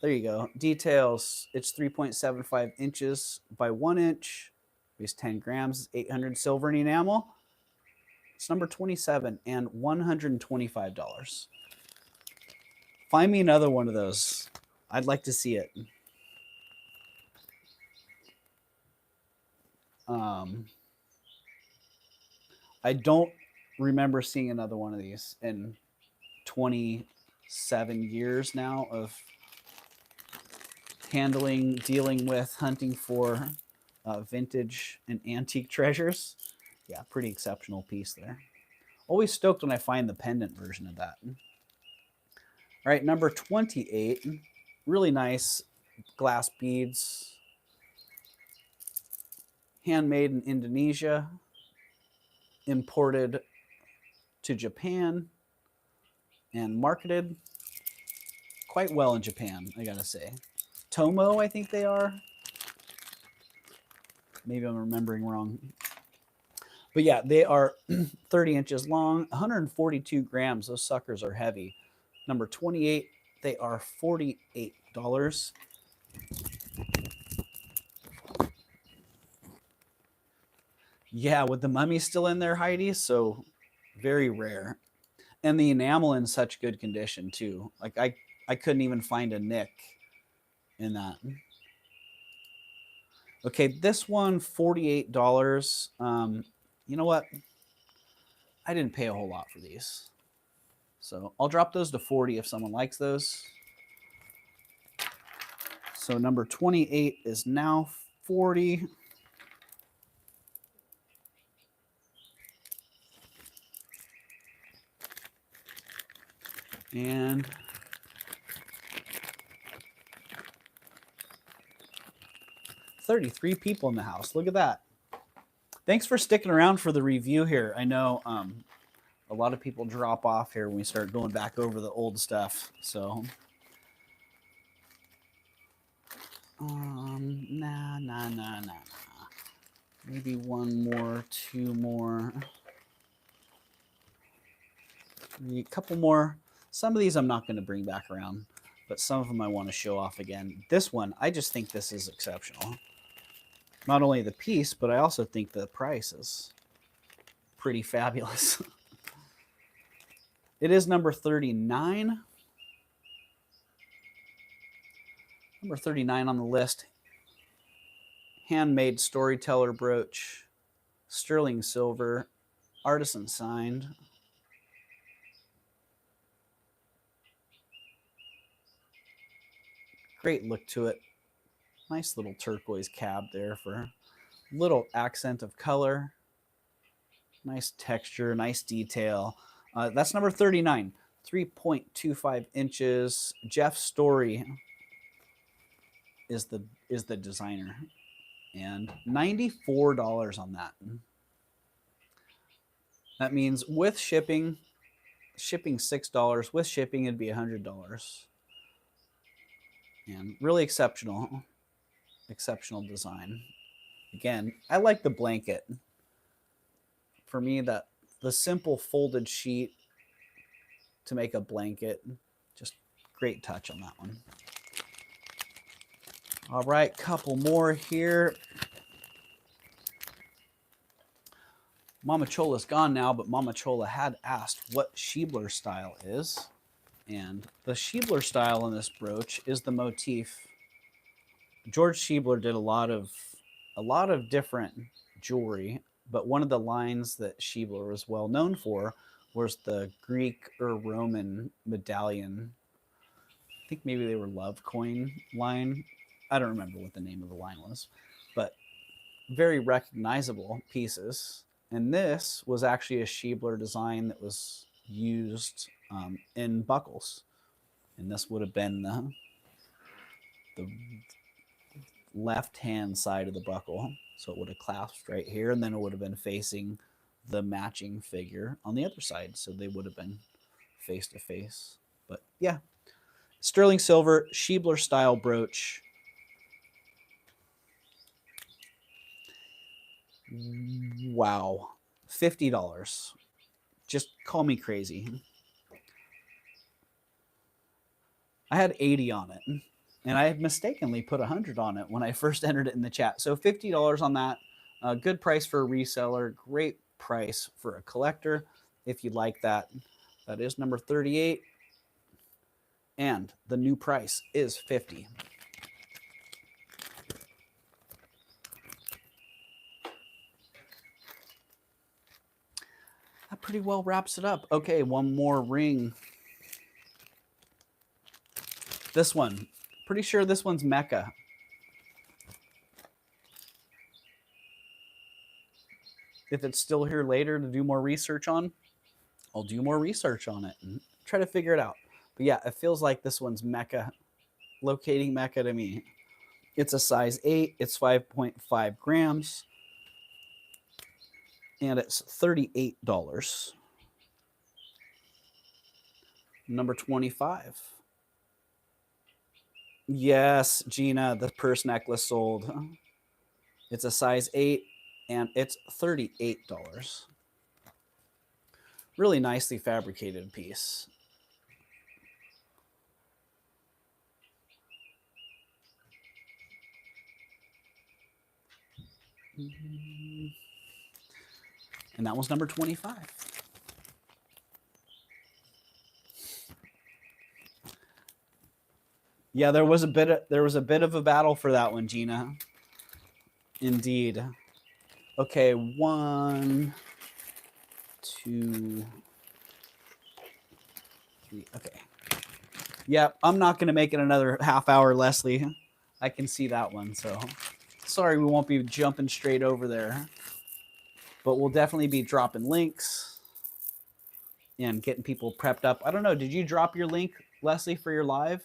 There you go. Details. It's 3.75 inches by 1 inch. Weighs 10 grams. 800 silver and enamel. It's number 27 and $125. Find me another one of those. I'd like to see it. I don't remember seeing another one of these in 27 years now of dealing with, hunting for vintage and antique treasures. Yeah, pretty exceptional piece there. Always stoked when I find the pendant version of that. All right, number 28. Really nice glass beads. Handmade in Indonesia. Imported to Japan. And marketed quite well in Japan, I gotta say. Tomo, I think they are. Maybe I'm remembering wrong. But yeah, they are 30 inches long, 142 grams. Those suckers are heavy. Number 28, they are $48. Yeah, with the mummy still in there, Heidi, so very rare. And the enamel in such good condition too. Like I couldn't even find a nick in that. Okay, this one, $48. You know what? I didn't pay a whole lot for these. So I'll drop those to 40 if someone likes those. So number 28 is now 40. And $33 people in the house. Look at that. Thanks for sticking around for the review here. I know a lot of people drop off here when we start going back over the old stuff. So, nah. Maybe one more, two more, a couple more. Some of these I'm not going to bring back around, but some of them I want to show off again. This one, I just think this is exceptional. Not only the piece, but I also think the price is pretty fabulous. It is number 39. Number 39 on the list. Handmade storyteller brooch. Sterling silver. Artisan signed. Great look to it. Nice little turquoise cab there for a little accent of color. Nice texture, nice detail. That's number 39. 3.25 inches. Jeff Story is the designer. And $94 on that. That means with shipping $6. With shipping, it'd be $100. And really exceptional design. Again, I like the blanket. For me, the simple folded sheet to make a blanket, just great touch on that one. All right, couple more here. Mama Chola's gone now, but Mama Chola had asked what Shebler style is. And the Shebler style in this brooch is the motif. George Shebler did a lot of different jewelry, but one of the lines that Shebler was well known for was the Greek or Roman medallion. I think maybe they were love coin line. I don't remember what the name of the line was, but very recognizable pieces. And this was actually a Shebler design that was used in buckles. And this would have been the left-hand side of the buckle. So it would have clasped right here, and then it would have been facing the matching figure on the other side. So they would have been face to face. But yeah, sterling silver, Shebler style brooch. Wow. $50. Just call me crazy. I had 80 on it, and I had mistakenly put 100 on it when I first entered it in the chat. So $50 on that. Good price for a reseller. Great price for a collector if you like that. That is number 38. And the new price is $50. That pretty well wraps it up. Okay, one more ring. This one. Pretty sure this one's Mecca. If it's still here later to do more research on, I'll do more research on it and try to figure it out. But yeah, it feels like this one's Mecca. Locating Mecca to me. It's a size 8. It's 5.5 grams. And it's $38. Number 25. Yes, Gina, the purse necklace sold. It's a size 8 and it's $38. Really nicely fabricated piece. And that was number 25. Yeah, there was a bit of a battle for that one, Gina. Indeed. Okay, 1, 2, 3. Okay. Yeah, I'm not going to make it another half hour, Leslie. I can see that one, so sorry we won't be jumping straight over there. But we'll definitely be dropping links and getting people prepped up. I don't know, did you drop your link, Leslie, for your live?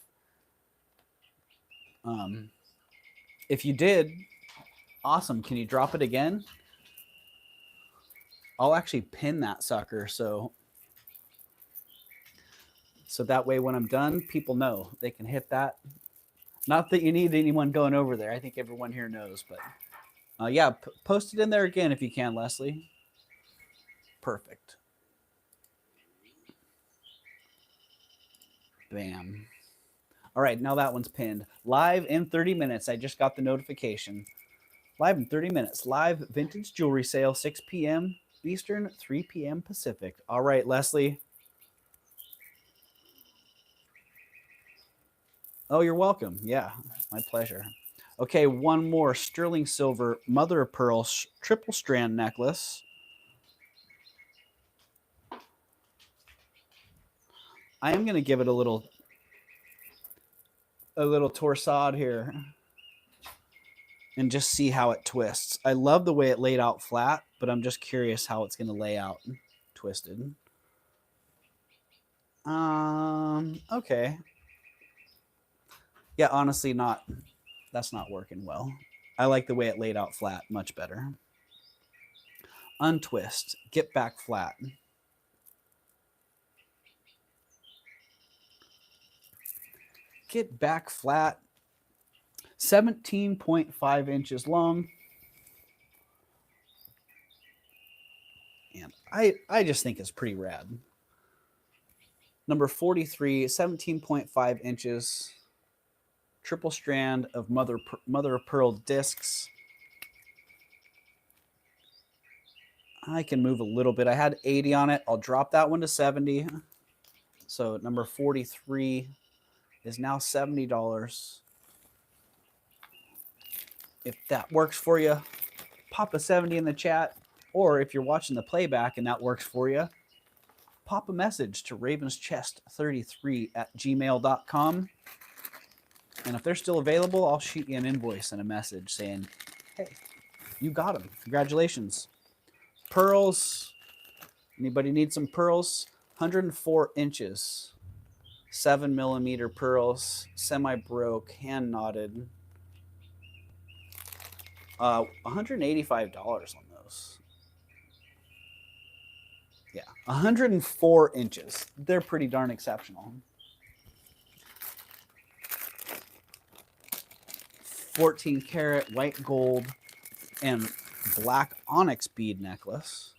If you did, awesome. Can you drop it again? I'll actually pin that sucker so that way when I'm done, people know they can hit that. Not that you need anyone going over there. I think everyone here knows, but yeah, post it in there again if you can, Leslie. Perfect. Bam. All right, now that one's pinned. Live in 30 minutes. I just got the notification. Live in 30 minutes. Live vintage jewelry sale, 6 p.m. Eastern, 3 p.m. Pacific. All right, Leslie. Oh, you're welcome. Yeah, my pleasure. Okay, one more sterling silver mother of pearl triple strand necklace. I am going to give it a little torsade here and just see how it twists. I love the way it laid out flat, but I'm just curious how it's going to lay out twisted. Okay. Yeah, honestly, that's not working well. I like the way it laid out flat much better. Untwist, get back flat. Get back flat. 17.5 inches long. And I just think it's pretty rad. Number 43, 17.5 inches. Triple strand of mother of pearl discs. I can move a little bit. I had 80 on it. I'll drop that one to 70. So number 43 is now $70. If that works for you, pop a 70 in the chat. Or if you're watching the playback and that works for you, pop a message to ravenschest33@gmail.com. And if they're still available, I'll shoot you an invoice and a message saying, hey, you got them. Congratulations. Pearls. Anybody need some pearls? 104 inches. 7mm pearls. Semi-broke. Hand knotted. $185 on those. Yeah. 104 inches. They're pretty darn exceptional. 14 karat white gold and black onyx bead necklace.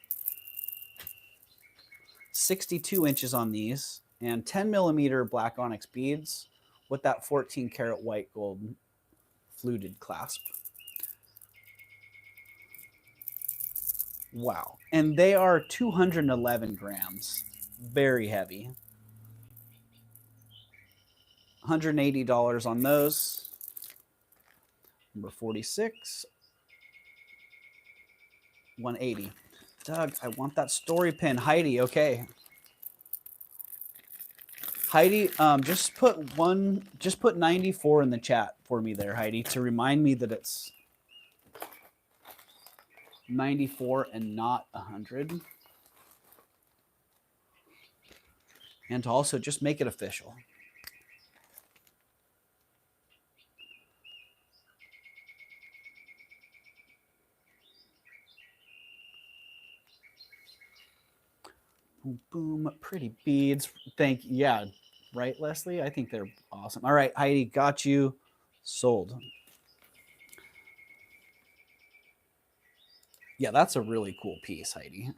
62 inches on these and 10mm black onyx beads with that 14 karat white gold fluted clasp. Wow. And they are 211 grams. Very heavy. $180 on those. Number 46, 180. Doug, I want that story pin. Heidi, okay. Heidi, just put 94 in the chat for me there, Heidi, to remind me that it's 94 and not 100. And to also just make it official. Boom, boom, pretty beads. Yeah, right, Leslie? I think they're awesome. All right, Heidi, got you. Sold. Yeah, that's a really cool piece, Heidi.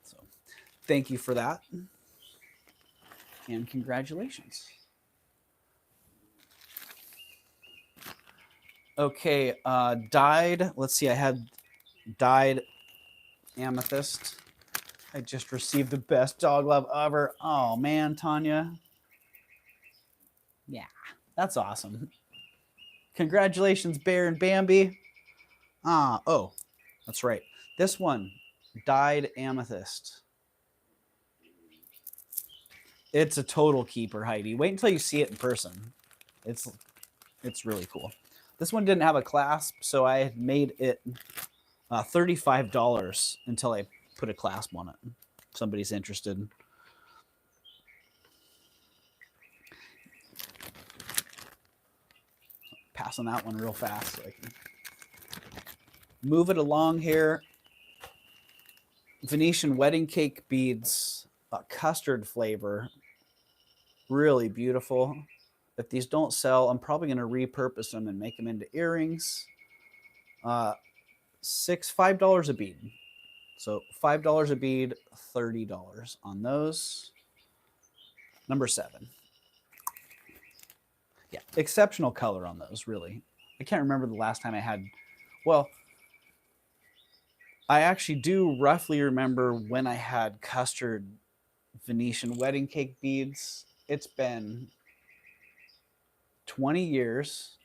So thank you for that. And congratulations. Okay, dyed. Let's see, I had dyed amethyst. I just received the best dog love ever. Oh, man, Tanya. Yeah, that's awesome. Congratulations, Bear and Bambi. Oh, that's right. This one, dyed amethyst. It's a total keeper, Heidi. Wait until you see it in person. It's really cool. This one didn't have a clasp, so I had made it $35 until I put a clasp on it. If somebody's interested. Passing that one real fast so I can move it along here. Venetian wedding cake beads, custard flavor. Really beautiful. If these don't sell, I'm probably going to repurpose them and make them into earrings. $5 a bead. So $5 a bead, $30 on those. Number 7. Yeah, exceptional color on those, really. I can't remember the last time I had, well, I actually do roughly remember when I had custard Venetian wedding cake beads. It's been 20 years.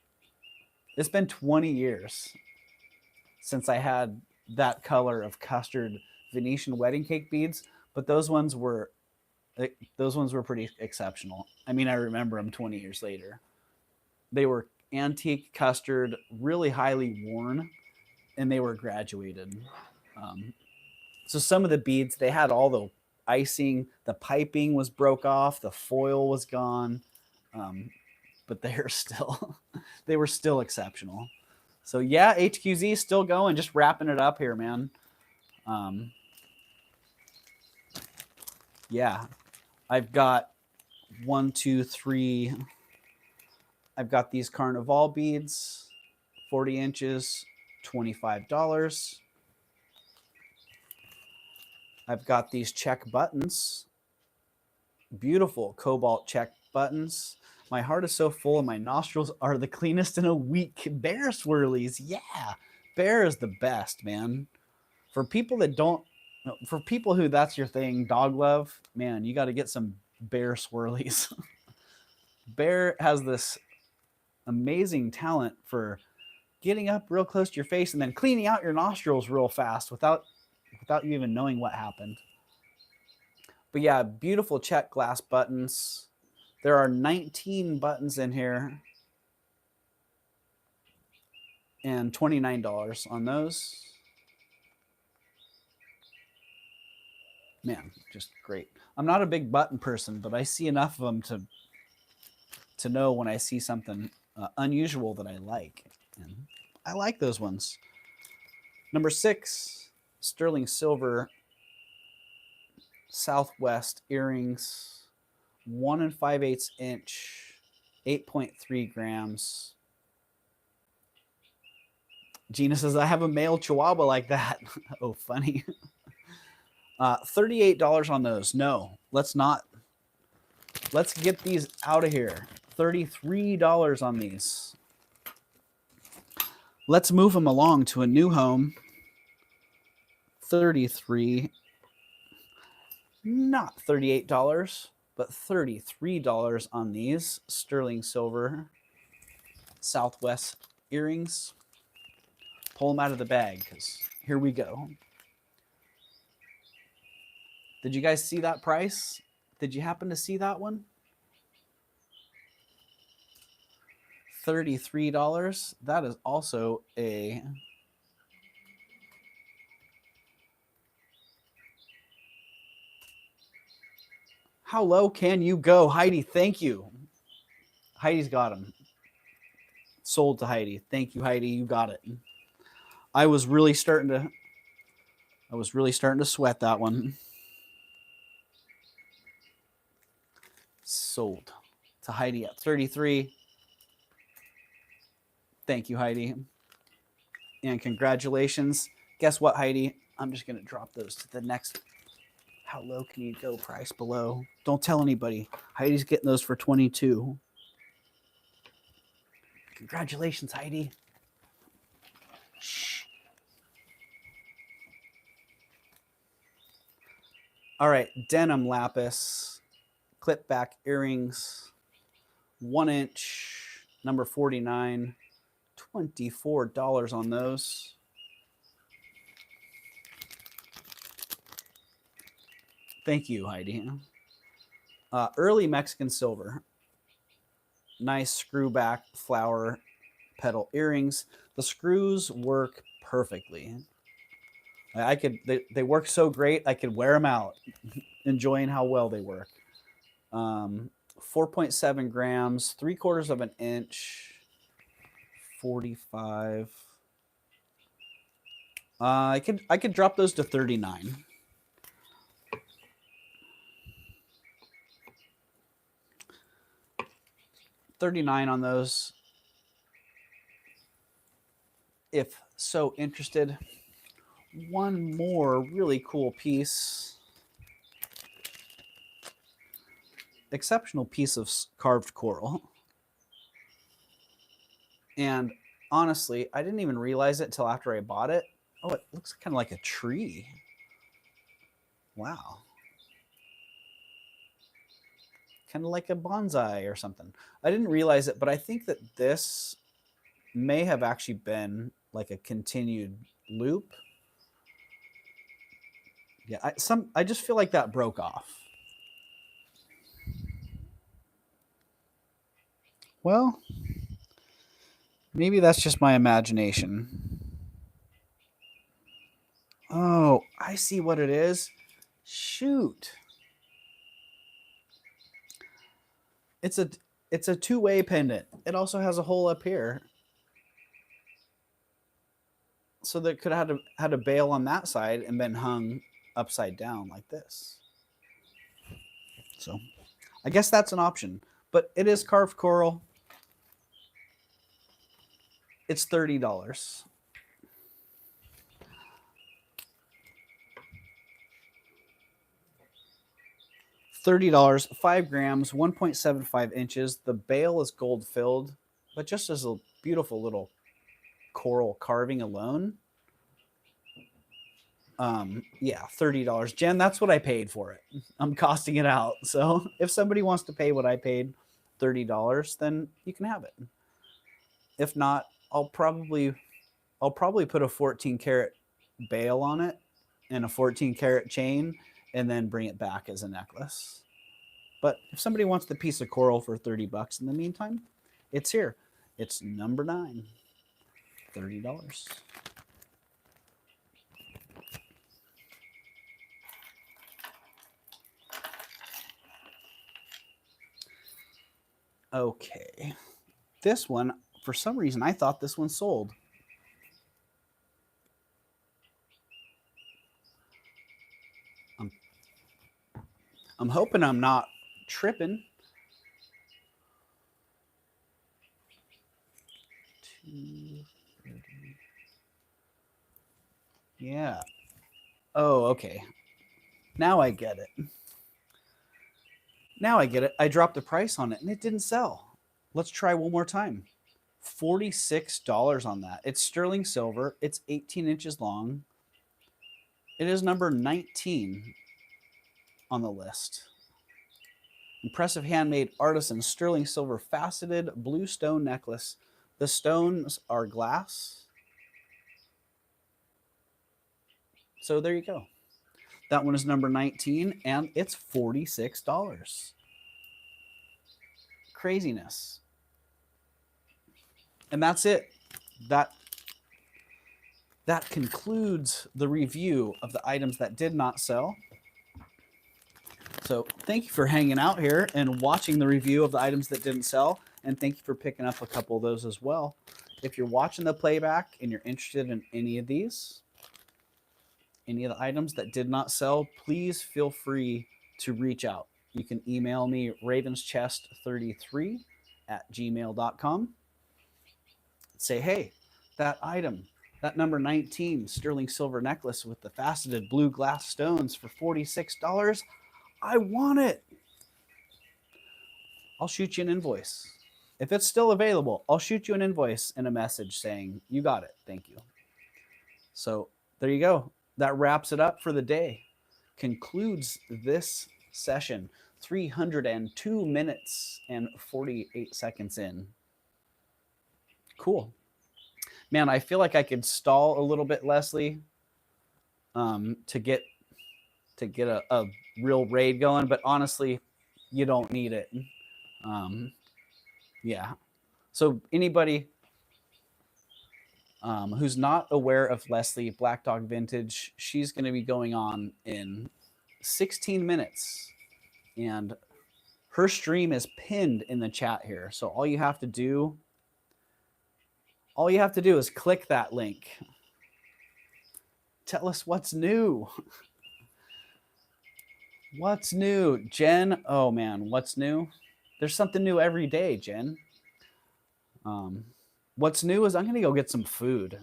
It's been 20 years since I had that color of custard Venetian wedding cake beads, but those ones were pretty exceptional. I mean, I remember them 20 years later. They were antique custard, really highly worn, and they were graduated. So some of the beads, they had all the icing, the piping was broke off, the foil was gone, but they were still exceptional. So yeah, HQZ still going, just wrapping it up here, man. Yeah, I've got 1, 2, 3. I've got these Carnival beads, 40 inches, $25. I've got these check buttons, beautiful cobalt check buttons. My heart is so full and my nostrils are the cleanest in a week. Bear swirlies, yeah. Bear is the best, man. For people who that's your thing, dog love, man, you got to get some Bear swirlies. Bear has this amazing talent for getting up real close to your face and then cleaning out your nostrils real fast without you even knowing what happened. But yeah, beautiful check glass buttons. There are 19 buttons in here and $29 on those. Man, just great. I'm not a big button person, but I see enough of them to know when I see something unusual that I like. And I like those ones. Number 6, sterling silver Southwest earrings, 1 5/8 inch, 8.3 grams. Gina says, I have a male chihuahua like that. Oh, funny. $38 on those. No, let's not. Let's get these out of here. $33 on these. Let's move them along to a new home. 33. Not $38, but $33 on these sterling silver Southwest earrings. Pull them out of the bag because here we go. Did you guys see that price? Did you happen to see that one? $33. That is also a how low can you go, Heidi? Thank you. Heidi's got them. Sold to Heidi. Thank you, Heidi. You got it. I was really starting to sweat that one. Sold to Heidi at 33. Thank you, Heidi. And congratulations. Guess what, Heidi? I'm just going to drop those to the next. How low can you go price below? Don't tell anybody. Heidi's getting those for 22. Congratulations, Heidi. Shh. All right, denim lapis, clip back earrings, 1 inch, number 49, $24 on those. Thank you, Heidi. Early Mexican silver. Nice screw back flower petal earrings. The screws work perfectly. They work so great, I could wear them out, enjoying how well they work. 4.7 grams, 3/4 of an inch, 45. I could drop those to 39. $39 on those. If so interested. One more really cool piece. Exceptional piece of carved coral. And honestly, I didn't even realize it till after I bought it. Oh, it looks kind of like a tree. Wow. Kind of like a bonsai or something. I didn't realize it, but I think that this may have actually been like a continued loop. Yeah, I just feel like that broke off. Well, maybe that's just my imagination. Oh, I see what it is. Shoot. It's a two-way pendant. It also has a hole up here. So that could have had a bail on that side and been hung upside down like this. So I guess that's an option. But it is carved coral. It's $30. $30, 5 grams, 1.75 inches. The bail is gold filled, but just as a beautiful little coral carving alone. Yeah, $30. Jen, that's what I paid for it. I'm costing it out. So if somebody wants to pay what I paid, $30, then you can have it. If not, I'll probably put a 14 karat bail on it and a 14 karat chain and then bring it back as a necklace. But if somebody wants the piece of coral for $30 in the meantime, it's here. It's number 9, $30. Okay. This one, for some reason, I thought this one sold. I'm hoping I'm not tripping. Yeah. Oh, okay. Now I get it. Now I get it. I dropped the price on it and it didn't sell. Let's try one more time. $46 on that. It's sterling silver. It's 18 inches long. It is number 19 on the list. Impressive handmade artisan sterling silver faceted blue stone necklace. The stones are glass. So there you go. That one is number 19, and it's $46. Craziness. And that's it. That concludes the review of the items that did not sell. So thank you for hanging out here and watching the review of the items that didn't sell. And thank you for picking up a couple of those as well. If you're watching the playback and you're interested in any of these, any of the items that did not sell, please feel free to reach out. You can email me ravenschest33@gmail.com. Say, hey, that item, that number 19 sterling silver necklace with the faceted blue glass stones for $46, I want it. I'll shoot you an invoice. If it's still available, I'll shoot you an invoice and a message saying, you got it, thank you. So there you go. That wraps it up for the day. Concludes this session. 302 minutes and 48 seconds in. Cool. Man, I feel like I could stall a little bit, Leslie, to get a real raid going, but honestly, you don't need it. Yeah. So anybody who's not aware of Leslie Black Dog Vintage, she's going to be going on in 16 minutes, and her stream is pinned in the chat here. So all you have to do is click that link. Tell us what's new. What's new, Jen? Oh man, what's new? There's something new every day, Jen. What's new is I'm going to go get some food,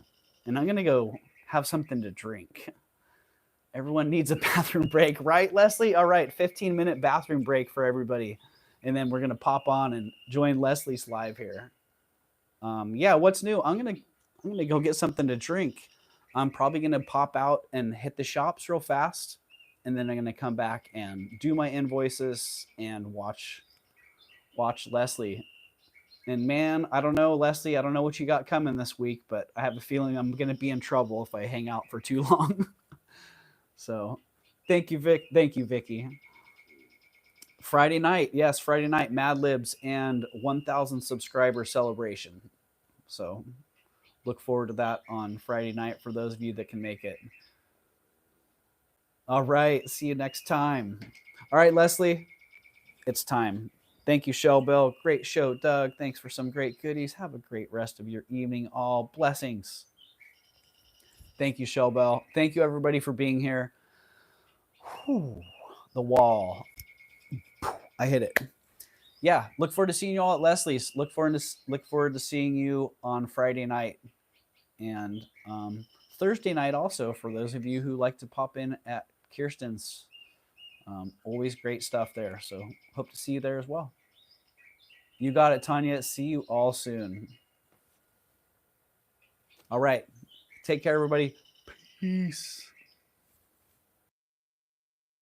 and I'm going to go have something to drink. Everyone needs a bathroom break, right, Leslie? All right, 15-minute bathroom break for everybody, and then we're going to pop on and join Leslie's live here. Yeah, what's new? I'm going to go get something to drink. I'm probably going to pop out and hit the shops real fast, and then I'm going to come back and do my invoices and watch Leslie. And man, I don't know, Leslie, I don't know what you got coming this week, but I have a feeling I'm going to be in trouble if I hang out for too long. So thank you, Vic. Thank you, Vicky. Friday night. Yes, Friday night, Mad Libs and 1,000 subscriber celebration. So look forward to that on Friday night for those of you that can make it. All right. See you next time. All right, Leslie, it's time. Thank you, Shellbell. Great show, Doug. Thanks for some great goodies. Have a great rest of your evening. All blessings. Thank you, Shellbell. Thank you, everybody, for being here. Whew, the wall. I hit it. Yeah, look forward to seeing you all at Leslie's. Look forward to seeing you on Friday night and Thursday night also for those of you who like to pop in at Kirsten's. Always great stuff there. So hope to see you there as well. You got it, Tanya. See you all soon. All right. Take care, everybody. Peace.